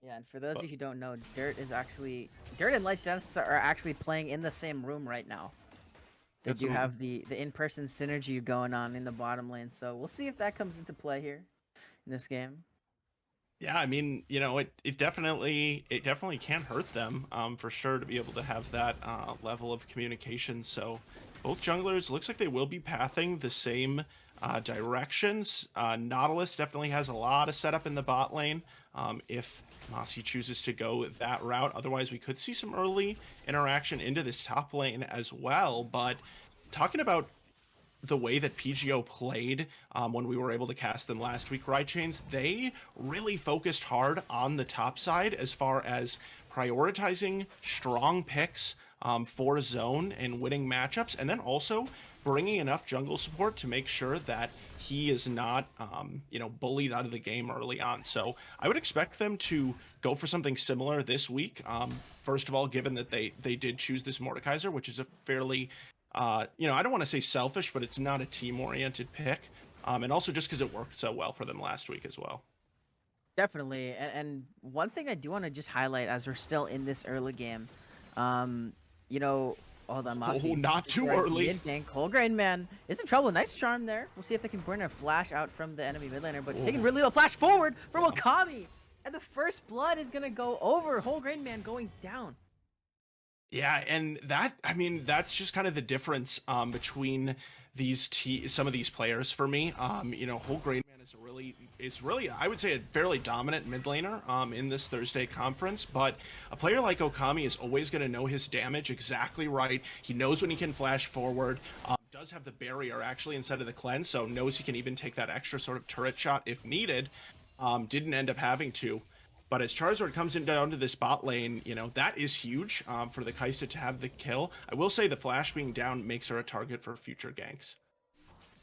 Yeah, and for those of you who don't know, Dirt and Lights Genesis are actually playing in the same room right now. They do have the in-person synergy going on in the bottom lane, so we'll see if that comes into play here in this game. Yeah, I mean, it definitely can hurt them for sure to be able to have that level of communication. So both junglers looks like they will be pathing the same directions. Nautilus definitely has a lot of setup in the bot lane if Mossy chooses to go that route. Otherwise, we could see some early interaction into this top lane as well. But talking about the way that PGO played when we were able to cast them last week, Right Chains, they really focused hard on the top side as far as prioritizing strong picks for zone and winning matchups, and then also bringing enough jungle support to make sure that he is not, bullied out of the game early on. So I would expect them to go for something similar this week. First of all, given that they did choose this Mordekaiser, which is a fairly I don't want to say selfish, but it's not a team-oriented pick. And also just because it worked so well for them last week as well. Definitely. And one thing I do want to just highlight as we're still in this early game, hold on, Mossy. Oh, not too early. Whole Grain Man is in trouble. Nice charm there. We'll see if they can burn a flash out from the enemy mid laner, but taking really little flash forward from Okami. And the first blood is going to go over. Whole Grain Man going down. Yeah, and that's just kind of the difference between some of these players for me. Whole Grain Man is really, I would say, a fairly dominant mid laner in this Thursday conference, but a player like Okami is always going to know his damage exactly right. He knows when he can flash forward. Does have the barrier actually instead of the cleanse, so knows he can even take that extra sort of turret shot if needed. Didn't end up having to. But as Charizard comes down to this bot lane, that is huge for the Kaisa to have the kill. I will say the flash being down makes her a target for future ganks.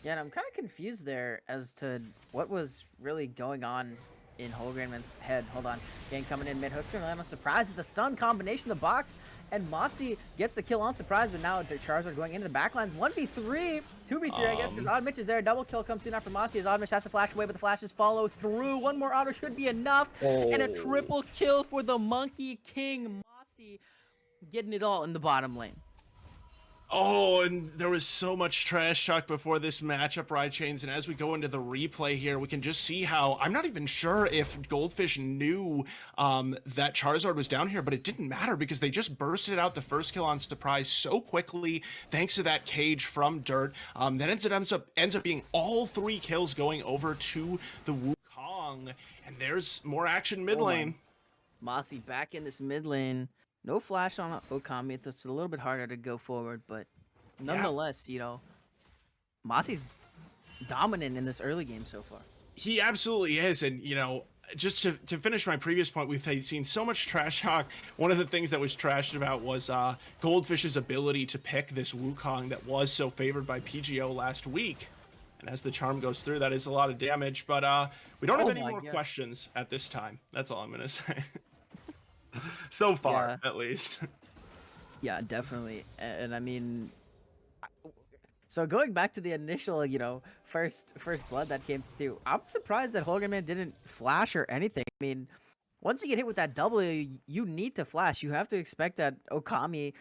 Yeah, and I'm kind of confused there as to what was really going on in Whole Grain Man's head. Hold on. Gang coming in mid-hook's gonna land on Surprise with the stun combination, the box, and Mossy gets the kill on Surprise, but now Charizard going into the backlines. 1v3, 2v3 I guess, because Odd Mitch is there. Double kill comes soon after Mossy as Odd Mitch has to flash away, but the flashes follow through. One more auto should be enough, and a triple kill for the Monkey King. Mossy getting it all in the bottom lane. Oh, and there was so much trash talk before this matchup, Ride Chains, and as we go into the replay here, we can just see how, I'm not even sure if Goldfish knew that Charizard was down here, but it didn't matter because they just bursted out the first kill on Surprise so quickly, thanks to that cage from Dirt. That ends up being all 3 kills going over to the Wukong, and there's more action mid lane. Mossy back in this mid lane. No flash on Okami. It's a little bit harder to go forward, but nonetheless, Mossy's dominant in this early game so far. He absolutely is, and just to finish my previous point, we've seen so much trash talk. One of the things that was trashed about was Goldfish's ability to pick this Wukong that was so favored by PGO last week. And as the charm goes through, that is a lot of damage, but we don't have any more questions at this time. That's all I'm going to say. So far, at least. Yeah, definitely. And I mean, so going back to the initial, first blood that came through, I'm surprised that Whole Grain Man didn't flash or anything. I mean, once you get hit with that W, you need to flash. You have to expect that Okami,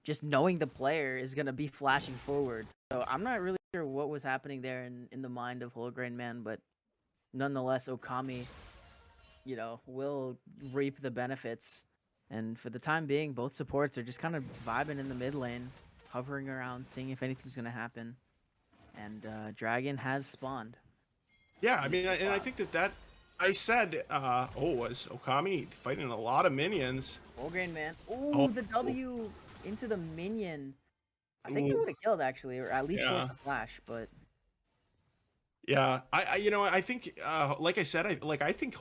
just knowing the player, is going to be flashing forward. So I'm not really sure what was was happening there in the mind of Whole Grain Man, but nonetheless, Okami, will reap the benefits. And for the time being, both supports are just kind of vibing in the mid lane, hovering around, seeing if anything's going to happen. And Dragon has spawned. Yeah, I mean, and I think that I said, was Okami fighting a lot of minions. Whole Grain Man. Ooh, the W into the minion. I think it would have killed, actually, or at least forced the flash, but... Yeah, I think, like I said, I think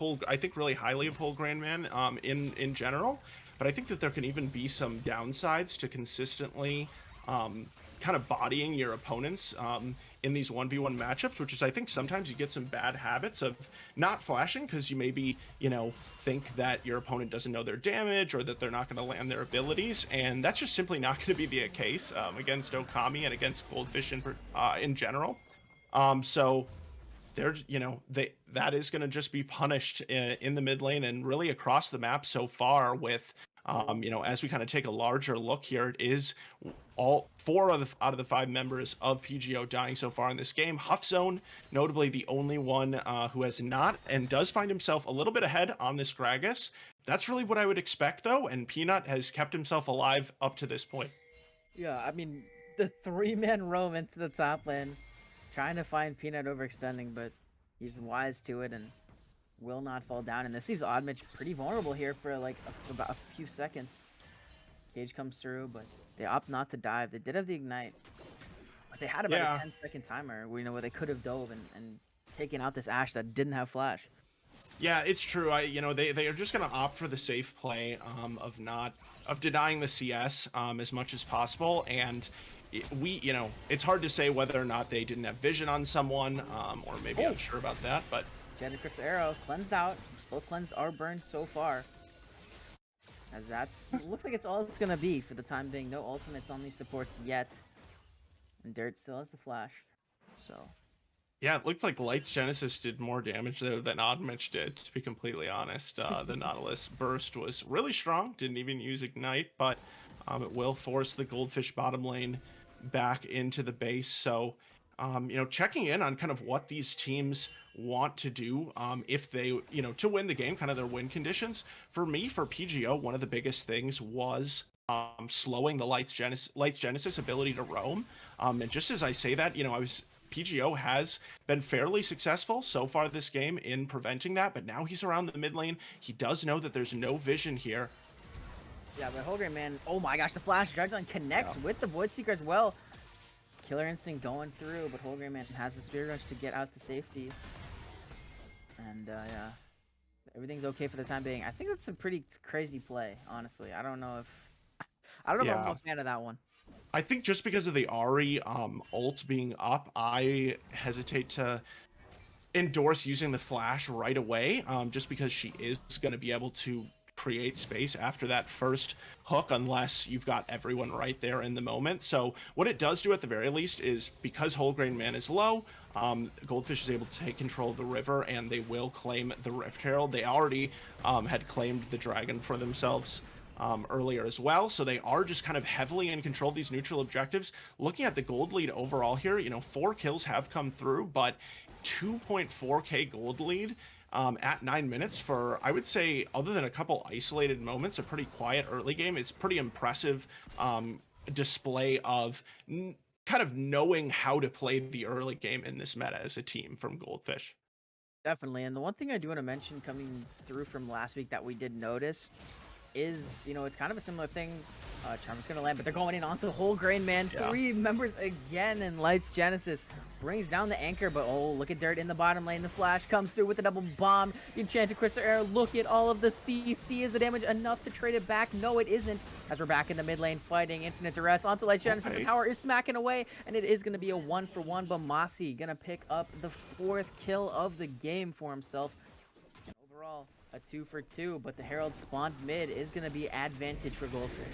really highly of Whole Grain Man, in general, but I think that there can even be some downsides to consistently, kind of bodying your opponents, in these 1v1 matchups, which is, I think sometimes you get some bad habits of not flashing because you maybe, think that your opponent doesn't know their damage or that they're not going to land their abilities, and that's just simply not going to be the case, against Okami and against Goldfish in general. So there's, that is going to just be punished in the mid lane and really across the map so far with, as we kind of take a larger look here, it is all 4 out of the 5 members of PGO dying so far in this game. Huffzone, notably the only one who has not and does find himself a little bit ahead on this Gragas. That's really what I would expect, though, and Peanut has kept himself alive up to this point. Yeah, I mean, the 3-man roam into the top lane, trying to find Peanut overextending, but he's wise to it and will not fall down. And this leaves Oddmitch pretty vulnerable here for like about a few seconds. Cage comes through, but they opt not to dive. They did have the ignite, but they had about a 10-second timer where they could have dove and taken out this Ashe that didn't have flash. Yeah, it's true. They are just going to opt for the safe play of denying the CS as much as possible, and it's hard to say whether or not they didn't have vision on someone, or maybe unsure about that, but Jennifer's arrow cleansed out. Both cleanses are burned so far. As looks like it's all it's gonna be for the time being. No ultimates on these supports yet. And Dirt still has the flash. So yeah, it looked like Light's Genesis did more damage there than Oddmitch did, to be completely honest. The Nautilus burst was really strong, didn't even use Ignite, but it will force the Goldfish bottom lane back into the base. So checking in on kind of what these teams want to do, if they, to win the game, kind of their win conditions. For me, for PGO, one of the biggest things was slowing the Light's Genesis ability to roam. And just as I say that, PGO has been fairly successful so far this game in preventing that, but now he's around the mid lane. He does know that there's no vision here. Yeah, but Whole Grain Man, oh my gosh, the flash Dragon connects with the Void Seeker as well. Killer Instinct going through, but Whole Grain Man has the Spirit Rush to get out to safety. And yeah, everything's okay for the time being. I think that's a pretty crazy play, honestly. I don't know if I'm a fan of that one. I think just because of the Ahri ult being up, I hesitate to endorse using the flash right away, just because she is going to be able to create space after that first hook unless you've got everyone right there in the moment. So what it does do at the very least is, because Whole Grain Man is low, Goldfish is able to take control of the river and they will claim the Rift Herald. They already had claimed the dragon for themselves earlier as well, so they are just kind of heavily in control of these neutral objectives. Looking at the gold lead overall here, 4 kills have come through, but 2.4k gold lead at 9 minutes for, I would say, other than a couple isolated moments, a pretty quiet early game. It's pretty impressive display of kind of knowing how to play the early game in this meta as a team from Goldfish. Definitely, and the one thing I do want to mention coming through from last week that we did notice is, it's kind of a similar thing. Charmer's gonna land, but they're going in onto Whole Grain Man. Yeah. 3 members again, and Light's Genesis brings down the anchor, but look at Dirt in the bottom lane. The flash comes through with the double bomb. The Enchanted Crystal Arrow, look at all of the CC. Is the damage enough to trade it back? No, it isn't, as we're back in the mid lane fighting Infinite Duress onto Light's Genesis. The tower is smacking away, and it is gonna be a 1-for-1, but Mossy gonna pick up the 4th kill of the game for himself. And overall, a 2-for-2, but the Herald spawned mid is gonna be advantage for Goldfish.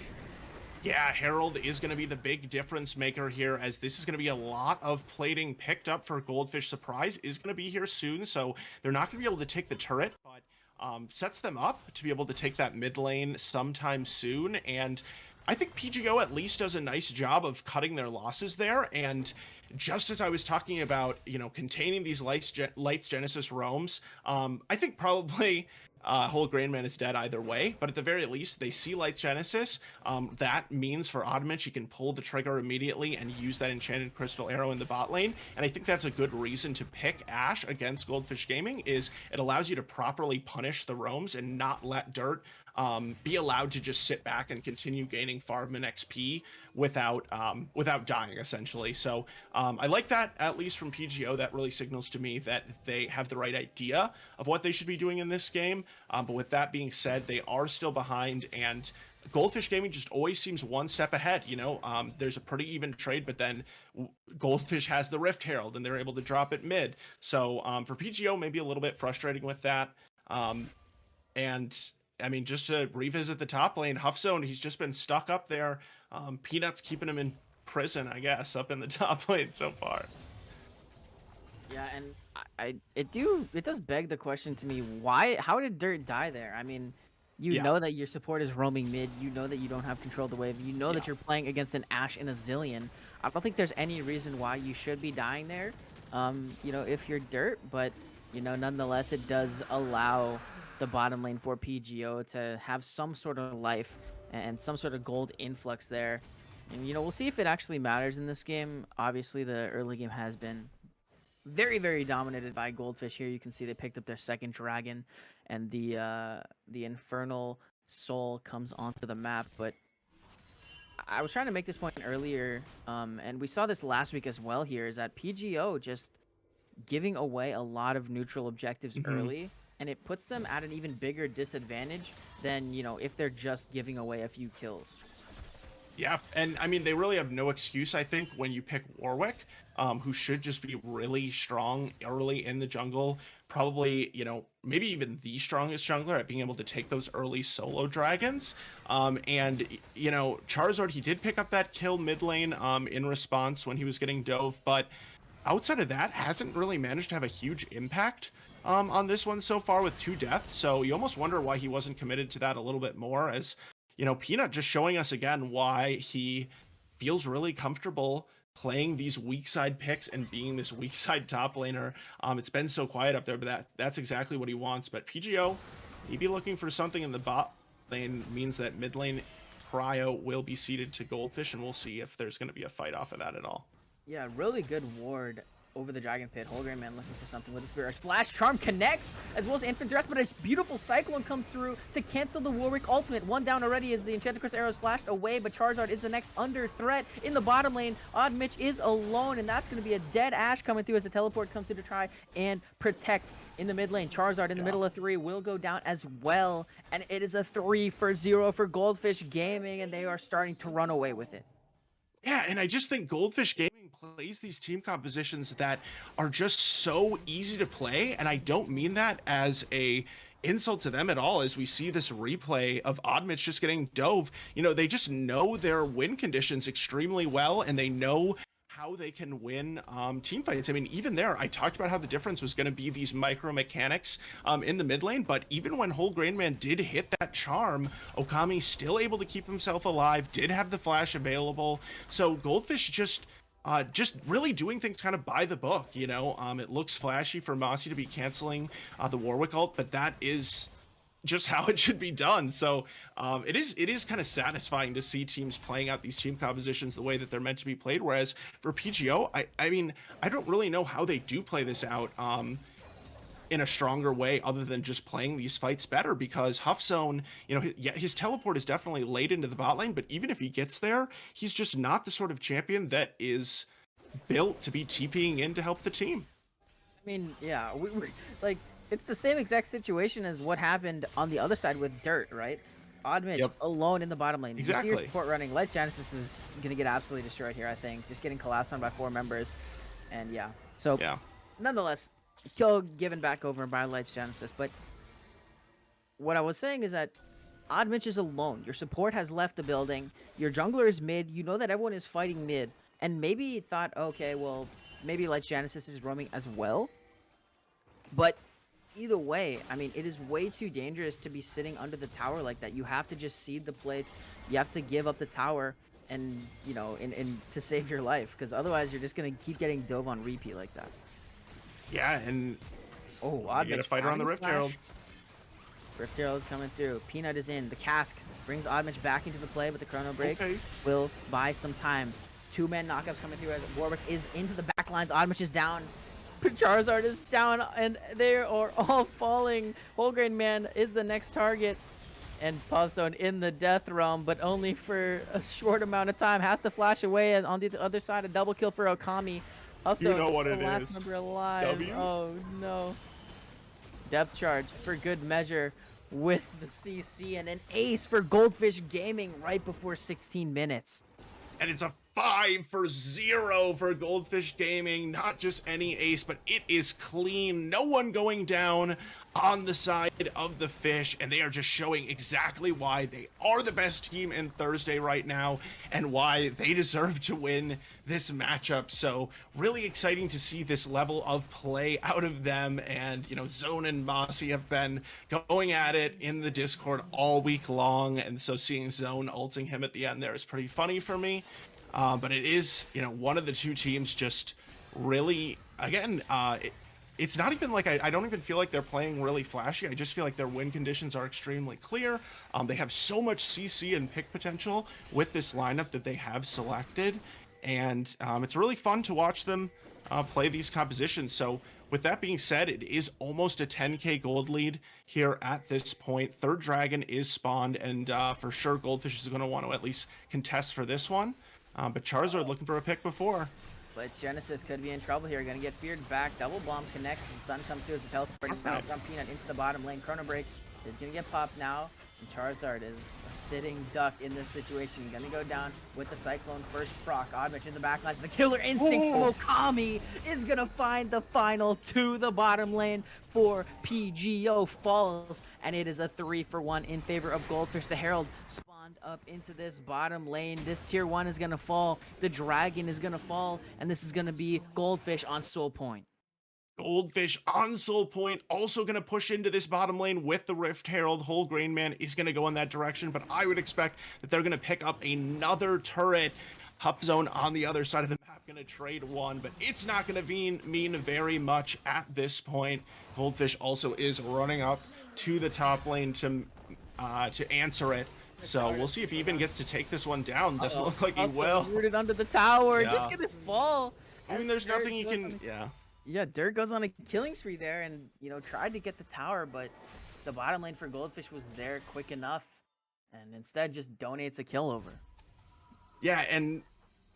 Yeah, Herald is going to be the big difference maker here, as this is going to be a lot of plating picked up for Goldfish. Surprise is going to be here soon, so they're not going to be able to take the turret, but sets them up to be able to take that mid lane sometime soon. And I think PGO at least does a nice job of cutting their losses there. And just as I was talking about, containing these Lights Genesis roams, I think probably Whole Grain Man is dead either way. But at the very least, they see Lights Genesis. That means for Odin, he can pull the trigger immediately and use that Enchanted Crystal Arrow in the bot lane. And I think that's a good reason to pick Ashe against Goldfish Gaming, is it allows you to properly punish the roams and not let Dirt be allowed to just sit back and continue gaining farm and XP without dying, essentially. So I like that, at least from PGO. That really signals to me that they have the right idea of what they should be doing in this game. But with that being said, they are still behind, and Goldfish Gaming just always seems one step ahead. There's a pretty even trade, but then Goldfish has the Rift Herald and they're able to drop it mid. So for PGO, maybe a little bit frustrating with that. And I mean, just to revisit the top lane, Huffzone, he's just been stuck up there. Peanut's keeping him in prison, I guess, up in the top lane so far. Yeah, and it does beg the question to me, how did Dirt die there? I mean, you know that your support is roaming mid, you know that you don't have control of the wave, you know that you're playing against an Ashe and a Zillion. I don't think there's any reason why you should be dying there, if you're Dirt, but, nonetheless, it does allow the bottom lane for PGO to have some sort of life and some sort of gold influx there. And, we'll see if it actually matters in this game. Obviously, the early game has been very, very dominated by Goldfish here. You can see they picked up their second dragon, and the Infernal Soul comes onto the map. But I was trying to make this point earlier, and we saw this last week as well here, is that PGO just giving away a lot of neutral objectives early, and it puts them at an even bigger disadvantage than, if they're just giving away a few kills. Yeah, and I mean, they really have no excuse, I think, when you pick Warwick, who should just be really strong early in the jungle. Probably, maybe even the strongest jungler at being able to take those early solo dragons. And, Charizard, he did pick up that kill mid lane in response when he was getting dove, but outside of that, hasn't really managed to have a huge impact on this one so far with 2 deaths. So you almost wonder why he wasn't committed to that a little bit more, as Peanut just showing us again why he feels really comfortable playing these weak side picks and being this weak side top laner. It's been so quiet up there, but that's exactly what he wants. But PGO, maybe looking for something in the bot lane means that mid lane Cryo will be ceded to Goldfish, and we'll see if there's going to be a fight off of that at all. Yeah, really good ward over the Dragon Pit. Whole Grain Man looking for something with the Spirit. Flash Charm connects, as well as the Infant Dress, but a beautiful Cyclone comes through to cancel the Warwick ultimate. One down already as the Enchanted Crystal Arrow is flashed away, but Charizard is the next under threat in the bottom lane. Odd Mitch is alone, and that's going to be a dead Ashe coming through as the teleport comes through to try and protect in the mid lane. Charizard in the middle of 3 will go down as well, and it is a 3-0 for Goldfish Gaming, and they are starting to run away with it. Yeah, and I just think Goldfish Gaming plays these team compositions that are just so easy to play, and I don't mean that as a insult to them at all. As we see this replay of Oddmitch just getting dove, they just know their win conditions extremely well, and they know how they can win team fights. I mean, even there, I talked about how the difference was going to be these micro mechanics in the mid lane, but even when Whole Grain Man did hit that charm, Okami still able to keep himself alive, did have the flash available. So Goldfish just really doing things kind of by the book, it looks flashy for Mossy to be canceling the Warwick ult, but that is just how it should be done. So it is kind of satisfying to see teams playing out these team compositions the way that they're meant to be played. Whereas for PGO, I mean, I don't really know how they do play this out in a stronger way other than just playing these fights better, because Huffzone, his teleport is definitely late into the bot lane, but even if he gets there, he's just not the sort of champion that is built to be TPing in to help the team. I mean, yeah, we like, it's the same exact situation as what happened on the other side with Dirt, right? Oddmitch alone in the bottom lane. Exactly. You see your support running. Lights Genesis is going to get absolutely destroyed here, I think. Just getting collapsed on by 4 members. And yeah. So, nonetheless, kill given back over by Lights Genesis. But what I was saying is that Oddmitch is alone. Your support has left the building. Your jungler is mid. You know that everyone is fighting mid. And maybe he thought, okay, well, maybe Lights Genesis is roaming as well. But either way, I mean, it is way too dangerous to be sitting under the tower like that. You have to just seed the plates. You have to give up the tower and, you know, and to save your life, because otherwise you're just going to keep getting dove on repeat like that. Yeah, and Oh, you get a fighter on the Rift Herald. Rift Herald coming through. Peanut is in. The cask brings Oddmitch back into the play, but the chrono break Okay. will buy some time. Two-man knockouts coming through as Warwick is into the back lines. Oddmitch is down. Charizard is down, and they are all falling. Wholegrain Man is the next target. And Puffstone in the death realm, but only for a short amount of time. Has to flash away, and on the other side, a double kill for Okami. Puffstone, You know what the it last is. member alive. W? Oh no. Depth charge for good measure with the CC, and an ace for Goldfish Gaming right before 16 minutes. And it's a 5-0 for Goldfish Gaming. Not just any ace, but it is clean. No one going down on the side of the fish, and they are just showing exactly why they are the best team in Thursday right now and why they deserve to win this matchup. So really exciting to see this level of play out of them. And, you know, Zone and Mossy have been going at it in the Discord all week long, and so seeing Zone ulting him at the end there is pretty funny for me. But it is, you know, one of the two teams just really, again, it's not even like I don't even feel like they're playing really flashy. I just feel like their win conditions are extremely clear. They have so much CC and pick potential with this lineup that they have selected. And it's really fun to watch them play these compositions. So with that being said, it is almost a 10k gold lead here at this point. Third dragon is spawned, and for sure Goldfish is going to want to at least contest for this one. But Charizard looking for a pick before. But Genesis could be in trouble here. Gonna get feared back. Double bomb connects. The sun comes through as the teleport. Now from Peanut into the bottom lane. Chrono break is gonna get popped now. And Charizard is a sitting duck in this situation. Gonna go down with the Cyclone first proc. Oddmitch in the backlines. The killer instinct from Okami is gonna find the final to the bottom lane for PGO falls. And it is a 3-for-1 in favor of Goldfish. The Herald spawned up into this bottom lane. This tier 1 is gonna fall. The dragon is gonna fall. And this is gonna be Goldfish on Soul Point. Goldfish on Soul Point, also going to push into this bottom lane with the Rift Herald. Wholegrain Man is going to go in that direction, but I would expect that they're going to pick up another turret. Huff Zone on the other side of the map going to trade one, but it's not going to mean very much at this point. Goldfish also is running up to the top lane to answer it. So we'll see if he even gets to take this one down. Doesn't look like he will. Rooted under the tower, Yeah. just gonna fall. I mean, there's nothing you can. Yeah, Dirk goes on a killing spree there, and you know tried to get the tower, but the bottom lane for Goldfish was there quick enough, and instead just donates a kill over. Yeah, and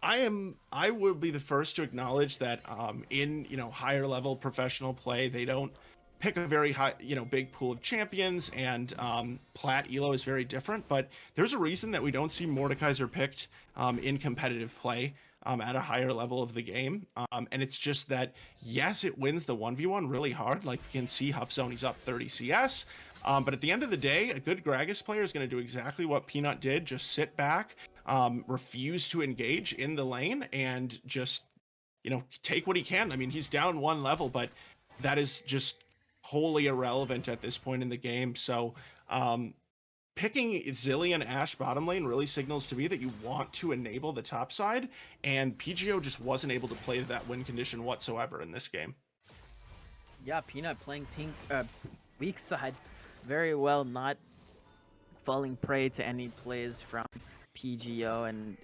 I will be the first to acknowledge that in higher level professional play, they don't pick a very high big pool of champions, and plat elo is very different. But there's a reason that we don't see Mordekaiser picked in competitive play. At a higher level of the game, and it's just that yes, it wins the 1v1 really hard. Like you can see, Huff Zone, he's up 30 CS, but at the end of the day, a good Gragas player is going to do exactly what Peanut did: just sit back, refuse to engage in the lane, and just take what he can. I mean, he's down one level, but that is just wholly irrelevant at this point in the game. So picking Zillion Ash bottom lane really signals to me that you want to enable the top side, and PGO just wasn't able to play that win condition whatsoever in this game. Yeah, Peanut playing weak side very well, not falling prey to any plays from PGO, and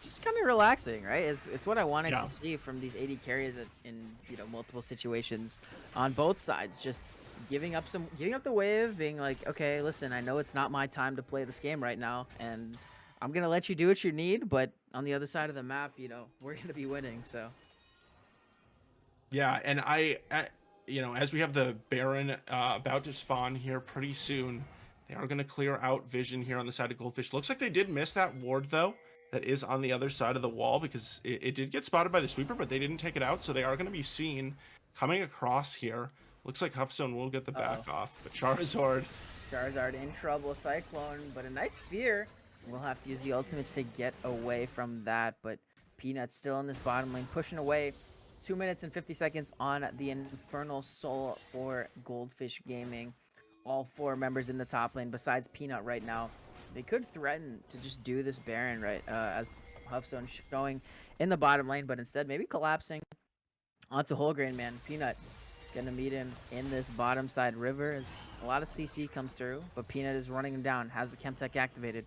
just kind of relaxing, right? It's what I wanted to see from these AD carriers in multiple situations on both sides. Just giving up the wave, being like, okay, listen, I know it's not my time to play this game right now, and I'm gonna let you do what you need, but on the other side of the map, we're gonna be winning. So yeah, and as we have the Baron about to spawn here pretty soon, they are gonna clear out vision here on the side of Goldfish. Looks like they did miss that ward though, that is on the other side of the wall, because it did get spotted by the sweeper, but they didn't take it out, so they are gonna be seen coming across here. Looks like Huff Zone will get the back off, but Charizard in trouble. Cyclone, but a nice fear. We'll have to use the ultimate to get away from that, but Peanut's still in this bottom lane, pushing away 2 minutes and 50 seconds on the Infernal Soul for Goldfish Gaming. All 4 members in the top lane besides Peanut right now. They could threaten to just do this Baron, right, as Huffzone showing in the bottom lane, but instead maybe collapsing onto Wholegrain, man. Peanut gonna meet him in this bottom side river as a lot of CC comes through, but Peanut is running him down, has the Chemtech activated.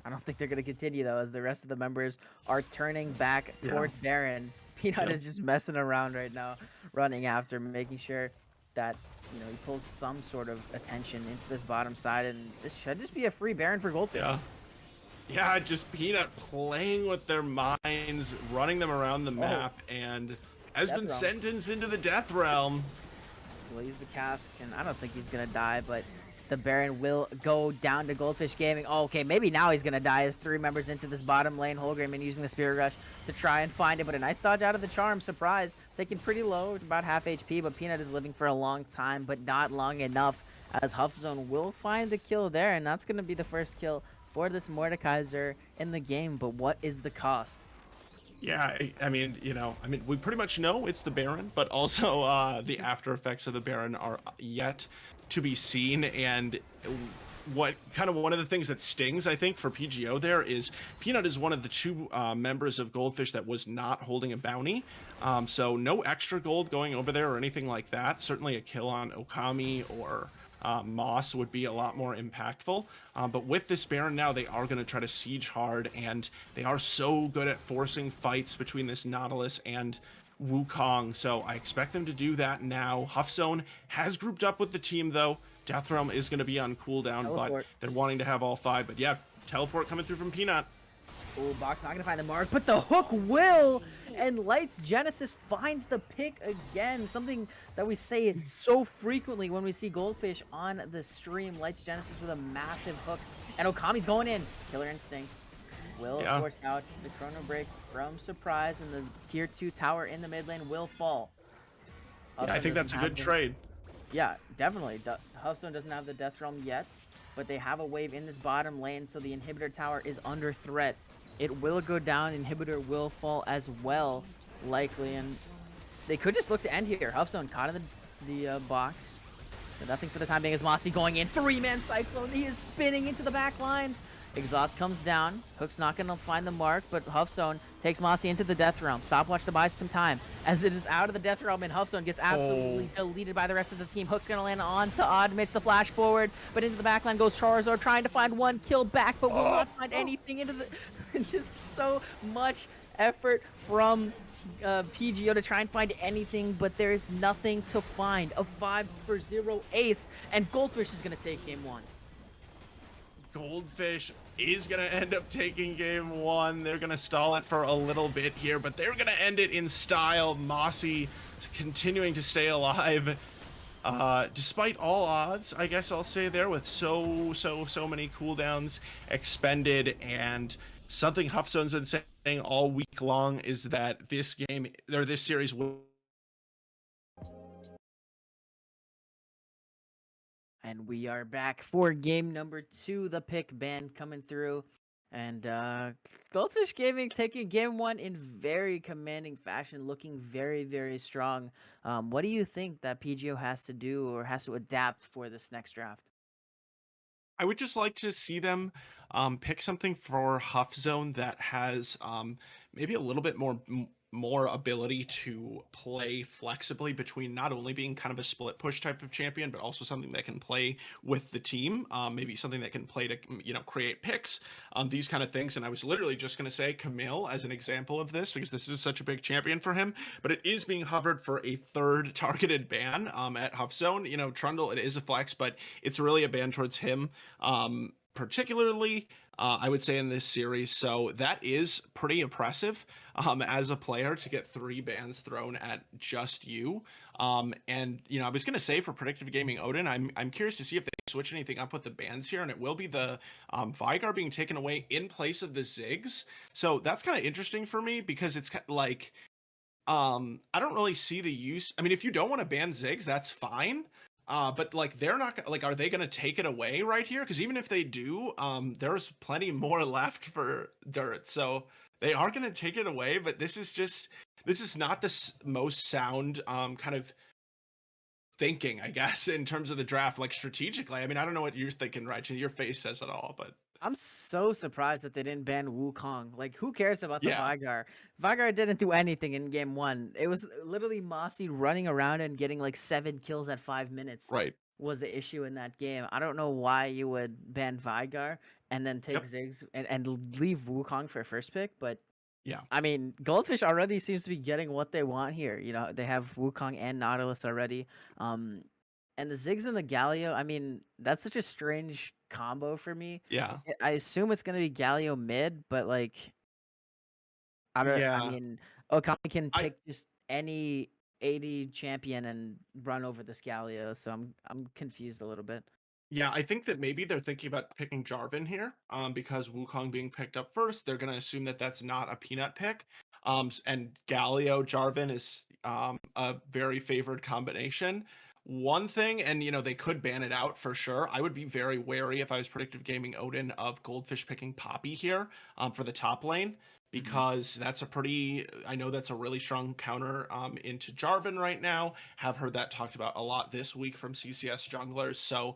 I don't think they're gonna continue though, as the rest of the members are turning back towards Baron. Peanut is just messing around right now, running after, making sure that, you know, he pulls some sort of attention into this bottom side, and this should just be a free Baron for Goldfish. Yeah, just Peanut playing with their minds, running them around the map, and has been sentenced into the Death Realm. Well, he's the cask, and I don't think he's gonna die, but the Baron will go down to Goldfish Gaming. Oh, okay, maybe now he's gonna die as 3 members into this bottom lane. Wholegrain using the Spirit Rush to try and find it, but a nice dodge out of the Charm. Surprise, taken pretty low, about half HP, but Peanut is living for a long time, but not long enough, as Huffzone will find the kill there, and that's gonna be the first kill for this Mordekaiser in the game. But what is the cost? Yeah, I mean, we pretty much know it's the Baron, but also the after effects of the Baron are yet to be seen. And one of the things that stings, I think, for PGO there is Peanut is one of the 2 members of Goldfish that was not holding a bounty. So no extra gold going over there or anything like that. Certainly a kill on Okami or Moss would be a lot more impactful. But with this Baron now, they are going to try to siege hard, and they are so good at forcing fights between this Nautilus and Wukong. So I expect them to do that now. Huffzone has grouped up with the team, though. Death Realm is going to be on cooldown, but they're wanting to have all 5. But yeah, teleport coming through from Peanut. Oh, Box not gonna find the mark, but the hook will, and Lights Genesis finds the pick again. Something that we say so frequently when we see Goldfish on the stream. Lights Genesis with a massive hook, and Okami's going in. Killer Instinct will force out the Chrono Break from Surprise, and the tier 2 tower in the mid lane will fall. Yeah, I think that's a good trade. Yeah, definitely. Huffzone doesn't have the Death Realm yet, but they have a wave in this bottom lane, so the Inhibitor tower is under threat. It will go down, Inhibitor will fall as well, likely, and they could just look to end here. Huffzone caught in the box, but nothing for the time being as Mossy going in. 3-man Cyclone, he is spinning into the back lines. Exhaust comes down, Hook's not going to find the mark, but Huffzone takes Mossy into the Death Realm. Stopwatch to buy some time, as it is out of the Death Realm, and Huffzone gets absolutely deleted by the rest of the team. Hook's going to land on to Odd, Mitch the flash forward, but into the backline goes Charizard, trying to find 1 kill back, but will not find anything into the... Just so much effort from PGO to try and find anything, but there's nothing to find. A 5-for-0 ace, and Goldfish is going to take game 1. Goldfish is going to end up taking game 1. They're going to stall it for a little bit here, but they're going to end it in style. Mossy continuing to stay alive despite all odds, I guess I'll say there, with so many cooldowns expended. And something Huffzone's been saying all week long is that this game, or this series, will... And we are back for game number 2, the pick band coming through. And Goldfish Gaming taking game 1 in very commanding fashion, looking very strong. What do you think that PGO has to do or has to adapt for this next draft? I would just like to see them pick something for Huffzone that has maybe a little bit more ability to play flexibly between not only being kind of a split push type of champion, but also something that can play with the team, maybe something that can play to, create picks, these kind of things. And I was literally just going to say Camille as an example of this, because this is such a big champion for him, but it is being hovered for a 3rd targeted ban at Huffzone. Trundle, it is a flex, but it's really a ban towards him, particularly, I would say, in this series. So that is pretty impressive as a player, to get 3 bans thrown at just you. And I was going to say, for Predictive Gaming Odin, I'm curious to see if they switch anything up with the bans here, and it will be the Vigar being taken away in place of the Ziggs. So that's kind of interesting for me, because it's like, I don't really see the use. I mean, if you don't want to ban Ziggs, that's fine. But like, they're not like, are they going to take it away right here? Because even if they do, there's plenty more left for Dirt. So They are going to take it away, but this is not the most sound kind of thinking, I guess, in terms of the draft, like strategically. I mean, I don't know what you're thinking, Raichi. Your face says it all, but I'm so surprised that they didn't ban Wukong. Like, who cares about the yeah, Vygar? Vygar didn't do anything in game 1. It was literally Mossy running around and getting like 7 kills at 5 minutes right. was the issue in that game. I don't know why you would ban Vygar and then take Yep. Ziggs and leave Wukong for first pick, but Yeah. I mean, Goldfish already seems to be getting what they want here. You know, they have Wukong and Nautilus already. And the Ziggs and the Galio, I mean, that's such a strange combo for me. Yeah. I assume it's gonna be Galio mid, but like, I don't. I Yeah. mean, Okami can I pick just any 80 champion and run over this Galio, so I'm confused a little bit. Yeah, I think that maybe they're thinking about picking Jarvan here, because Wukong being picked up first, they're going to assume that that's not a peanut pick. And Galio Jarvan is a very favored combination. One thing, and they could ban it out for sure. I would be very wary if I was Predictive Gaming Odin of Goldfish picking Poppy here for the top lane, because that's I know that's a really strong counter into Jarvan right now. Have heard that talked about a lot this week from CCS junglers. So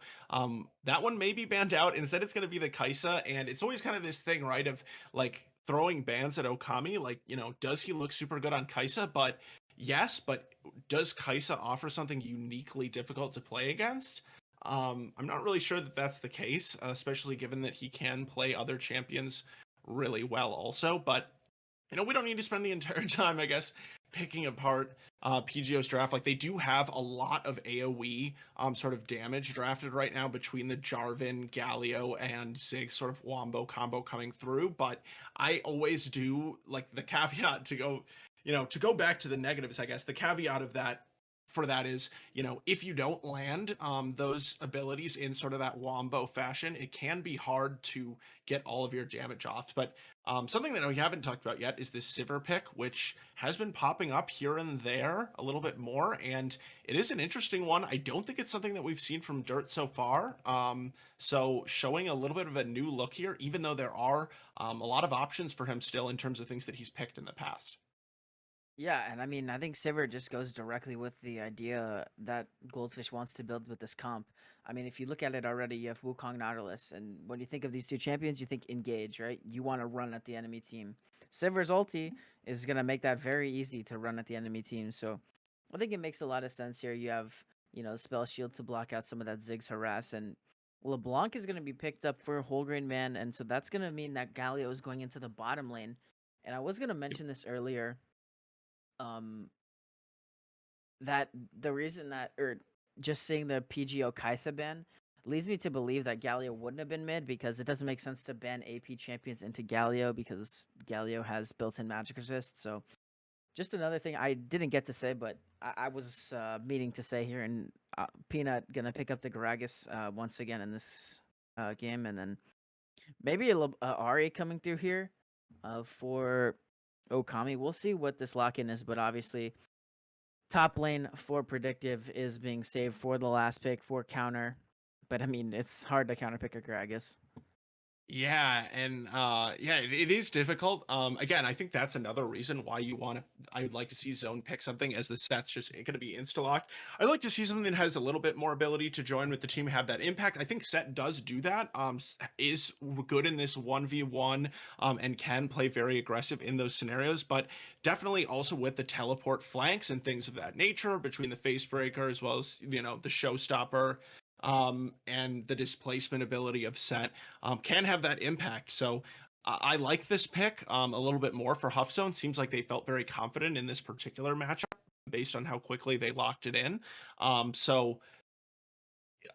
that one may be banned out. Instead, it's going to be the Kaisa, and it's always kind of this thing, right, of like throwing bans at Okami. Like, does he look super good on Kaisa? But yes, but does Kaisa offer something uniquely difficult to play against? I'm not really sure that that's the case, especially given that he can play other champions really well also. But we don't need to spend the entire time, I guess, picking apart PGO's draft. Like, they do have a lot of AoE sort of damage drafted right now between the Jarvan, Galio, and Ziggs sort of wombo combo coming through. But I always do like the caveat to go back to the negatives, I guess. The caveat of that for that is, if you don't land those abilities in sort of that wombo fashion, it can be hard to get all of your damage off. But something that we haven't talked about yet is this Sivir pick, which has been popping up here and there a little bit more, and it is an interesting one. I don't think it's something that we've seen from Dirt so far. So showing a little bit of a new look here, even though there are a lot of options for him still in terms of things that he's picked in the past. Yeah, and I mean, I think Sivir just goes directly with the idea that Goldfish wants to build with this comp. I mean, if you look at it already, you have Wukong Nautilus, and when you think of these two champions, you think engage, right? You want to run at the enemy team. Sivir's ulti is going to make that very easy to run at the enemy team, so I think it makes a lot of sense here. You have, Spell Shield to block out some of that Ziggs harass, and LeBlanc is going to be picked up for Holgrain Man, and so that's going to mean that Galio is going into the bottom lane. And I was going to mention this earlier, that the reason that, or just seeing the PGO Kaisa ban leads me to believe that Galio wouldn't have been mid, because it doesn't make sense to ban AP champions into Galio because Galio has built-in magic resist. So just another thing I didn't get to say, but I was meaning to say here, and Peanut gonna pick up the Gragas once again in this game, and then maybe a Ari coming through here for Okami. We'll see what this lock-in is, but obviously top lane for Predictive is being saved for the last pick for counter. But I mean, it's hard to counter pick a Gragas. Yeah, and it is difficult. Again, I think that's another reason why I would like to see Zone pick something, as the stats just ain't gonna be insta-locked. I'd like to see something that has a little bit more ability to join with the team, have that impact. I think Set does do that. Is good in this 1v1, and can play very aggressive in those scenarios, but definitely also with the teleport flanks and things of that nature between the face breaker as well as the showstopper. And the displacement ability of Set can have that impact. So I like this pick a little bit more for Huffzone. Seems like they felt very confident in this particular matchup based on how quickly they locked it in. So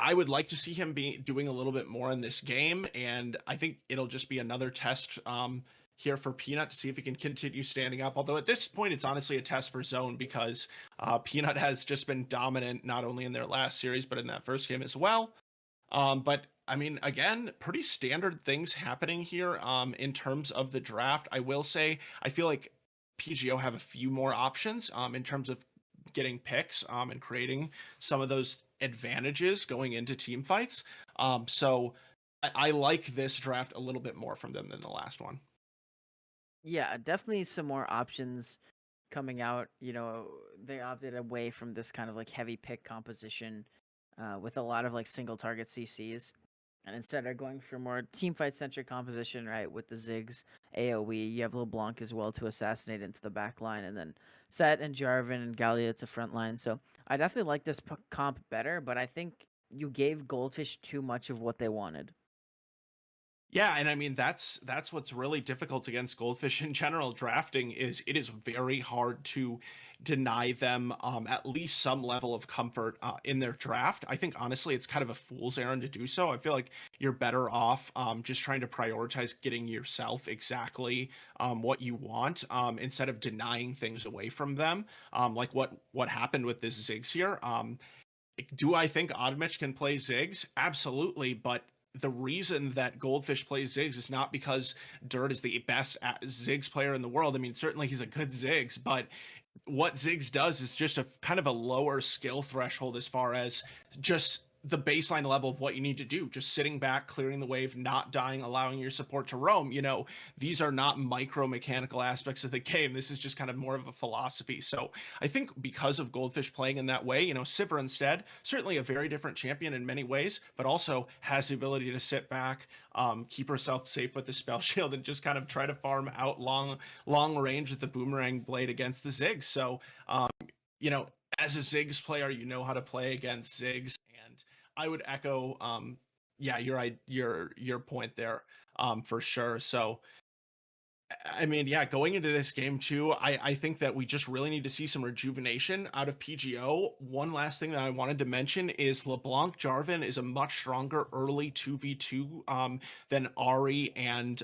I would like to see him doing a little bit more in this game, and I think it'll just be another test here for Peanut to see if he can continue standing up. Although at this point, it's honestly a test for Zone, because Peanut has just been dominant, not only in their last series, but in that first game as well. But I mean, again, pretty standard things happening here in terms of the draft. I will say, I feel like PGO have a few more options in terms of getting picks and creating some of those advantages going into team fights. So I like this draft a little bit more from them than the last one. Yeah, definitely some more options coming out. You know, they opted away from this kind of like heavy pick composition with a lot of like single target CCs. And instead are going for more team fight centric composition, right? With the Ziggs, AoE, you have LeBlanc as well to assassinate into the back line, and then Set and Jarvan and Gallia to front line. So I definitely like this comp better, but I think you gave Goldfish too much of what they wanted. Yeah, and I mean that's what's really difficult against Goldfish in general. Drafting is it is very hard to deny them at least some level of comfort in their draft. I think honestly it's kind of a fool's errand to do so. I feel like you're better off just trying to prioritize getting yourself exactly what you want instead of denying things away from them. Like what happened with this Ziggs here. Do I think Odmich can play Ziggs? Absolutely, but the reason that Goldfish plays Ziggs is not because Dirt is the best Ziggs player in the world. I mean, certainly he's a good Ziggs, but what Ziggs does is just a kind of a lower skill threshold as far as just the baseline level of what you need to do. Just sitting back, clearing the wave, not dying, allowing your support to roam. You know, these are not micro mechanical aspects of the game. This is just kind of more of a philosophy. So I think because of Goldfish playing in that way, you know, Sivir instead, certainly a very different champion in many ways, but also has the ability to sit back, keep herself safe with the spell shield, and just kind of try to farm out long range with the boomerang blade against the Ziggs. So, you know, as a Ziggs player, you know how to play against Ziggs, and I would echo, yeah, your point there, for sure. So, I mean, yeah, going into this game too, I think that we just really need to see some rejuvenation out of PGO. One last thing that I wanted to mention is LeBlanc Jarvan is a much stronger early 2v2 than Ari and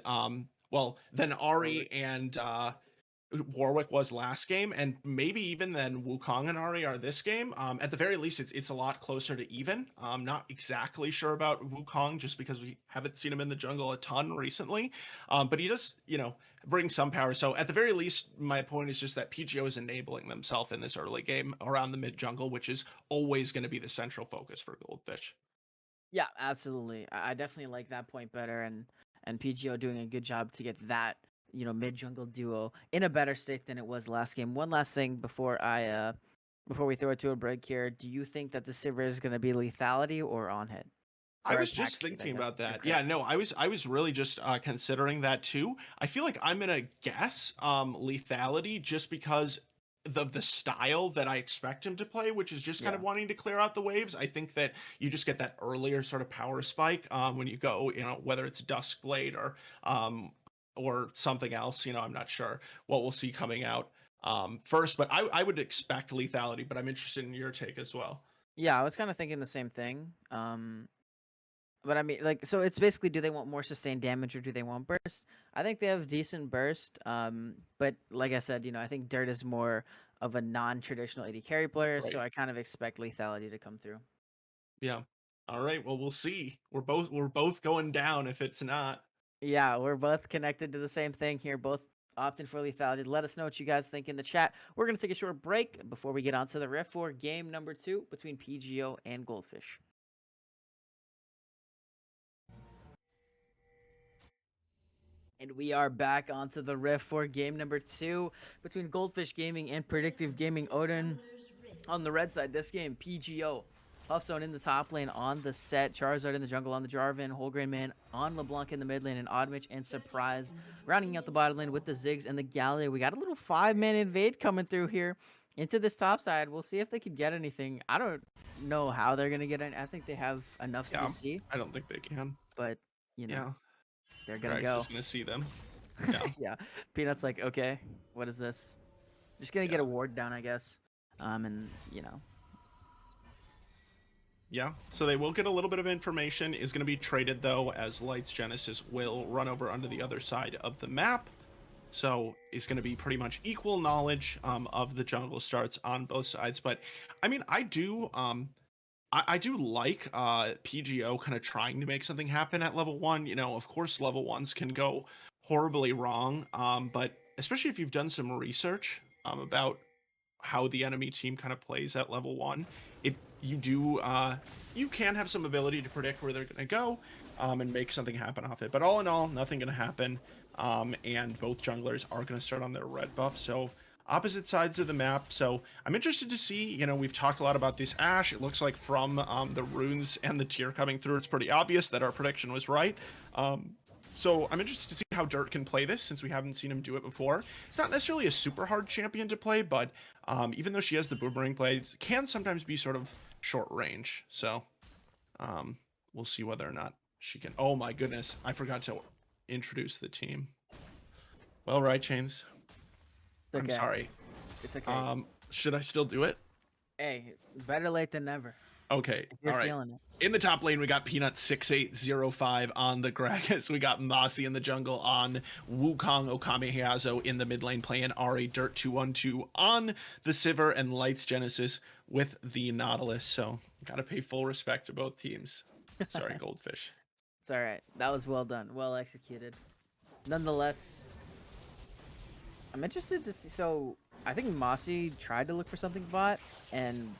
Warwick was last game, and maybe even than Wukong and Ari are this game. At the very least, it's a lot closer to even. I'm not exactly sure about Wukong just because we haven't seen him in the jungle a ton recently, but he does, you know, bring some power. So at the very least, my point is just that PGO is enabling themselves in this early game around the mid jungle, which is always going to be the central focus for Goldfish. Yeah, absolutely. I definitely like that point better, and PGO doing a good job to get that, you know, mid jungle duo in a better state than it was last game. One last thing before we throw it to a break here, do you think that the Sivir is going to be lethality or on hit? I Or was attack just speed, I thinking guess. about that. Okay. Yeah, no, I was really just considering that too. I feel like I'm gonna guess lethality just because of the style that I expect him to play, which is just kind of Yeah. wanting to clear out the waves. I think that you just get that earlier sort of power spike when you go, you know, whether it's Duskblade or something else. You know, I'm not sure what we'll see coming out first, but I would expect lethality. But I'm interested in your take as well. Yeah, I was kind of thinking the same thing. But I mean, like, so it's basically, do they want more sustained damage or do they want burst? I think they have decent burst. But like I said, you know, I think Dirt is more of a non-traditional AD carry player, so Right. I kind of expect lethality to come through. Yeah. All right. Well, we'll see. We're both going down if it's not. Yeah, we're both connected to the same thing here, both opting for lethality. Let us know what you guys think in the chat. We're going to take a short break before we get on to the riff for game number 2 between PGO and Goldfish. And we are back onto the riff for game number 2 between Goldfish Gaming and Predictive Gaming. Odin on the red side. This game, PGO. Puffzone in the top lane on the set. Charizard in the jungle on the Jarvan. Wholegrain Man on LeBlanc in the mid lane. And Odmich and Surprise rounding out the bottom lane with the Ziggs and the Gallia. We got a little 5-man invade coming through here into this top side. We'll see if they can get anything. I don't know how they're going to get it. I think they have enough CC. I don't think they can. But, you know. Yeah. They're gonna Greg's go. just gonna see them. Yeah. Yeah. Peanut's like, okay, what is this? Just gonna get a ward down, I guess. And you know. Yeah. So they will get a little bit of information. Is going to be traded though, as Lights Genesis will run over onto the other side of the map. So it's going to be pretty much equal knowledge of the jungle starts on both sides. But I mean, I do like PGO kind of trying to make something happen at level 1. You know, of course, level 1s can go horribly wrong, but especially if you've done some research about how the enemy team kind of plays at level 1, you can have some ability to predict where they're going to go and make something happen off it. But all in all, nothing going to happen. and both junglers are going to start on their red buff. So opposite sides of the map. So I'm interested to see, you know, we've talked a lot about this Ashe. It looks like from the runes and the tier coming through, it's pretty obvious that our prediction was right. So I'm interested to see how Dirt can play this, since we haven't seen him do it before. It's not necessarily a super hard champion to play, but even though she has the boomerang blades, it can sometimes be sort of short range. So we'll see whether or not she can. Oh my goodness, I forgot to introduce the team. Well, right, Chains. It's okay. I'm sorry. It's okay. Should I still do it? Hey, better late than never. Okay. If you're all right. feeling it. In the top lane, we got Peanut 6805 on the Gragas. We got Mossy in the jungle on Wukong. Okami Hayazo in the mid lane playing Ari. Dirt 212 on the Sivir, and Lights Genesis with the Nautilus. So gotta pay full respect to both teams. Sorry, Goldfish. It's all right. That was well done. Well executed. Nonetheless, I'm interested to see. So I think Mossy tried to look for something bot and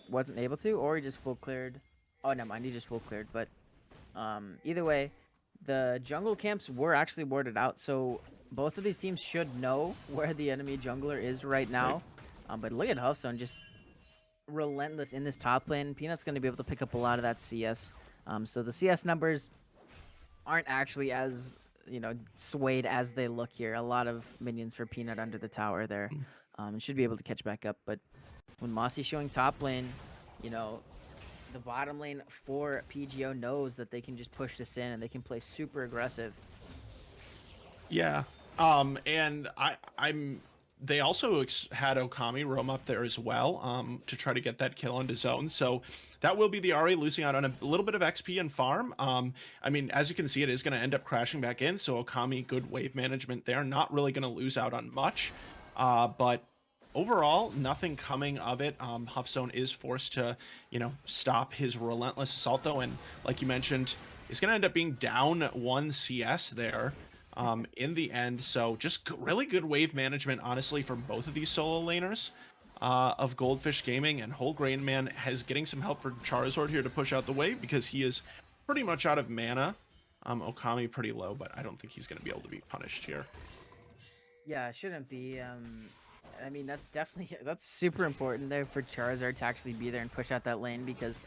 wasn't able to, or he just full cleared. Oh, never mind. He just full cleared. But either way, the jungle camps were actually warded out. So both of these teams should know where the enemy jungler is right now. But look at Hearthstone, just relentless in this top lane. Peanut's going to be able to pick up a lot of that CS. So the CS numbers aren't actually as, you know, swayed as they look here. A lot of minions for Peanut under the tower there. Should be able to catch back up. But when Mossy's showing top lane, you know, the bottom lane for PGO knows that they can just push this in and they can play super aggressive. Yeah. And they also had Okami roam up there as well, to try to get that kill onto zone. So that will be the Ari losing out on a little bit of XP and farm. I mean, as you can see, it is going to end up crashing back in. So Okami, good wave management there. Not really going to lose out on much. But overall, nothing coming of it. Hearthstone is forced to, you know, stop his relentless assault though. And like you mentioned, it's going to end up being down 1 CS there. In the end, so just really good wave management, honestly, from both of these solo laners of Goldfish Gaming, and Whole Grain Man has getting some help for Charizard here to push out the wave because he is pretty much out of mana. Okami pretty low, but I don't think he's going to be able to be punished here. Yeah, it shouldn't be. I mean, that's super important there for Charizard to actually be there and push out that lane, because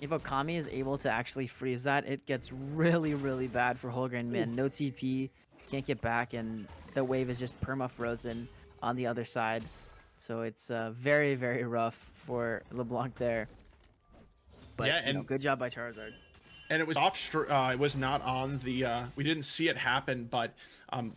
if Okami is able to actually freeze that, it gets really, really bad for Whole Grain Man. No TP, can't get back, and the wave is just perma-frozen on the other side. So it's very, very rough for LeBlanc there. But yeah, and you know, good job by Charizard. And it was it was not on the, we didn't see it happen, but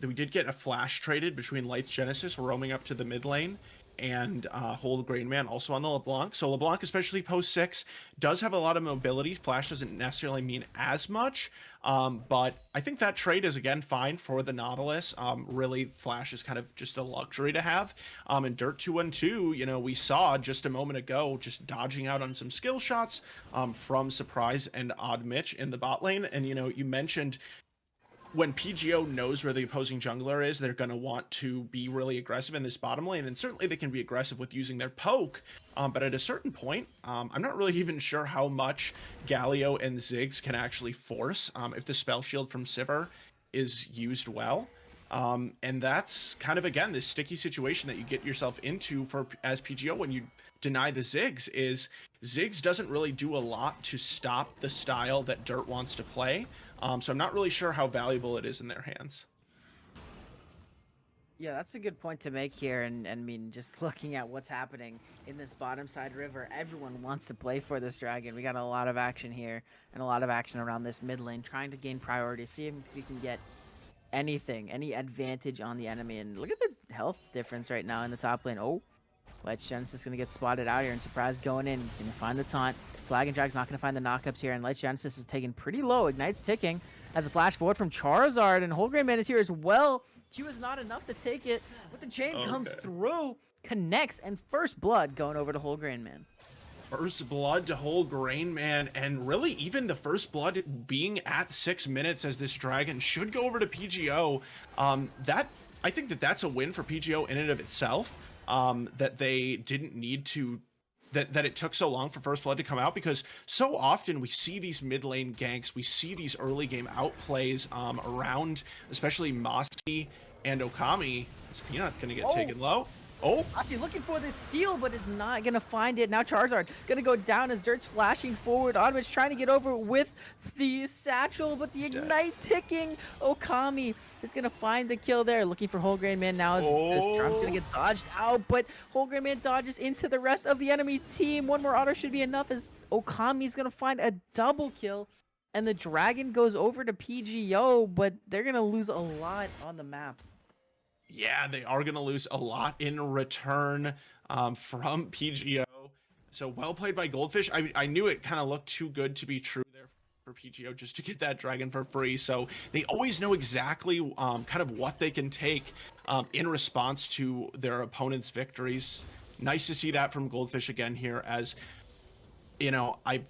we did get a flash traded between Lights Genesis roaming up to the mid lane and Whole Grain Man also on the LeBlanc. So LeBlanc, especially post 6, does have a lot of mobility. Flash doesn't necessarily mean as much, but I think that trade is, again, fine for the Nautilus. Really, Flash is kind of just a luxury to have. And Dirt 212, you know, we saw just a moment ago just dodging out on some skill shots from Surprise and Odd Mitch in the bot lane. And, you know, you mentioned when PGO knows where the opposing jungler is, they're going to want to be really aggressive in this bottom lane, and certainly they can be aggressive with using their poke, but at a certain point, I'm not really even sure how much Galio and Ziggs can actually force if the spell shield from Sivir is used well. And that's kind of, again, this sticky situation that you get yourself into as PGO when you deny the Ziggs. Is Ziggs doesn't really do a lot to stop the style that Dirt wants to play. So I'm not really sure how valuable it is in their hands. Yeah, that's a good point to make here. And I mean, just looking at what's happening in this bottom side river, everyone wants to play for this dragon. We got a lot of action here and a lot of action around this mid lane, trying to gain priority, see if we can get anything, any advantage on the enemy. And look at the health difference right now in the top lane. Oh, Lights Genesis going to get spotted out here, and Surprise going in. Going to find the taunt. Flag and Drag's not going to find the knockups here, and Lights Genesis is taken pretty low. Ignite's ticking as a flash forward from Charizard, and Whole Grain Man is here as well. Q is not enough to take it, but the chain comes through, connects, and first blood going over to Whole Grain Man. First blood to Whole Grain Man, and really even the first blood being at 6 minutes as this dragon should go over to PGO. I think that's a win for PGO in and of itself. That they didn't need to that it took so long for First Blood to come out, because so often we see these mid lane ganks, we see these early game outplays around, especially Mossy and Okami. Is Peanut's gonna get taken low? Oh, Mossy looking for this steal, but is not gonna find it. Now Charizard gonna go down as Dirt's flashing forward. Odin's trying to get over with the satchel, but the ignite ticking. Okami is gonna find the kill there. Looking for Whole Grain Man now as Trump's gonna get dodged out, but Whole Grain Man dodges into the rest of the enemy team. One more auto should be enough as Okami's gonna find a double kill. And the Dragon goes over to PGO, but they're gonna lose a lot on the map. yeah, they are going to lose a lot in return from PGO. So well played by Goldfish. I knew it kind of looked too good to be true there for PGO just to get that dragon for free. So they always know exactly kind of what they can take in response to their opponent's victories. Nice to see that from Goldfish again here, as you know, I've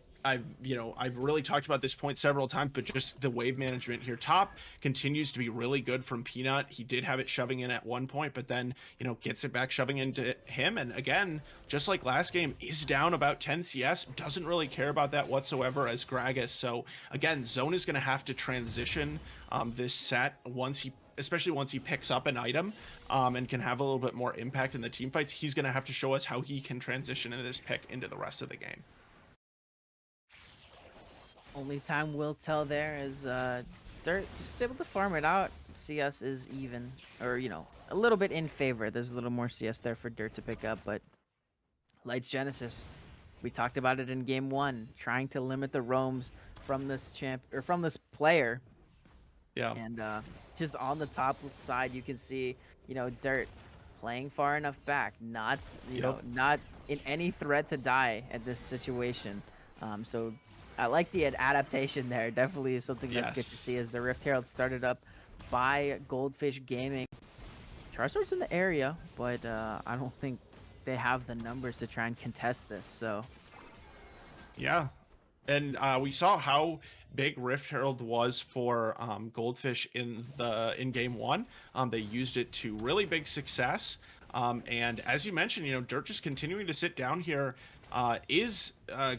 really talked about this point several times, but just the wave management here top continues to be really good from Peanut. He did have it shoving in at one point, but then, you know, gets it back shoving into him. And again, just like last game, is down about 10 CS, doesn't really care about that whatsoever as Gragas. So again, Zone is going to have to transition this set especially once he picks up an item and can have a little bit more impact in the team fights. He's going to have to show us how he can transition in this pick into the rest of the game. Only time will tell there is Dirt just able to farm it out. CS is even, or you know, a little bit in favor. There's a little more CS there for Dirt to pick up, but Lights Genesis, we talked about it in game 1, trying to limit the roams from this from this player. Yeah. And just on the top side, you can see, you know, Dirt playing far enough back, not not in any threat to die at this situation. So I like the adaptation there. Definitely is something that's good to see, as the Rift Herald started up by Goldfish Gaming. Charizard's in the area, but I don't think they have the numbers to try and contest this. So yeah, and we saw how big Rift Herald was for Goldfish in game 1. They used it to really big success. And as you mentioned, you know, Dirt just continuing to sit down here. Is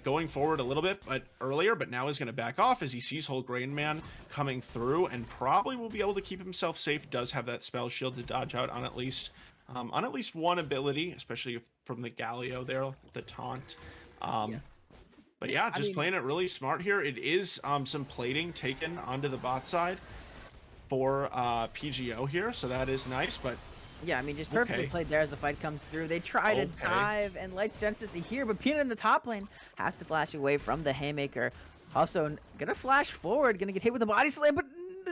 going forward a little bit earlier, but now is going to back off as he sees Whole Grain Man coming through, and probably will be able to keep himself safe. Does have that spell shield to dodge out on at least one ability, especially from the Galio there, the taunt. But yeah, just playing it really smart here. It is some plating taken onto the bot side for PGO here, so that is nice, but yeah, I mean, just perfectly played there as the fight comes through. They try to dive, and Lights Genesis here, but Peanut in the top lane has to flash away from the Haymaker. Also, gonna flash forward, gonna get hit with the body slam, but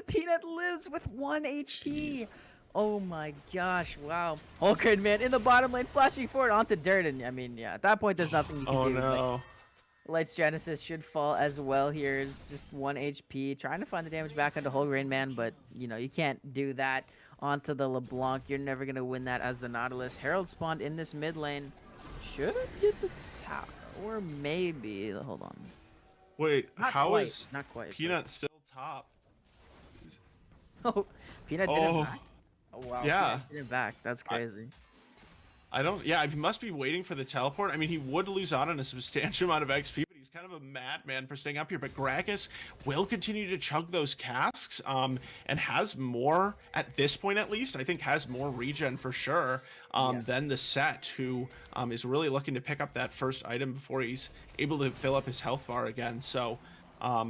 Peanut lives with 1 HP. Oh my gosh, wow. Whole Grain Man in the bottom lane, flashing forward onto Dirt, and I mean, yeah, at that point, there's nothing you can do. Oh no. Like, Lights Genesis should fall as well here. It's just 1 HP, trying to find the damage back onto Whole Grain Man, but, you know, you can't do that onto the LeBlanc. You're never going to win that as the Nautilus. Herald spawned in this mid lane. Should get the tower, or maybe, hold on. Wait, not quite, Peanut still top? Oh, Peanut didn't back? Oh, wow. Yeah. Peanut didn't back. That's crazy. Yeah, he must be waiting for the teleport. I mean, he would lose out on a substantial amount of XP, but he's kind of a madman for staying up here. But Gragas will continue to chug those casks, and has more, at this point at least, I think has more regen for sure, than the Set, who is really looking to pick up that first item before he's able to fill up his health bar again. So, are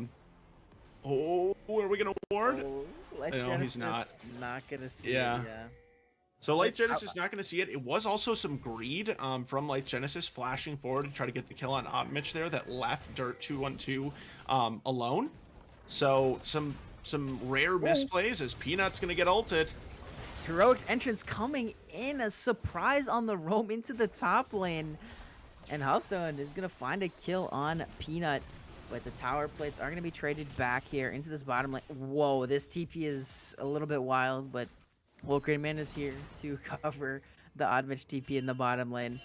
we going to ward? No, he's not. Not going to see it, yeah. So Lights Genesis not going to see it. It was also some greed from Lights Genesis flashing forward to try to get the kill on Odin there that left Dirt 212 alone. So some rare misplays as Peanut's going to get ulted. Heroic's entrance coming in, a surprise on the roam into the top lane. And Hearthstone is going to find a kill on Peanut. But the tower plates are going to be traded back here into this bottom lane. Whoa, this TP is a little bit wild, but Whole Grain Man is here to cover the Oddmitch TP in the bottom lane.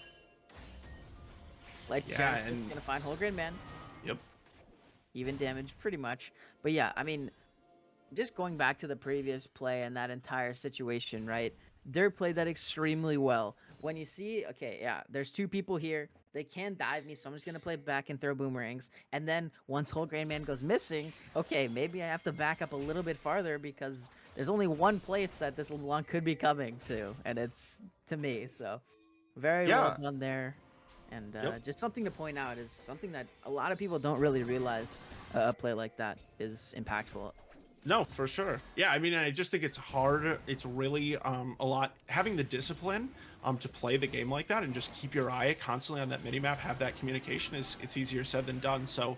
Lights Genesis is gonna find Whole Grain Man. Yep. Even damage, pretty much. But yeah, I mean, just going back to the previous play and that entire situation, right? Dirt played that extremely well. when you see, okay, yeah, there's two people here. They can dive me, so I'm just gonna play back and throw boomerangs. And then once Whole Grain Man goes missing, okay, maybe I have to back up a little bit farther because there's only one place that this LeBlanc could be coming to, and it's to me. So very well done there. And just something to point out is something that a lot of people don't really realize a play like that is impactful. No, for sure. Yeah, I mean, I just think it's hard. It's really a lot having the discipline to play the game like that and just keep your eye constantly on that minimap, have that communication it's easier said than done. So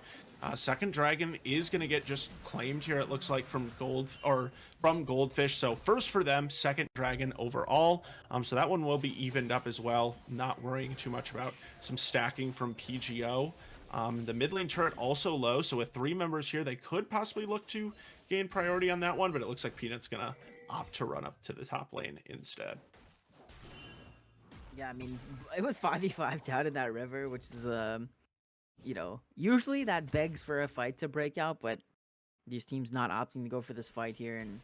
second dragon is going to get just claimed here, it looks like, from Goldfish. So first for them, second dragon overall. So that one will be evened up as well. Not worrying too much about some stacking from PGO. The mid lane turret also low, so with 3 members here, they could possibly look to gain priority on that one, but it looks like Peanut's gonna opt to run up to the top lane instead. Yeah, I mean, it was 5v5 down in that river, which is, you know, usually that begs for a fight to break out, but these teams not opting to go for this fight here, and,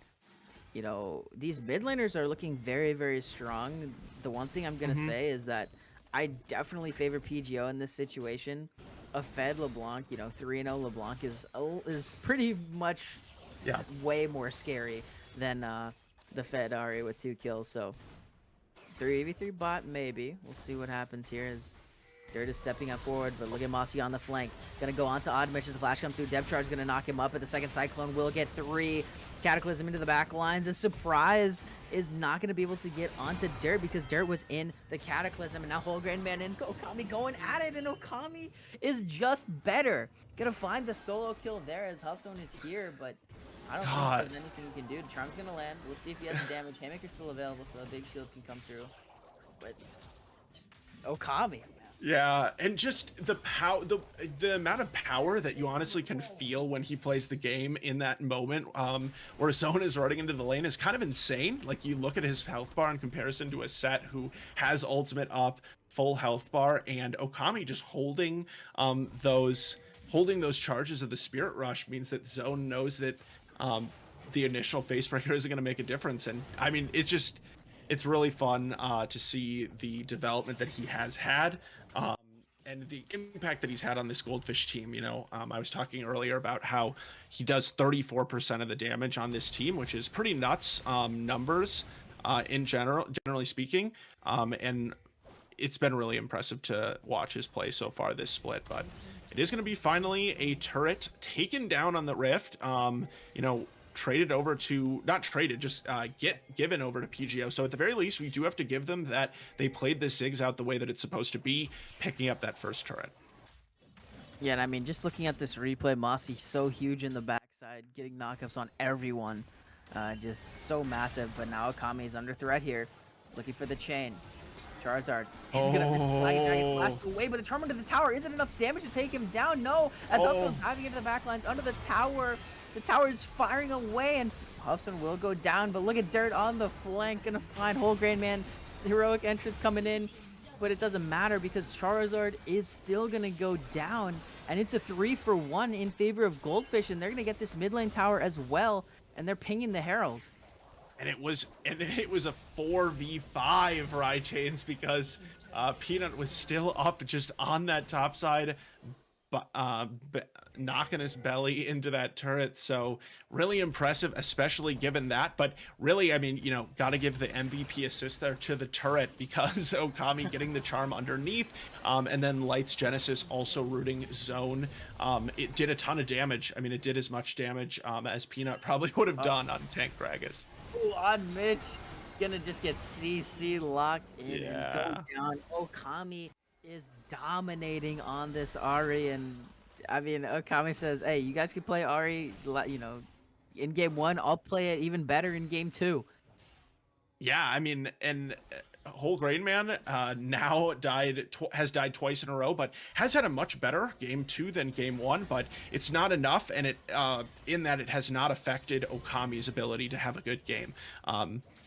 you know, these mid laners are looking very, very strong. The one thing I'm gonna say is that I definitely favor PGO in this situation. A fed LeBlanc, you know, 3-0 LeBlanc is pretty much way more scary than the fed Ari with 2 kills. So 3v3 bot, maybe. We'll see what happens here as Dirt is stepping up forward, but look at Mossy on the flank. Gonna go on to Odd Mitch as the flash comes through. Depth Charge gonna knock him up, but the second Cyclone will get 3. Cataclysm into the back lines. A surprise is not gonna be able to get onto Dirt because Dirt was in the Cataclysm, and now Whole Grain Man and Okami going at it, and Okami is just better. Gonna find the solo kill there as Huffzone is here, but I don't know if there's anything he can do. The Charm's gonna land. Let's see if he has the damage. Haymaker's still available, so a big shield can come through. But just Okami. Yeah, and just the the amount of power that you honestly can feel when he plays the game in that moment, where Zone is running into the lane, is kind of insane. Like, you look at his health bar in comparison to a Set who has ultimate up, full health bar, and Okami just holding those charges of the Spirit Rush means that Zone knows that the initial Facebreaker isn't going to make a difference. And I mean, it's really fun to see the development that he has had, and the impact that he's had on this Goldfish team. You know, I was talking earlier about how he does 34% of the damage on this team, which is pretty nuts numbers generally speaking. And it's been really impressive to watch his play so far this split. But it is going to be finally a turret taken down on the Rift. You know, traded over to, not traded, just given over to PGO. So at the very least, we do have to give them that they played the Ziggs out the way that it's supposed to be, picking up that first turret. Yeah, and I mean, just looking at this replay, Mossy so huge in the backside, getting knockups on everyone. Just so massive, but now Okami is under threat here, looking for the chain. Charizard, he's gonna miss the Dragon Dragon flashed away, but the Charm under the tower isn't enough damage to take him down. No, as Huffzone diving into the backlines under the tower is firing away, and Huffzone will go down, but look at Dirt on the flank, gonna find Whole Grain Man. Heroic entrance coming in, but it doesn't matter because Charizard is still gonna go down, and it's a 3-for-1 in favor of Goldfish, and they're gonna get this mid lane tower as well, and they're pinging the Herald. And it was a 4v5, Rychains, because Peanut was still up just on that top side, knocking his belly into that turret. So really impressive, especially given that. But really, I mean, you know, got to give the MVP assist there to the turret, because Okami getting the charm underneath, and then Light's Genesis also rooting Zone. It did a ton of damage. I mean, it did as much damage as Peanut probably would have done on Tank Gragas. Ooh, on Mitch, gonna just get CC locked in and go down. Okami is dominating on this Ari, and I mean, Okami says, hey, you guys can play Ari, you know, in game 1, I'll play it even better in game 2. Yeah, I mean, and Whole Grain Man now has died twice in a row, but has had a much better game 2 than game 1, but it's not enough, and it in that it has not affected Okami's ability to have a good game.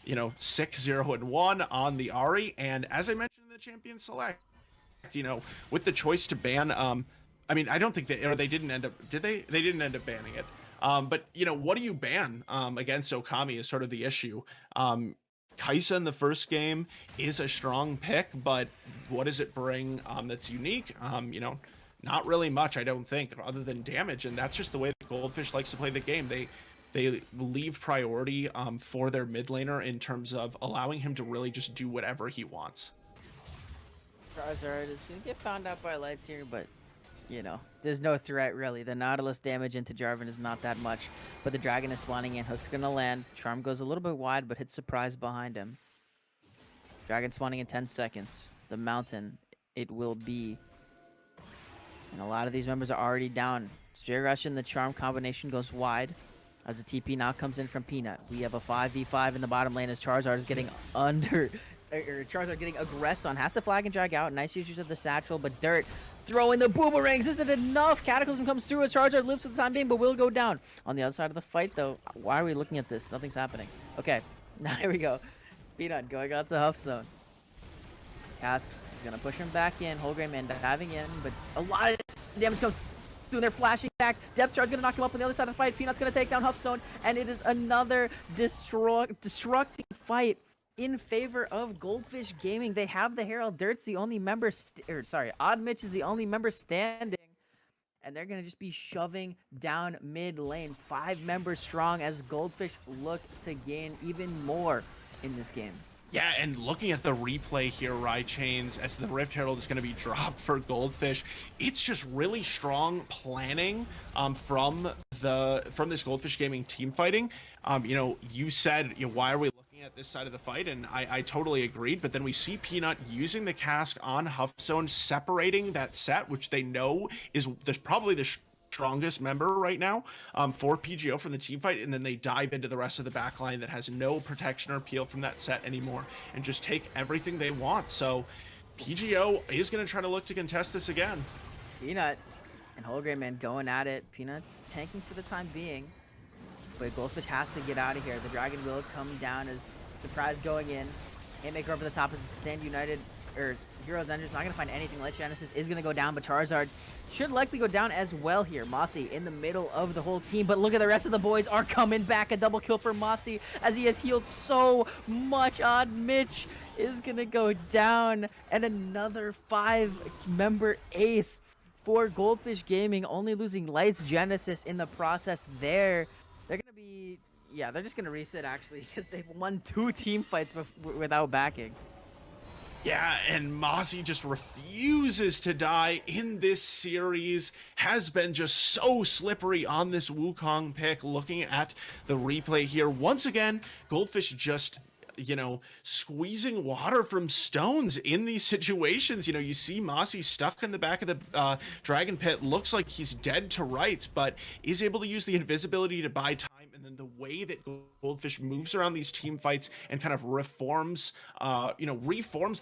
You know, 6-0-1 on the Ari, and as I mentioned in the Champion Select, you know, with the choice to ban, I mean, I don't think they didn't end up, did they? They didn't end up banning it. But, you know, what do you ban against Okami is sort of the issue. Kaisa in the first game is a strong pick, but what does it bring that's unique? You know, not really much, I don't think, other than damage, and that's just the way that Goldfish likes to play the game. They leave priority for their mid laner in terms of allowing him to really just do whatever he wants. Charizard is gonna get found out by Lights here, but you know, there's no threat really. The Nautilus damage into Jarvan is not that much, but the Dragon is spawning in. Hook's gonna land. Charm goes a little bit wide, but hits Surprise behind him. Dragon spawning in 10 seconds. The Mountain, it will be. And a lot of these members are already down. Spirit Rush and the Charm combination goes wide as the TP now comes in from Peanut. We have a 5v5 in the bottom lane as Charizard is getting Charizard getting aggressed on. Has to flag and drag out. Nice usage of the satchel, but Dirt throwing the boomerangs isn't enough. Cataclysm comes through as Charizard lives for the time being, but will go down. On the other side of the fight, though, why are we looking at this? Nothing's happening. Okay, now here we go. Peanut going out to Huff Zone. Cask is going to push him back in. Holgrain Man diving in, but a lot of damage comes through. They're flashing back. Depth Charge going to knock him up on the other side of the fight. Peanut's going to take down Huff Zone, and it is another destructing fight in favor of Goldfish Gaming. They have the Herald. Dirt's the only member, Odd Mitch is the only member standing, and they're going to just be shoving down mid lane. 5 members strong as Goldfish look to gain even more in this game. Yeah, and looking at the replay here, Chains, as the Rift Herald is going to be dropped for Goldfish, it's just really strong planning from this Goldfish Gaming team fighting. You know, you said, you know, why are we looking at this side of the fight? And I totally agreed, but then we see Peanut using the cask on Huff Zone, separating that set, which they know is probably the strongest member right now for PGO from the team fight, and then they dive into the rest of the backline that has no protection or peel from that set anymore and just take everything they want. So PGO is going to try to look to contest this again. Peanut and Holgrain Man going at it. Peanut's tanking for the time being, but Goldfish has to get out of here. The Dragon will come down as Surprise going in. Haymaker over the top as Stand United, or Heroes Ender's not going to find anything. Light Genesis is going to go down, but Charizard should likely go down as well here. Mossy in the middle of the whole team, but look at the rest of the boys are coming back. A double kill for Mossy as he has healed so much. Odd Mitch is going to go down, and another 5-member ace for Goldfish Gaming, only losing Lights Genesis in the process there. They're going to be, yeah, they're just going to reset actually because they've won 2 team fights without backing. Yeah, and Mossy just refuses to die in this series. Has been just so slippery on this Wukong pick. Looking at the replay here, once again, Goldfish just, you know, squeezing water from stones in these situations. You know, you see Mossy stuck in the back of the Dragon Pit. Looks like he's dead to rights, but is able to use the invisibility to buy time. And then the way that Goldfish moves around these team fights and kind of reforms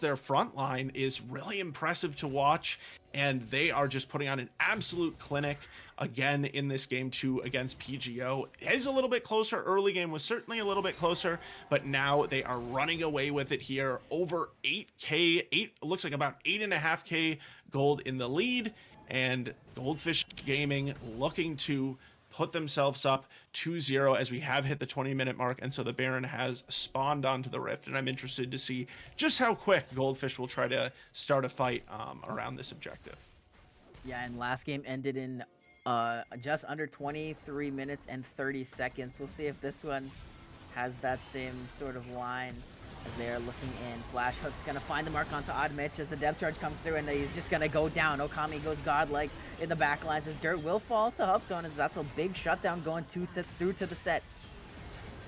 their front line is really impressive to watch. And they are just putting on an absolute clinic again in this game 2 against PGO. It is a little bit closer. Early game was certainly a little bit closer, but now they are running away with it here. Over 8K, looks like about 8.5K gold in the lead, and Goldfish Gaming looking to put themselves up 2-0 as we have hit the 20-minute mark, and so the Baron has spawned onto the Rift, and I'm interested to see just how quick Goldfish will try to start a fight around this objective. Yeah, and last game ended in just under 23 minutes and 30 seconds. We'll see if this one has that same sort of line as they are looking in. Flash Hook's going to find the mark onto Odd Mitch as the depth charge comes through, and he's just going to go down. Okami goes godlike in the back lines as Dirt will fall to Huff Zone as that's a big shutdown going through to the set.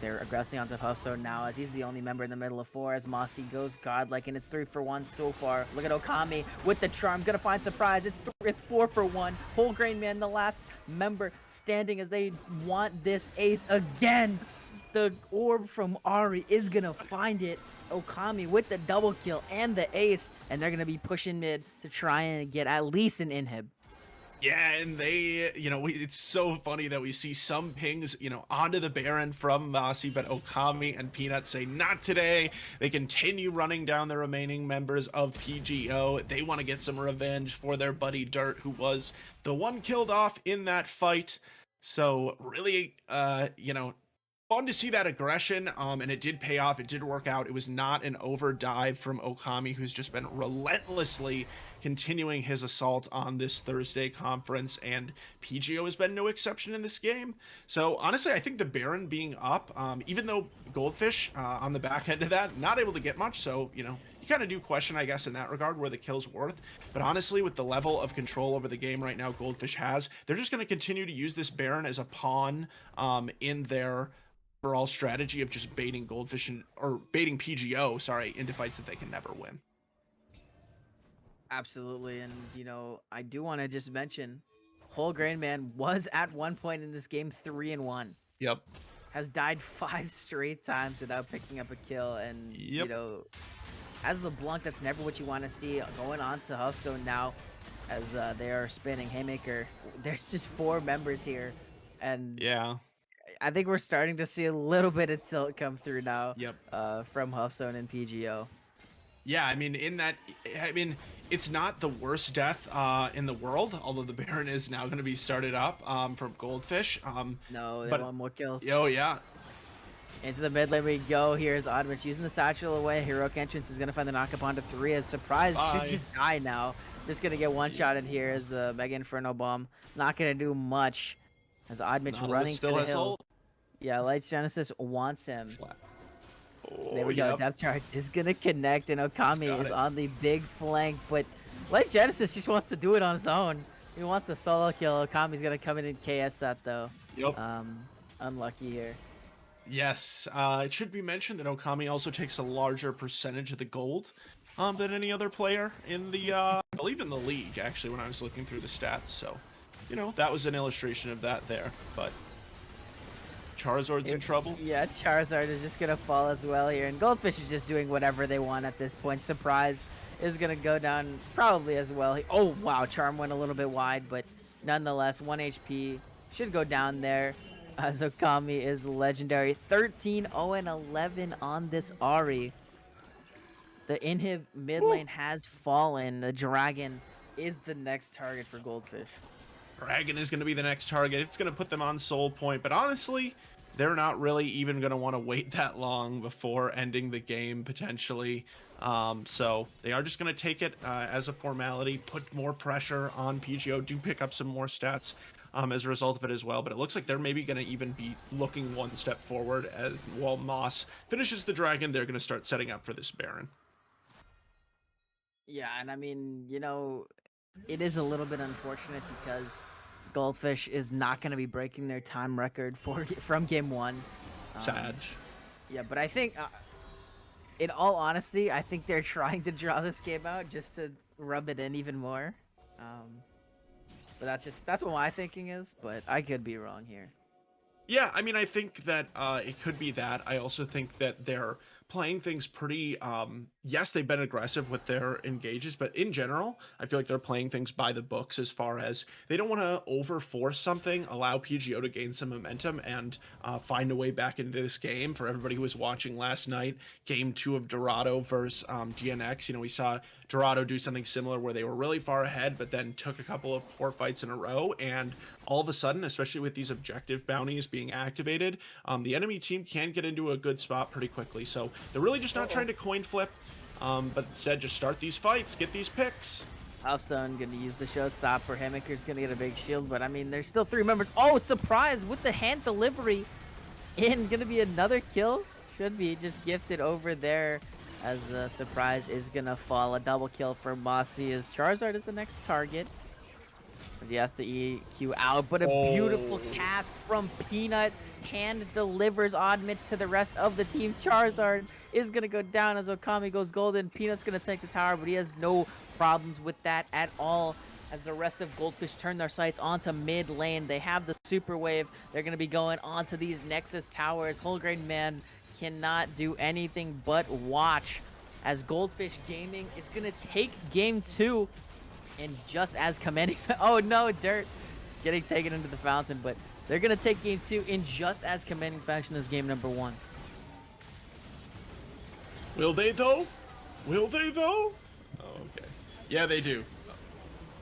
They're aggressing onto Huff Zone now as he's the only member in the middle of 4 as Mossy goes godlike, and it's 3 for 1 so far. Look at Okami with the charm, gonna find Surprise. It's 4 for 1. Holgrain Man, the last member standing as they want this ace again. The orb from Ari is gonna find it. Okami with the double kill and the ace, and they're gonna be pushing mid to try and get at least an inhib. Yeah, and they, you know, it's so funny that we see some pings, you know, onto the Baron from Mossy, but Okami and Peanut say not today. They continue running down the remaining members of PGO. They want to get some revenge for their buddy Dirt, who was the one killed off in that fight. So really, you know, Fun to see that aggression, and it did pay off. It did work out. It was not an overdive from Okami, who's just been relentlessly continuing his assault on this Thursday conference, and PGO has been no exception in this game. So honestly, I think the Baron being up, even though Goldfish on the back end of that, not able to get much, so, you know, you kind of do question, I guess, in that regard, where the kill's worth. But honestly, with the level of control over the game right now Goldfish has, they're just going to continue to use this Baron as a pawn in their overall strategy of just baiting Goldfish or baiting PGO, sorry, into fights that they can never win. Absolutely, and you know, I do want to just mention, Whole Grain Man was at one point in this game 3-1. Yep. Has died 5 straight times without picking up a kill, and you know, as LeBlanc, that's never what you want to see. Going on to Hearthstone now, as they are spinning Haymaker. There's just 4 members here, and yeah, I think we're starting to see a little bit of tilt come through now. Yep. From Hearthstone and PGO. Yeah, I mean, it's not the worst death in the world, although the Baron is now going to be started up from Goldfish. No, they but, want more kills. Oh, yeah. Into the mid lane we go. Here's Odin using the satchel away. Heroic Entrance is going to find the knock-up onto 3 as Surprise should just die now. Just going to get one-shotted here as the Mega Inferno Bomb. Not going to do much as Odmich running to the hills. Yeah, Lights Genesis wants him. Oh, there we go. Depth charge is going to connect, and Okami is on the big flank. But Lights Genesis just wants to do it on his own. He wants a solo kill. Okami's going to come in and KS that, though. Yep. Unlucky here. Yes. It should be mentioned that Okami also takes a larger percentage of the gold than any other player in the, I believe in the league, actually, when I was looking through the stats. So, you know, that was an illustration of that there. But Charizard's in trouble. Yeah, Charizard is just going to fall as well here. And Goldfish is just doing whatever they want at this point. Surprise is going to go down probably as well. Oh, wow. Charm went a little bit wide, but nonetheless, 1 HP should go down there. As Okami is legendary. 13-0-11 on this Ahri. The inhib mid lane has fallen. The Dragon is the next target for Goldfish. Dragon is going to be the next target. It's going to put them on soul point, but honestly, they're not really even going to want to wait that long before ending the game, potentially. So they are just going to take it as a formality, put more pressure on PGO, do pick up some more stats as a result of it as well. But it looks like they're maybe going to even be looking one step forward as while Moss finishes the Dragon, they're going to start setting up for this Baron. Yeah, and I mean, you know, it is a little bit unfortunate because Goldfish is not going to be breaking their time record from game 1. Sad. Yeah, but I think, in all honesty, I think they're trying to draw this game out just to rub it in even more. But that's what my thinking is, but I could be wrong here. Yeah, I mean, I think that it could be that. I also think that they're playing things pretty, yes, they've been aggressive with their engages, but in general, I feel like they're playing things by the books as far as they don't want to overforce something, allow PGO to gain some momentum and find a way back into this game. For everybody who was watching last night, game 2 of Dorado versus GNX, you know, we saw Dorado do something similar where they were really far ahead, but then took a couple of poor fights in a row, and all of a sudden, especially with these objective bounties being activated, the enemy team can get into a good spot pretty quickly. So they're really just not trying to coin flip, but instead just start these fights, get these picks. Hearthstone gonna use the showstopper. Haymaker's gonna get a big shield, but I mean, there's still 3 members. Oh, surprise with the hand delivery. In gonna be another kill. Should be just gifted over there as the Surprise is gonna fall. A double kill for Mossy as Charizard is the next target. As he has to EQ out, but a beautiful cast from Peanut. Hand delivers Oddmitch to the rest of the team. Charizard is going to go down as Okami goes golden. Peanut's going to take the tower, but he has no problems with that at all. As the rest of Goldfish turn their sights onto mid lane. They have the super wave. They're going to be going onto these Nexus towers. Whole Grain Man cannot do anything but watch as Goldfish Gaming is going to take game 2. And just as commanding, oh no, Dirt getting taken into the fountain, but they're gonna take game 2 in just as commanding fashion as game number 1. Will they though? Will they though? Oh, okay. Yeah, they do.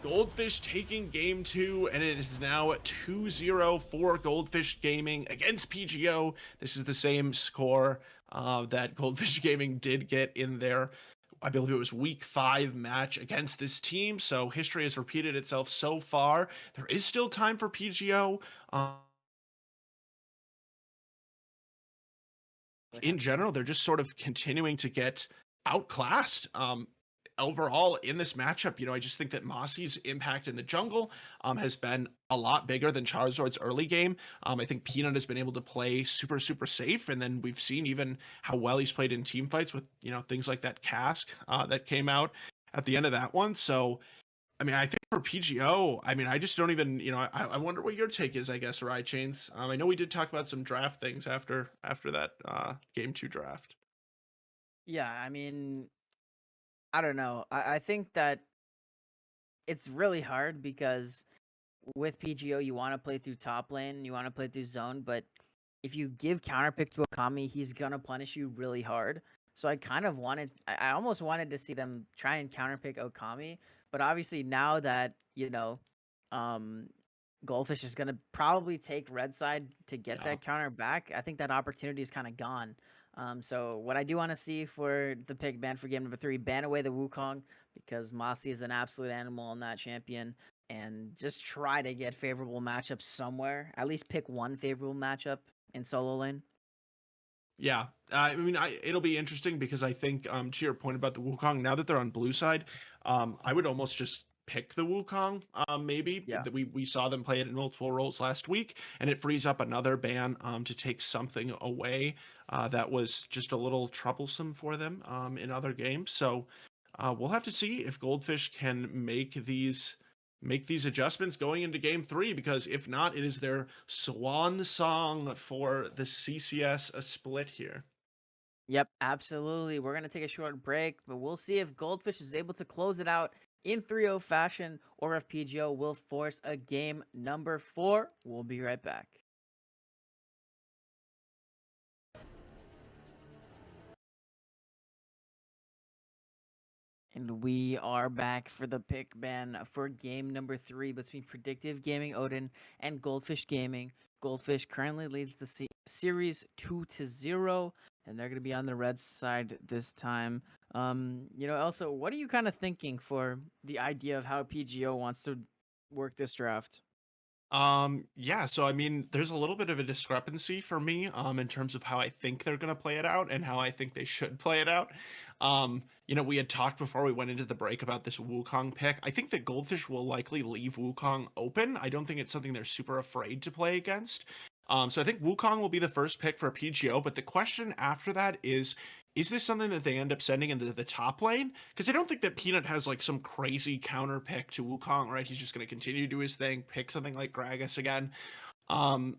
Goldfish taking game 2, and it is now 2-0 for Goldfish Gaming against PGO. This is the same score that Goldfish Gaming did get in their, I believe it was week 5 match against this team. So history has repeated itself so far. There is still time for PGO. In general, they're just sort of continuing to get outclassed. Overall in this matchup, I just think that Mossy's impact in the jungle has been a lot bigger than Charizard's early game. I think Peanut has been able to play super, super safe, and then we've seen even how well he's played in team fights with, things like that cask that came out at the end of that one. So, I think for PGO, I just don't even, I wonder what your take is, I guess, Chains. I know we did talk about some draft things after that game 2 draft. Yeah, I don't know. I think that it's really hard because with PGO, you want to play through top lane, you want to play through zone, but if you give counterpick to Okami, he's gonna punish you really hard. So I almost wanted to see them try and counterpick Okami, but obviously now that Goldfish is gonna probably take red side to get that counter back, I think that opportunity is kind of gone. So what I do want to see for the pick ban for game number 3, ban away the Wukong because Mossy is an absolute animal on that champion, and just try to get favorable matchups somewhere. At least pick one favorable matchup in solo lane. Yeah, it'll be interesting because I think to your point about the Wukong, now that they're on blue side, I would almost just pick the Wukong. Maybe that we saw them play it in multiple roles last week, and it frees up another ban to take something away that was just a little troublesome for them in other games. So we'll have to see if Goldfish can make these adjustments going into game 3, because if not, it is their swan song for the CCS split here. Yep, absolutely. We're going to take a short break, but we'll see if Goldfish is able to close it out in 3-0 fashion, or if PGO will force a game number 4. We'll be right back. And we are back for the pick ban for game number 3 between Predictive Gaming Odin and Goldfish Gaming. Goldfish currently leads the series 2-0, and they're going to be on the red side this time. Also, what are you kind of thinking for the idea of how PGO wants to work this draft? Yeah, so there's a little bit of a discrepancy for me in terms of how I think they're going to play it out and how I think they should play it out. We had talked before we went into the break about this Wukong pick. I think that Goldfish will likely leave Wukong open. I don't think it's something they're super afraid to play against. So I think Wukong will be the first pick for PGO, but the question after that is this something that they end up sending into the top lane? Because I don't think that Peanut has like some crazy counter pick to Wukong, right? He's just going to continue to do his thing, pick something like Gragas again. I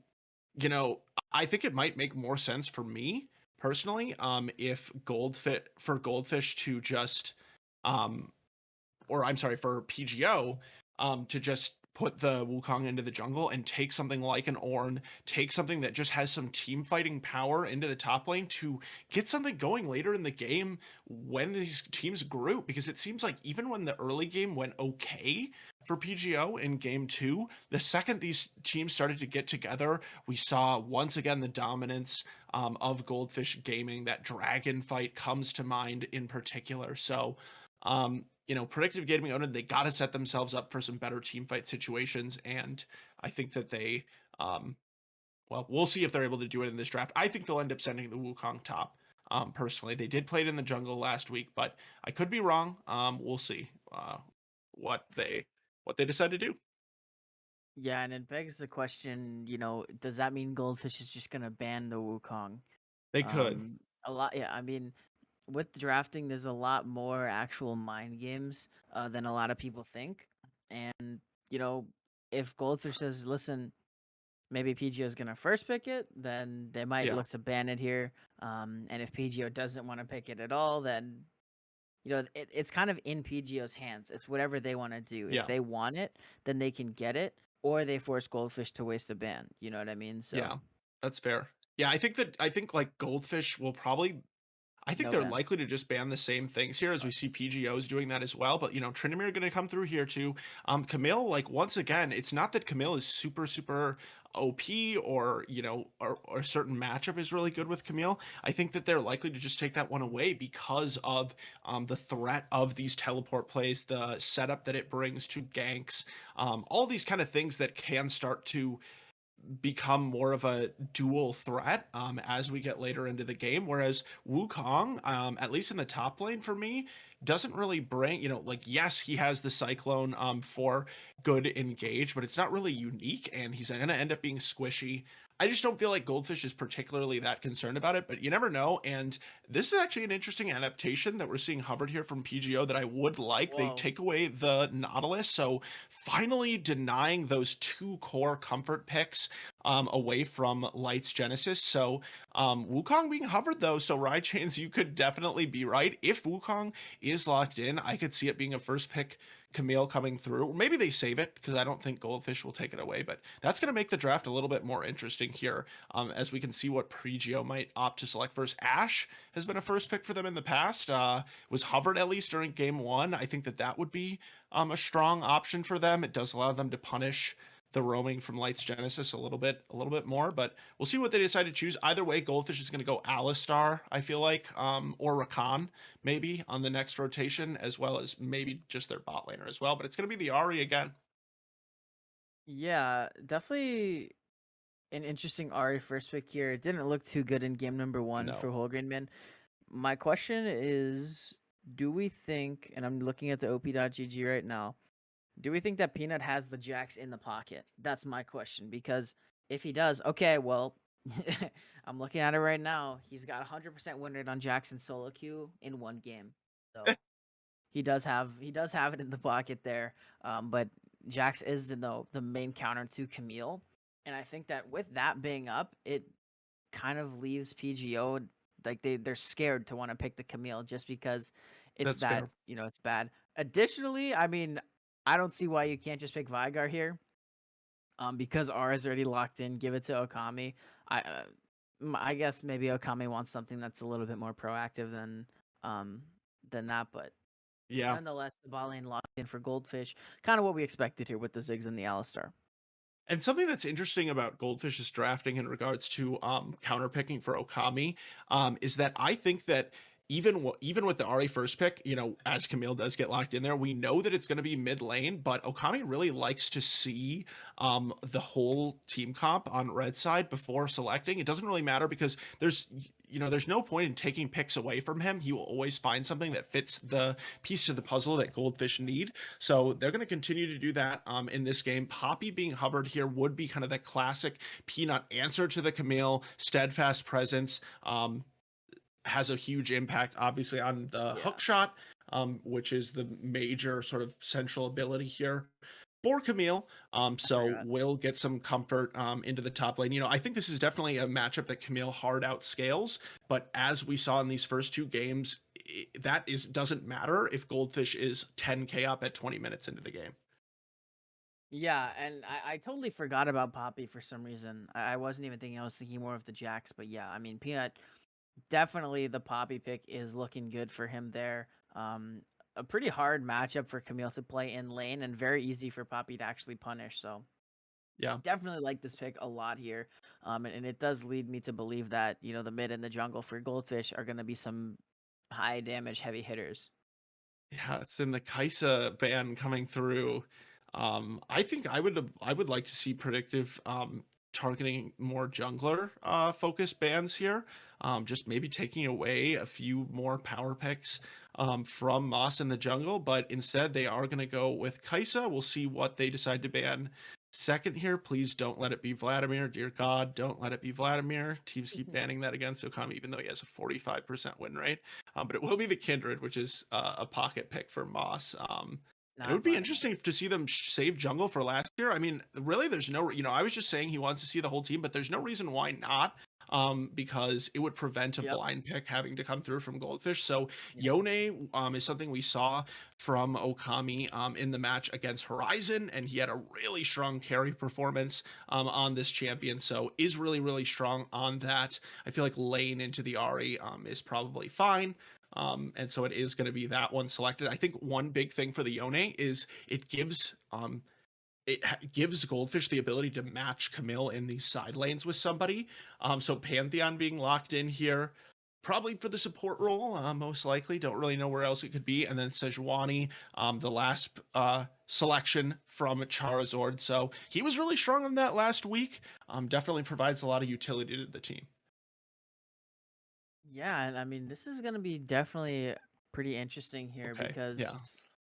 think it might make more sense for me personally if Goldfish to just for PGO to just put the Wukong into the jungle and take something like an Ornn, take something that just has some team fighting power into the top lane to get something going later in the game when these teams group. Because it seems like even when the early game went okay for PGO in game 2, the second these teams started to get together, we saw once again the dominance of Goldfish Gaming. That dragon fight comes to mind in particular. So Predictive Gaming Odin, they got to set themselves up for some better team fight situations, and I think that they, we'll see if they're able to do it in this draft. I think they'll end up sending the Wukong top. Personally, they did play it in the jungle last week, but I could be wrong. We'll see what they decide to do. Yeah, and it begs the question, does that mean Goldfish is just gonna ban the Wukong? They could. A lot, yeah. With drafting, there's a lot more actual mind games than a lot of people think. And, if Goldfish says, listen, maybe PGO is going to first pick it, then they might look to ban it here. And if PGO doesn't want to pick it at all, then, it's kind of in PGO's hands. It's whatever they want to do. If they want it, then they can get it, or they force Goldfish to waste a ban. You know what I mean? So yeah, that's fair. Yeah, I think like Goldfish will probably, I think No they're ban. likely to just ban the same things here, as we see PGOs doing that as well. But Tryndamere going to come through here too. Camille, like, once again, it's not that Camille is super OP, or or a certain matchup is really good with Camille. I think that they're likely to just take that one away because of the threat of these teleport plays, the setup that it brings to ganks, all these kind of things that can start to become more of a dual threat as we get later into the game. Whereas Wukong, at least in the top lane for me, doesn't really bring, like, yes, he has the Cyclone for good engage, but it's not really unique, and he's going to end up being squishy. I just don't feel like Goldfish is particularly that concerned about it, but you never know. And this is actually an interesting adaptation that we're seeing hovered here from PGO that I would like. They Whoa. take away the Nautilus, so finally denying those two core comfort picks away from Light's Genesis. So Wukong being hovered though, so Rychains, you could definitely be right. If Wukong is locked in, I could see it being a first pick Camille coming through. Maybe they save it, because I don't think Goldfish will take it away, but that's going to make the draft a little bit more interesting here, as we can see what PGO might opt to select first. Ashe has been a first pick for them in the past, was hovered at least during game one. I think that would be a strong option for them. It does allow them to punish the roaming from Light's Genesis a little bit more, but we'll see what they decide to choose. Either way, Goldfish is going to go Alistar, I feel like, or Rakan maybe on the next rotation, as well as maybe just their bot laner as well, but it's going to be the Ahri again. Yeah, definitely an interesting Ahri first pick here. It didn't look too good in game number 1 No. for Holgrenman. My question is, do we think, and I'm looking at the op.gg right now, do we think that Peanut has the Jax in the pocket? That's my question, because if he does, okay, well, I'm looking at it right now. He's got 100% win rate on Jax in solo queue in 1 game. So he does have it in the pocket there. But Jax is the main counter to Camille. And I think that with that being up, it kind of leaves PGO, like they're scared to want to pick the Camille just because it's That's fair. it's bad. Additionally, I mean, I don't see why you can't just pick Veigar here. Because R is already locked in, give it to Okami. I guess maybe Okami wants something that's a little bit more proactive than that, but Yeah. nonetheless, the bot lane locked in for Goldfish. Kind of what we expected here with the Ziggs and the Alistar. And something that's interesting about Goldfish's drafting in regards to counterpicking for Okami is that I think that even with the Ahri first pick, as Camille does get locked in there, we know that it's going to be mid lane, but Okami really likes to see the whole team comp on red side before selecting. It doesn't really matter, because there's no point in taking picks away from him. He will always find something that fits the piece to the puzzle that Goldfish need. So they're going to continue to do that in this game. Poppy being hovered here would be kind of that classic Peanut answer to the Camille, steadfast presence. Has a huge impact, obviously, on the hook shot, which is the major sort of central ability here for Camille. So we'll get some comfort into the top lane. I think this is definitely a matchup that Camille hard outscales, but as we saw in these first 2 games, doesn't matter if Goldfish is 10k up at 20 minutes into the game. Yeah, and I totally forgot about Poppy for some reason. I wasn't even thinking, I was thinking more of the Jax, but yeah, I mean, Peanut, definitely the Poppy pick is looking good for him there. A pretty hard matchup for Camille to play in lane, and very easy for Poppy to actually punish. So yeah, definitely like this pick a lot here. And it does lead me to believe that, the mid and the jungle for Goldfish are going to be some high damage heavy hitters. Yeah, it's in the Kaisa ban coming through. I think I would like to see Predictive targeting more jungler focused bans here. Just maybe taking away a few more power picks from Moss in the jungle, but instead they are going to go with Kaisa. We'll see what they decide to ban second here. Please don't let it be Vladimir. Dear God, don't let it be Vladimir. Teams keep banning that against Okami, even though he has a 45% win rate. But it will be the Kindred, which is a pocket pick for Moss. It would be interesting to see them save jungle for last year. I mean, really, there's no, I was just saying he wants to see the whole team, but there's no reason why not. because it would prevent a Yep. blind pick having to come through from Goldfish. So Yep. Yone is something we saw from Okami in the match against Horizon, and he had a really strong carry performance on this champion, so is really, really strong on that. I feel like laying into the Ahri is probably fine. And so it is going to be that one selected. I think one big thing for the Yone is it gives Goldfish the ability to match Camille in these side lanes with somebody. So Pantheon being locked in here, probably for the support role, most likely. Don't really know where else it could be. And then Sejuani, the last selection from Charizard. So he was really strong on that last week. Definitely provides a lot of utility to the team. Yeah, and I mean, this is gonna be definitely pretty interesting here Okay, because yeah.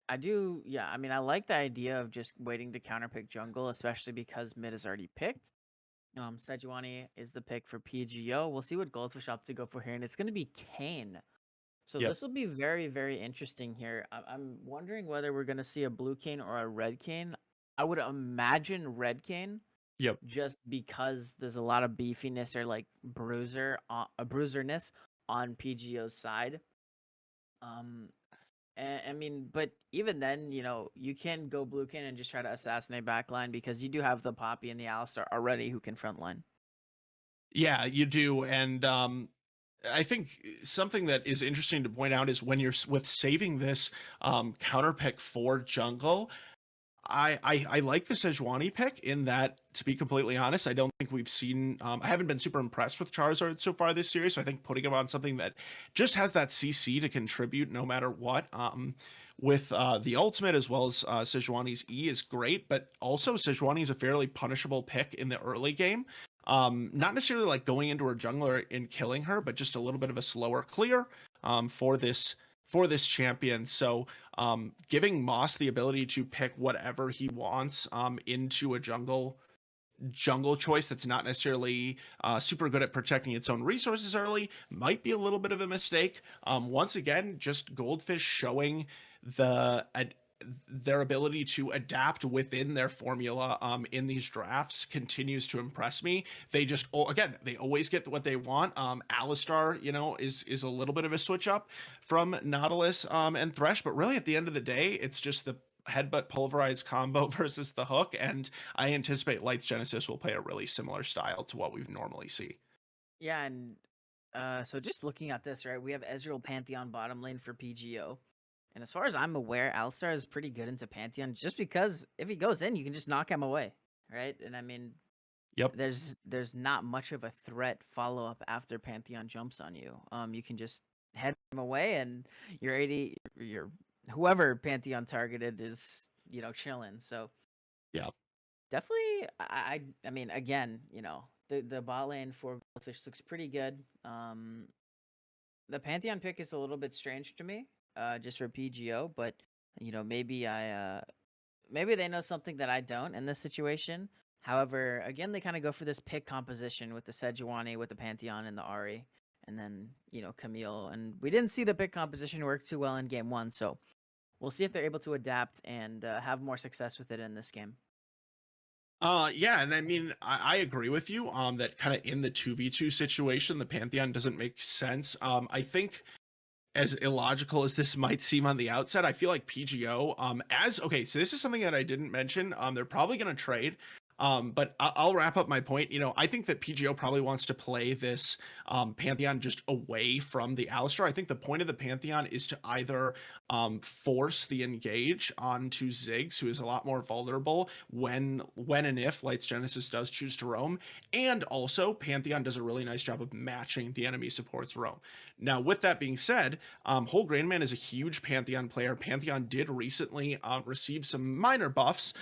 I mean, I like the idea of just waiting to counterpick jungle, especially because mid is already picked. Sejuani is the pick for PGO. We'll see what Goldfish opts to go for here, and it's gonna be Kane. So Yep. this will be very, very interesting here. I'm wondering whether we're gonna see a blue Kane or a red Kane. I would imagine red Kane. Yep. Just because there's a lot of beefiness or like bruiserness on PGO's side. I mean, but even then, you can go blue Kane and just try to assassinate backline because you do have the Poppy and the Alistar already who can frontline. Yeah, you do. And I think something that is interesting to point out is when you're with saving this counter pick for jungle, I like the Sejuani pick in that, to be completely honest, I don't think we've seen, I haven't been super impressed with Charizard so far this series. So I think putting him on something that just has that CC to contribute no matter what, with the ultimate as well as Sejuani's E is great, but also Sejuani is a fairly punishable pick in the early game. Not necessarily like going into her jungler and killing her, but just a little bit of a slower clear for this champion. So giving Moss the ability to pick whatever he wants into a jungle choice that's not necessarily super good at protecting its own resources early might be a little bit of a mistake. Once again, just Goldfish showing their ability to adapt within their formula in these drafts continues to impress me. They just they always get what they want. Alistar, is a little bit of a switch up from Nautilus and Thresh, but really at the end of the day, it's just the headbutt pulverize combo versus the hook, and I anticipate Lights Genesis will play a really similar style to what we normally see. Yeah, and so just looking at this, right, we have Ezreal Pantheon bottom lane for PGO. And as far as I'm aware, Alistar is pretty good into Pantheon just because if he goes in, you can just knock him away, right? And I mean, Yep. There's not much of a threat follow-up after Pantheon jumps on you. You can just head him away and your whoever Pantheon targeted is, chilling. So yeah, definitely I mean, again, the bot lane for Goldfish looks pretty good. The Pantheon pick is a little bit strange to me. Just for PGO, but maybe maybe they know something that I don't in this situation. However, again, they kind of go for this pick composition with the Sejuani, with the Pantheon, and the Ahri, and then Camille. And we didn't see the pick composition work too well in game 1, so we'll see if they're able to adapt and have more success with it in this game. Yeah, and I mean, I agree with you that kind of in the 2v2 situation, the Pantheon doesn't make sense. I think as illogical as this might seem on the outset, I feel like PGO, so this is something that I didn't mention. They're probably going to trade. But I'll wrap up my point. I think that PGO probably wants to play this Pantheon just away from the Alistar. I think the point of the Pantheon is to either force the engage onto Ziggs, who is a lot more vulnerable when and if Lights Genesis does choose to roam, and also Pantheon does a really nice job of matching the enemy support's roam. Now, with that being said, Whole Grain Man is a huge Pantheon player. Pantheon did recently receive some minor buffs.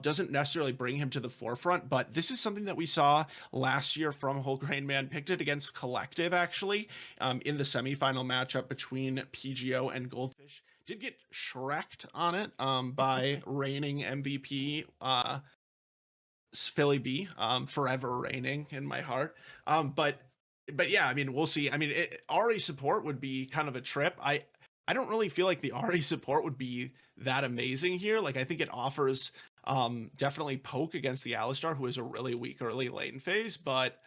Doesn't necessarily bring him to the forefront, but this is something that we saw last year from Whole Grain Man. Picked it against Collective, actually, in the semifinal matchup between PGO and Goldfish. Did get shreked on it by reigning MVP Philly B, forever reigning in my heart. But yeah, I mean, we'll see. I mean, Ahri support would be kind of a trip. I don't really feel like the Ahri support would be that amazing here. Like, I think it offers definitely poke against the Alistar, who is a really weak early lane phase. But,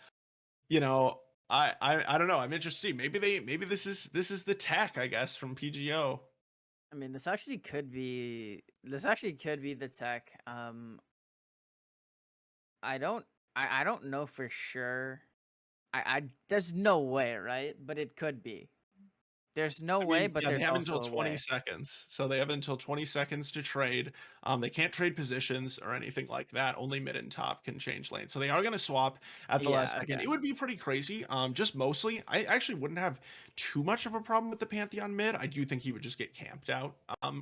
I don't know. I'm interested. Maybe this is the tech, I guess, from PGO. I mean, this actually could be the tech. I don't know for sure. I there's no way, right? But it could be. There's no I way, mean, but yeah, they there's have also until a 20 way. seconds. So they have until 20 seconds to trade. They can't trade positions or anything like that. Only mid and top can change lanes. So they are going to swap at the last Yeah, second. okay. It would be pretty crazy. Just mostly, I actually wouldn't have too much of a problem with the Pantheon mid. I do think he would just get camped out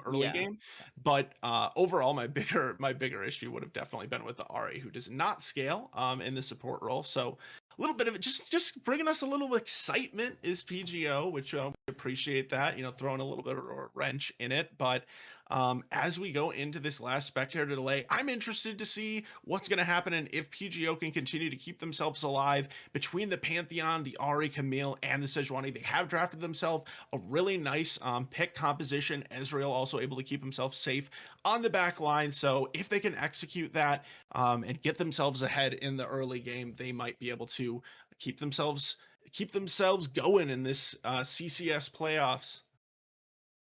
early Yeah. game. But overall, my bigger issue would have definitely been with the Ari, who does not scale in the support role. So a little bit of it, just bringing us a little excitement is PGO, which we appreciate that, throwing a little bit of a wrench in it. But as we go into this last spectator delay, I'm interested to see what's going to happen and if PGO can continue to keep themselves alive between the Pantheon, the Ari, Camille, and the Sejuani. They have drafted themselves a really nice pick composition. Ezreal also able to keep himself safe on the back line. So if they can execute that and get themselves ahead in the early game, they might be able to keep themselves going in this CCS playoffs.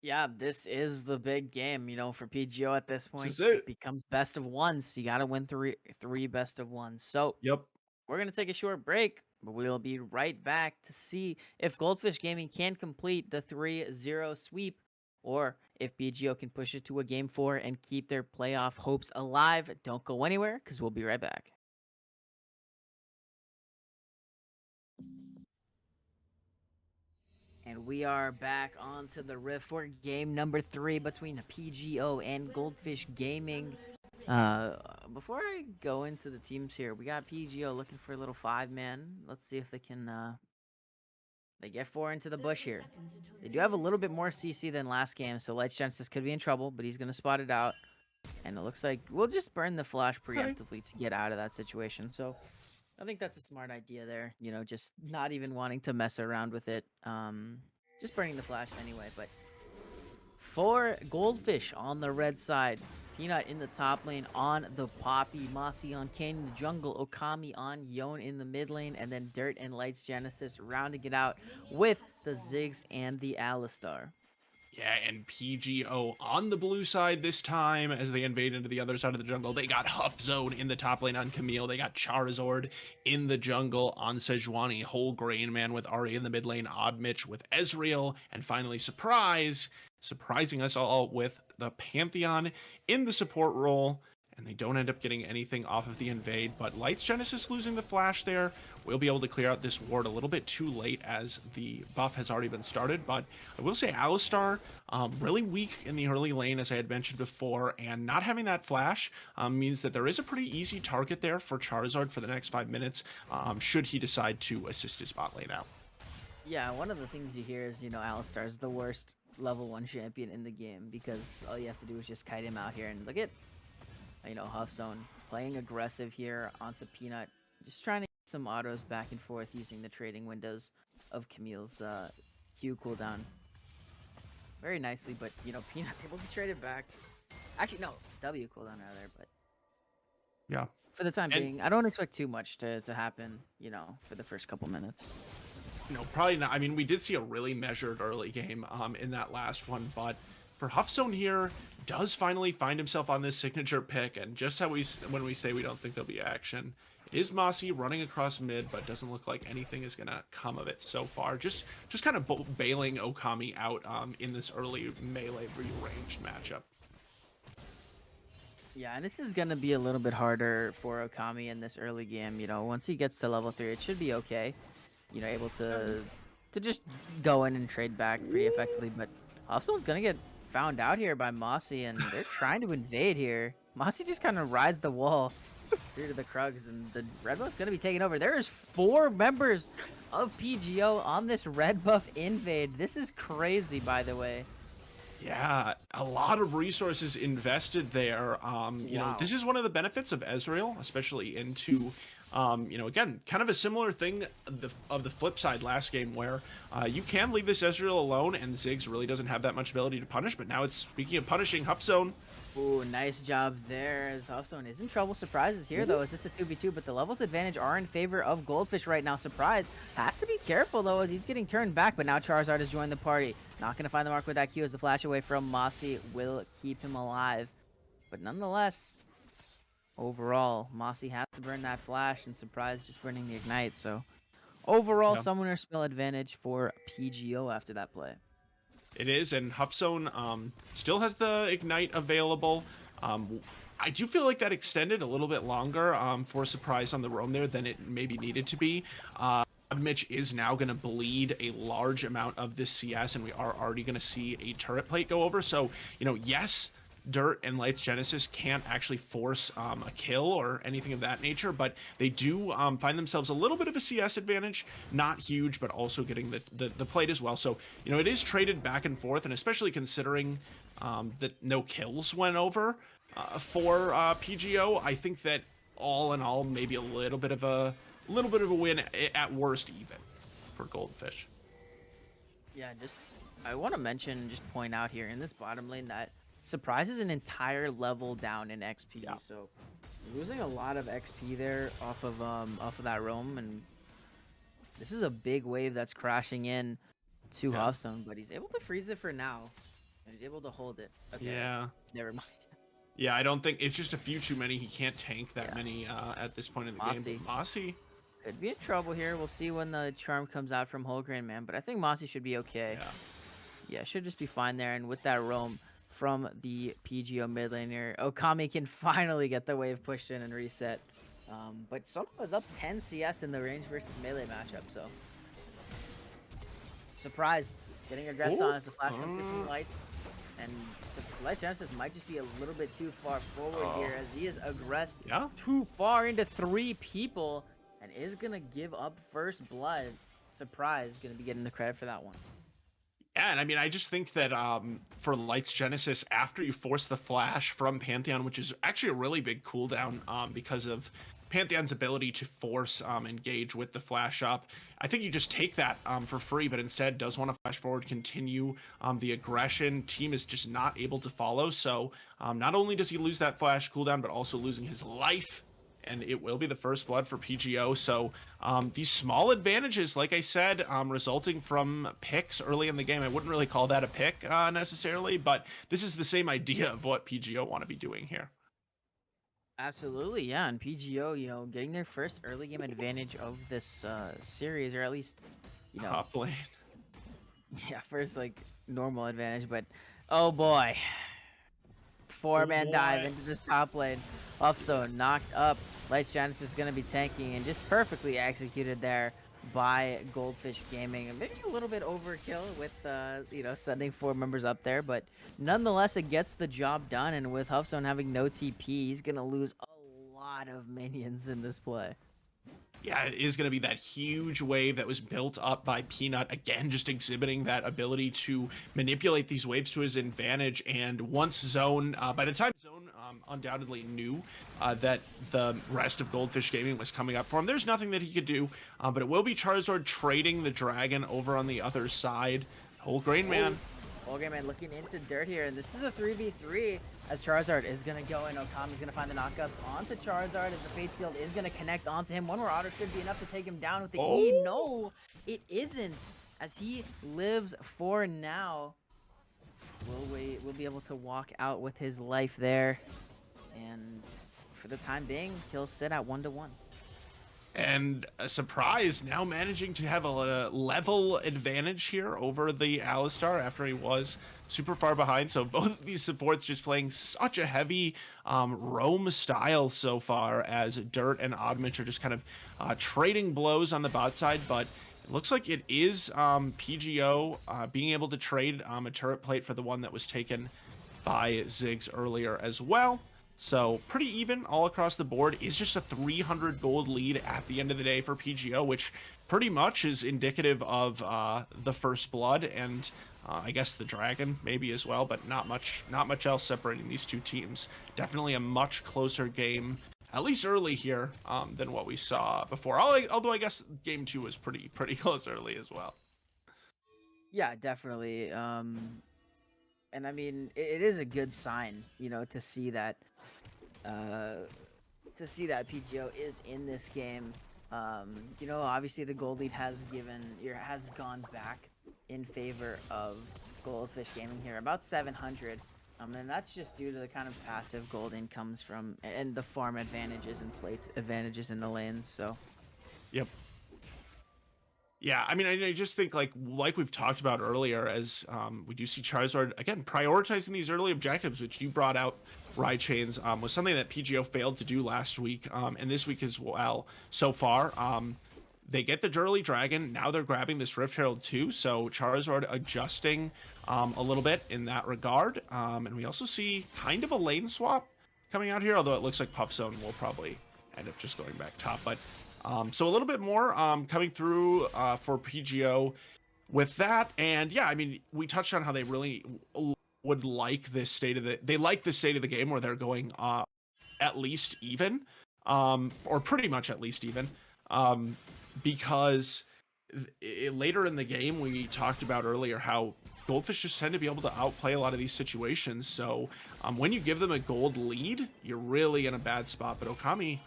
Yeah, this is the big game, for PGO at this point. This is it. becomes best of ones. You got to win three best of ones. So Yep. we're going to take a short break, but we'll be right back to see if Goldfish Gaming can complete the 3-0 sweep or if PGO can push it to a game 4 and keep their playoff hopes alive. Don't go anywhere because we'll be right back. And we are back onto the riff for game number 3 between the PGO and Goldfish Gaming. Before I go into the teams here, we got PGO looking for a little 5-man. Let's see if they can they get 4 into the bush here. They do have a little bit more CC than last game, so Light Genesis could be in trouble, but he's gonna spot it out. And it looks like we'll just burn the flash preemptively to get out of that situation. So I think that's a smart idea there. Just not even wanting to mess around with it. Just burning the flash anyway. But for Goldfish on the red side, Peanut in the top lane on the Poppy, Mossy on Kane in the jungle, Okami on Yon in the mid lane, and then Dirt and Lights Genesis rounding it out with the Ziggs and the Alistar. Yeah, and PGO on the blue side this time as they invade into the other side of the jungle. They got Huff Zone in the top lane on Camille. They got Charizard in the jungle on Sejuani. Whole Grain Man with Ari in the mid lane. Odd Mitch with Ezreal. And finally, surprising us all with the Pantheon in the support role. And they don't end up getting anything off of the invade. But Lights Genesis losing the flash there. We'll be able to clear out this ward a little bit too late as the buff has already been started. But I will say Alistar, really weak in the early lane, as I had mentioned before. And not having that flash means that there is a pretty easy target there for Charizard for the next 5 minutes, should he decide to assist his bot lane out. Yeah, one of the things you hear is, Alistar is the worst level 1 champion in the game because all you have to do is just kite him out here. And look at Huff Zone playing aggressive here onto Peanut, just trying to get some autos back and forth using the trading windows of Camille's Q cooldown very nicely, but Peanut able to trade it back. Actually, no, W cooldown rather, but yeah, for the time being, I don't expect too much to happen, for the first couple minutes. No, probably not. I mean, we did see a really measured early game in that last one, but for Huff Zone here, does finally find himself on this signature pick, and just how when we say we don't think there'll be action, it is Mossy running across mid, but doesn't look like anything is gonna come of it so far. Just kind of bailing Okami out in this early melee rearranged matchup. Yeah, and this is gonna be a little bit harder for Okami in this early game. Once he gets to level 3, it should be okay. Able to just go in and trade back pretty effectively, but Huffzone's gonna get found out here by Mossy, and they're trying to invade here. Mossy just kind of rides the wall through to the Krugs, and the red buff's gonna be taken over. There is 4 members of PGO on this red buff invade. This is crazy, by the way. Yeah, a lot of resources invested there. You know, this is one of the benefits of Ezreal, especially into again, kind of a similar thing of the flip side last game where you can leave this Ezreal alone and Ziggs really doesn't have that much ability to punish, but now it's, speaking of punishing, Huff Zone Ooh, nice job there. As Hearthstone is in trouble. Surprise is here, though, as it's a 2v2, but the levels advantage are in favor of Goldfish right now. Surprise has to be careful, though, as he's getting turned back, but now Charizard has joined the party. Not going to find the mark with that Q, as the flash away from Mossy will keep him alive. But nonetheless, overall, Mossy has to burn that flash, and Surprise just burning the Ignite. So overall, Yeah. summoner spell advantage for PGO after that play. It is, and Hearthstone still has the Ignite available. I do feel like that extended a little bit longer for Surprise on the roam there than it maybe needed to be. Mitch is now going to bleed a large amount of this CS, and we are already going to see a turret plate go over. So, yes, Dirt and Lights Genesis can't actually force a kill or anything of that nature, but they do find themselves a little bit of a CS advantage. Not huge, but also getting the plate as well. So, it is traded back and forth, and especially considering that no kills went over for PGO, I think that all in all, maybe a little bit of a win, at worst even, for Goldfish. Yeah, I want to mention and just point out here in this bottom lane that Surprise is an entire level down in XP, Yeah. so losing a lot of XP there off of that roam, and this is a big wave that's crashing in to Hearthstone, but he's able to freeze it for now, and he's able to hold it. Okay, Yeah. never mind. Yeah, I don't think it's just a few too many. He can't tank that many at this point in the Mossy. game. But Mossy, Could be in trouble here. We'll see when the charm comes out from Whole Grain Man, but I think Mossy should be okay. Yeah, should just be fine there, and with that roam from the PGO mid laner, Okami can finally get the wave pushed in and reset. But Soma was up 10 CS in the range versus melee matchup, so Surprise getting aggressed on as the flash comes in from Lights, and Lights Genesis might just be a little bit too far forward here, as he is aggressed too far into 3 people and is gonna give up first blood. Surprise gonna be getting the credit for that one. Yeah, and I mean, I just think that for Lights Genesis, after you force the flash from Pantheon, which is actually a really big cooldown because of Pantheon's ability to force engage with the flash up, I think you just take that for free, but instead does want to flash forward, continue the aggression. Team is just not able to follow, so not only does he lose that flash cooldown, but also losing his life, and it will be the first blood for PGO. So these small advantages, like I said, resulting from picks early in the game. I wouldn't really call that a pick necessarily, but this is the same idea of what PGO want to be doing here. Absolutely, yeah, and PGO, getting their first early game advantage of this series, or at least, Top lane. yeah, first normal advantage. But oh boy, 4-man dive into this top lane. Hearthstone knocked up. Lights Genesis is going to be tanking, and just perfectly executed there by Goldfish Gaming. And maybe a little bit overkill with, sending 4 members up there, but nonetheless, it gets the job done. And with Hearthstone having no TP, he's going to lose a lot of minions in this play. Yeah, it is going to be that huge wave that was built up by Peanut, again, just exhibiting that ability to manipulate these waves to his advantage. And once Zone, by the time Zone undoubtedly knew that the rest of Goldfish Gaming was coming up for him, there's nothing that he could do, but it will be Charizard trading the dragon over on the other side. Whole Grain Man. Whole Grain Man looking into dirt here, and this is a 3v3 as Charizard is going to go, and Okami's going to find the knockouts onto Charizard as the Fate Shield is going to connect onto him. One more auto should be enough to take him down with the E. No, it isn't, as he lives for now. We'll be able to walk out with his life there, and for the time being, he'll sit at 1-1. And a Surprise now managing to have a level advantage here over the Alistar after he was super far behind. So both of these supports just playing such a heavy roam style so far, as Dirt and Odmich are just kind of trading blows on the bot side. But it looks like it is PGO being able to trade a turret plate for the one that was taken by Ziggs earlier as well. So pretty even all across the board. Is just a 300 gold lead at the end of the day for PGO, which pretty much is indicative of the first blood and I guess the dragon maybe as well, but not much else separating these two teams. Definitely a much closer game, at least early here, than what we saw before. Although I guess game 2 was pretty close early as well. Yeah, definitely. And I mean, it is a good sign, you know, to see that PGO is in this game. You know, obviously the gold lead has gone back in favor of Goldfish Gaming here, about 700. And that's just due to the kind of passive gold incomes from and the farm advantages and plate advantages in the lanes. So, Yep. Yeah, I mean, I just think like we've talked about earlier, as we do see Charizard again prioritizing these early objectives, which you brought out, Ride Chains, was something that PGO failed to do last week, and this week as well. So far, they get the early Dragon. Now they're grabbing this Rift Herald too. So Charizard adjusting a little bit in that regard, and we also see kind of a lane swap coming out here. Although it looks like Puff Zone will probably end up just going back top, but. So a little bit more coming through for PGO with that, and yeah, I mean, we touched on how they really would like this state of the game where they're going at least even, or pretty much at least even, because later in the game we talked about earlier how Goldfish just tend to be able to outplay a lot of these situations. So when you give them a gold lead, you're really in a bad spot. But Okami.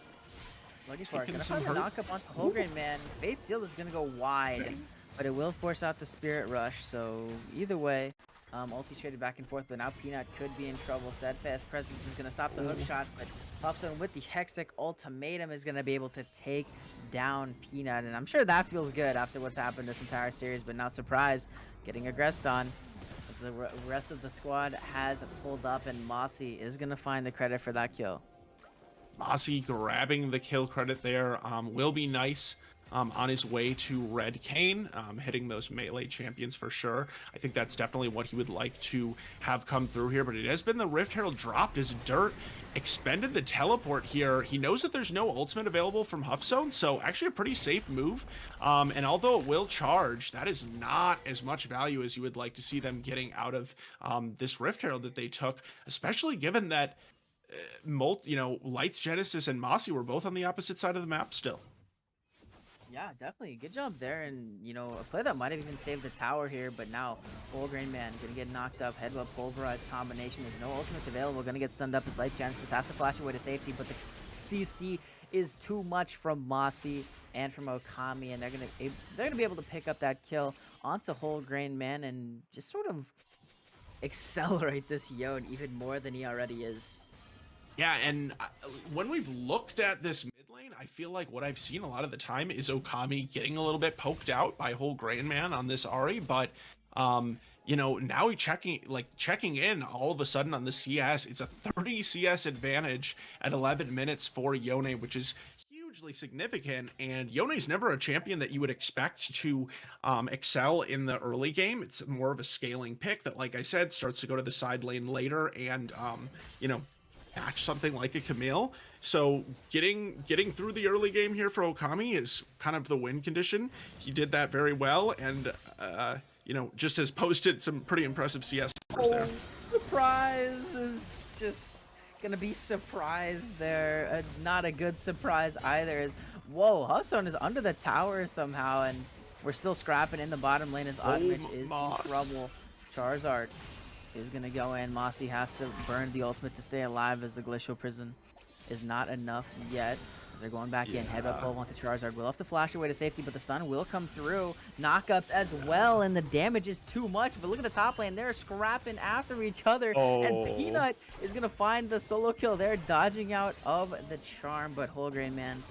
Looking for it. Gonna find a knock up onto Holgrain, man. Fate Seal is gonna go wide, but it will force out the Spirit Rush. So either way, ulti traded back and forth, but now Peanut could be in trouble. Steadfast Presence is gonna stop the hook shot, but Puffstone with the Hexic Ultimatum is gonna be able to take down Peanut, and I'm sure that feels good after what's happened this entire series. But now Surprise getting aggressed on. As the rest of the squad has pulled up, and Mossy is gonna find the credit for that kill. Mossy grabbing the kill credit there will be nice on his way to Red Cane, hitting those melee champions for sure. I think that's definitely what he would like to have come through here, but it has been the Rift Herald dropped as Dirt expended the teleport here. He knows that there's no ultimate available from Huff Zone, so actually a pretty safe move. And although it will charge, that is not as much value as you would like to see them getting out of this Rift Herald that they took, especially given that Lights, Genesis, and Mossy were both on the opposite side of the map still. Yeah, definitely. Good job there. And, you know, a play that might have even saved the tower here, but now Holgrain Man gonna get knocked up. Headbutt Pulverized combination. There's no ultimate available. Gonna get stunned up as Light Genesis has to flash away to safety, but the CC is too much from Mossy and from Okami, and they're gonna be able to pick up that kill onto Holgrain Man and just sort of accelerate this Yone even more than he already is. Yeah, and when we've looked at this mid lane, I feel like what I've seen a lot of the time is Okami getting a little bit poked out by Holgrain Man on this Ahri, but now he checking in all of a sudden on the CS. It's a 30 CS advantage at 11 minutes for Yone, which is hugely significant, and Yone's never a champion that you would expect to excel in the early game. It's more of a scaling pick that, like I said, starts to go to the side lane later and match something like a Camille. So getting through the early game here for Okami is kind of the win condition. He did that very well, and just has posted some pretty impressive CS numbers there. Surprise is just gonna be surprised there. Not a good surprise either. Whoa, Husson is under the tower somehow, and we're still scrapping in the bottom lane as Odin is in trouble. Charizard is gonna go in. Mossy has to burn the ultimate to stay alive as the Glacial Prison is not enough yet. As they're going back in. Headbutt Pulve onto Charizard. Will have to flash away to safety, but the stun will come through. Knockups as well, and the damage is too much. But look at the top lane. They're scrapping after each other. And Peanut is gonna find the solo kill. They're dodging out of the charm, but Holgrain Man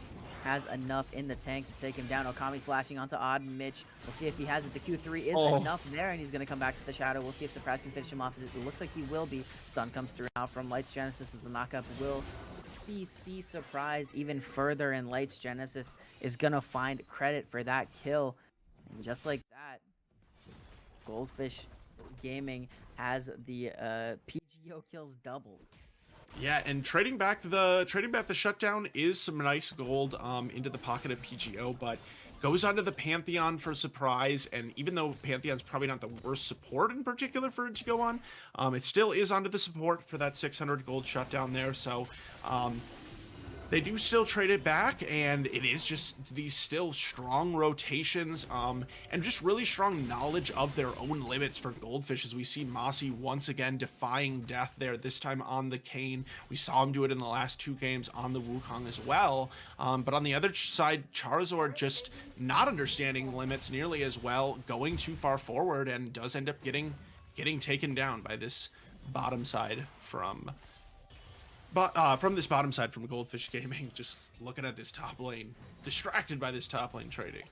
has enough in the tank to take him down. Okami's flashing onto Odd Mitch. We'll see if he has it. The Q3 is enough there, and he's going to come back to the shadow. We'll see if Surprise can finish him off. It looks like he will be. Stun comes through now from Lights Genesis as the knockup will CC Surprise even further, and Lights Genesis is going to find credit for that kill. And just like that, Goldfish Gaming has the PGO kills doubled. Yeah, and trading back the shutdown is some nice gold into the pocket of PGO, but goes onto the Pantheon for Surprise, and even though Pantheon's probably not the worst support in particular for it to go on, it still is onto the support for that 600 gold shutdown there. So they do still trade it back, and it is just these still strong rotations, and just really strong knowledge of their own limits for Goldfish, as we see Mossy once again defying death there, this time on the Kayn. We saw him do it in the last 2 games on the Wukong as well, but on the other side, Charizard just not understanding limits nearly as well, going too far forward, and does end up getting taken down by this bottom side from this bottom side from Goldfish Gaming. Just looking at this top lane, distracted by this top lane trading.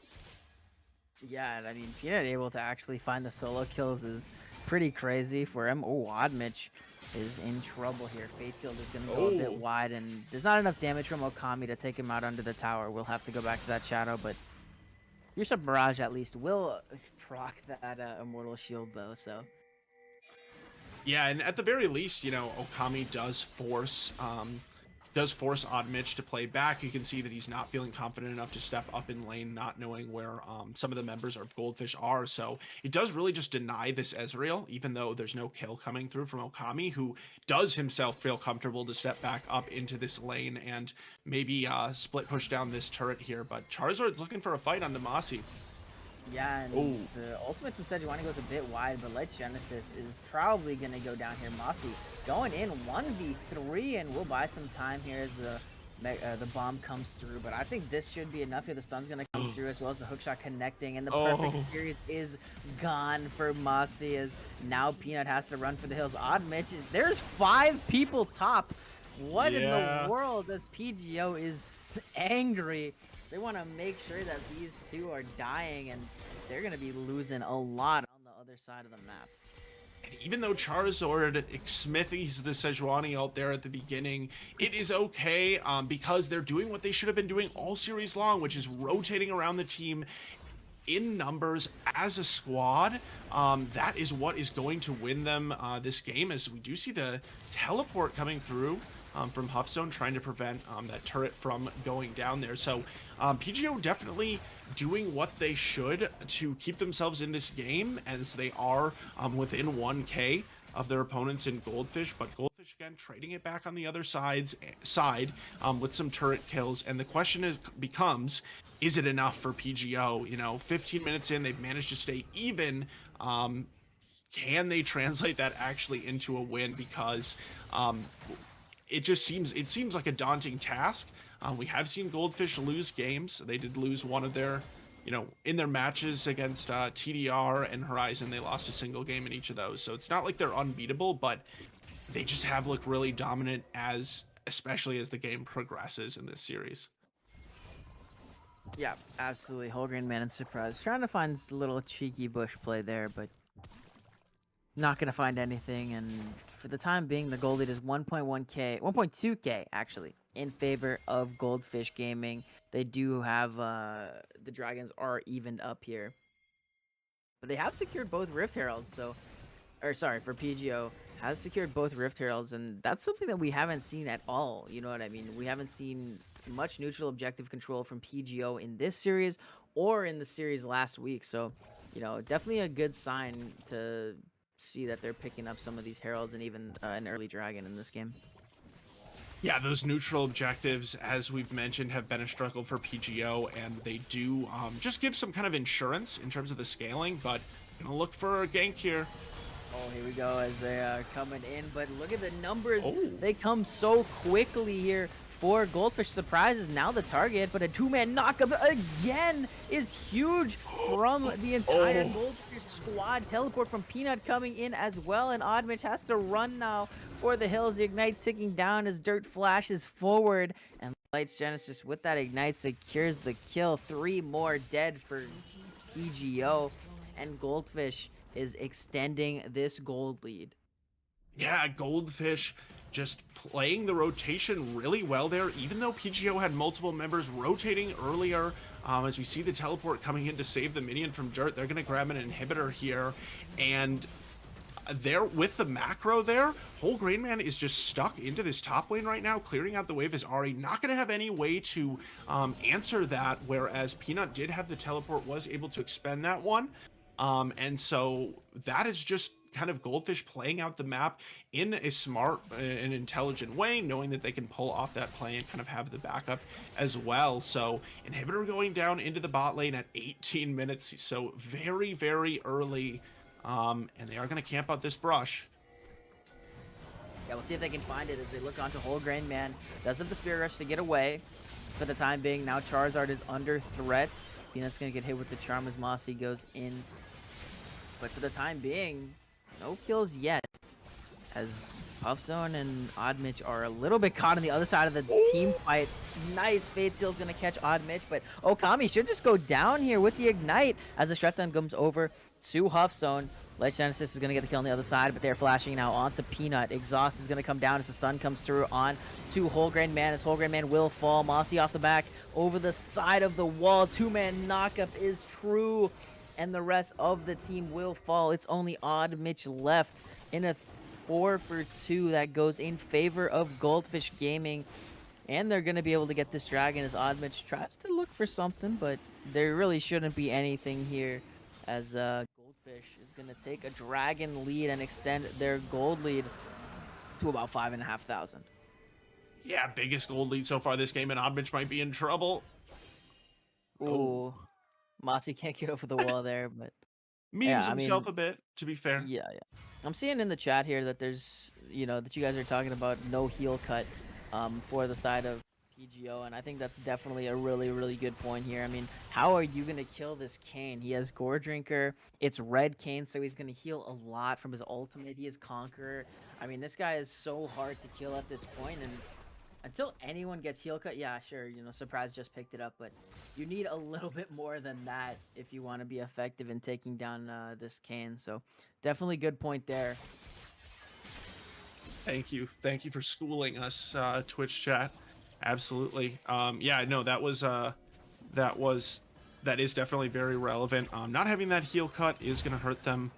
Yeah, and I mean, Peanut able to actually find the solo kills is pretty crazy for him. Oh, Oddmitch is in trouble here. Fatefield is going to go a bit wide, and there's not enough damage from Okami to take him out under the tower. We'll have to go back to that shadow, but Fierce Barrage at least will proc that Immortal Shield, though, so... Yeah, and at the very least, you know, Okami does force Oddmitch to play back. You can see that he's not feeling confident enough to step up in lane, not knowing where some of the members of Goldfish are. So it does really just deny this Ezreal, even though there's no kill coming through from Okami, who does himself feel comfortable to step back up into this lane and maybe split push down this turret here. But Charizard's looking for a fight on Demacy. Yeah, and the ultimate from Sejuani goes a bit wide, but Light's Genesis is probably going to go down here. Mossy going in 1v3, and we'll buy some time here as the bomb comes through. But I think this should be enough here. The stun's going to come through, as well as the hookshot connecting, and the perfect series is gone for Mossy, as now Peanut has to run for the hills. Oddmitch, there's 5 people top. What in the world? As PGO is angry. They want to make sure that these two are dying, and they're going to be losing a lot on the other side of the map. And even though Charizard smithies the Sejuani out there at the beginning, it is okay because they're doing what they should have been doing all series long, which is rotating around the team in numbers as a squad. That is what is going to win them this game, as we do see the teleport coming through from Huffstone, trying to prevent that turret from going down there. So PGO definitely doing what they should to keep themselves in this game, as they are within 1k of their opponents in Goldfish. But Goldfish again trading it back on the other side with some turret kills, and the question becomes, is it enough for PGO? You know, 15 minutes in, they've managed to stay even. Can they translate that actually into a win? Because it seems like a daunting task. We have seen Goldfish lose games. They did lose one of their, you know, in their matches against TDR and Horizon. They lost a single game in each of those. So it's not like they're unbeatable, but they just have looked really dominant, especially as the game progresses in this series. Yeah, absolutely. Whole Grain Man and Surprise. Trying to find this little cheeky bush play there, but not going to find anything. And for the time being, the goal lead is 1.2k actually, in favor of Goldfish Gaming. They do have, the Dragons are evened up here. But they have secured both Rift Heralds, so, or sorry, for PGO, has secured both Rift Heralds, and that's something that we haven't seen at all, you know what I mean? We haven't seen much neutral objective control from PGO in this series or in the series last week, so, you know, definitely a good sign to see that they're picking up some of these Heralds and even an early Dragon in this game. Yeah, those neutral objectives, as we've mentioned, have been a struggle for PGO, and they do just give some kind of insurance in terms of the scaling, but gonna look for a gank here. Oh, here we go as they are coming in, but look at the numbers. They come so quickly here for Goldfish. Surprise is now the target, but a 2-man knockup again is huge from the entire Goldfish squad. Teleport from Peanut coming in as well, and Oddmitch has to run now for the hills. The Ignite ticking down as Dirt flashes forward, and Light's Genesis with that Ignite secures the kill. 3 more dead for PGO, and Goldfish is extending this gold lead. Yeah, Goldfish just playing the rotation really well there, even though PGO had multiple members rotating earlier. As we see the teleport coming in to save the minion from Dirt, they're going to grab an inhibitor here, and there with the macro there, Whole Grain Man is just stuck into this top lane right now, clearing out the wave. Is Ari not going to have any way to answer that, whereas Peanut did have the teleport, was able to expend that one. And so that is just kind of Goldfish playing out the map in a smart and intelligent way, knowing that they can pull off that play and kind of have the backup as well. So Inhibitor going down into the bot lane at 18 minutes, so very, very early, and they are going to camp out this brush. Yeah, we'll see if they can find it as they look onto Whole Grain Man. Does have the Spirit Rush to get away for the time being. Now Charizard is under threat. Peanut's going to get hit with the Charm as Mossy goes in. But for the time being, no kills yet. As Puffzone and Oddmitch are a little bit caught on the other side of the team fight. Nice. Fade Seal's going to catch Oddmitch, but Okami should just go down here with the Ignite as the Shutdown comes over to Huffzone. Light Genesis is going to get the kill on the other side, but they're flashing now onto Peanut. Exhaust is going to come down as the stun comes through on to Whole Grain Man, as Whole Grain Man will fall. Mossy off the back over the side of the wall. Two-man knockup is true, and the rest of the team will fall. It's only Oddmitch left in a 4-for-2 that goes in favor of Goldfish Gaming, and they're going to be able to get this dragon as Oddmitch tries to look for something, but there really shouldn't be anything here as Goldfish is going to take a dragon lead and extend their gold lead to about 5,500. Yeah, biggest gold lead so far this game, and Oddmitch might be in trouble. Ooh, Mossy can't get over the wall there, but Memes himself a bit, to be fair. yeah. I'm seeing in the chat here that there's, that you guys are talking about no heal cut for the side of PGO, and I think that's definitely a really, really good point here. I mean, how are you going to kill this Kayn? He has Gore Drinker. It's Red Kayn, so he's going to heal a lot from his ultimate. He is Conqueror. I mean, this guy is so hard to kill at this point, and until anyone gets heal cut, yeah, sure, Surprise just picked it up, but you need a little bit more than that if you want to be effective in taking down this Kayn. So definitely good point there. Thank you for schooling us, Twitch chat. Absolutely. Yeah, no, that is definitely very relevant. Not having that heal cut is going to hurt them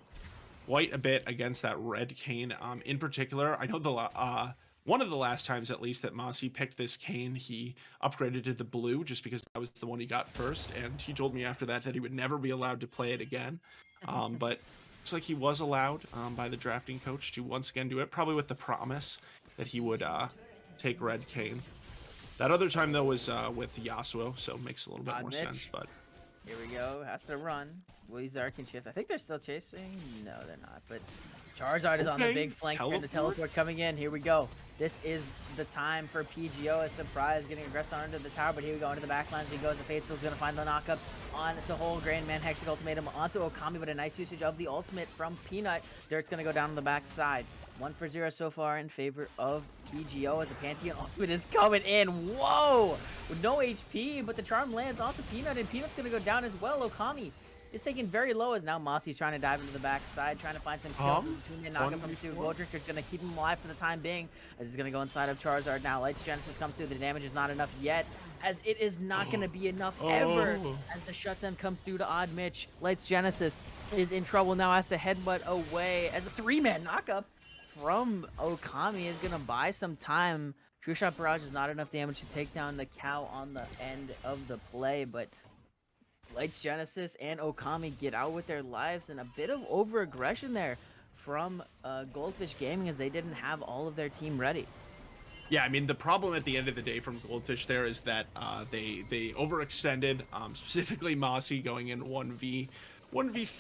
quite a bit against that Red Kayn. In particular, I know one of the last times, at least, that Mossy picked this Kayn, he upgraded to the blue just because that was the one he got first, and he told me after that he would never be allowed to play it again. But looks like he was allowed by the drafting coach to once again do it, probably with the promise that he would take Red Kayn. That other time, though, was with Yasuo, so it makes a little bit more sense. But here we go. Has to run. Will use the Arcane Shift. I think they're still chasing. No, they're not. But Charizard is on the big flank here, and the teleport coming in. Here we go. This is the time for PGO. A Surprise getting aggressed onto the tower, but here we go into the backlines. He goes. The Fate Seal's going to find the knockup on to Whole Grain Man. Hextech Ultimatum onto Okami, but a nice usage of the ultimate from Peanut. Dirt's going to go down on the backside. 1-for-0 so far in favor of PGO as the Pantheon ultimate is coming in. Whoa! With no HP, but the charm lands onto Peanut, and Peanut's going to go down as well. Okami is taken very low as now Mossy's trying to dive into the backside, trying to find some kills. Between knockup comes through. Gold Drinker's going to keep him alive for the time being as he's going to go inside of Charizard now. Lights Genesis comes through. The damage is not enough yet, as it is not going to be enough ever as the shutdown comes through to Oddmitch. Lights Genesis is in trouble now, has to headbutt away as a 3-man knockup from Okami is going to buy some time. True Shot Barrage is not enough damage to take down the cow on the end of the play, but Lights Genesis and Okami get out with their lives, and a bit of over-aggression there from Goldfish Gaming as they didn't have all of their team ready. Yeah, I mean, the problem at the end of the day from Goldfish there is that they overextended, specifically Mossy going in 1v4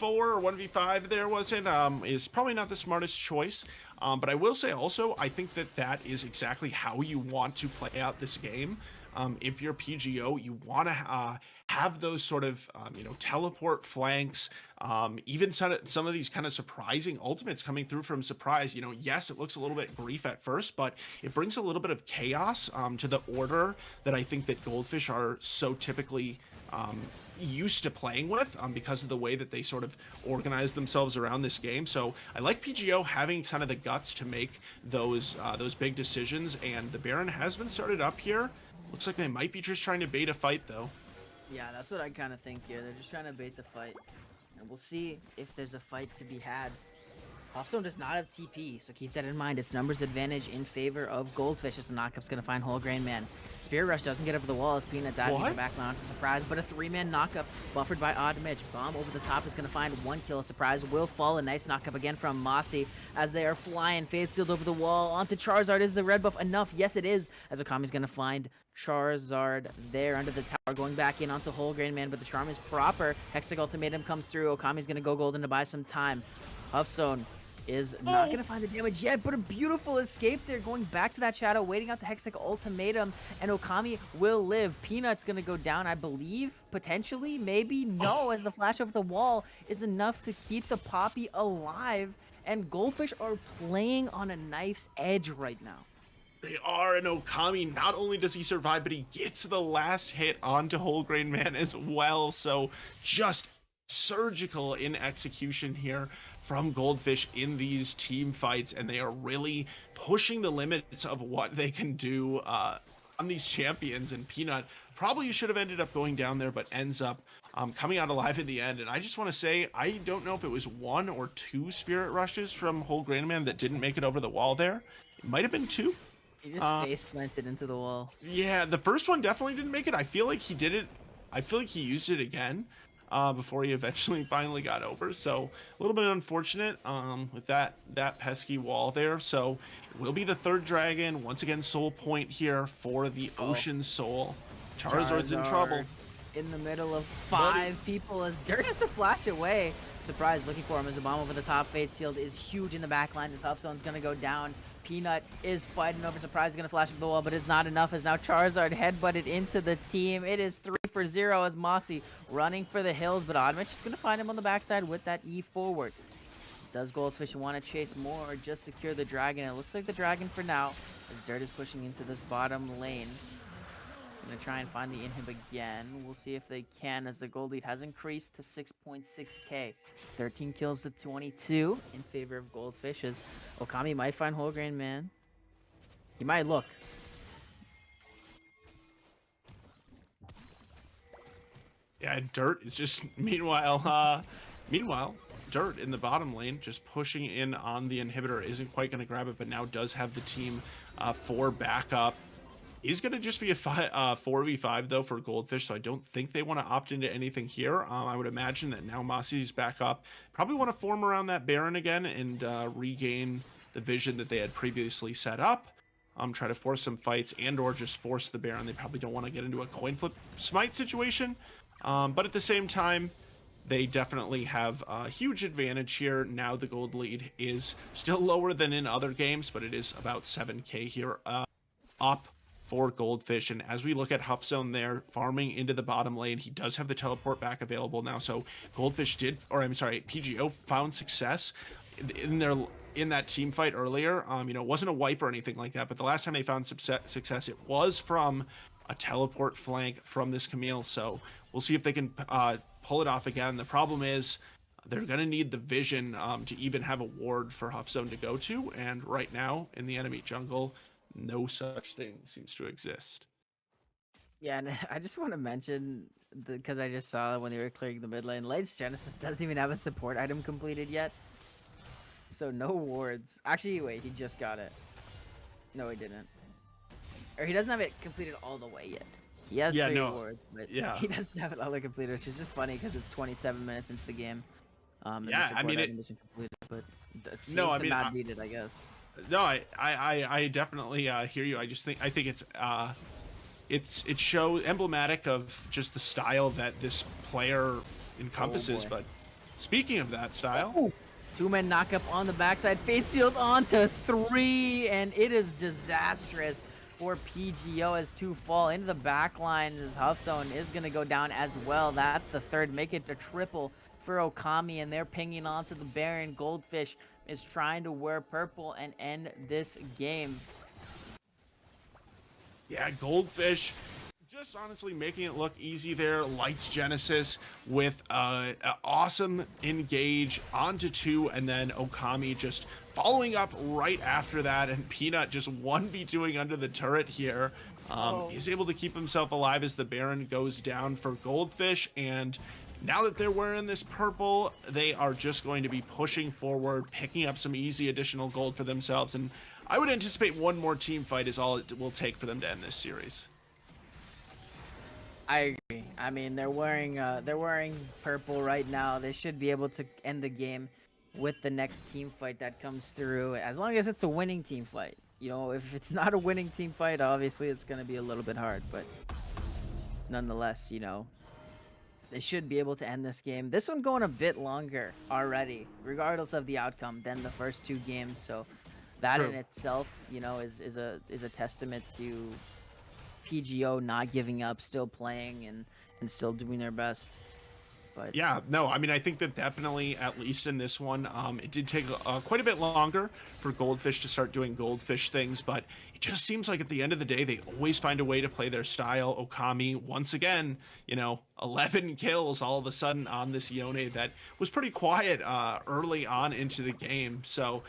or 1v5 there wasn't, is probably not the smartest choice. But I will say also, I think that is exactly how you want to play out this game. If you're PGO, you want to have those sort of, teleport flanks, even some of these kind of surprising ultimates coming through from Surprise. Yes, it looks a little bit brief at first, but it brings a little bit of chaos to the order that I think that Goldfish are so typically used to playing with because of the way that they sort of organize themselves around this game. So I like PGO having kind of the guts to make those big decisions, and the Baron has been started up here. Looks like they might be just trying to bait a fight, though. Yeah, that's what I kind of think here. They're just trying to bait the fight. And we'll see if there's a fight to be had. Hearthstone does not have TP, so keep that in mind. It's numbers advantage in favor of Goldfish as the knockup's going to find Whole Grain Man. Spirit Rush doesn't get over the wall as Peanut diving in the back line. Surprise, but a 3-man knockup buffered by Odd Mitch. Bomb over the top is going to find 1 kill. A surprise will fall. A nice knockup again from Mossy as they are flying. Faith Sealed over the wall onto Charizard. Is the red buff enough? Yes, it is, as Okami's going to find Charizard there under the tower, going back in onto Whole Grain Man, but the charm is proper. Hextech Ultimatum comes through. Okami's going to go golden to buy some time. Hearthstone is not going to find the damage yet, but a beautiful escape there, going back to that shadow, waiting out the Hextech Ultimatum, and Okami will live. Peanut's going to go down, I believe, potentially, maybe, no, as the flash of the wall is enough to keep the Poppy alive, and Goldfish are playing on a knife's edge right now. They are, and Okami, not only does he survive, but he gets the last hit onto Whole Grain Man as well, so just surgical in execution here from Goldfish in these team fights, and they are really pushing the limits of what they can do on these champions. And Peanut probably should have ended up going down there, but ends up coming out alive in the end. And I just want to say, I don't know if it was 1 or 2 Spirit Rushes from Whole Grain Man that didn't make it over the wall there. It might have been 2. He just face planted into the wall. Yeah, the first one definitely didn't make it. I feel like he did it. I feel like he used it again before he eventually finally got over. So a little bit unfortunate with that pesky wall there. So it will be the 3rd dragon. Once again, soul point here for the Ocean Soul. Charizard's in trouble. In the middle of 5 people as Dirt has to flash away. Surprise, looking for him as the bomb over the top. Fate Sealed is huge in the back line. This Hearthstone's going to go down. Peanut is fighting over. Surprise is going to flash up the wall, but it's not enough as now Charizard headbutted into the team. It is 3 for 0 as Mossy running for the hills, but Oddmitch is going to find him on the backside with that E forward. Does Goldfish want to chase more or just secure the dragon? It looks like the dragon for now, as Dirt is pushing into this bottom lane. I'm going to try and find the inhib again. We'll see if they can, as the gold lead has increased to 6.6k. 13 kills to 22 in favor of Goldfish, as Okami might find Whole Grain Man. He might look. Yeah, Dirt is just, meanwhile, Dirt in the bottom lane, just pushing in on the inhibitor, isn't quite going to grab it, but now does have the team for backup. Is going to just be a 4v5 though for Goldfish, so I don't think they want to opt into anything here. I would imagine that now Mossy's back up. Probably want to form around that Baron again and regain the vision that they had previously set up. Try to force some fights and or just force the Baron. They probably don't want to get into a coin flip smite situation. But at the same time, they definitely have a huge advantage here. Now the gold lead is still lower than in other games, but it is about 7k here up for Goldfish. And as we look at Hearthstone there farming into the bottom lane, he does have the teleport back available now. So Goldfish did, or I'm sorry, PGO found success in that team fight earlier. You know, it wasn't a wipe or anything like that, but the last time they found success, it was from a teleport flank from this Camille. So we'll see if they can pull it off again. The problem is they're going to need the vision to even have a ward for Hearthstone to go to. And right now in the enemy jungle, no such thing seems to exist. Yeah, and I just want to mention, because I just saw when they were clearing the mid lane, Light's Genesis doesn't even have a support item completed yet. So no wards. Actually, wait, he just got it. No, he didn't. Or he doesn't have it completed all the way yet. He has 3 wards, but he doesn't have it all the way completed, which is just funny because it's 27 minutes into the game. Yeah, I mean, it isn't completed, but it seems not needed, I guess. No, I definitely hear you. I think it's show emblematic of just the style that this player encompasses. But speaking of that style, 2-man knockup on the backside, Fate Sealed onto 3, and it is disastrous for PGO as 2 fall into the back line. As Hearthstone is going to go down as well. That's the 3rd, make it a triple for Okami, and they're pinging onto the Baron. Goldfish is trying to wear purple and end this game. Yeah, Goldfish just honestly making it look easy there. Lights Genesis with an awesome engage onto 2, and then Okami just following up right after that, and Peanut just 1v2ing under the turret here. He's able to keep himself alive as the Baron goes down for Goldfish, and now that they're wearing this purple, they are just going to be pushing forward, picking up some easy additional gold for themselves, and I would anticipate one more team fight is all it will take for them to end this series. I agree. I mean, they're wearing purple right now. They should be able to end the game with the next team fight that comes through, as long as it's a winning team fight. You know, if it's not a winning team fight, obviously it's going to be a little bit hard, but nonetheless, you know, they should be able to end this game. This one going a bit longer already, regardless of the outcome, than the first two games. So that in itself, you know, is a testament to PGO not giving up, still playing and still doing their best. But yeah, no, I mean, I think that definitely, at least in this one, it did take quite a bit longer for Goldfish to start doing Goldfish things, but it just seems like at the end of the day, they always find a way to play their style. Okami, once again, you know, 11 kills all of a sudden on this Yone that was pretty quiet early on into the game. So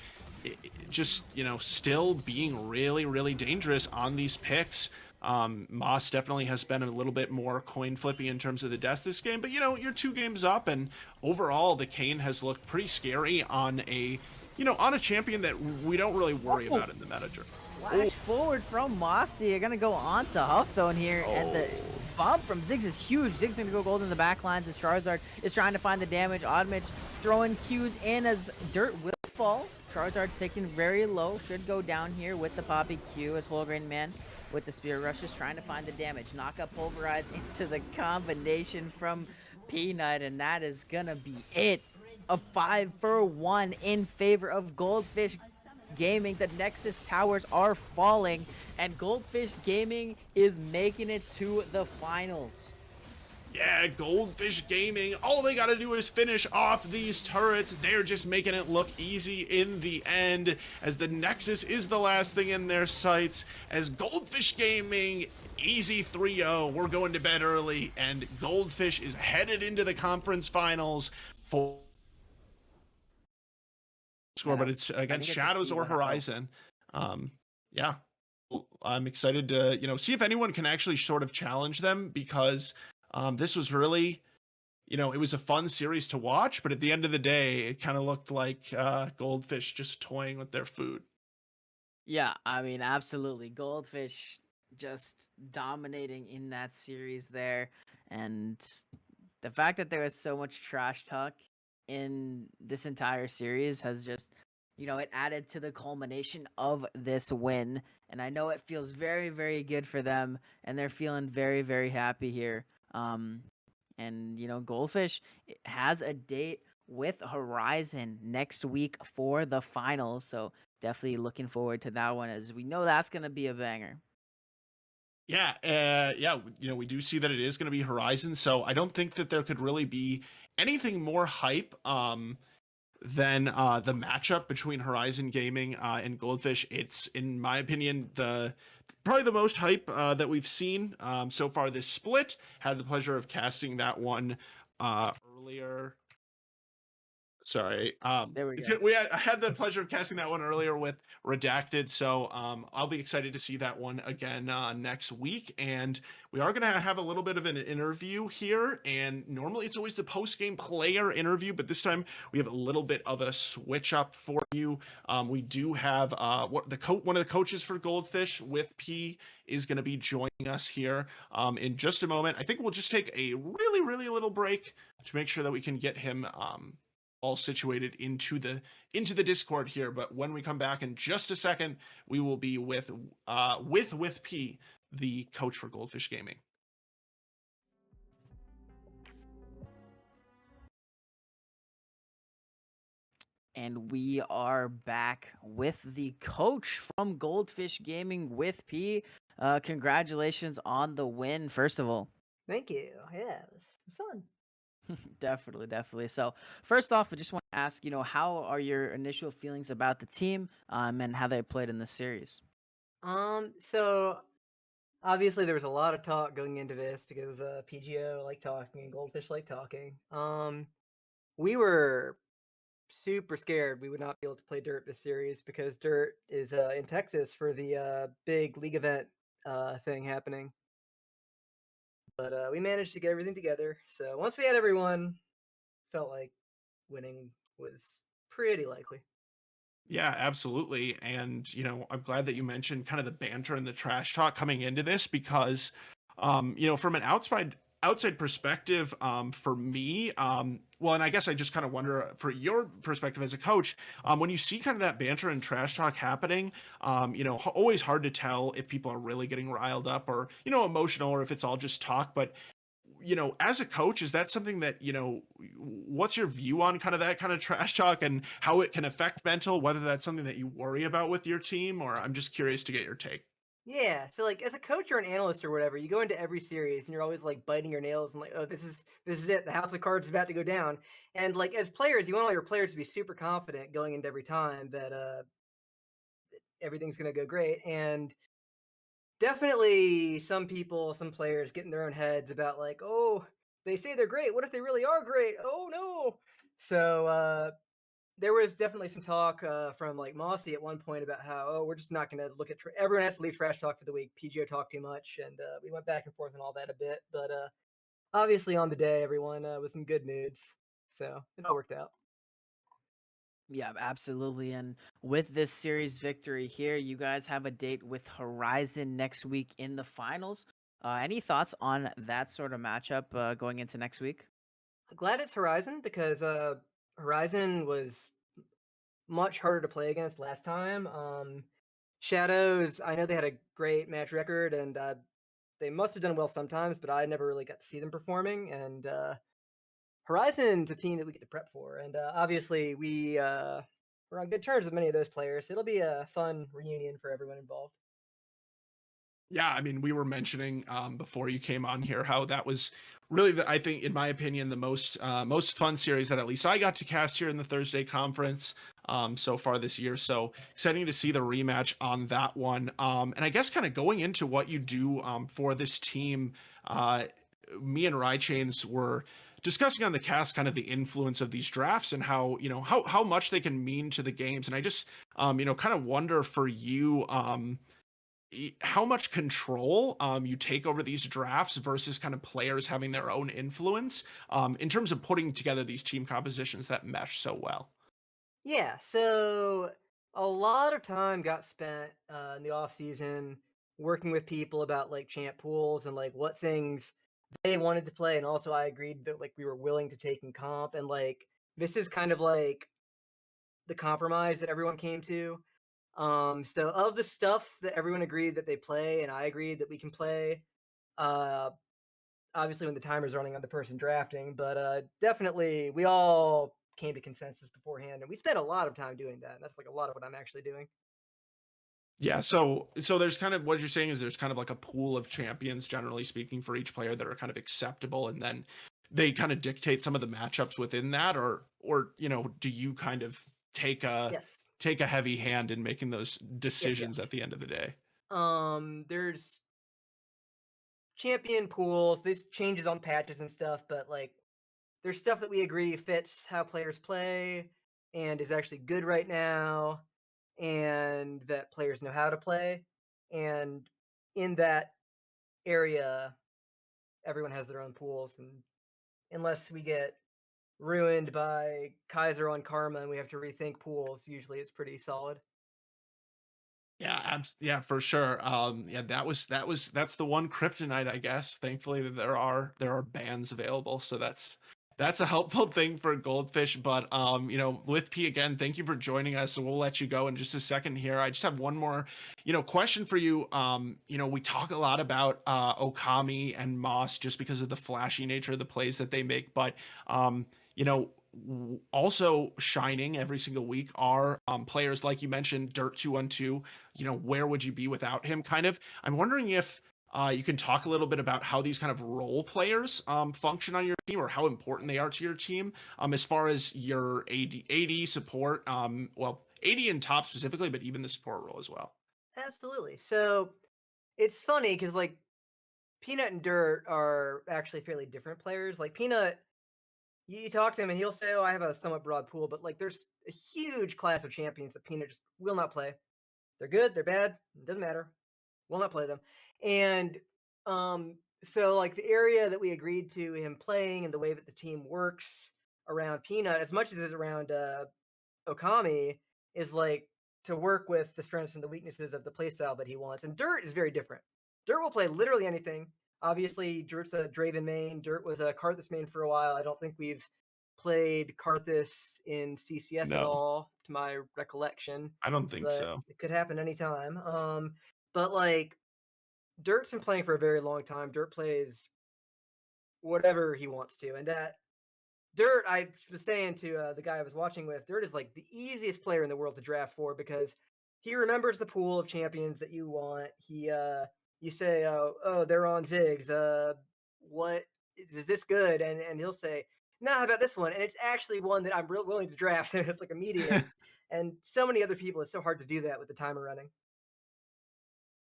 it just, you know, still being really, really dangerous on these picks. Moss definitely has been a little bit more coin flippy in terms of the deaths this game, but you know, you're 2 games up, and overall the Kayn has looked pretty scary on a, you know, on a champion that we don't really worry about in the meta. Flash forward from Mossy. You're gonna go on to Huffzone here, and the bump from Ziggs is huge. Ziggs gonna go gold in the backlines as Charizard is trying to find the damage. Oddmitch throwing Qs in as Dirt will fall. Charizard's taken very low, should go down here with the Poppy Q as Holgrain Man with the Spirit Rush is trying to find the damage. Knock up Pulverize into the combination from Peanut, and that is gonna be it. A 5-for-1 in favor of Goldfish Gaming. The Nexus towers are falling, and Goldfish Gaming is making it to the finals. Yeah, Goldfish Gaming, all they gotta do is finish off these turrets. They're just making it look easy in the end, as the Nexus is the last thing in their sights, as Goldfish Gaming, easy 3-0, we're going to bed early, and Goldfish is headed into the conference finals for score, but it's against Shadows or Horizon. Yeah, I'm excited to, you know, see if anyone can actually sort of challenge them, because this was really, you know, it was a fun series to watch, but at the end of the day, it kind of looked like Goldfish just toying with their food. Yeah, I mean, absolutely. Goldfish just dominating in that series there. And the fact that there was so much trash talk in this entire series has just, you know, it added to the culmination of this win. And I know it feels very, very good for them, and they're feeling very, very happy here. And you know, Goldfish has a date with Horizon next week for the finals, so definitely looking forward to that one, as we know that's gonna be a banger. Yeah, yeah, you know, we do see that it is going to be Horizon, so I don't think that there could really be anything more hype than the matchup between Horizon Gaming and Goldfish. It's, in my opinion, probably the most hype that we've seen so far this split. Had the pleasure of casting that one earlier. Sorry. There we go. I had the pleasure of casting that one earlier with Redacted, so I'll be excited to see that one again next week. And we are going to have a little bit of an interview here, and normally it's always the post-game player interview, but this time we have a little bit of a switch up for you. We do have one of the coaches for Goldfish with P is going to be joining us here in just a moment. I think we'll just take a really, really little break to make sure that we can get him all situated into the Discord here. But when we come back in just a second, we will be with P, the coach for Goldfish Gaming. And we are back with the coach from Goldfish Gaming with P. Congratulations on the win, first of all. Thank you. Yeah, it was fun. Definitely. So first off, I just want to ask, you know, how are your initial feelings about the team and how they played in this series? So obviously there was a lot of talk going into this because PGO liked talking and Goldfish liked talking. We were super scared we would not be able to play Dirt this series because Dirt is in Texas for the big league event thing happening. but we managed to get everything together. So once we had everyone, felt like winning was pretty likely. Yeah, absolutely. And, I'm glad that you mentioned kind of the banter and the trash talk coming into this because, from an outside perspective, for me, well, and I guess I just kind of wonder for your perspective as a coach, when you see kind of that banter and trash talk happening, always hard to tell if people are really getting riled up or, emotional or if it's all just talk. But as a coach, is that something that, what's your view on kind of that kind of trash talk and how it can affect mental, whether that's something that you worry about with your team, or I'm just curious to get your take. Yeah, so like as a coach or an analyst or whatever, you go into every series and you're always like biting your nails and like, oh, this is it. The house of cards is about to go down. And like as players, you want all your players to be super confident going into every time that everything's gonna go great. And definitely some people, some players get in their own heads about like, oh, they say they're great. What if they really are great? Oh no. So there was definitely some talk from like Mossy at one point about how, oh, we're just not going to look at everyone has to leave trash talk for the week. PGO talked too much, and we went back and forth and all that a bit. But obviously on the day, everyone was in good moods, so it all worked out. Yeah, absolutely. And with this series victory here, you guys have a date with Horizon next week in the finals. Any thoughts on that sort of matchup going into next week? Glad it's Horizon because Horizon was much harder to play against last time. Shadows, I know they had a great match record, and they must have done well sometimes, but I never really got to see them performing. And Horizon's a team that we get to prep for, and obviously we're on good terms with many of those players. It'll be a fun reunion for everyone involved. Yeah, I mean, we were mentioning before you came on here how that was really, I think, in my opinion, the most fun series that at least I got to cast here in the Thursday conference so far this year. So exciting to see the rematch on that one. And I guess kind of going into what you do for this team, me and Rychains were discussing on the cast kind of the influence of these drafts and how how much they can mean to the games. And I just kind of wonder for you. How much control you take over these drafts versus kind of players having their own influence in terms of putting together these team compositions that mesh so well. Yeah, so a lot of time got spent in the off season working with people about like champ pools and like what things they wanted to play, and also I agreed that like we were willing to take in comp, and like this is kind of like the compromise that everyone came to. So of the stuff that everyone agreed that they play, and I agreed that we can play, uh, obviously when the timer's running on the person drafting, but definitely we all came to consensus beforehand, and we spent a lot of time doing that. And that's like a lot of what I'm actually doing. Yeah, so there's kind of what you're saying is there's kind of like a pool of champions, generally speaking, for each player that are kind of acceptable, and then they kind of dictate some of the matchups within that, or do you kind of take a Yes, take a heavy hand in making those yes, decisions at yes. the end of the day? There's champion pools. This changes on patches and stuff, but like there's stuff that we agree fits how players play and is actually good right now, and that players know how to play. And in that area, everyone has their own pools, and unless we get ruined by Kaiser on Karma and we have to rethink pools, usually it's pretty solid. Yeah, yeah, for sure. Yeah, that's the one kryptonite, I guess. Thankfully, that there are bans available, so that's a helpful thing for Goldfish. But with P again, thank you for joining us. So we'll let you go in just a second here. I just have one more, question for you. We talk a lot about Okami and Moss just because of the flashy nature of the plays that they make, but also shining every single week are players like you mentioned, Dirt 212. Where would you be without him? Kind of. I'm wondering if you can talk a little bit about how these kind of role players function on your team, or how important they are to your team, as far as your AD support. Well, AD and top specifically, but even the support role as well. Absolutely. So it's funny because like Peanut and Dirt are actually fairly different players. Like Peanut, you talk to him and he'll say, "Oh, I have a somewhat broad pool," but like there's a huge class of champions that Peanut just will not play. They're good, they're bad, it doesn't matter. Will not play them. And So like the area that we agreed to him playing and the way that the team works around Peanut, as much as it's around Okami, is like to work with the strengths and the weaknesses of the playstyle that he wants. And Dirt is very different. Dirt will play literally anything. Obviously, Dirt's a Draven main. Dirt was a Karthus main for a while. I don't think we've played Karthus in CCS at No. all, to my recollection. I don't think But so. it could happen anytime. But like Dirt's been playing for a very long time. Dirt plays whatever he wants to, and that Dirt, I was saying to the guy I was watching with, Dirt is like the easiest player in the world to draft for because he remembers the pool of champions that you want. You say, oh, they're on Ziggs. What is this good? And he'll say, nah, how about this one? And it's actually one that I'm real willing to draft. It's like immediate. And so many other people, it's so hard to do that with the timer running.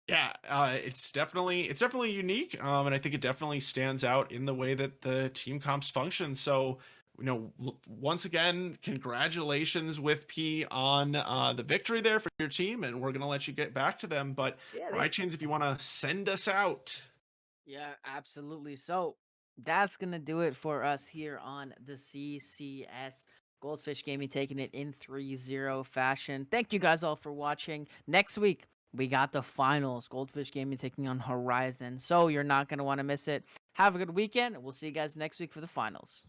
Yeah, it's definitely unique, and I think it definitely stands out in the way that the team comps function. So, once again, congratulations with P on the victory there for your team, and we're gonna let you get back to them. But Chains, if you want to send us out. Yeah, absolutely. So that's gonna do it for us here on the CCS. Goldfish Gaming taking it in 3-0 fashion. Thank you guys all for watching. Next week, we got the finals. Goldfish Gaming taking on Horizon. So you're not going to want to miss it. Have a good weekend. We'll see you guys next week for the finals.